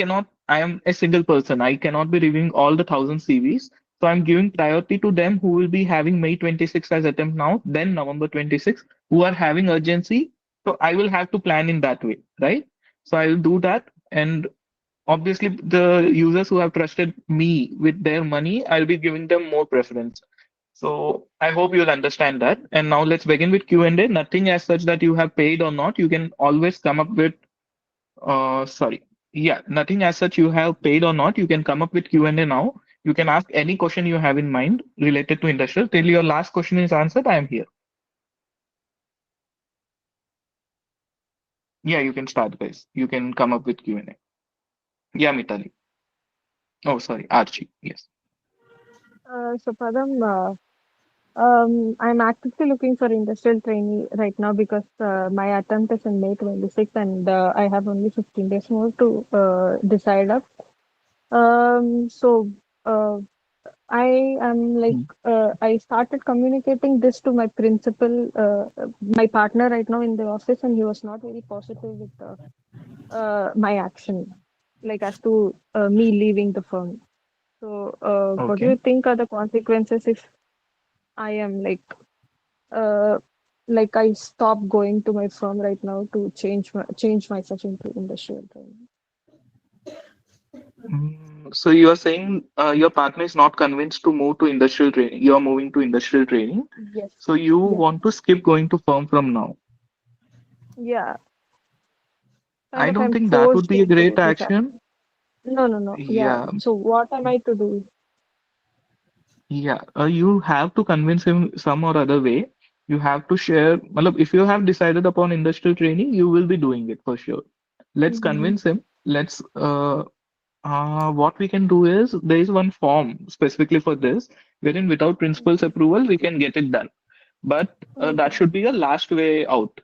am a single person. I cannot be reviewing all the 1,000 CVs. So I'm giving priority to them who will be having May 26th as attempt now, then November 26th, who are having urgency. So I will have to plan in that way, right? So I will do that. And obviously, the users who have trusted me with their money, I'll be giving them more preference. So I hope you'll understand that. And now let's begin with Q&A. Nothing as such that you have paid or not. You can always come up with sorry. Yeah, nothing as such you have paid or not. You can come up with Q&A now. You can ask any question you have in mind related to industrial. Till your last question is answered, I am here. Yeah, you can start, guys. You can come up with Q&A. Yeah, Mitali. Oh, sorry, Archie. Yes. So Padam, I'm actively looking for industrial trainee right now because my attempt is in May 26th and I have only 15 days more to decide up. So I am like I started communicating this to my principal, my partner right now in the office, and he was not very positive with my action, like as to me leaving the firm. So, what do Okay. you think are the consequences if I am uh, like I stop going to my firm right now to change myself into industrial training? So you are saying your partner is not convinced to move to industrial training. You are moving to industrial training. Yes. So you Yeah. want to skip going to firm from now. Yeah. I Kind of don't I'm think that would forced be a into great this action. action. No, no, no. Yeah. Yeah. So what am I to do? Yeah, you have to convince him some or other way. You have to share. Matlab, if you have decided upon industrial training, you will be doing it for sure. Let's Mm-hmm. convince him. What we can do is there is one form specifically for this, wherein without principal's approval, we can get it done. But that Okay. should be a last way out.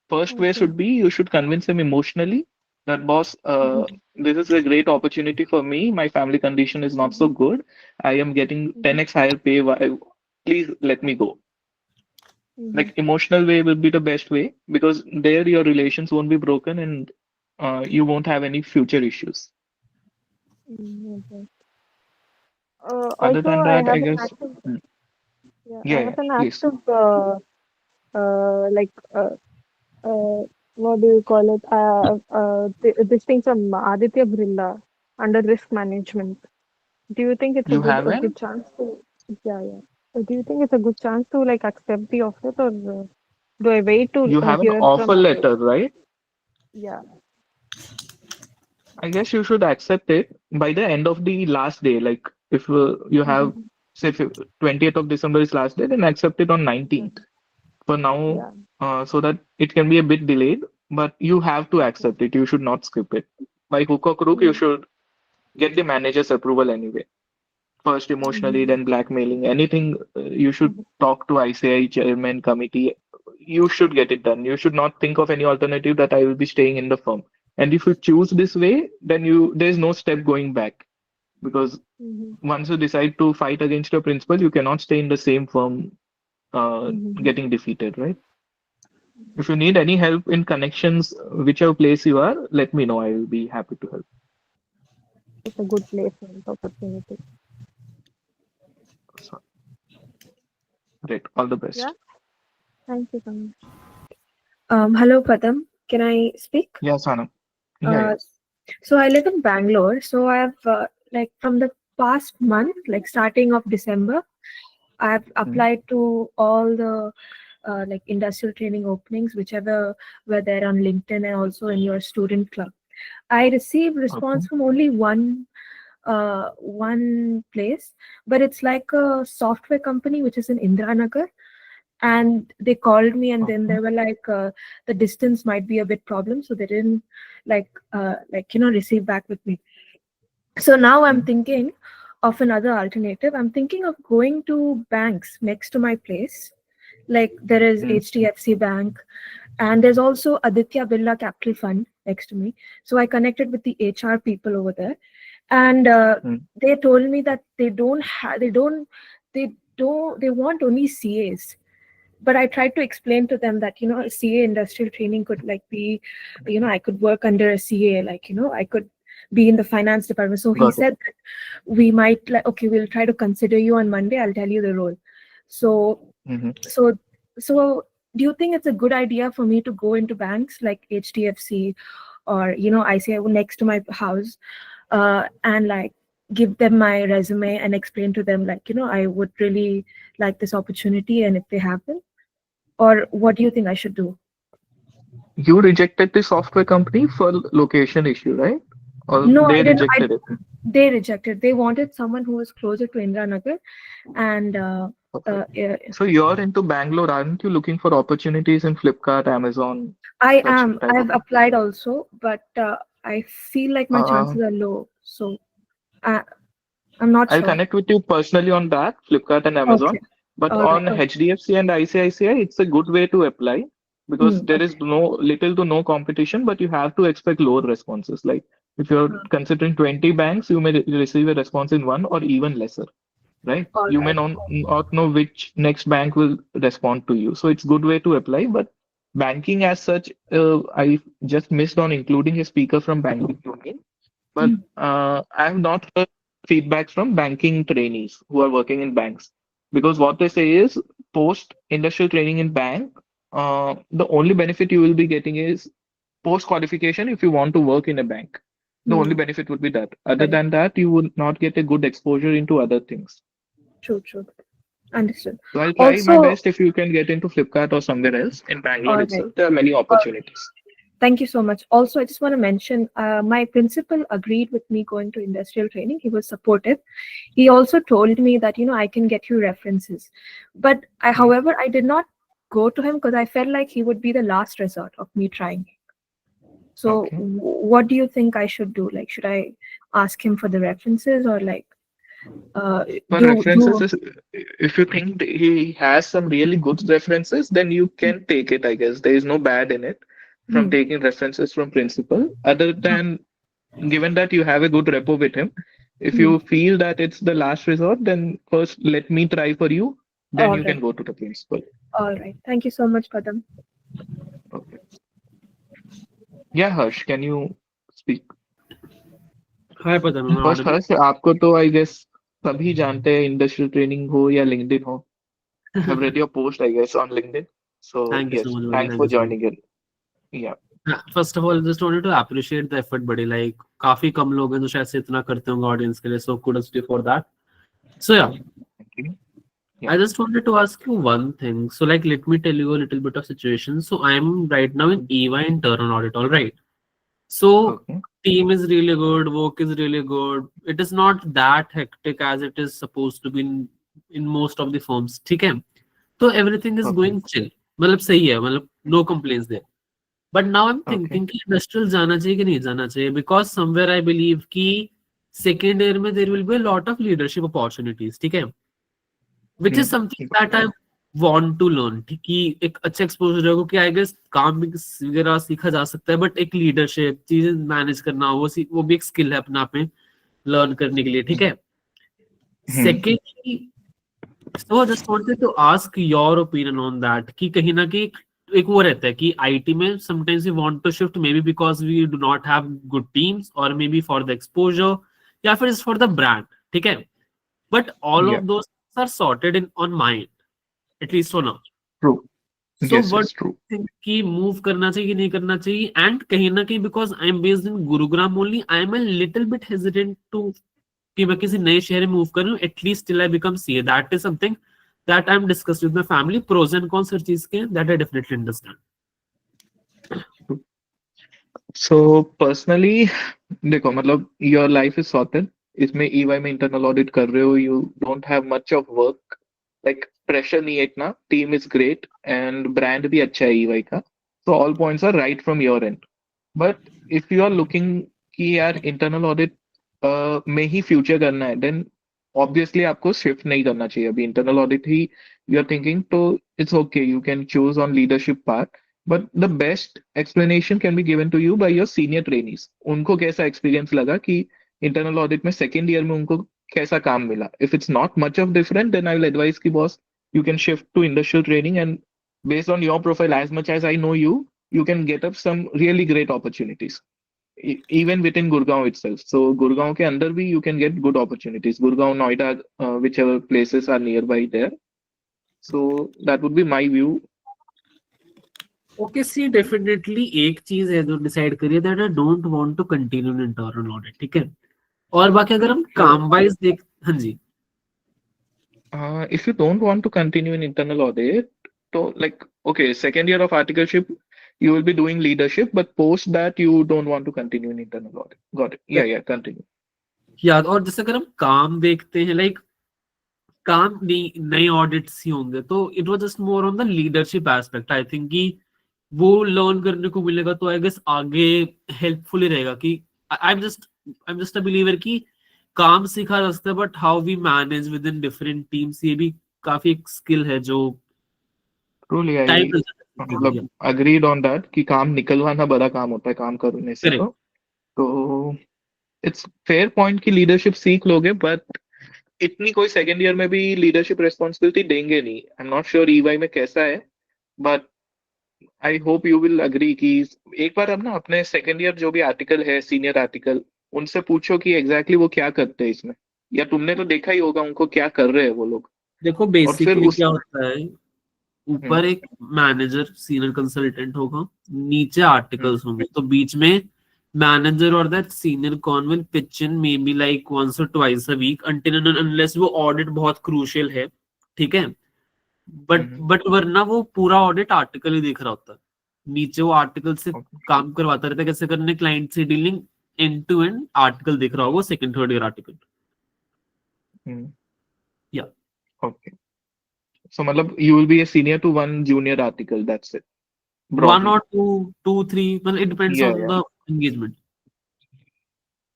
First way Okay. should be you should convince him emotionally that boss, Mm-hmm. this is a great opportunity for me. My family condition is not so good. I am getting Mm-hmm. 10x higher pay. Please let me go. Mm-hmm. Like emotional way will be the best way because there your relations won't be broken and you won't have any future issues. Okay. Other Also, than I that, I have an guess, active, yeah, I yeah, yeah, have an please. active, like, uh, what do you call it? This thing from Aditya Birla under risk management. Do you think it's You a haven't? good chance to, yeah, yeah. Do you think it's a good chance to like accept the offer, or do I wait to You have an hear offer from others? letter, right? Yeah. I guess you should accept it by the end of the last day. Like if you have, Mm-hmm. say, 20th of December is last day, then accept it on Yeah. 19th. For now, Yeah. so that it can be a bit delayed, but you have to Okay. accept it. You should not skip it. By hook or crook, you Mm-hmm. should get the manager's approval anyway. First emotionally, Mm-hmm. then blackmailing. Anything you should Mm-hmm. talk to ICI chairman committee. You should get it done. You should not think of any alternative that I will be staying in the firm. And if you choose this way, then there's no step going back, because once you decide to fight against your principal, you cannot stay in the same firm getting defeated, right? If you need any help in connections, whichever place you are, let me know. I will be happy to help. It's a good placement opportunity. So, great. All the best. Yeah. Thank you so much. Hello, Padam. Can I speak? Yeah, Sanam. Yeah. So I live in Bangalore. So I've like from the past month, like starting of December, I've applied to all the like industrial training openings, whichever were there on LinkedIn and also in your student club. I received response from only one place, but it's like a software company which is in Indranagar. And they called me, and then they were like, the distance might be a bit problem, so they didn't like receive back with me. So now I'm thinking of another alternative. I'm thinking of going to banks next to my place. Like there is HDFC Bank, and there's also Aditya Birla Capital Fund next to me. So I connected with the HR people over there, and they told me that they want only CAs. But I tried to explain to them that, CA industrial training could like be, I could work under a CA, like, I could be in the finance department. So he said that we might like, okay, we'll try to consider you on Monday. I'll tell you the role. So, so do you think it's a good idea for me to go into banks like HDFC or, ICI next to my house, and like give them my resume and explain to them like, I would really like this opportunity, and if they happen, or what do you think I should do? You rejected the software company for location issue, right? Or No, they I didn't. rejected it? They rejected. They wanted someone who was closer to Indranagar, and yeah. So you're into Bangalore, aren't you looking for opportunities in Flipkart, Amazon? I such am. type I've of- applied also, but I feel like my chances are low. So I'm not I'll sure. connect with you personally on that, Flipkart and Amazon. Okay. But All on right. HDFC and ICICI, it's a good way to apply because there is little to no competition, but you have to expect lower responses. Like if you're considering 20 banks, you may receive a response in one or even lesser, right? All You may right. not know which next bank will respond to you. So it's good way to apply. But banking as such, I just missed on including a speaker from banking domain. But I have not heard feedback from banking trainees who are working in banks, because what they say is post industrial training in bank, the only benefit you will be getting is post qualification. If you want to work in a bank, the only benefit would be that. Other than that, you would not get a good exposure into other things. True. Understood. So I'll try my Also, best if you can get into Flipkart or somewhere else in Bangalore all itself. right. There are many opportunities. Thank you so much. Also, I just want to mention, my principal agreed with me going to industrial training. He was supportive. He also told me that, I can get you references. But however, I did not go to him because I felt like he would be the last resort of me trying. So what do you think I should do? Like, should I ask him for the references, or like, For references, if you think he has some really good references, then you can take it, I guess. There is no bad in it from taking references from principal. Other than, given that you have a good rapport with him, if you feel that it's the last resort, then first let me try for you, then All you right. can go to the principal. All right. Thank you so much, Padam. Okay. Yeah, Harsh, can you speak? Hi Padam, am I First, audible? Harsh, आपको तो I guess सभी जानते हैं industrial training हो या LinkedIn हो. I have read your post, I guess, on LinkedIn. So Thank you so yes, much, buddy. thanks Thank for you so much. joining in. Yeah. First of all, just wanted to appreciate the effort, buddy. Like काफी कम लोग हैं जो शायद से इतना करते होंगे audience के लिए. So kudos to you for that. So yeah. I just wanted to ask you one thing. So like, let me tell you a little bit of situation. So I'm right now in EY internal audit, all right? So team is really good, work is really good. It is not that hectic as it is supposed to be in most of the firms. ठीक है? So everything is going chill. मतलब सही है, मतलब no complaints there. But now I'm thinking कि industrial जाना चाहिए कि नहीं जाना चाहिए, because somewhere I believe कि second year में there will be a lot of leadership opportunities, ठीक है? Which is something that I want to learn, कि एक अच्छा एक्सपोजर होगा कि आई गेस काम भी वगैरह सीखा जा सकता है, बट एक लीडरशिप चीजें मैनेज करना वो भी एक स्किल है अपने आप में लर्न करने के लिए, ठीक है। Secondly, so just wanted to ask your opinion on that, कि कहीं ना कहीं एक वो रहता है कि आईटी में sometimes we want to shift, maybe because we do not have good teams, और maybe for the exposure, या फिर फॉर द ब्रांड, ठीक है। But all of Yeah. Those are sorted in on mind, at least for now. True. So Yes. What Yes. True. Think कि move करना चाहिए कि नहीं करना चाहिए? एंड कहीं ना कहीं because I am based in Gurugram only, I am a little bit hesitant to कि मैं किसी नए शहर में मूव कर रहा हूँ, at least till I become CA. That is something that I am discuss with my family, pros and cons हर चीज के, that I definitely understand. So personally, देखो मतलब your life is sorted. इसमें EY में internal audit कर रहे हो, you don't have much of work. Like pressure नहीं है इतना, team is great and brand भी अच्छा है EY का. So all points are right from your end. But if you are looking कि यार internal audit में ही future करना है, then obviously आपको shift नहीं करना चाहिए. अभी internal audit he you are thinking, तो it's okay. You can choose on leadership part. But the best explanation can be given to you by your senior trainees. उनको कैसा experience लगा कि internal audit में second year में उनको कैसा काम मिला. If it's not much of different, then I will advise कि boss, you can shift to industrial training, and based on your profile, as much as I know you, you can get up some really great opportunities. Even within Gurgaon itself. So Gurgaon के अंदर भी you can get good opportunities. Gurgaon, Noida, whichever places are nearby there. So that would be my view. Okay see, definitely एक चीज है जो decide करिए, that I don't want to continue in internal audit, ठीक है। और बाकी अगर हम काम वाइज देख, हाँ जी, If you don't want to continue in internal audit, so like, okay, second year of articleship, you will be doing leadership, but post that you don't want to continue in internal audit. Got it. Yeah, yeah, continue. याद। और जैसे अगर हम काम देखते हैं, like काम नए ऑडिट्स ही होंगे, तो it was just more on the leadership aspect. I think कि वो लर्न करने को मिलेगा, तो आई गेस आगे हेल्पफुल ही रहेगा। कि I am just a believer कि काम सीखा जा सकता है, but how we manage within different teams, ये भी काफी एक स्किल है जो Truly, I टाइम। मतलब agreed on that कि काम निकलवाना बड़ा काम होता है काम करने से, तो इट्स फेयर पॉइंट कि लीडरशिप सीख लोगे, बट इतनी कोई सेकेंड ईयर में भी लीडरशिप रिस्पॉन्सिबिलिटी देंगे नहीं. आई एम नॉट श्योर ईवाई में कैसा है, but I hope you will agree कि एक बार अब ना अपने सेकेंड ईयर जो भी आर्टिकल है, सीनियर आर्टिकल, उनसे पूछो कि एग्जैक्टली वो क्या करते हैं इसमें, या तुमने तो देखा ही होगा उनको क्या कर रहे हैं वो लोग. देखो और फिर बेसिकली उस क्या होता है, ऊपर एक मैनेजर सीनियर कंसल्टेंट होगा, नीचे आर्टिकल्स होंगे, तो बीच में मैनेजर और that senior con will pitch in maybe like once और twice a week, until unless वो ऑडिट बहुत क्रूशियल है, ठीक है। बट वरना वो पूरा ऑडिट आर्टिकल ही देख रहा होता है, नीचे वो आर्टिकल से काम करवाता रहता है, कैसे करने क्लाइंट से dealing, end to end article देख रहा होगा, सेकंड थर्ड ईयर आर्टिकल। या ओके, सो मतलब you will be a senior to one junior article, that's it. One और टू थ्री, मतलब इट डिपेंड्स या ऑन द एंगेजमेंट।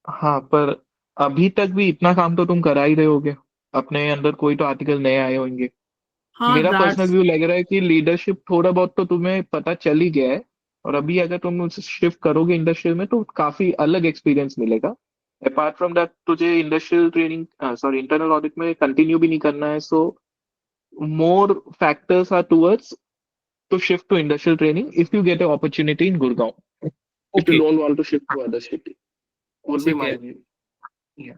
हाँ, पर अभी तक भी इतना काम तो तुम करा ही रहे होगे, अपने अंदर कोई तो आर्टिकल नए आए होंगे. हाँ, मेरा पर्सनल दैट्स व्यू लग रहा है कि लीडरशिप थोड़ा बहुत तो तुम्हें पता चल ही गया है, और अभी अगर तुम शिफ्ट करोगे इंडस्ट्रियल में तो काफी अलग एक्सपीरियंस मिलेगा. अपार्ट फ्रॉम दैट तुझे industrial training, sorry, internal audit में कंटिन्यू भी नहीं करना है, so more factors are towards to shift to industrial training if you get an opportunity in Gurgaon. If you Okay. don't want to shift to other city, would be ठीक my है, view. Yeah.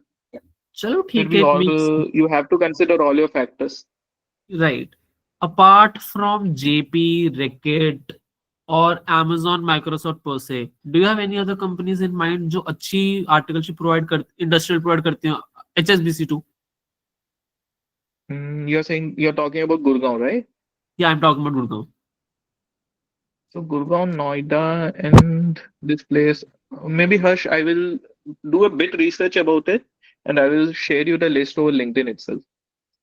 चलो फिर ठीक भी है, it और makes you have to consider all your factors. Right. Apart from JP, racket और Amazon, Microsoft per se, do you have any other companies in mind जो अच्छी आर्टिकलशिप प्रोवाइड कर, इंडस्ट्रियल प्रोवाइड करती हैं, HSBC too? You're saying you're talking about Gurgaon, right? Yeah, I'm talking about Gurgaon. So Gurgaon, Noida, and this place. Maybe Harsh, I will do a bit research about it, and I will share you the list over LinkedIn itself.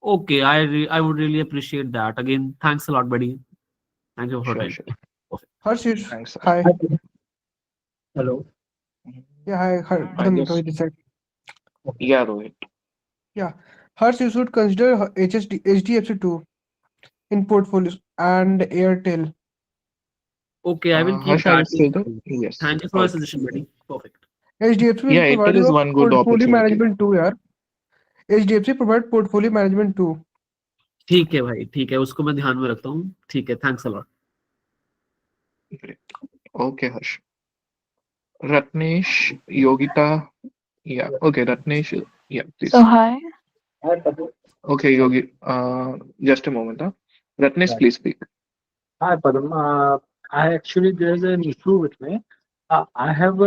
Okay, I would really appreciate that. Again, thanks a lot, buddy. Thank you for your Sure, time. sure. Harsh, Thanks. hi. Hello. Yeah, hi, I Adam, guess. Rohit this side. Yeah, Rohit. Yeah, Harsh, you should consider HDFC too. in portfolios and Airtel. Okay, I will keep Harsh, are you that in still there? mind. Yes. Thank you for your Okay. suggestion, buddy. Perfect. HDFC will Yeah, provide Airtel you is a one good portfolio opportunity. management too, यार. HDFC provide portfolio management too. ठीक है भाई, ठीक है, उसको मैं ध्यान में रखता हूँ. ठीक है, thanks a lot. Great. Okay, Harsh. Ratnesh, Yogita. Yeah. Okay, Ratnesh. Yeah, So please. hi. Okay, Yogi. Just a moment. Huh? Ratnesh, Right. please speak. Hi, Padam. I actually there's an issue with me. I have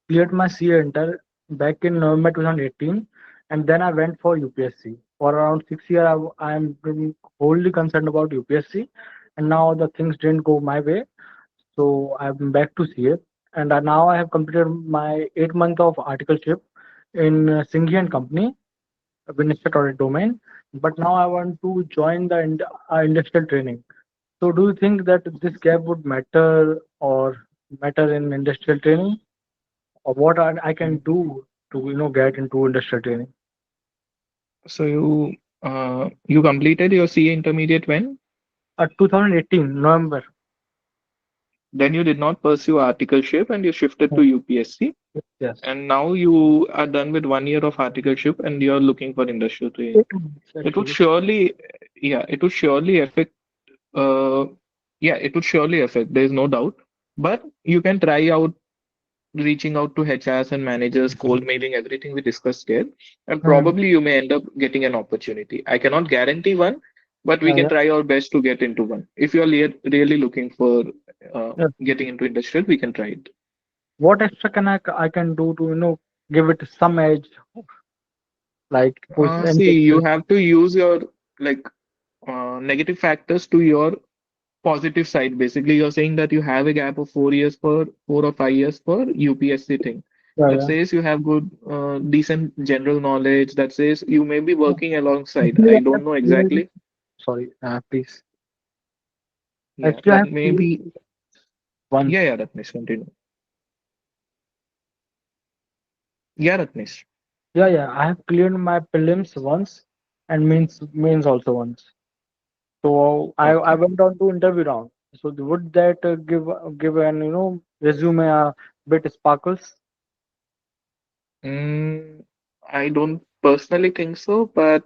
cleared my CA Inter back in November 2018, and then I went for UPSC. For around 6 years, I am been wholly concerned about UPSC, and now the things didn't go my way, so I'm back to CA. And now I have completed my 8 month of articleship in Singhi and Company, administrative audit domain. But now I want to join the industrial training. So do you think that this gap would matter or matter in industrial training, or what I can do to get into industrial training? So you completed your CA intermediate when? 2018 November. Then you did not pursue articleship and you shifted to UPSC. Yes. And now you are done with 1 year of articleship and you're looking for industrial training. It would Actually. surely, yeah, it would surely affect. Uh, yeah, it would surely affect. There is no doubt. But you can try out reaching out to HRs and managers, cold mailing, everything we discussed here, and probably you may end up getting an opportunity. I cannot guarantee one, but we Yeah, can yeah. try our best to get into one. If you're really looking for Yeah. getting into industrial, we can try it. What extra can I can do to give it some edge, like push and See, you have to use your like negative factors to your positive side. Basically, you're saying that you have a gap of 4 years for 4 or 5 years for UPSC thing. yeah, That yeah. says you have good, decent general knowledge. That says you may be working alongside. Actually, I I don't have know cleared, exactly. sorry, please. Yeah, Actually, I that have may cleared be. once. Yeah, Ratnesh, continue. Yeah, Ratnesh. Yeah, yeah. I have cleared my prelims once and means also once. So I Okay. went on to interview round. So would that give an resume a bit sparkles? Mm, I don't personally think so, but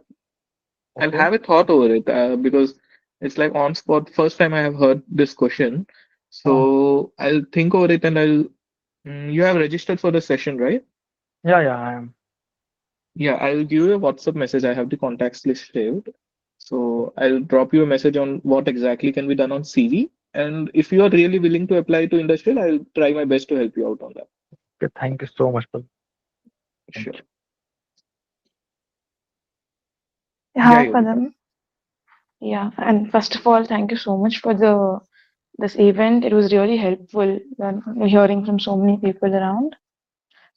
I'll Okay. have a thought over it because it's like on spot. First time I have heard this question, Uh, so I'll think over it and I'll. You have registered for the session, right? yeah, yeah, I am. Yeah, I'll give you a WhatsApp message. I have the contacts list saved. So I'll drop you a message on what exactly can be done on CV. And if you are really willing to apply to industrial, I'll try my best to help you out on that. Okay, thank you so much, Paul. Thank Sure. you. Yeah, Hi, Yogita. Padam. Yeah, and first of all, thank you so much for the this event. It was really helpful hearing from so many people around.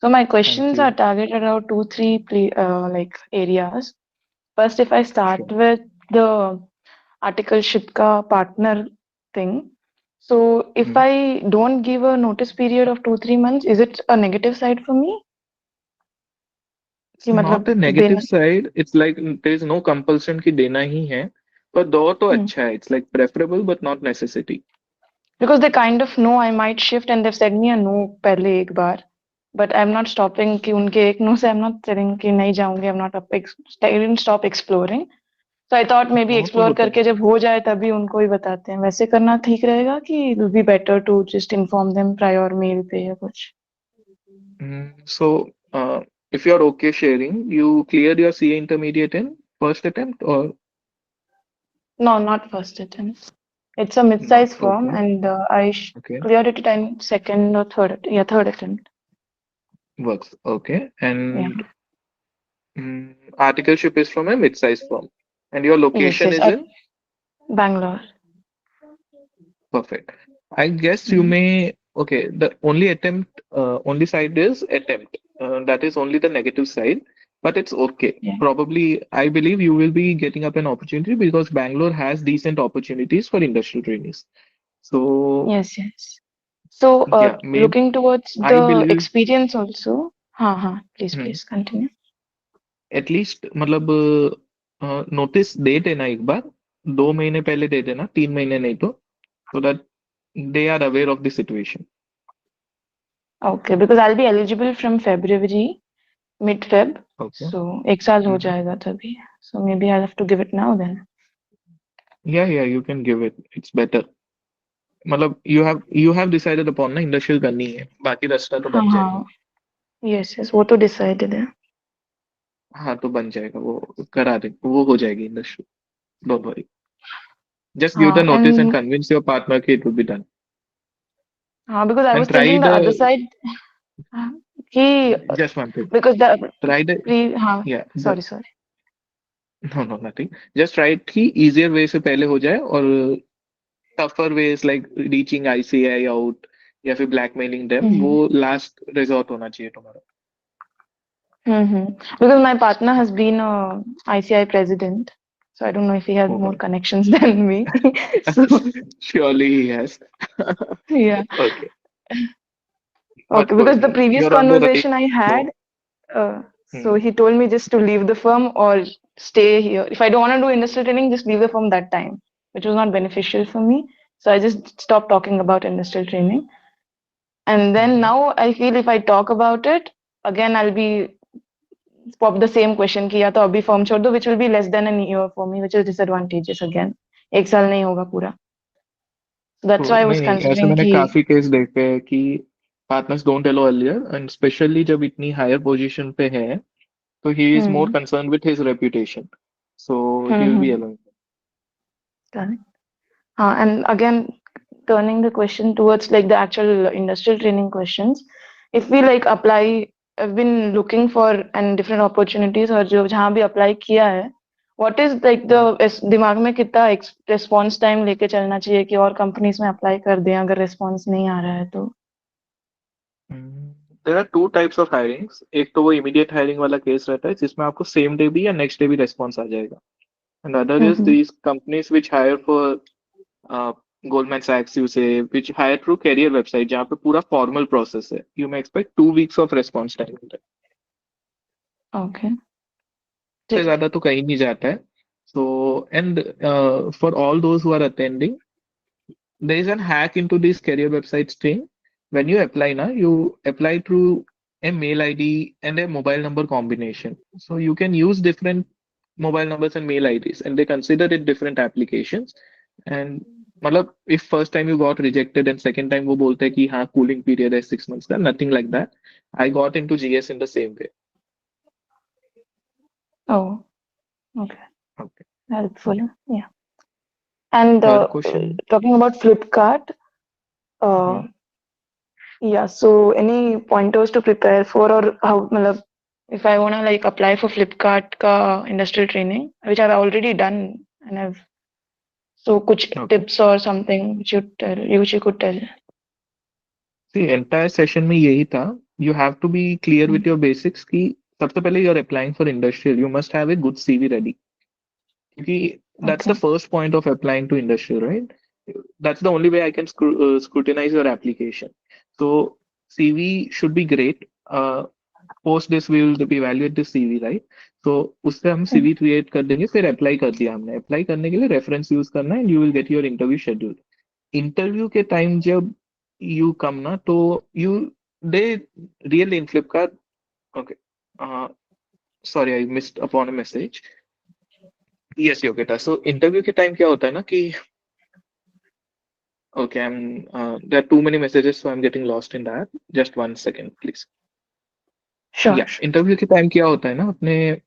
So my Thank questions are you. targeted around two, three like areas. First, if I start Sure. with the article Shipka partner thing. So if Hmm. I don't give a notice period of 2, 3 months, is it a negative side for me? It's कि not मतलब a negative देना side. It's like there is no compulsion कि देना ही है. पर दो तो अच्छा है. It's like preferable but not necessity. because they kind of know I might shift and they've said me a no पहले एक बार. But I'm not stopping कि उनके एक no से I'm not saying कि नहीं जाऊंगी. I'm not up I didn't stop exploring. So I thought maybe वो तो explore होता है. करके जब हो जाए तभी उनको ही बताते हैं. वैसे करना ठीक रहेगा कि it will be better to just inform them prior mail पे या कुछ. So, if you're okay sharing, you cleared your CA intermediate in first attempt or No, not first attempt. It's a mid-size not? firm, Okay. and Okay. cleared it in second or third. Yeah, third attempt. Works. Okay. Yeah. And articleship is from a mid-sized firm. And your Yes, location yes. is At in? Bangalore. Perfect. I guess you Mhm. may, okay, the only attempt, only side is attempt. That is only the negative side, but it's okay. Yeah. Probably, I believe you will be getting up an opportunity because Bangalore has decent opportunities for industrial trainees. So, Yes, yes. So, yeah, maybe looking towards I the believe experience also. हाँ, please, hmm, please continue. at least मतलब notice date है ना एक बार 2 महीने पहले दे देना, 3 महीने नहीं तो, so that they are aware of the situation. Okay, because I'll be eligible from February, mid-Feb. Okay. So 1 साल हो Mhm. जाएगा तभी. So maybe I'll have to give it now then. Yeah, you can give it. It's better. मतलब you have decided upon ना industrial करनी है, बाकी रास्ता तो बन जाएगा. हाँ. Yes, वो तो decided है. हाँ तो बन जाएगा, वो करा दे, वो हो जाएगी industry. Don't worry. Just give the हाँ, notice and and convince your partner कि it will be done. हाँ, because I And was try thinking the other the side कि just one thing. because the Try the हाँ, yeah. sorry. No, nothing. Just try कि easier way से पहले हो जाए और tougher ways like reaching ICI out या फिर blackmailing them वो last resort होना चाहिए तुम्हारा. Because my partner has been a ICI president, so I don't know if he has more connections than me. So Surely he has. yeah. Okay. Okay, because the previous You're on the right conversation I had, so he told me just to leave the firm or stay here. If I don't want to do industrial training, just leave the firm that time, which was not beneficial for me. So I just stopped talking about industrial training. And then now I feel if I talk about it, again I'll be pop the same question कि या तो अभी firm छोड़ दो, which will be less than a year for me, which is disadvantageous again. 1 साल नहीं होगा पूरा. So that's why I was नहीं, ऐसे considering मैंने कि काफी केस देखे हैं कि partners don't allow earlier and specially जब इतनी हायर पोजीशन पे है तो he is more concern with his reputation, so he will be allowing. Correct. And again, turning the question towards like the actual industrial training questions, if we like apply, I've been looking for and different opportunities और जो जहाँ भी apply किया है, what is like the दिमाग में कितना response time लेके चलना चाहिए कि और companies में apply कर दें अगर response नहीं आ रहा है तो. There are two types of hirings. एक तो वो इमीडिएट हायरिंग वाला केस रहता है जिसमें आपको सेम डे भी या नेक्स्ट डे भी रेस्पॉन्स आ जाएगा. And other is these companies which hire for Goldman Sachs, you say, which hire through career website, जहाँ पे पूरा formal process है. You may expect 2 weeks of response time. Okay. से ज़्यादा तो कहीं नहीं जाता है. So, and for all those who are attending, there is a hack into this career websites thing. When you apply now, you apply through a mail ID and a mobile number combination. So you can use different mobile numbers and mail IDs, and they consider it different applications. And मतलब if first time you got rejected and second time वो बोलते हैं कि हाँ cooling period है 6 months का, nothing like that. I got into GS in the same way. Oh, okay. Okay. Helpful. Yeah. And Third question. talking about Flipkart, yeah, so any pointers to prepare for or how, मतलब, if I want to like apply for Flipkart का industrial training, which I've already done and I've, so कुछ tips or something which you could tell. See, entire session में यही था. You have to be clear with your basics कि सबसे पहले you are applying for industrial, you must have a good CV ready. क्योंकि that's the first point of applying to industrial, right? That's the only way I can scrutinize your application. So CV should be great. Post this we will evaluate the CV, right? So उससे हम CV create कर देंगे, फिर apply कर दिया हमने. Apply करने के लिए reference use करना and you will get your interview schedule. Interview के time जब you come ना तो they really in Flipkart. Okay. Sorry, I missed upon a message. Yes, Yogita. So interview के time क्या होता है ना कि okay, there are too many messages, so I'm getting lost in that. Just 1 second, please. Sure. Yeah, interview के time क्या होता है ना अपने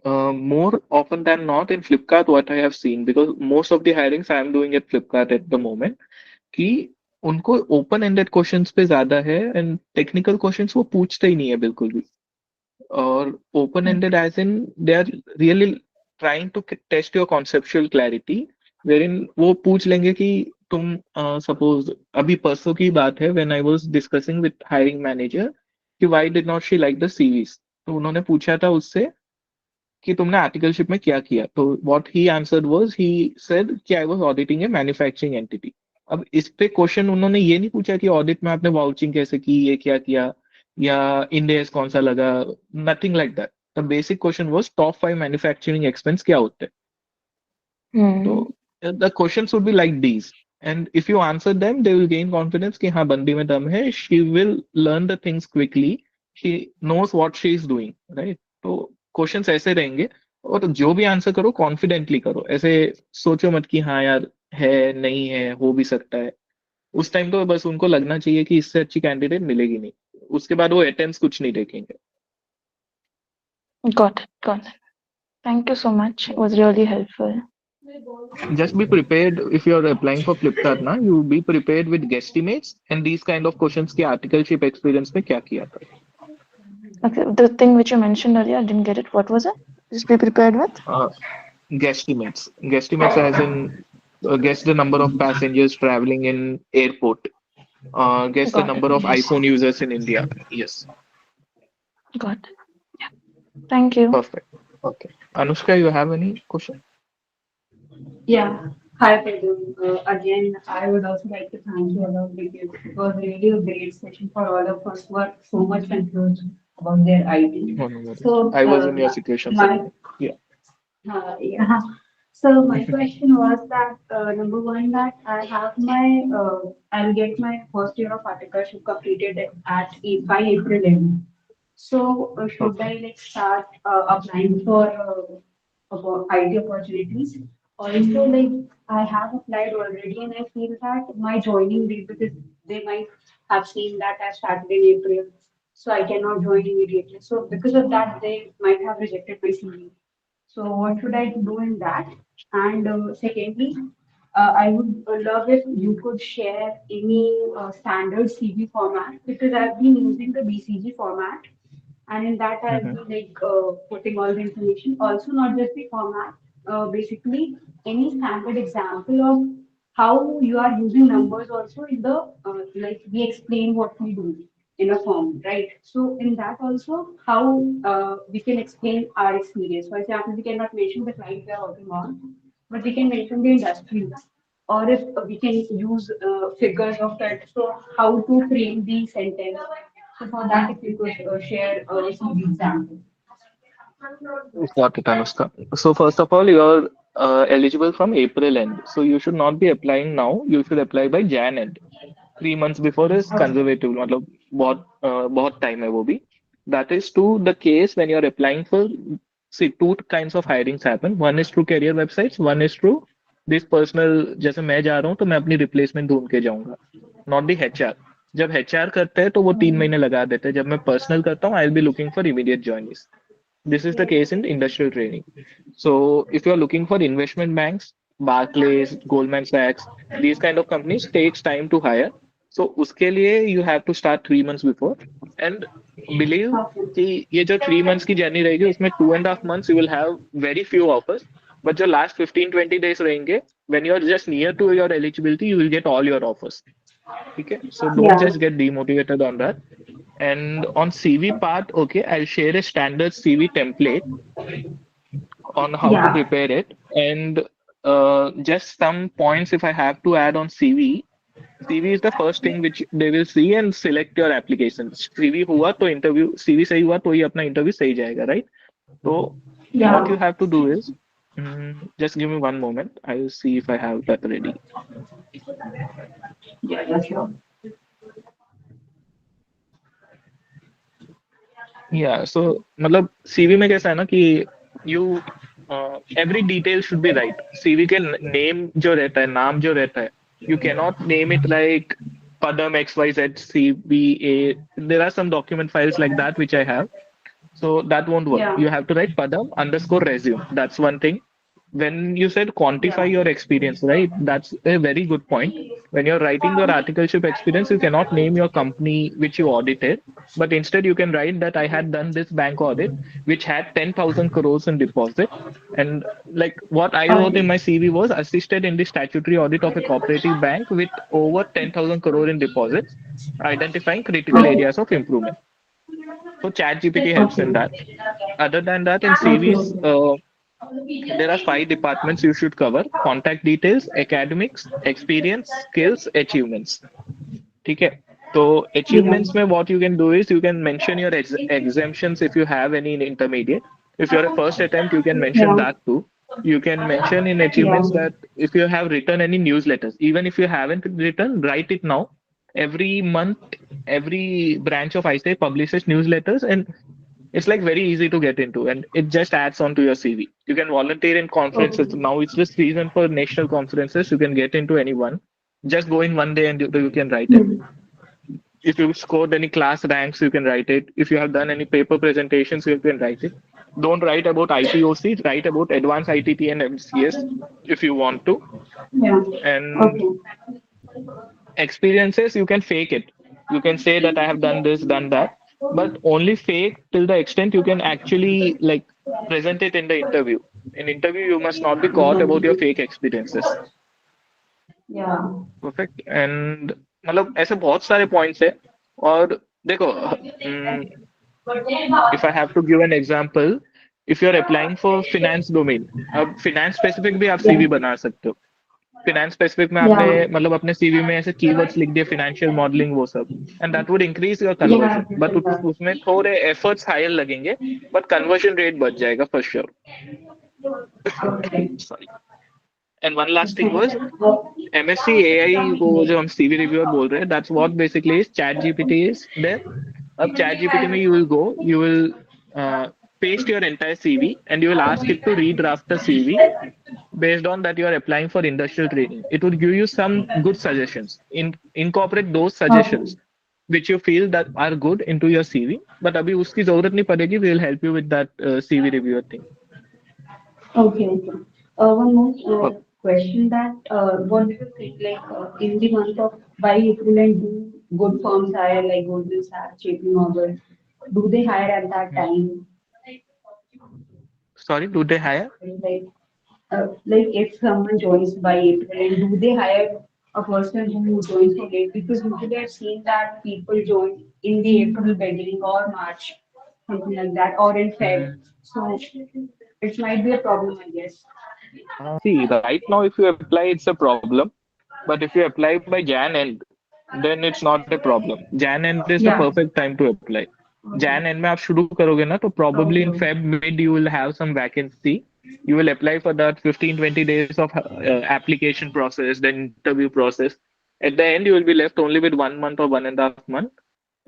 more often than not in Flipkart, what I have seen, because most of the hirings I am doing at Flipkart at the moment, कि उनको open ended questions पे ज्यादा है एंड टेक्निकल क्वेश्चंस वो पूछते ही नहीं है बिल्कुल भी. और open ended as in they are really trying to test your conceptual clarity, wherein वो पूछ लेंगे कि तुम सपोज अभी परसों की बात है when I was discussing with hiring manager कि why did not she like the CVs. तो उन्होंने पूछा था उससे कि तुमने आर्टिकलशिप में क्या किया. तो what he answered was he said कि I was auditing a manufacturing entity. अब इस पे क्वेश्चन उन्होंने ये नहीं पूछा कि ऑडिट में आपने वाउचिंग कैसे की, ये क्या किया या इंडेस कौन सा लगा. Nothing like that. The basic question was top 5 manufacturing expense क्या होते हैं. So the questions would be like these. And if you answer them, they will gain confidence कि हाँ बंदी में दम है. She will learn the things quickly. She knows what she is doing, right? तो questions ऐसे रहेंगे और जो भी आंसर करो कॉन्फिडेंटली करो. ऐसे सोचो मत कि हाँ यार है नहीं है हो भी सकता है. उस टाइम तो बस उनको लगना चाहिए कि इससे अच्छी कैंडिडेट मिलेगी नहीं. उसके बाद वो अटेम्प्ट्स कुछ नहीं देखेंगे. Got it. Got it. Thank you so much. It was really helpful. Just be prepared if you're applying for Flipkart ना, you be prepared with guesstimates and these kind of questions कि articleship experience में क्या किया था. Okay, the thing which you mentioned earlier, I didn't get it. What was it? Just be prepared with? Guesstimates. Guesstimates as in guess the number of passengers traveling in airport. Guess the Got number it. of iPhone users in India. Yes. Got it. Yeah. Thank you. Perfect. Okay. Anushka, you have any question? Yeah. Hi, Pedro. Again, I would also like to thank you all because it was really a great session for all of us who are so much confused about their ID. No, no worries. So, I was in your yeah, situation. my So, yeah. yeah. So my question was that number one, that I'll get my first year of articleship completed by April end. So should I like start applying for IT opportunities? Also, like I have applied already, and I feel that my joining date, because they might have seen that I started in April, so I cannot join immediately. So because of that, they might have rejected my CV. So what should I do in that? And secondly, I would love if you could share any standard CV format, because I've been using the BCG format, and in that I'll be like putting all the information. Also, not just the format, basically any standard example of how you are using numbers also in the like we explain what we do in a form, right? So in that also, how we can explain our experience. For example, we cannot mention the client we are working on, but we can mention the industry, or if we can use figures of that. So how to frame the sentence. So for that, if you could share some examples. Got it, Anushka. So first of all, you're eligible from April end. So you should not be applying now. You should apply by Jan end. 3 months before is conservative. मतलब बहुत time है वो भी. That is to the case when you're applying for, see, two kinds of hirings happen. One is through career websites. One is through this personal. जैसे मैं जा रहा हूँ तो मैं अपनी replacement ढूंढ के जाऊंगा. Not the HR. जब HR करते हैं तो वो 3 महीने लगा देते हैं. जब मैं personal करता हूँ, I'll be looking for immediate joinees. This is the case in industrial training. So if you are looking for investment banks, Barclays, Goldman Sachs, these kind of companies takes time to hire. So उसके लिए you have to start 3 months before. And believe कि ये जो 3 months की journey रहेगी उसमें 2.5 months you will have very few offers. But जो last 15-20 days रहेंगे, when you are just near to your eligibility, you will get all your offers. Okay, so don't just get demotivated on that. And on CV part, okay, I'll share a standard CV template on how to prepare it. And just some points if I have to add on CV. CV is the first thing which they will see and select your application. CV हुआ तो interview, CV सही हुआ तो ही अपना interview सही जाएगा, right? So what you have to do is, just give me one moment. I will see if I have that ready. Yeah, sure. Yeah, so मतलब CV में कैसा है ना कि you every detail should be right. CV के name जो रहता है, नाम जो रहता है, you cannot name it like Padam XYZ CBA. There are some document files like that which I have. So that won't work. You have to write Padam underscore resume. That's one thing. When you said quantify your experience, right? That's a very good point. When you're writing your articleship experience, you cannot name your company which you audited, but instead you can write that I had done this bank audit which had 10,000 crores in deposit. And like what I wrote in my CV was assisted in the statutory audit of a cooperative bank with over 10,000 crore in deposits, identifying critical areas of improvement. So ChatGPT helps in that. Other than that, in CVs, there are 5 departments you should cover: contact details, academics, experience, skills, achievements. Okay. So achievements में what you can do is you can mention your exemptions if you have any in intermediate. If you're a first attempt, you can mention that too. You can mention in achievements that if you have written any newsletters, even if you haven't written, write it now. Every month, every branch of ICI publishes newsletters, and it's like very easy to get into, and it just adds on to your CV. You can volunteer in conferences. Now it's just season for national conferences. You can get into any one. Just go in one day and you can write it. If you scored any class ranks, you can write it. If you have done any paper presentations, you can write it. Don't write about ITOC, write about advanced ITT and MCS if you want to. Yeah. And Okay. experiences, you can fake it. You can say that I have done this, done that, but only fake till the extent you can actually like present it in the interview. In interview, you must not be caught about your fake experiences. Yeah. Perfect and मतलब ऐसे बहुत सारे points है और देखो if I have to give an example if you are applying for finance domain अब finance specific भी आप सीवी बना सकते हो फिनेंस स्पेसिफिक में आपने Yeah. मतलब अपने सीवी में ऐसे कीवर्ड्स लिख दिए फाइनेंशियल मॉडलिंग वो सब and that would increase your Yeah. Conversion but उसमें थोड़े एफर्ट्स हायर लगेंगे बट कन्वर्जन रेट बढ़ जाएगा for sure Okay. Sorry and one last thing was MSC AI को जो हम CV रिव्यूअर बोल रहे हैं that's what basically is chat GPT is there अब chat GPT में you will paste your entire CV and you will ask it to redraft the CV based on that you are applying for industrial training it would give you some good suggestions incorporate those Okay. suggestions which you feel that are good into your CV but अभी उसकी जरूरत नहीं पड़ेगी we will help you with that CV reviewer thing. Okay. Okay. One more question that what do you think like in the month of by April and do good firms hire like Goldman Sachs, JP Morgan, do they hire at that time? Sorry, do they hire? Like if someone joins by April and do they hire a person who joins so late? Because usually I've seen that people join in the April beginning or March, something like that, or in Feb. So it might be a problem, I guess. See, right now, if you apply, it's a problem. But if you apply by Jan end, then it's not a problem. Jan end is the Yeah. perfect time to apply. Jan end में आप शुरू करोगे ना तो probably in Feb mid you will have some vacancy. You will apply for that 15-20 days of application process, then interview process. At the end, you will be left only with 1 month or 1.5 month,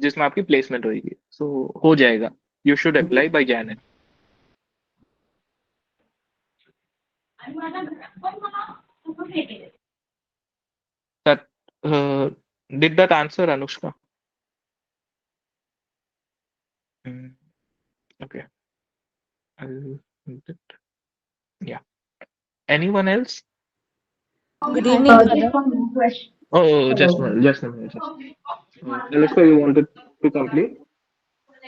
जिसमें आपकी placement होगी. So हो जाएगा. You should apply by Jan end. That did that answer, Anushka? Mm, okay. I'll mute it. Yeah. Anyone else? Good evening, Just Father. one more question. Oh, just a Hello. minute. Just a minute. Anushka, you wanted to complete?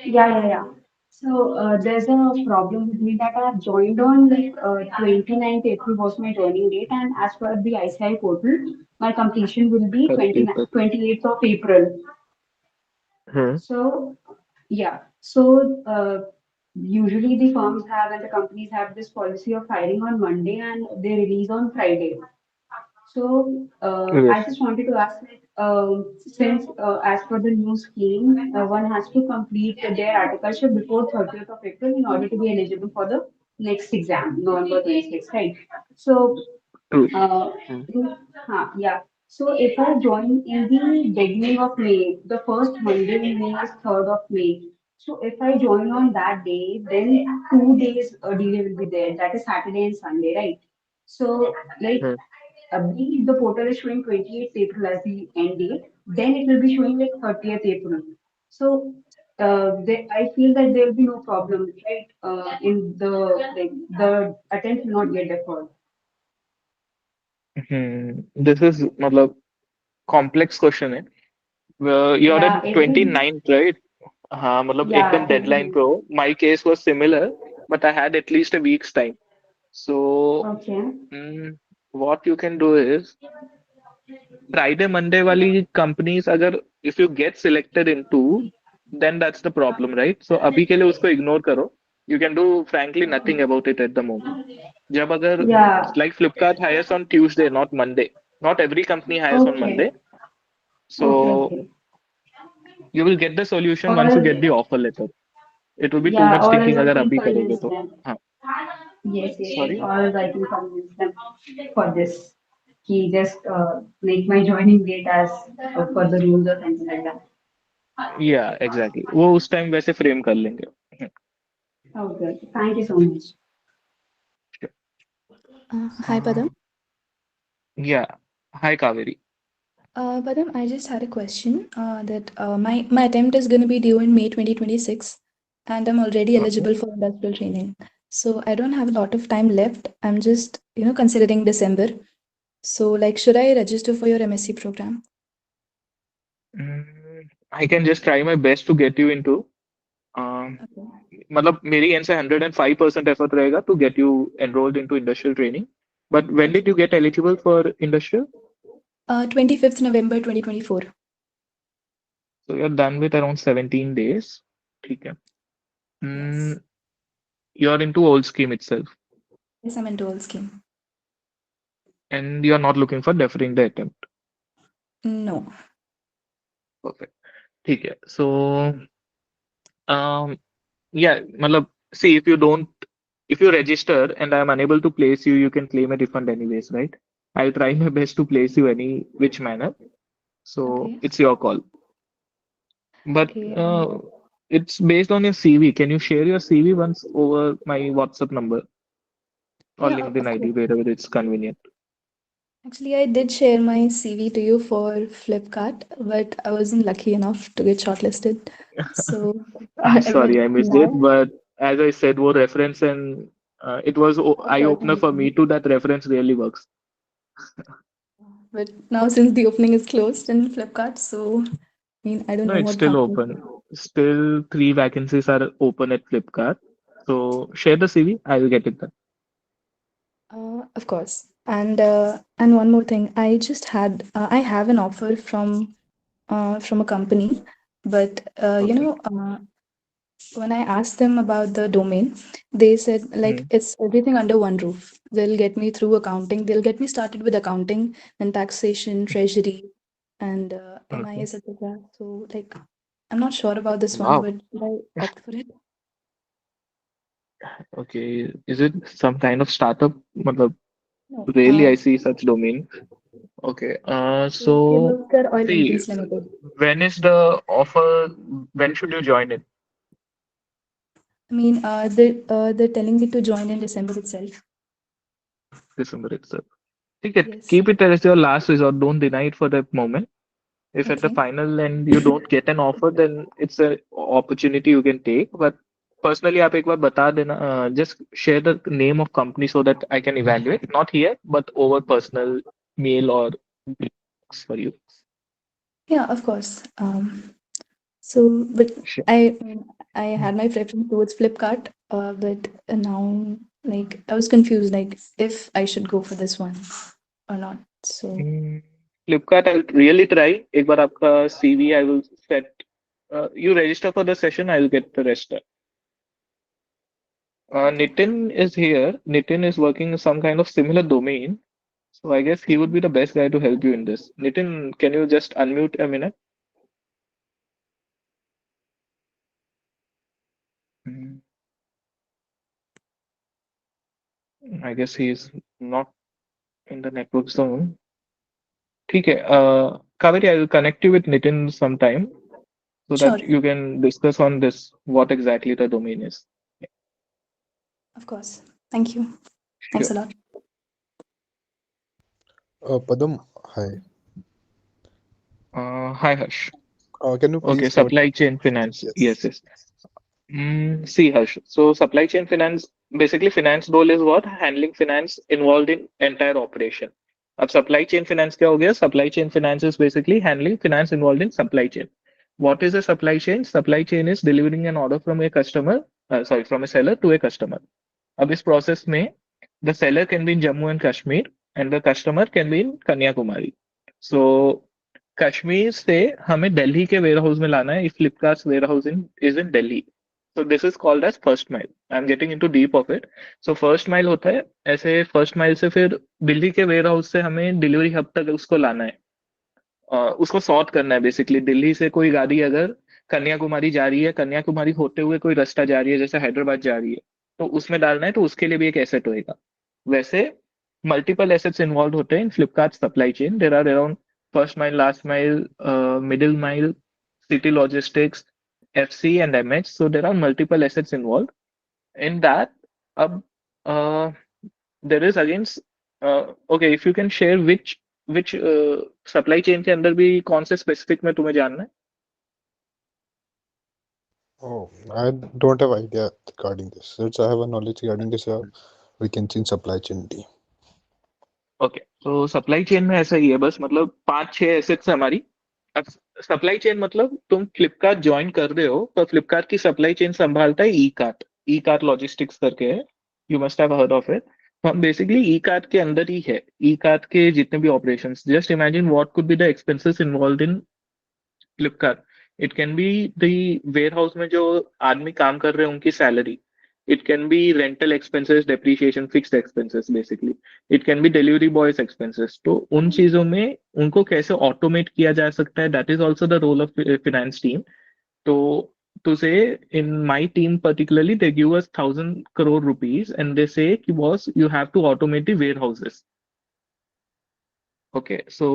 Yeah. So there's a problem with me that I have joined on like 29th April was my joining date, and as per the ICI portal, my completion will be 28th of April. Hmm. So yeah, so usually the firms have and the companies have this policy of hiring on Monday and they release on Friday. So I Yes. just wanted to ask, like, since as per the new scheme, one has to complete their articleship before 30th of April in order to be eligible for the next exam, November 26th, right? So True. uh, yeah. So if I join in the beginning of May, the first Monday in May is 3rd of May. So if I join on that day, then 2 days delay will be there. That is Saturday and Sunday, right? So like Hmm. if the portal is showing 28th April as the end date, then it will be showing like 30th April. So I feel that there will be no problem, right? In the like the attempt will not get deferred. This is मतलब complex question है. You're Yeah, at every 29th, right? हाँ मतलब yeah, एकदम deadline पे हो. My case was similar, but I had at least a week's time. So okay. what you can do is Friday Monday वाली companies अगर if you get selected into then that's the problem right so अभी के लिए उसको ignore करो you can do frankly nothing about it at the moment जब अगर Yeah, like Flipkart hires on Tuesday not Monday not every company hires on okay. Monday so Okay. you will get the solution Or once you else, get the offer letter it will be too yeah, much or else thinking I अगर can अभी करोगे finance तो them. हाँ Yes, yes, yes. Sorry. Or I can convince them for this. He just make my joining date as per the rules or something like that. Yeah, exactly. वो उस time वैसे frame कर लेंगे. Okay, okay. Thank you so much. Hi, Padam. Yeah. Hi, Kaveri. Padam, I just had a question that my attempt is going to be due in May 2026, and I'm already Okay. eligible for industrial training. So I don't have a lot of time left. I'm just, considering December. So, like, should I register for your MSc program? I can just try my best to get you into. मतलब मेरी and से 105% effort रहेगा to get you enrolled into industrial training. But when did you get eligible for industrial? 25th November 2024. So you're done with around 17 days. ठीक है. You're into old scheme itself, Yes, I'm into old scheme. and you're not looking for deferring the attempt. No. Perfect. ठीक है. So, yeah, मतलब see if you register and I'm unable to place you, you can claim a refund anyways, right? I'll try my best to place you any which manner. So Okay. it's your call. But Okay. it's based on your CV. Can you share your CV once over my WhatsApp number or Yeah, LinkedIn of ID, course. wherever it's convenient? Actually, I did share my CV to you for Flipkart, but I wasn't lucky enough to get shortlisted. So, I'm I mean, sorry, I missed now, it. But as I said, वो reference and it was eye sure, opener for me too that reference really works. but now since the opening is closed in Flipkart, so I mean, I don't No, know it's what's still happening. open. Still 3 vacancies are open at Flipkart. So share the CV. I will get it done. Of course. And one more thing, I have an offer from a company, but when I asked them about the domain, they said like it's everything under one roof. They'll get me through accounting. They'll get me started with accounting and taxation, treasury, and Okay. MIS, etc. So like, I'm not sure about this one, Wow. but should I opt for it? Okay. Is it some kind of startup? मतलब, No. rarely I see such domain. Okay. So Kirloskar Oil see, Engines Limited. when is the offer? When should you join it? I mean, they're telling me to join in December itself. December itself. Okay. Yes. Keep it as your last resort. Don't deny it for the moment. If at the Okay. final end you don't get an offer, then it's an opportunity you can take. But personally, आप एक बार बता देना. Just share the name of company so that I can evaluate. Not here, but over personal mail or for you. Yeah, of course. So, but Sure. I had my preference towards Flipkart, but now like I was confused, like if I should go for this one or not. So Flipkart, I'll really try. एक बार आपका CV, I will set. You register for the session, I will get the rest done. Nitin is here. Nitin is working in some kind of similar domain. So I guess he would be the best guy to help you in this. Nitin, can you just unmute a minute? Mm, I guess he's not in the network zone. ठीक है. Kaveri, I will connect you with Nitin sometime so sure, that you can discuss on this what exactly the domain is. of course. Thank you. Thanks Sure. a lot. Padam, hi. Hi, Harsh. Can you Okay, please supply chain finance. Yes, yes. See, Harsh. So supply chain finance, basically finance role is what? Handling finance involved in entire operation. अब supply chain finance क्या हो गया? Supply chain finance is basically handling finance involved in supply chain. What is a supply chain? Supply chain is delivering an order from a customer, from a seller to a customer. अब इस process में the seller can be in Jammu and Kashmir and the customer can be in Kanyakumari. So Kashmir से हमें दिल्ली के ware house में लाना है. If Flipkart's warehouse is in Delhi. So this is called as first mile. I'm getting into deep of it. So first mile होता है ऐसे first mile से फिर दिल्ली के वेयर हाउस से हमें डिलीवरी हब तक उसको लाना है. उसको सॉर्ट करना है बेसिकली. दिल्ली से कोई गाड़ी अगर कन्याकुमारी जा रही है, कन्याकुमारी होते हुए कोई रास्ता जा रही है जैसे हैदराबाद जा रही है, तो उसमें डालना है तो उसके लिए भी एक एसेट होएगा। वैसे मल्टीपल एसेट्स इन्वॉल्व होते हैं इन Flipkart supply chain. There are around first mile, last mile, middle mile, city logistics, FC and MH. So there are multiple assets involved. In that, uh, there is again, okay, if you can share which supply chain के अंदर भी कौन से specific में तुम्हें जानना है? Oh, I don't have idea regarding this. Since I have a knowledge regarding this, we can see in supply chain D. Okay, तो सप्लाई चेन में ऐसा ही है, बस मतलब 5-6 एसेट्स है हमारी। अब सप्लाई चेन मतलब तुम फ्लिपकार्ट ज्वाइन कर रहे हो तो फ्लिपकार्ट की सप्लाई चेन संभालता है ई कार्ट लॉजिस्टिक्स करके है, you must have heard of it. तो हम बेसिकली ई कार्ट के अंदर ही है, ई कार्ट के जितने भी operations, just imagine what could be the expenses involve in Flipkart. It can be the warehouse में जो आदमी काम कर रहे हैं उनकी salary, it can be rental expenses, depreciation, fixed expenses basically. It can be delivery boys expenses. तो उन चीजों में उनको कैसे ऑटोमेट किया जा सकता है, that is also the role of finance team. तो to say in my team particularly, they give us 1,000 crore rupees and they say कि boss you have to automate the warehouses. Okay, so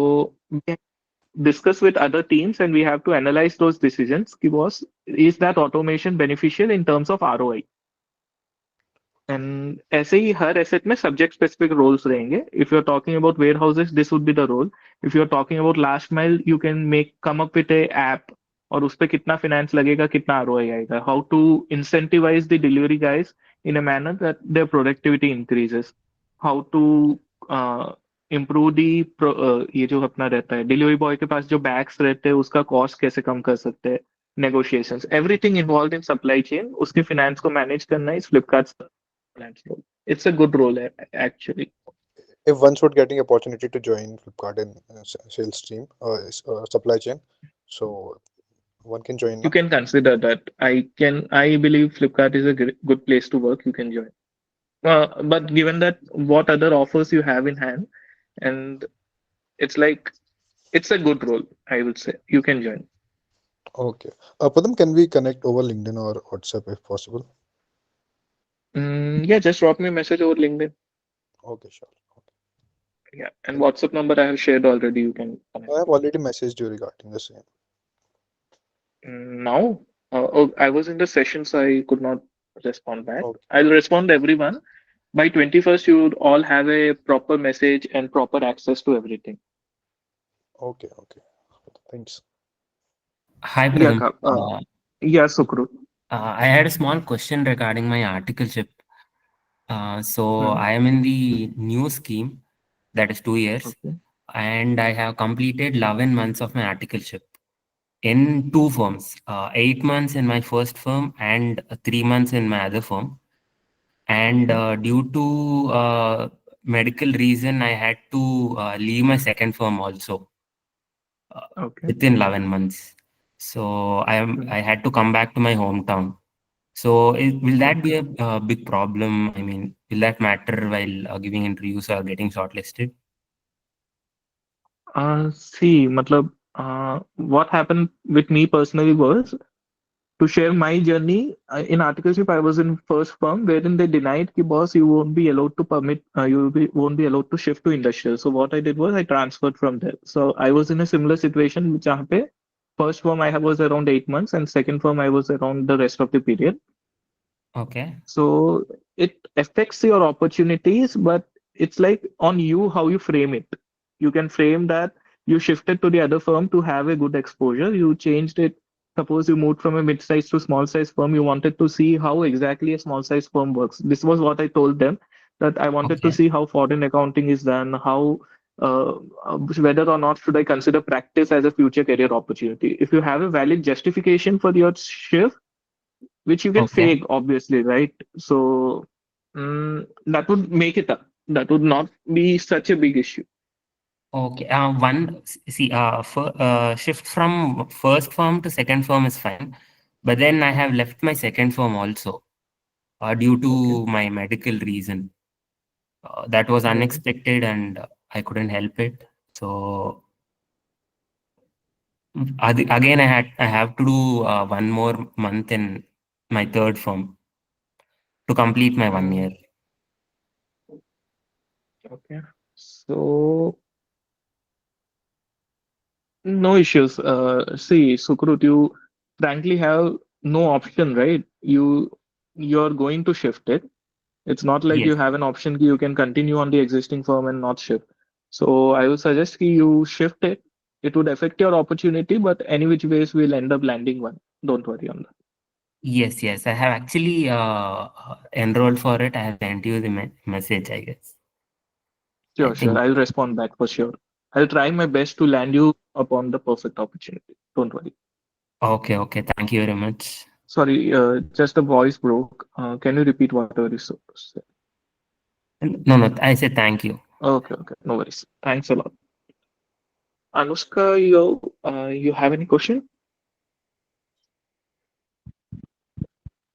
we have to discuss with other teams and we have to analyze those decisions कि boss is that automation beneficial in terms of ROI. And ऐसे ही हर asset में subject specific roles रहेंगे। If you are talking about warehouses, this would be the role. If you are talking about last mile, you can make come up with a app और उस पर कितना finance लगेगा, कितना ROI आएगा, how to incentivize the delivery guys in a manner that their productivity increases, how to improve the ये जो अपना रहता है डिलीवरी बॉय के पास जो बैग्स रहते हैं उसका कॉस्ट कैसे कम कर सकते हैं, negotiations, everything involve in supply chain, उसके फाइनेंस को मैनेज करना is Flipkart finance role. It's a good role actually. If one should getting opportunity to join Flipkart in sales team or supply chain, so one can join. You can consider that. I believe Flipkart is a good place to work. You can join. But given that what other offers you have in hand, and it's like it's a good role, I would say you can join. Okay. Padam, can we connect over LinkedIn or WhatsApp if possible? Yeah, just drop me a message over LinkedIn. Okay, sure. Okay. Yeah, and WhatsApp number I have shared already. You can connect. I have already messaged you regarding the same. Now, I was in the session, so I could not respond back. Okay. I'll respond to everyone. By 21st, you would all have a proper message and proper access to everything. Okay, okay. Thanks. Hi, Padam. Yeah, Sukru. I had a small question regarding my articleship. So I am in the new scheme, that is 2 years, and I have completed 11 months of my articleship in 2 firms, 8 months in my first firm and 3 months in my other firm. And due to medical reason, I had to leave my second firm also within 11 months. So I had to come back to my hometown. So will that be a big problem? I mean, will that matter while giving interviews or getting shortlisted? See, matlab, what happened with me personally was, to share my journey in articleship, I was in first firm wherein they denied ki boss, you won't be allowed to permit, won't be allowed to shift to industrial. So what I did was I transferred from there. So I was in a similar situation, jahan pe first firm I was around 8 months and second firm I was around the rest of the period. Okay. So it affects your opportunities, but it's like on you how you frame it. You can frame that you shifted to the other firm to have a good exposure. You changed it. Suppose you moved from a mid-size to small-size firm. You wanted to see how exactly a small-size firm works. This was what I told them, that I wanted to see how foreign accounting is done, how whether or not should I consider practice as a future career opportunity. If you have a valid justification for your shift, which you can fake, obviously, right? So that would make it up. That would not be such a big issue. Okay. Shift from first firm to second firm is fine, but then I have left my second firm also due to my medical reason. That was unexpected and I couldn't help it. So again, I have to do 1 more month in my third firm. to complete my 1 year. Okay. So no issues. See, Sukrut, you frankly have no option, right? You're going to shift it. It's not like Yes. you have an option you can continue on the existing firm and not shift. So I would suggest you shift it. It would affect your opportunity, but any which ways we'll end up landing one. Don't worry on that. Yes, yes. I have actually enrolled for it. I have sent you the message, I guess. Sure, I sure. think. I'll respond back for sure. I'll try my best to land you upon the perfect opportunity. Don't worry. Okay, okay. Thank you very much. Sorry, just the voice broke. Can you repeat whatever you said? No, no. I said thank you. Okay, okay. No worries. Thanks a lot. Anushka, you have any question?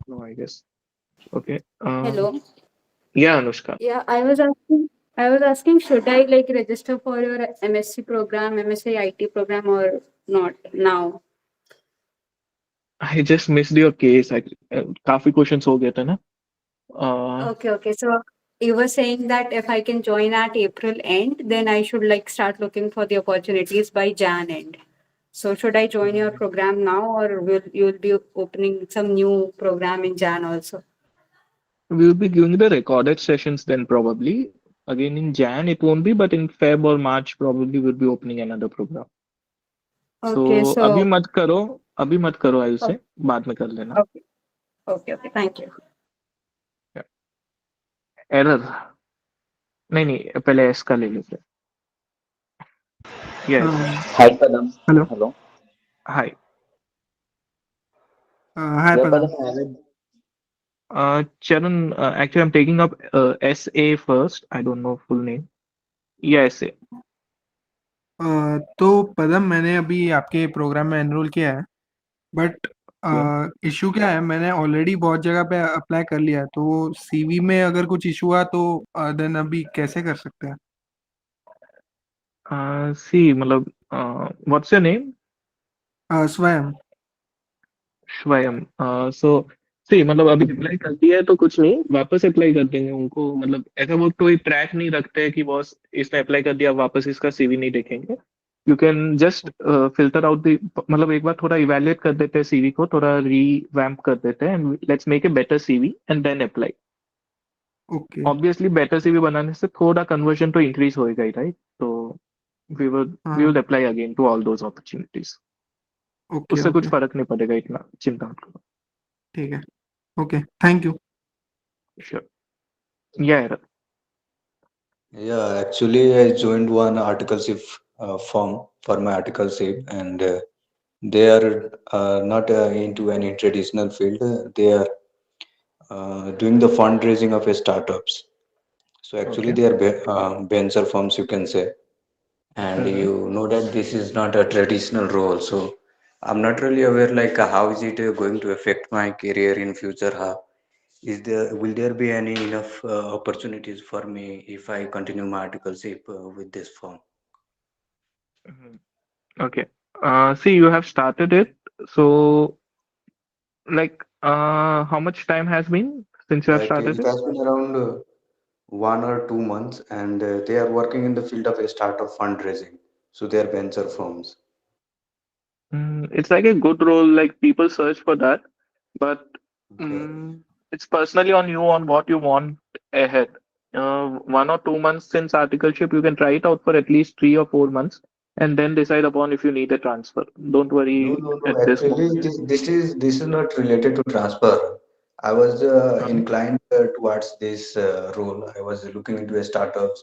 No, I guess. Okay. Hello. Yeah, Anushka. Yeah, I was asking, should I like register for your MSc program, MSc IT program or not now? I just missed your case. काफी questions हो गए थे ना? Okay. So you were saying that if I can join at April end, then I should like start looking for the opportunities by Jan end. So should I join your program now, or will you'll be opening some new program in Jan also? We'll be giving the recorded sessions then probably. Again in Jan it won't be, but in Feb or March probably we'll be opening another program. Okay, So so अभी मत करो आई okay, से बाद में कर लेना. okay. Thank you. Error. नहीं पहले S का ले लेते. Yes. Hi, Padam. Hello. Hello. Hi. Hi, Yeah, Padam. Padam. Charan, actually I'm taking up SA first. I don't know full name. Yeah, SA. तो पदम मैंने अभी आपके प्रोग्राम में एनरोल किया है, बट इशू क्या है, मैंने ऑलरेडी बहुत जगह पे अप्लाई कर लिया है, तो सीवी में अगर कुछ इशू हुआ तो देन अभी कैसे कर सकते हैं? See, मतलब what's your name? स्वयं. स्वयं. So see, मतलब अभी अप्लाई कर दिया है तो कुछ नहीं, वापस अप्लाई कर देंगे उनको. मतलब ऐसा वो कोई ट्रैक नहीं रखते हैं कि बॉस इसने अप्लाई कर दिया वापस इसका सीवी नहीं देखेंगे. You can just filter out the, मतलब एक बार थोड़ा इवेल्युएट कर देते हैं सीवी को, थोड़ा रीवैम्प कर देते हैं and let's make a better CV and then apply. Okay. Obviously better CV बनाने से थोड़ा कन्वर्जन तो इंक्रीज होएगा ही, राइट? तो we will apply again to all those opportunities. Okay. उससे कुछ ओके, फर्क नहीं पड़ेगा, इतना चिंता मत करो. ठीक है. Okay, thank you. Sure. Yeah. Yeah, actually, I joined one articleship firm for my articleship, and they are not into any traditional field. They are doing the fundraising of startups. So actually, Okay. they are venture firms, you can say. And you know that this is not a traditional role, so I'm not really aware like how is it going to affect my career in future. How is there, will there be any enough opportunities for me if I continue my articleship with this firm? Mhm. Okay. See, you have started it. So, like, how much time has been since you have Like started it it? has been around 1 or 2 months, and they are working in the field of a startup fundraising. So they are venture firms. It's like a good role, like people search for that, but Okay. it's personally on you on what you want ahead. 1 or 2 months since articleship, you can try it out for at least 3 or 4 months and then decide upon if you need a transfer. Don't No, worry no, no. at this Actually, moment. this is not related to transfer. I was Uh-huh. inclined towards this role. I was looking into startups,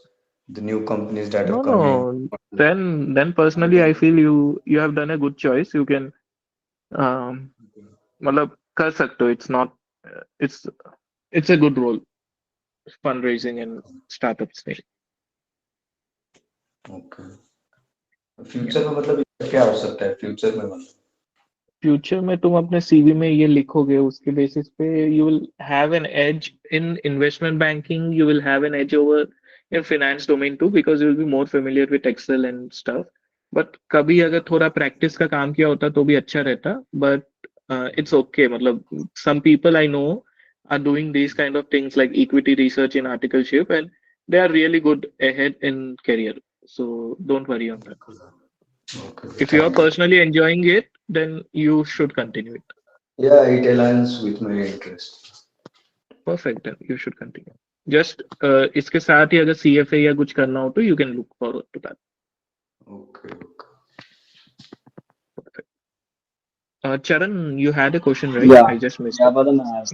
the new companies that are No, coming. no. Then personally, I feel you have done a good choice. You can मतलब कर सकते हो. It's not it's a good role, fundraising and startups thing. Okay. Yeah. Future में मतलब क्या हो सकता है फ्यूचर में मतलब? फ्यूचर में तुम अपने सीवी में ये लिखोगे, उसके बेसिस पे you will have an edge in investment banking, you will have an edge over in finance domain too, because you will be more familiar with Excel and stuff. But कभी अगर थोड़ा practice का काम किया होता तो भी अच्छा रहता. But it's okay. मतलब some people I know are doing these kind of things like equity research in articleship, and they are really good ahead in career. So don't worry on that. If you are personally enjoying it, then you should continue it. Yeah, it aligns with my interest. Perfect, then you should continue. Just इसके साथ ही अगर CFA या कुछ करना हो तो you can look forward to that. Okay. Charan, you had a question, right? Yeah, I just missed yeah, it. but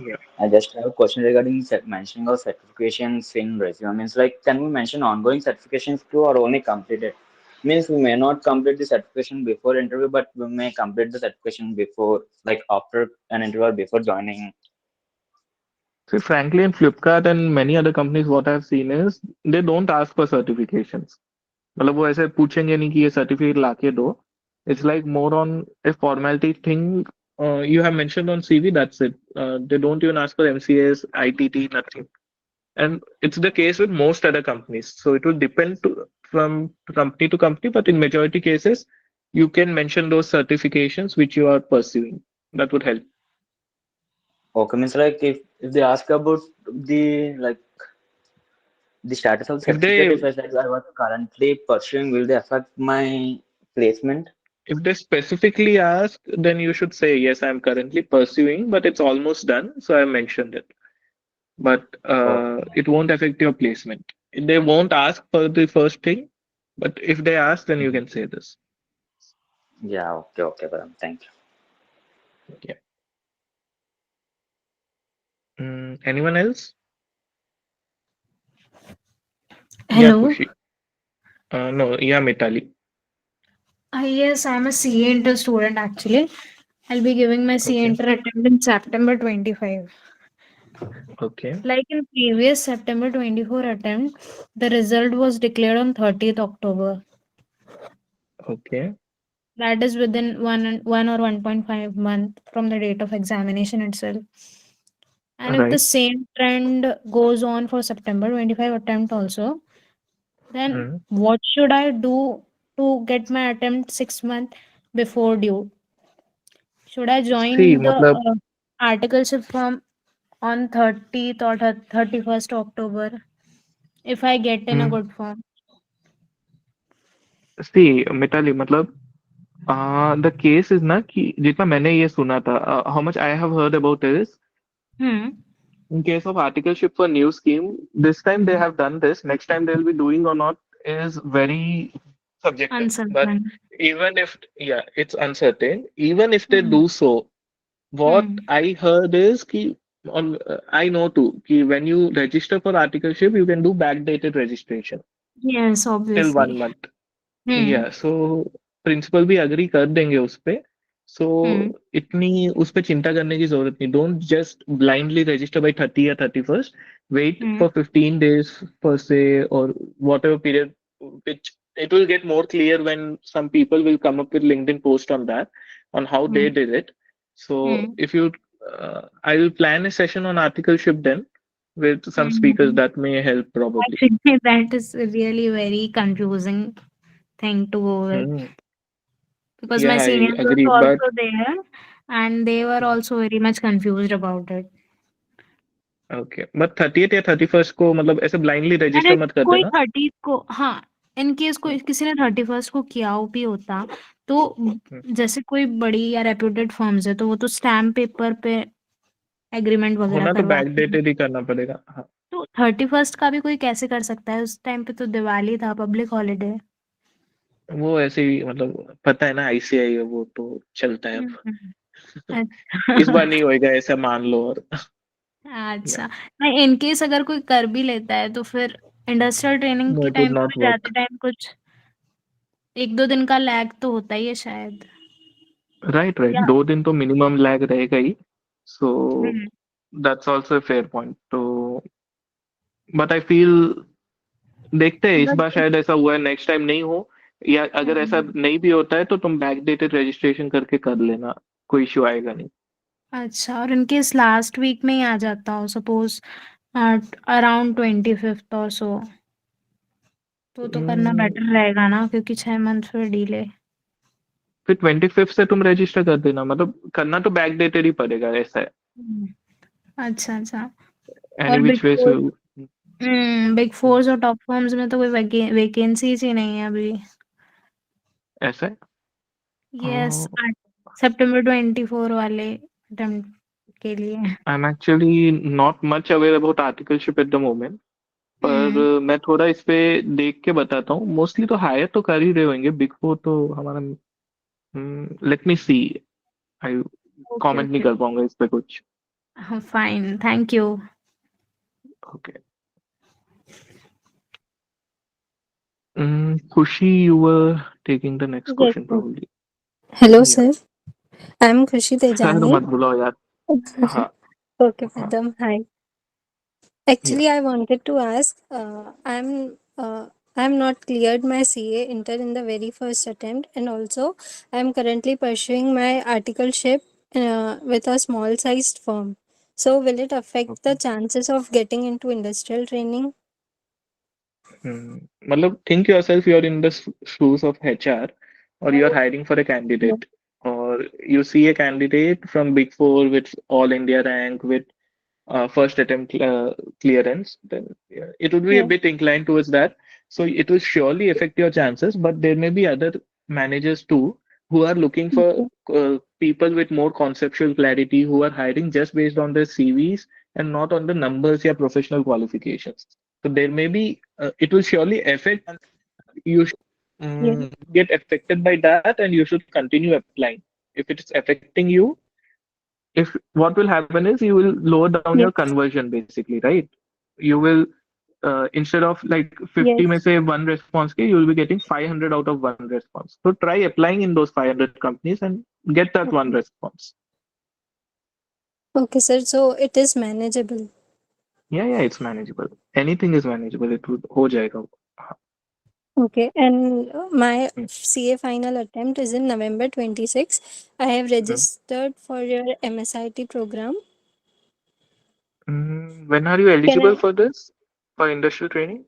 Yeah. I just have a question regarding mentioning of certifications in resume. Means like, can we mention ongoing certifications too, or only completed? Means we may not complete the certification before interview, but we may complete the certification before, like after an interview or before joining. See, frankly, in Flipkart and many other companies, what I've seen is they don't ask for certifications. मतलब वो ऐसे पूछेंगे नहीं कि ये certificate लाके दो. It's like more on a formality thing. You have mentioned on CV, that's it. They don't even ask for MCS, ITT, nothing. And it's the case with most other companies. So it will depend from company to company, but in majority cases, you can mention those certifications which you are pursuing. That would help. Okay, means like if they ask about the status of If they certificate, if I said I was currently pursuing, will they affect my placement? If they specifically ask, then you should say, yes, I'm currently pursuing, but it's almost done. So I mentioned it. But it won't affect your placement. They won't ask for the first thing, but if they ask, then you can say this. Yeah, okay, Param. Thank you. Yeah. Anyone else? Yeah, Hello. Kushi. No, yeah, Mitali. Yes, I'm a CA Inter student actually. I'll be giving my CA Okay. Inter attempt in September 25. Okay. Like in previous September 24 attempt, the result was declared on 30th October. Okay. That is within one or 1.5 month from the date of examination itself. And if the Right. same trend goes on for September 25 attempt also, then what should I do to get my attempt 6 months before due? Should I See, join the matlab, articleship firm on 30th or 31st October if I get in a good form? see, Mitali, matlab, the case is ना कि जितना मैंने ये सुना था, how much I have heard about is, in case of articleship for new scheme, this time they have done this. Next time they'll be doing or not is very subjective. But Uncertain. even if, yeah, it's uncertain. Even if they do so, what I heard is कि I know too कि when you register for articleship, you can do backdated registration Yes, till obviously. 1 month. Yeah, so principal भी agree कर देंगे उस पे. So इतनी उस पे चिंता करने की जरूरत नहीं. Don't just blindly register by 30 or 31st. Wait for 15 days per se or whatever period, which it will get more clear when some people will come up with LinkedIn post on that, on how they did it. So if you, I will plan a session on articleship then with some speakers that may help probably. Actually, that is really very confusing thing to go with. Because my Yeah, I seniors agree, were but also there and they were also very much confused about it. okay, but 30th या 31st को मतलब ऐसे blindly And register if मत कर कोई देना. 30 को, हाँ, इन केस कोई किसी ने 31st को किया भी होता तो जैसे कोई बड़ी या रेप्यूटेड फर्म्स है तो वो तो स्टैम्प पेपर पे एग्रीमेंट वगैरह होना तो करवाते हैं. backdated ही करना पड़ेगा. हाँ. तो 31st का भी कोई कैसे कर सकता है? उस टाइम पे तो दिवाली था, पब्लिक हॉलिडे. वो ऐसे ही मतलब पता है ना ICI है वो तो चलता है अब. इस बार नहीं होएगा ऐसा मान लो और. अच्छा, नहीं, इन केस अगर कोई कर भी लेता है तो फिर इंडस्ट्रियल ट्रेनिंग No, के it would टाइम not पे जाते work. टाइम कुछ 1-2 दिन का लैग तो होता ही है शायद. Right. या 2 दिन तो minimum lag रहेगा ही. So that's also a fair point. तो but I feel देखते हैं इस बार शायद ऐसा हुआ है, नेक्स्ट टाइम नहीं हो, या अगर ऐसा नहीं भी होता है तो तुम बैकडेटेड रजिस्ट्रेशन करके कर लेना, कोई इश्यू आएगा नहीं. अच्छा, और इन केस लास्ट वीक में ही आ जाता हो, सपोज अराउंड 25th और सो, तो करना बेटर रहेगा ना, क्योंकि 6 मंथ फिर डिले. फिर 25th से तुम रजिस्टर कर देना, मतलब करना तो बैकडेटेड ही पड़ेगा, ऐसा है. अच्छा अच्छा। Any और big which way, four, so big force और टॉप फर्म्स में तो कोई वैकेंसीज ही नहीं है अभी। ऐसा है? यस, Uh, सितंबर 24 वाले अटेम्प्ट के लिए। I'm actually not much aware about articleship at the moment. पर मैं थोड़ा इस पे देख के बताता हूँ। मोस्टली तो हायर तो कर ही रहे होंगे बिग फोर तो हमारा। लेट मी सी। आई ओके कमेंट नहीं ओके, कर पाऊंगा इस पे कुछ। Fine, thank you. ओके। खुशी, you were taking the next Yes, question sir. probably. Hello, Yeah. sir. I'm Khushi sir Tejani. मत बुलाओ यार। हाँ Okay, हाँ madam. Hi. या Actually, I wanted to ask. I'm not cleared my CA inter in the very first attempt, and also I'm currently pursuing my articleship with a small sized firm. So, will it affect the chances of getting into industrial training? मतलब think yourself you're in the shoes of HR or you're hiring for a Yeah. candidate or you see a candidate from Big Four with all India rank with first attempt clearance, then yeah, it would be a Yeah. bit inclined towards that. So it will surely affect your chances, but there may be other managers too who are looking for Okay. people with more conceptual clarity who are hiring just based on their CVs and not on the numbers or professional qualifications. So there may be, it will surely affect. You should Yeah. get affected by that and you should continue applying. If it is affecting you, if what will happen is you will lower down Yeah. your conversion basically, right? You will instead of like 50 may Yes. say one response ke, you will be getting 500 out of one response. So try applying in those 500 companies and get that one Okay. response. Okay, sir. So it is manageable. Yeah, it's manageable. Anything is manageable. It would ho jayega. Okay, and my CA final attempt is in November 26. I have Mm. registered for your MSIT program. When are you Can eligible I, for this? For industrial training?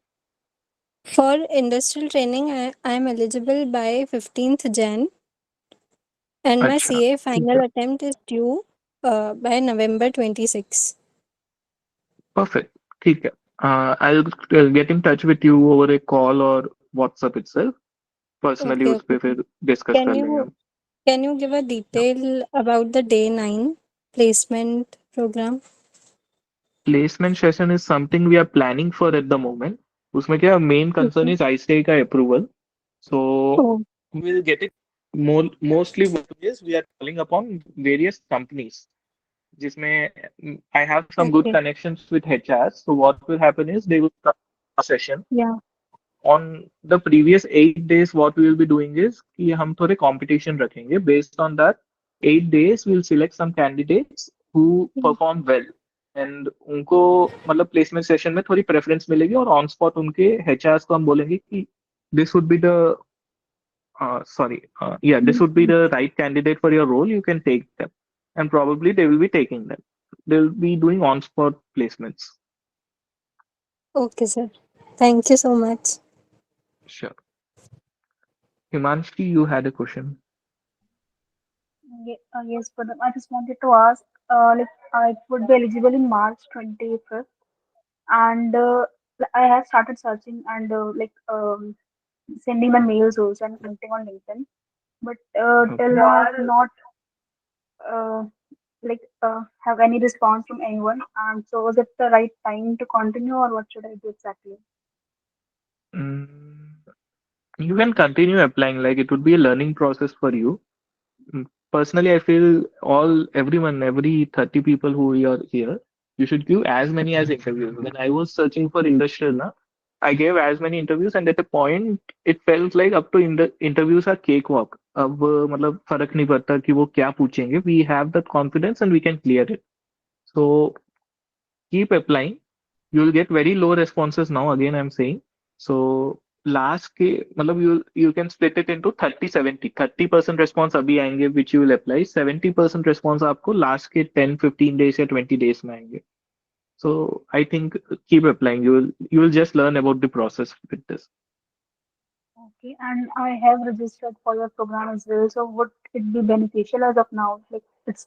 for industrial training, I am eligible by 15th Jan, and my अच्छा CA ठीक final है. attempt is due by November 26. Perfect. ठीक है. I'll get in touch with you over a call or WhatsApp itself. Personally Okay, उस पे okay. फिर discuss Can कर लेंगे you हम. can you give a detail about the day 9 placement program? Placement session is something we are planning for at the moment. उसमें क्या main concern Okay. Is ICI का approval. So Oh, we will get it. Mostly we are calling upon various companies जिसमें I have some good okay. Connections with HR. So what will happen is they will session Yeah. on the previous 8 days. What we will be doing is कि हम थोड़े competition रखेंगे. Based on that 8 days we'll select some candidates who Mm. perform well and उनको मतलब placement session में थोड़ी preference मिलेगी और on spot उनके HRs को हम बोलेंगे कि this would be the this would be the right candidate for your role. You can take them and probably they will be taking them. They'll be doing on spot placements. Okay, sir. Thank you so much. Sure. Himanshi, you had a question. Yes, but I just wanted to ask, like, I would be eligible in March 25th, and I have started searching and sending my mails also and connecting on LinkedIn, but till Okay. now I've not uh, have any response from anyone. And so, was it the right time to continue, or what should I do exactly? Mm, you can continue applying, like it would be a learning process for you. Personally, I feel everyone, every 30 people who are here, you should give as many as interviews. When I was searching for industrial, na, I gave as many interviews, and at a point, it felt like up to interviews are cakewalk. अब मतलब फर्क नहीं पड़ता कि वो क्या पूछेंगे. We have that confidence and we can clear it. So keep applying. You'll get very low responses now. Again, I'm saying. So last के मतलब you can split it into 30-70. 30% response अभी आएंगे which you will apply. 70% response आपको last के 10-15 days या 20 days में आएंगे. So I think keep applying. You will just learn about the process with this. Okay, and I have registered for your program as well. So, would it be beneficial as of now? Like, it's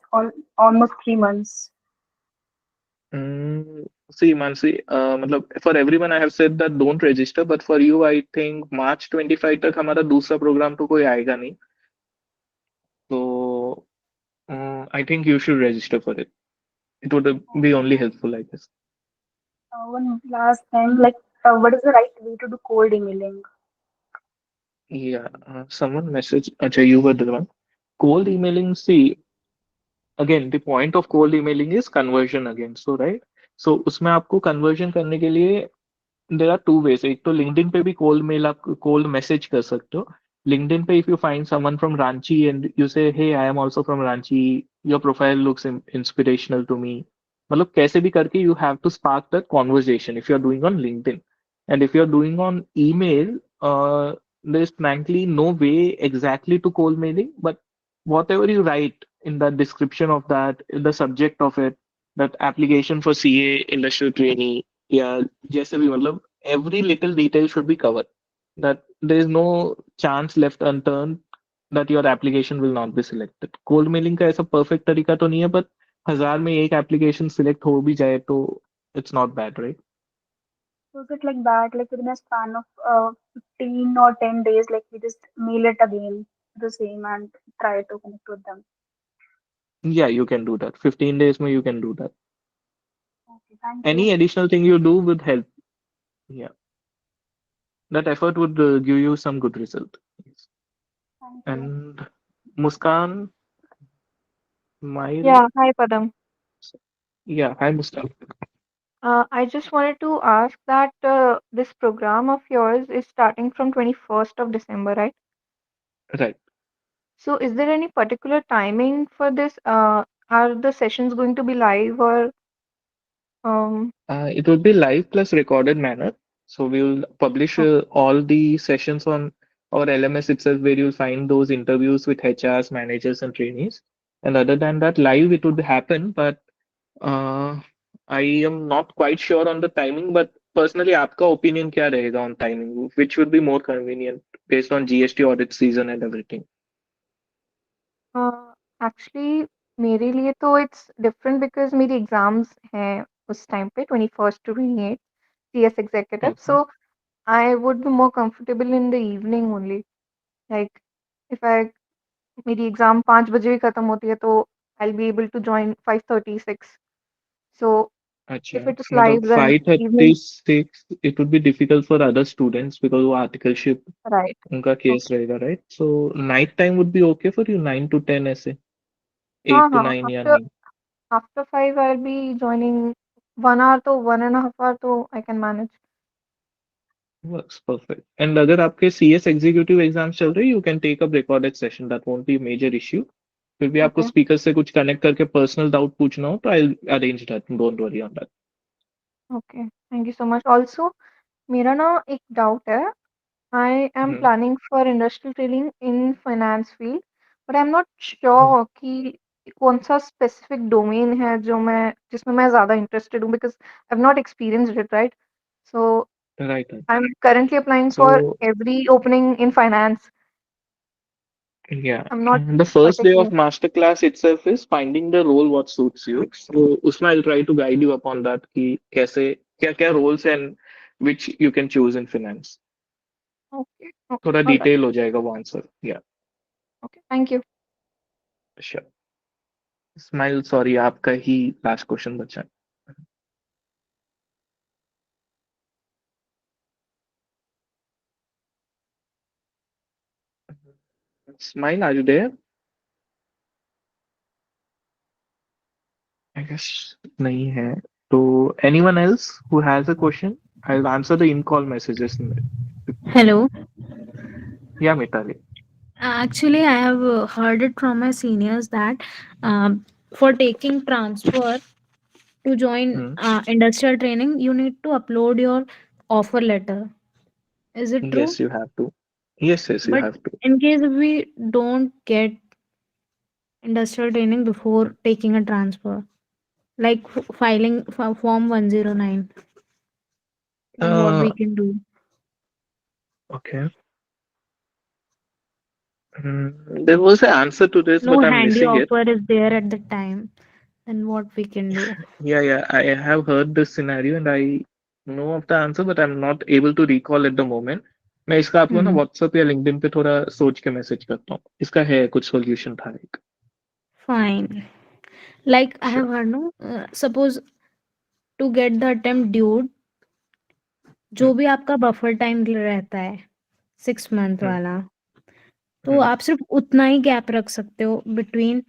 almost 3 months. See, Mansi, for everyone I have said that don't register, but for you, I think March 25 तक हमारा दूसरा program तो कोई आएगा नहीं. So I think you should register for it. It would be only helpful, I guess. One last thing, like, what is the right way to do cold emailing? Yeah, someone messaged. Acha, you were the one. Cold emailing. See, again, the point of cold emailing is conversion again. So right. So उसमें आपको conversion करने के लिए there are two ways. एक तो LinkedIn पे भी cold mail आप कोल्ड मैसेज कर सकते हो. लिंक्डइन पे if you find someone from Ranchi and you say hey I am also from Ranchi, your profile looks inspirational to me, मतलब कैसे भी करके you have to spark that conversation if you are doing on LinkedIn. And if you are doing on email, there is frankly no way exactly to cold mailing, but whatever you write in the description of that, in the subject of it, that application for CA industrial trainee, yeah, जैसे भी मतलब every little detail should be covered. That there is no chance left unturned that your application will not be selected. Cold mailing का ऐसा perfect तरीका तो नहीं है, but 1000 में एक application select हो भी जाए तो it's not bad, right? So is it like that, like within a span of 15 or 10 days, like we just mail it again the same and try to connect with them? Yeah, you can do that. 15 days में you can do that. Okay, thank Any you. additional thing you do would help. Yeah, that effort would give you some good result. Yes. Thank you. And Muskan, Smile. Yeah, hi Padam. Yeah, hi Muskan. I just wanted to ask that this program of yours is starting from 21st of December, right? Right. So is there any particular timing for this? Are the sessions going to be live or um It would be live plus recorded manner. So we will publish all the sessions on our LMS itself, where you'll find those interviews with HRs, managers, and trainees. And other than that, live it would happen, but uh, I am not quite sure on the timing. But personally, आपका opinion क्या रहेगा on timing? Which would be more convenient based on GST audit season and everything? actually मेरे लिए तो it's different because मेरी exams हैं उस time पे 21st to 28 CS executive. So I would be more comfortable in the evening only. Like if I मेरी exam 5 बजे भी खत्म होती है तो I'll be able to join 5:36. So अच्छा, if it is मतलब live then evening, 5:36 it would be difficult for other students because वो articleship right? उनका केस Okay. रहेगा, right? So night time would be okay for you, 9 to 10 ऐसे, हाँ 8 to हाँ 9 या after 9. after 5 I'll be joining 1 hour तो 1.5 hour तो I can manage. Works perfect. And अगर आपके CS executive exams चल रहे, you can take up recorded session. That won't be a major issue. फिर भी आपको Okay. स्पीकर से कुछ कनेक्ट करके पर्सनल डाउट पूछना हो तो I'll arrange that. Don't worry on that. Okay. Thank you so much. Also मेरा ना एक डाउट है. I am planning for industrial training in finance field, but I'm not sure कि कौन सा specific domain है जो मैं जिसमें मैं ज़्यादा interested हूँ because I've not experienced it, right? So Right. I'm currently applying for So every opening in finance. yeah, I'm not the first day of particular. masterclass itself is finding the role what suits you. So उसमें I'll try to guide you upon that कि कैसे क्या क्या roles and which you can choose in finance. Okay. Okay. थोड़ा All right. detail हो जाएगा वो answer. Yeah, Okay. Thank you. sure. Smile, sorry, आपका ही last question बचा. Smile, are you there? I guess नहीं है. So anyone else who has a question, I'll answer the in-call messages. Hello. Yeah, Mitali. Actually, I have heard it from my seniors that for taking transfer to join industrial training, you need to upload your offer letter. Is it true? Yes, you have to. Yes, you But have to. in case if we don't get industrial training before taking a transfer, like filing form 109, then what we can do? Okay. There was an answer to this, No but I'm handy missing it. offer is there at the time. and what we can do. Yeah, I have heard this scenario and I know of the answer, but I'm not able to recall at the moment. मैं इसका आपको ना Hmm. WhatsApp या LinkedIn पे थोड़ा सोच के message करता हूँ. इसका है कुछ सॉल्यूशन था एक. Fine. Like I have Sure. heard, no, suppose to get the attempt due, जो भी आपका बफर टाइम रहता है 6 मंथ वाला, तो आप सिर्फ उतना ही गैप रख सकते हो between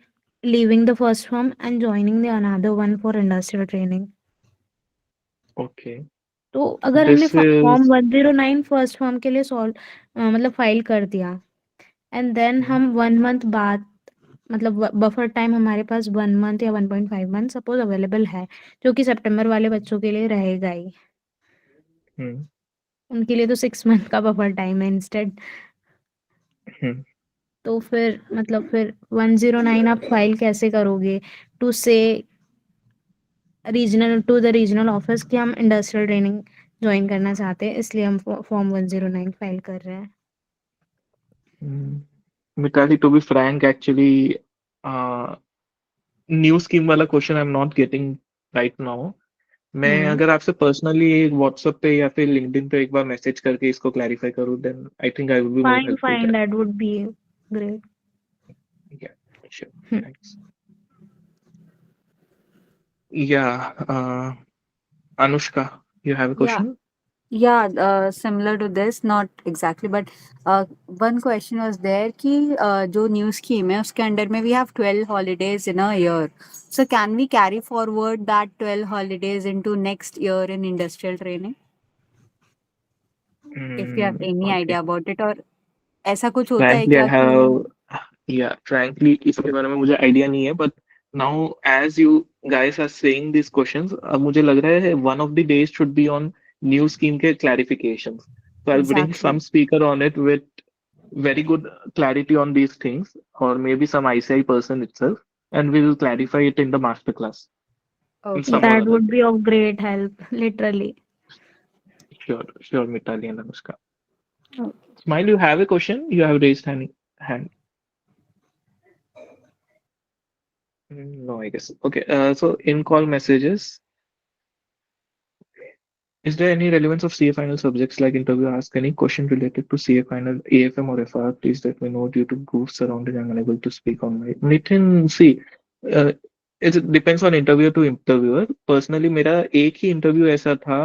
leaving the first form and joining the another one for industrial training. Okay. तो अगर हमने This form is 109 first form के लिए सॉल्व मतलब फाइल कर दिया एंड देन हम 1 मंथ बाद मतलब बफर टाइम हमारे पास 1 मंथ या 1.5 मंथ सपोज अवेलेबल है, जो कि सितंबर वाले बच्चों के लिए रहेगा ही. उनके लिए तो 6 मंथ का बफर टाइम है इंस्टेड. तो फिर मतलब फिर 109 आप फाइल कैसे करोगे टू से regional to the regional office कि हम इंडस्ट्रियल ट्रेनिंग ज्वाइन करना चाहते हैं, इसलिए हम फॉर्म 109 फाइल कर रहे हैं. Mitali, to be frank, actually, new scheme वाला question I am not getting right now. मैं अगर आपसे पर्सनली व्हाट्सएप पे या फिर लिंक्डइन पे एक बार मैसेज करके इसको क्लैरिफाई करूँ, then I think I will be more fine helpful fine, there. That would be great. Yeah, sure. Thanks. Yeah, Anushka, you have a Yeah, question? yeah, similar to this, not exactly, but one question was there कि जो new scheme है उसके under में we have 12 holidays in a year. So can we carry forward that 12 holidays into next year in industrial training? If you have any Okay. idea about it, और ऐसा कुछ होता है Frankly, I क्या कि have, yeah, frankly, इसके बारे में मुझे आइडिया नहीं है, but now as you guys are saying these questions, अब मुझे लग रहा है one of the days should be on new scheme के clarifications. So I'll bring exactly? some speaker on it with very good clarity on these things, or maybe some ICI person itself, and we'll clarify it in the master class in Okay. some or That other would day. be of great help, literally. Sure, Mitali and Anushka. Okay. Smile, you have a question? You have raised hand. No, I guess. Okay, so in call messages, is there any relevance of CA final subjects like interview? Ask any question related to CA final, AFM or FR? Please let me know due to group surrounding. I'm unable to speak on my. Nitin, see, uh, it depends on interviewer to interviewer. Personally, मेरा एक ही interview ऐसा था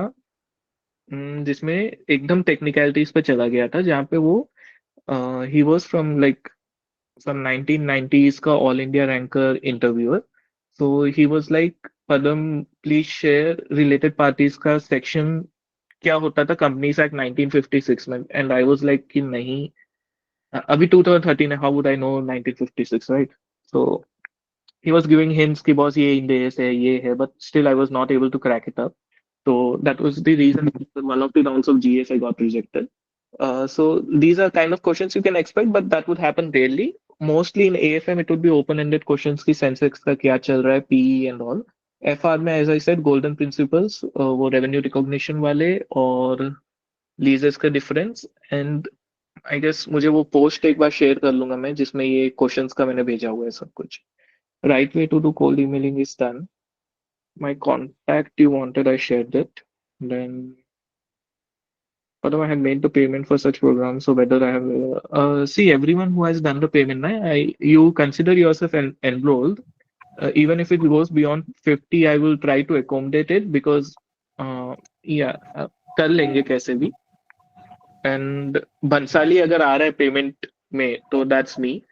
जिसमें एकदम technicalities पे चला गया था, जहाँ पे वो ही was from like some 1990s का all India ranker interviewer. So he was like, Padam please share related parties का सेक्शन क्या होता था कंपनीज एक्ट 1956 में. एंड आई वाज लाइक कि नहीं, अभी 2013 है, how would I know 1956, right? So he was giving hints कि बॉस ये इंडेस है, ये है, but still I was not able to crack it up. So that was the reason one of the rounds of GS I got rejected. So these are kind of questions you can expect, but that would happen rarely. Mostly in AFM, it would be open-ended questions की Sensex का क्या चल रहा है, PE and all. FR में, as I said, golden principles, वो revenue recognition वाले और leases का difference. And I guess मुझे वो post एक बार share कर लूंगा मैं, जिसमें ये questions का मैंने भेजा हुआ है सब कुछ. Right way to do cold emailing is done. My contact you wanted, I shared it. Then whether I have made the payment for such programs, so whether I have see everyone who has done the payment, you consider yourself enrolled. Even if it goes beyond 50, I will try to accommodate it because yeah, कर लेंगे कैसे भी. And Bhansali अगर आ रहा है payment में तो that's me.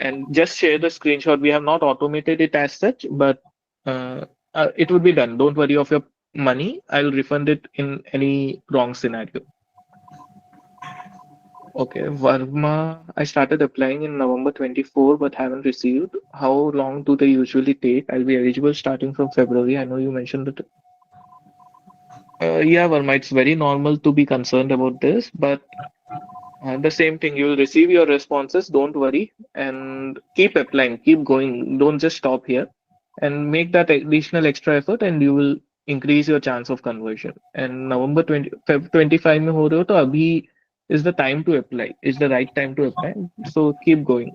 And just share the screenshot. We have not automated it as such, but it would be done. Don't worry of your money. I'll refund it in any wrong scenario. Okay, Varma, I started applying in November 24, but haven't received. How long do they usually take? I'll be eligible starting from February. I know you mentioned that. Yeah, Varma, it's very normal to be concerned about this, but the same thing, you will receive your responses. Don't worry and keep applying, keep going. Don't just stop here and make that additional extra effort, and you will increase your chance of conversion. And November 20, Feb 25 में हो रहे हो तो अभी is the time to apply, is the right time to apply. So keep going.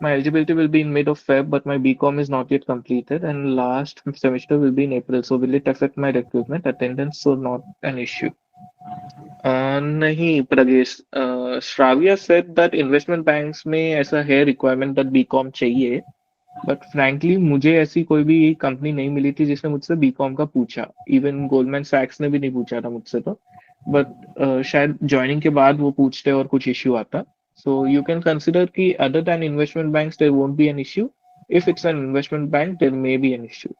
My eligibility will be in mid of Feb, but my BCom is not yet completed, and last semester will be in April. So will it affect my recruitment attendance? So not an issue. नहीं प्रदेश Shravya said that investment banks में ऐसा है requirement that BCom चाहिए, but frankly मुझे ऐसी कोई भी company नहीं मिली थी जिसने मुझसे बीकॉम का पूछा. इवन गोल्डमैन सैक्स ने भी नहीं पूछा था मुझसे तो. बट शायद ज्वाइनिंग के बाद वो पूछते और कुछ इश्यू आता. सो यू कैन कंसिडर कि other than investment banks there won't be an issue. If it's an investment bank there may be an issue.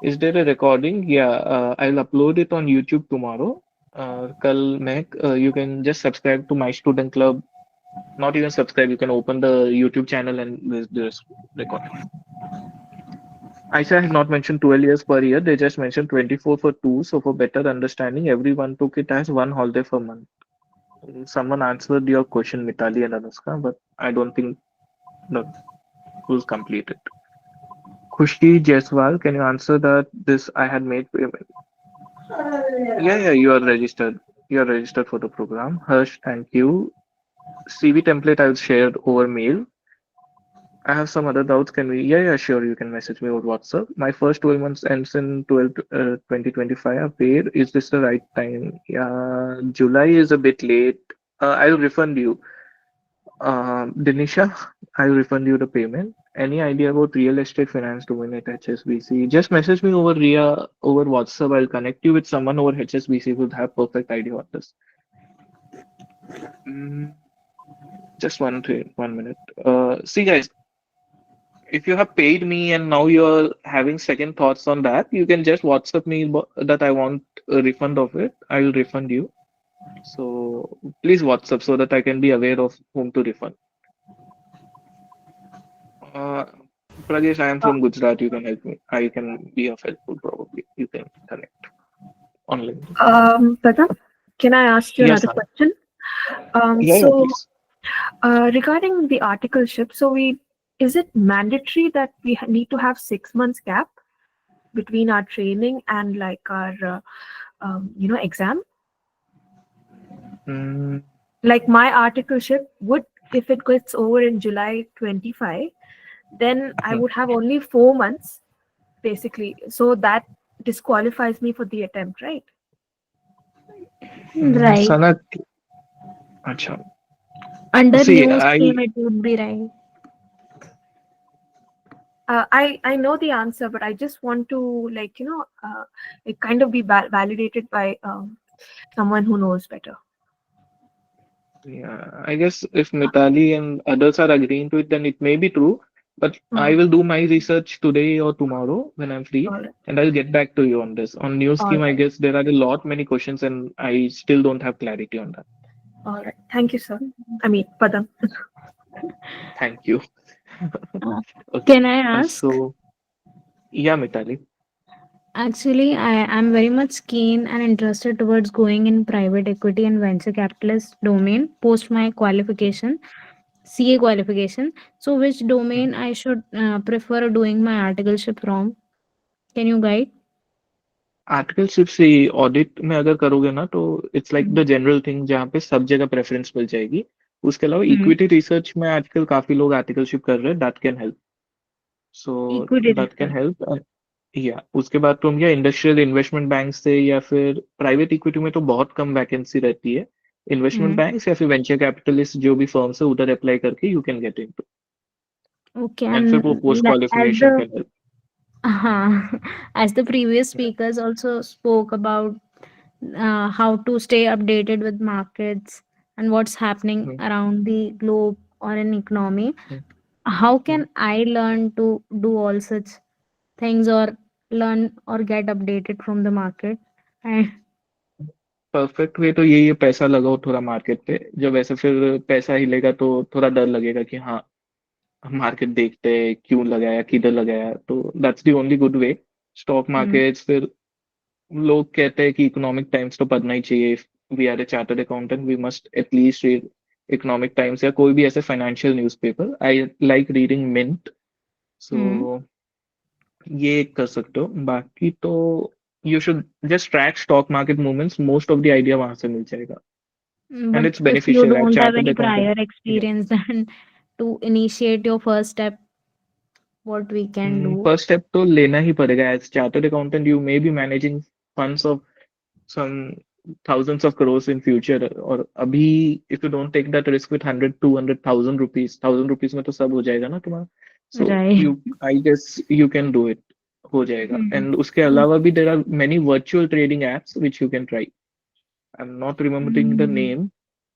Is there a recording? Yeah, I'll upload it on YouTube tomorrow. कल मैं you can just subscribe to my student club. Not even subscribe, you can open the YouTube channel and there's recording. Aisha has not mentioned 12 years per year, they just mentioned 24 for 2. So for better understanding, everyone took it as one holiday per month. Someone answered your question, Mitali and Anushka, but I don't think the was completed. Khushi Jaiswal, can you answer that this I had made payment? Yeah, you are registered. You are registered for the program. Harsh, thank you. CV template I'll share over mail. I have some other doubts. Can we? Yeah, sure. You can message me over WhatsApp. My first 12 months ends in 2025. Where is this the right time? Yeah, July is a bit late. I'll refund you. Denisha, I'll refund you the payment. Any idea about real estate finance domain at HSBC? Just message me over over WhatsApp. I'll connect you with someone over HSBC who would have perfect idea on this. Just one minute. See, guys, if you have paid me and now you're having second thoughts on that, you can just WhatsApp me that I want a refund of it. I will refund you. So please WhatsApp so that I can be aware of whom to refund. Prajesh, I am from Gujarat. You can help me. I can be of helpful probably. You can connect online. Pratap, can I ask you Yes, another question? Please. Regarding the articleship, is it mandatory that we need to have 6 months gap between our training and like our exam? Like my articleship would, if it gets over in July 25, then I would have only 4 months basically. So that disqualifies me for the attempt, right? Right. Sanat, Acha. Under See, new scheme, it would be right. I know the answer, but I just want to it kind of be validated by someone who knows better. Yeah, I guess if Mitali and others are agreeing to it, then it may be true. But I will do my research today or tomorrow when I'm free, and I'll get back to you on this. On new scheme, I guess there are many questions, and I still don't have clarity on that. All right. Thank you, sir. I mean, Padam. Thank you. Can I ask? Yeah, Mitali. Actually, I am very much keen and interested towards going in private equity and venture capitalist domain post my qualification, CA qualification. So, which domain I should prefer doing my articleship from? Can you guide? Articleship से audit में अगर करोगे ना तो it's like the general thing जहाँ पे सब जगह प्रेफरेंस मिल जाएगी. उसके अलावा इक्विटी रिसर्च में आजकल काफी लोग आर्टिकलशिप कर रहे हैं. That can help. So that can help. या उसके बाद तुम या इंडस्ट्रियल इन्वेस्टमेंट बैंक से या फिर प्राइवेट इक्विटी में तो बहुत कम वैकेंसी रहती है. इन्वेस्टमेंट बैंक या फिर वेंचर कैपिटलिस्ट जो भी फर्म्स है उधर अप्लाई करके you can get into. Okay, and फिर वो post qualification can help. As the previous speakers also spoke about how to stay updated with markets and what's happening around the globe or in economy, how can I learn to do all such things or learn or get updated from the market? Perfect way तो यही है, पैसा लगाओ थोड़ा market पे. जब ऐसे फिर पैसा हिलेगा तो थोड़ा डर लगेगा कि हाँ मार्केट देखते हैं क्यों लगाया किधर लगाया. तो that's the only good way. Stock markets फिर लोग कहते हैं कि इकोनॉमिक टाइम्स तो पढ़ना ही चाहिए. We are a chartered accountant, we must at least read Economic Times या कोई भी ऐसे financial newspaper. I like reading Mint. So ये कर सकते हो. बाकी तो you should just track stock market movements. Most of the idea वहां से मिल जाएगा. And But it's if you beneficial. don't have Chartered any accountant. prior experience, then to initiate your first step, what we can do? First step तो लेना ही पड़ेगा. As chartered accountant you may be managing funds of some thousands of crores in future. और अभी if you don't take that risk with 100 200,000 rupees, 1,000 rupees में तो सब हो जाएगा ना तुम्हारा. So Right. you, I guess you can do it. हो जाएगा. Hmm. And उसके अलावा भी there are many virtual trading apps which you can try. I'm not remembering the name,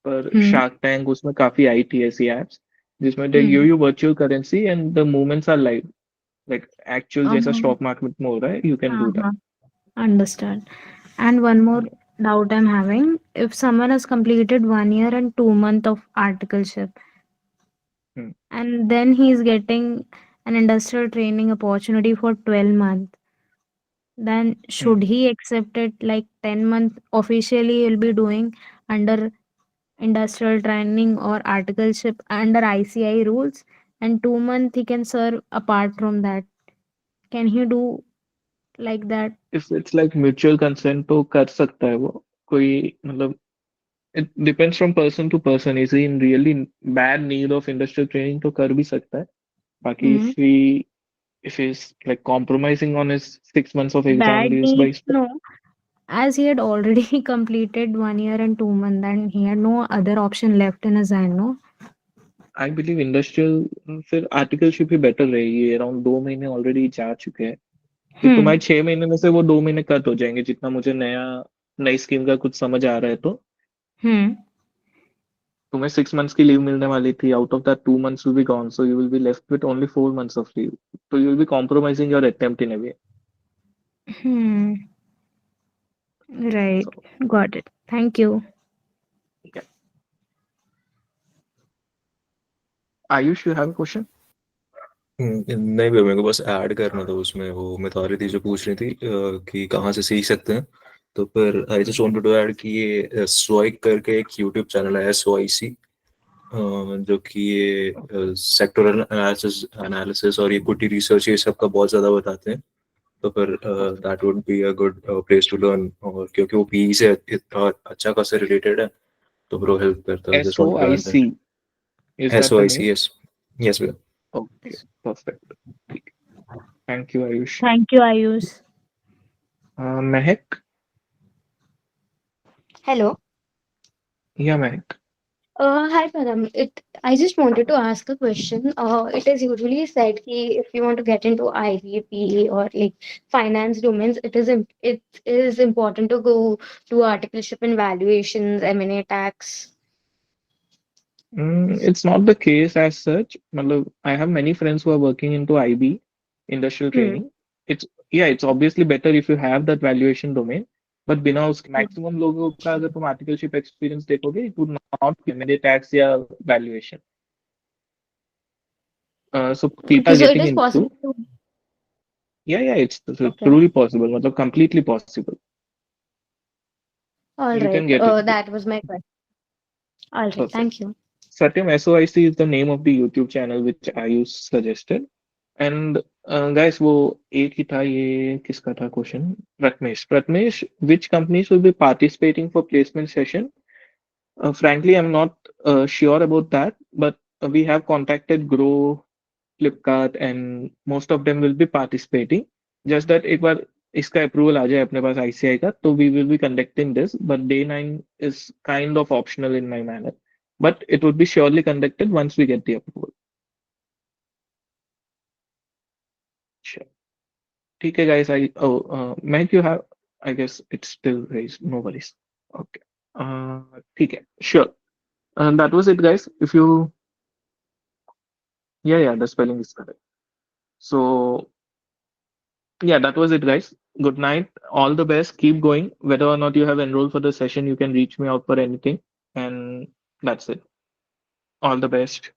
पर Hmm. Shark Tank उसमें काफी आई थी ऐसी apps जिसमें they give you virtual currency and the movements are live, like actual जैसा stock market में हो रहा है, you can do that. Understood. And one more doubt I'm having. If someone has completed 1 year and 2 months of articleship, Hmm. and then he's getting an industrial training opportunity for 12 months, then should he accept it? Like 10 months officially he'll be doing under industrial training or articleship under ICI rules, and 2 months he can serve apart from that. Can he do like that? If it's like mutual consent तो कर सकता है वो. कोई मतलब it depends from person to person. Is he in really bad need of industrial training तो कर भी सकता है. बाकी Hmm. if he's like compromising on his 6 months of exam Bad leaves by need, no. As he had already completed 1 year and 2 months, then he had no other option left in his hand, no? I believe industrial फिर articleship ही better रहेगी. Around 2 महीने already जा चुके हैं. फिर तुम्हारे 6 महीने में से वो 2 महीने कट हो जाएंगे जितना मुझे नई स्कीम का कुछ समझ आ रहा है. तो Hmm. तुम्हें 6 months की लीव मिलने वाली थी. Out of that 2 months will be gone, so you will be left with only 4 months of leave. So you will be compromising your attempt in a way. Hmm. Right. Got it. Thank you. Okay. Ayush, you have a question? नहीं भैया, मेरे को बस add करना था उसमें. वो मिताली जो पूछ रही थी कि कहाँ से सीख सकते हैं, तो फिर I just wanted to add कि ये स्वाइक करके एक यूट्यूब चैनल है, SOIC, जो कि ये सेक्टोरल एनालिसिस और इक्विटी रिसर्च ये सब का बहुत ज़्यादा बताते हैं. तो फिर that would be a good place to learn, और क्योंकि वो PE से इतना अच्छा खासा रिलेटेड है तो फिर वो हेल्प करता है. Just wanted to add SOIC. Is that the SOIC, name? yes भैया. Okay, perfect. Thank you, Ayush. Thank you, Ayush. Mehak? Hello. Yeah, Mehak. Hi, Param. I just wanted to ask a question. It is usually said that if you want to get into IB, PE, or like finance domains, it is important to go to articleship and valuations, M&A tax. It's not the case as such. मतलब, I have many friends who are working into IB, industrial training. It's obviously better if you have that valuation domain. But बिना उसके maximum लोगों का अगर तुम articleship experience देखोगे, it would not be M&A tax या valuation. So people Okay, are so it getting is into. possible to. Yeah, it's Okay. truly possible. मतलब completely possible. All You can right. get into. That was my question. All right. Perfect. Thank you. Satyam, SOIC is the name of the YouTube channel which I suggested. And guys, वो एक ही था. ये किसका था question? Pratmesh, which companies will be participating for placement session? Frankly, I'm not sure about that, but we have contacted Grow, Flipkart, and most of them will be participating. Just that एक बार इसका approval आ जाए अपने पास ICI का, तो we will be conducting this. But day 9 is kind of optional in my manner. But it would be surely conducted once we get the approval. Sure. ठीक है, guys. Mehak, you have, I guess it's still raised. No worries. Okay. ठीक है. Sure. That was it, guys. If you, yeah, the spelling is correct. So, yeah, that was it, guys. Good night. All the best. Keep going. Whether or not you have enrolled for the session, you can reach me out for anything. And that's it. All the best.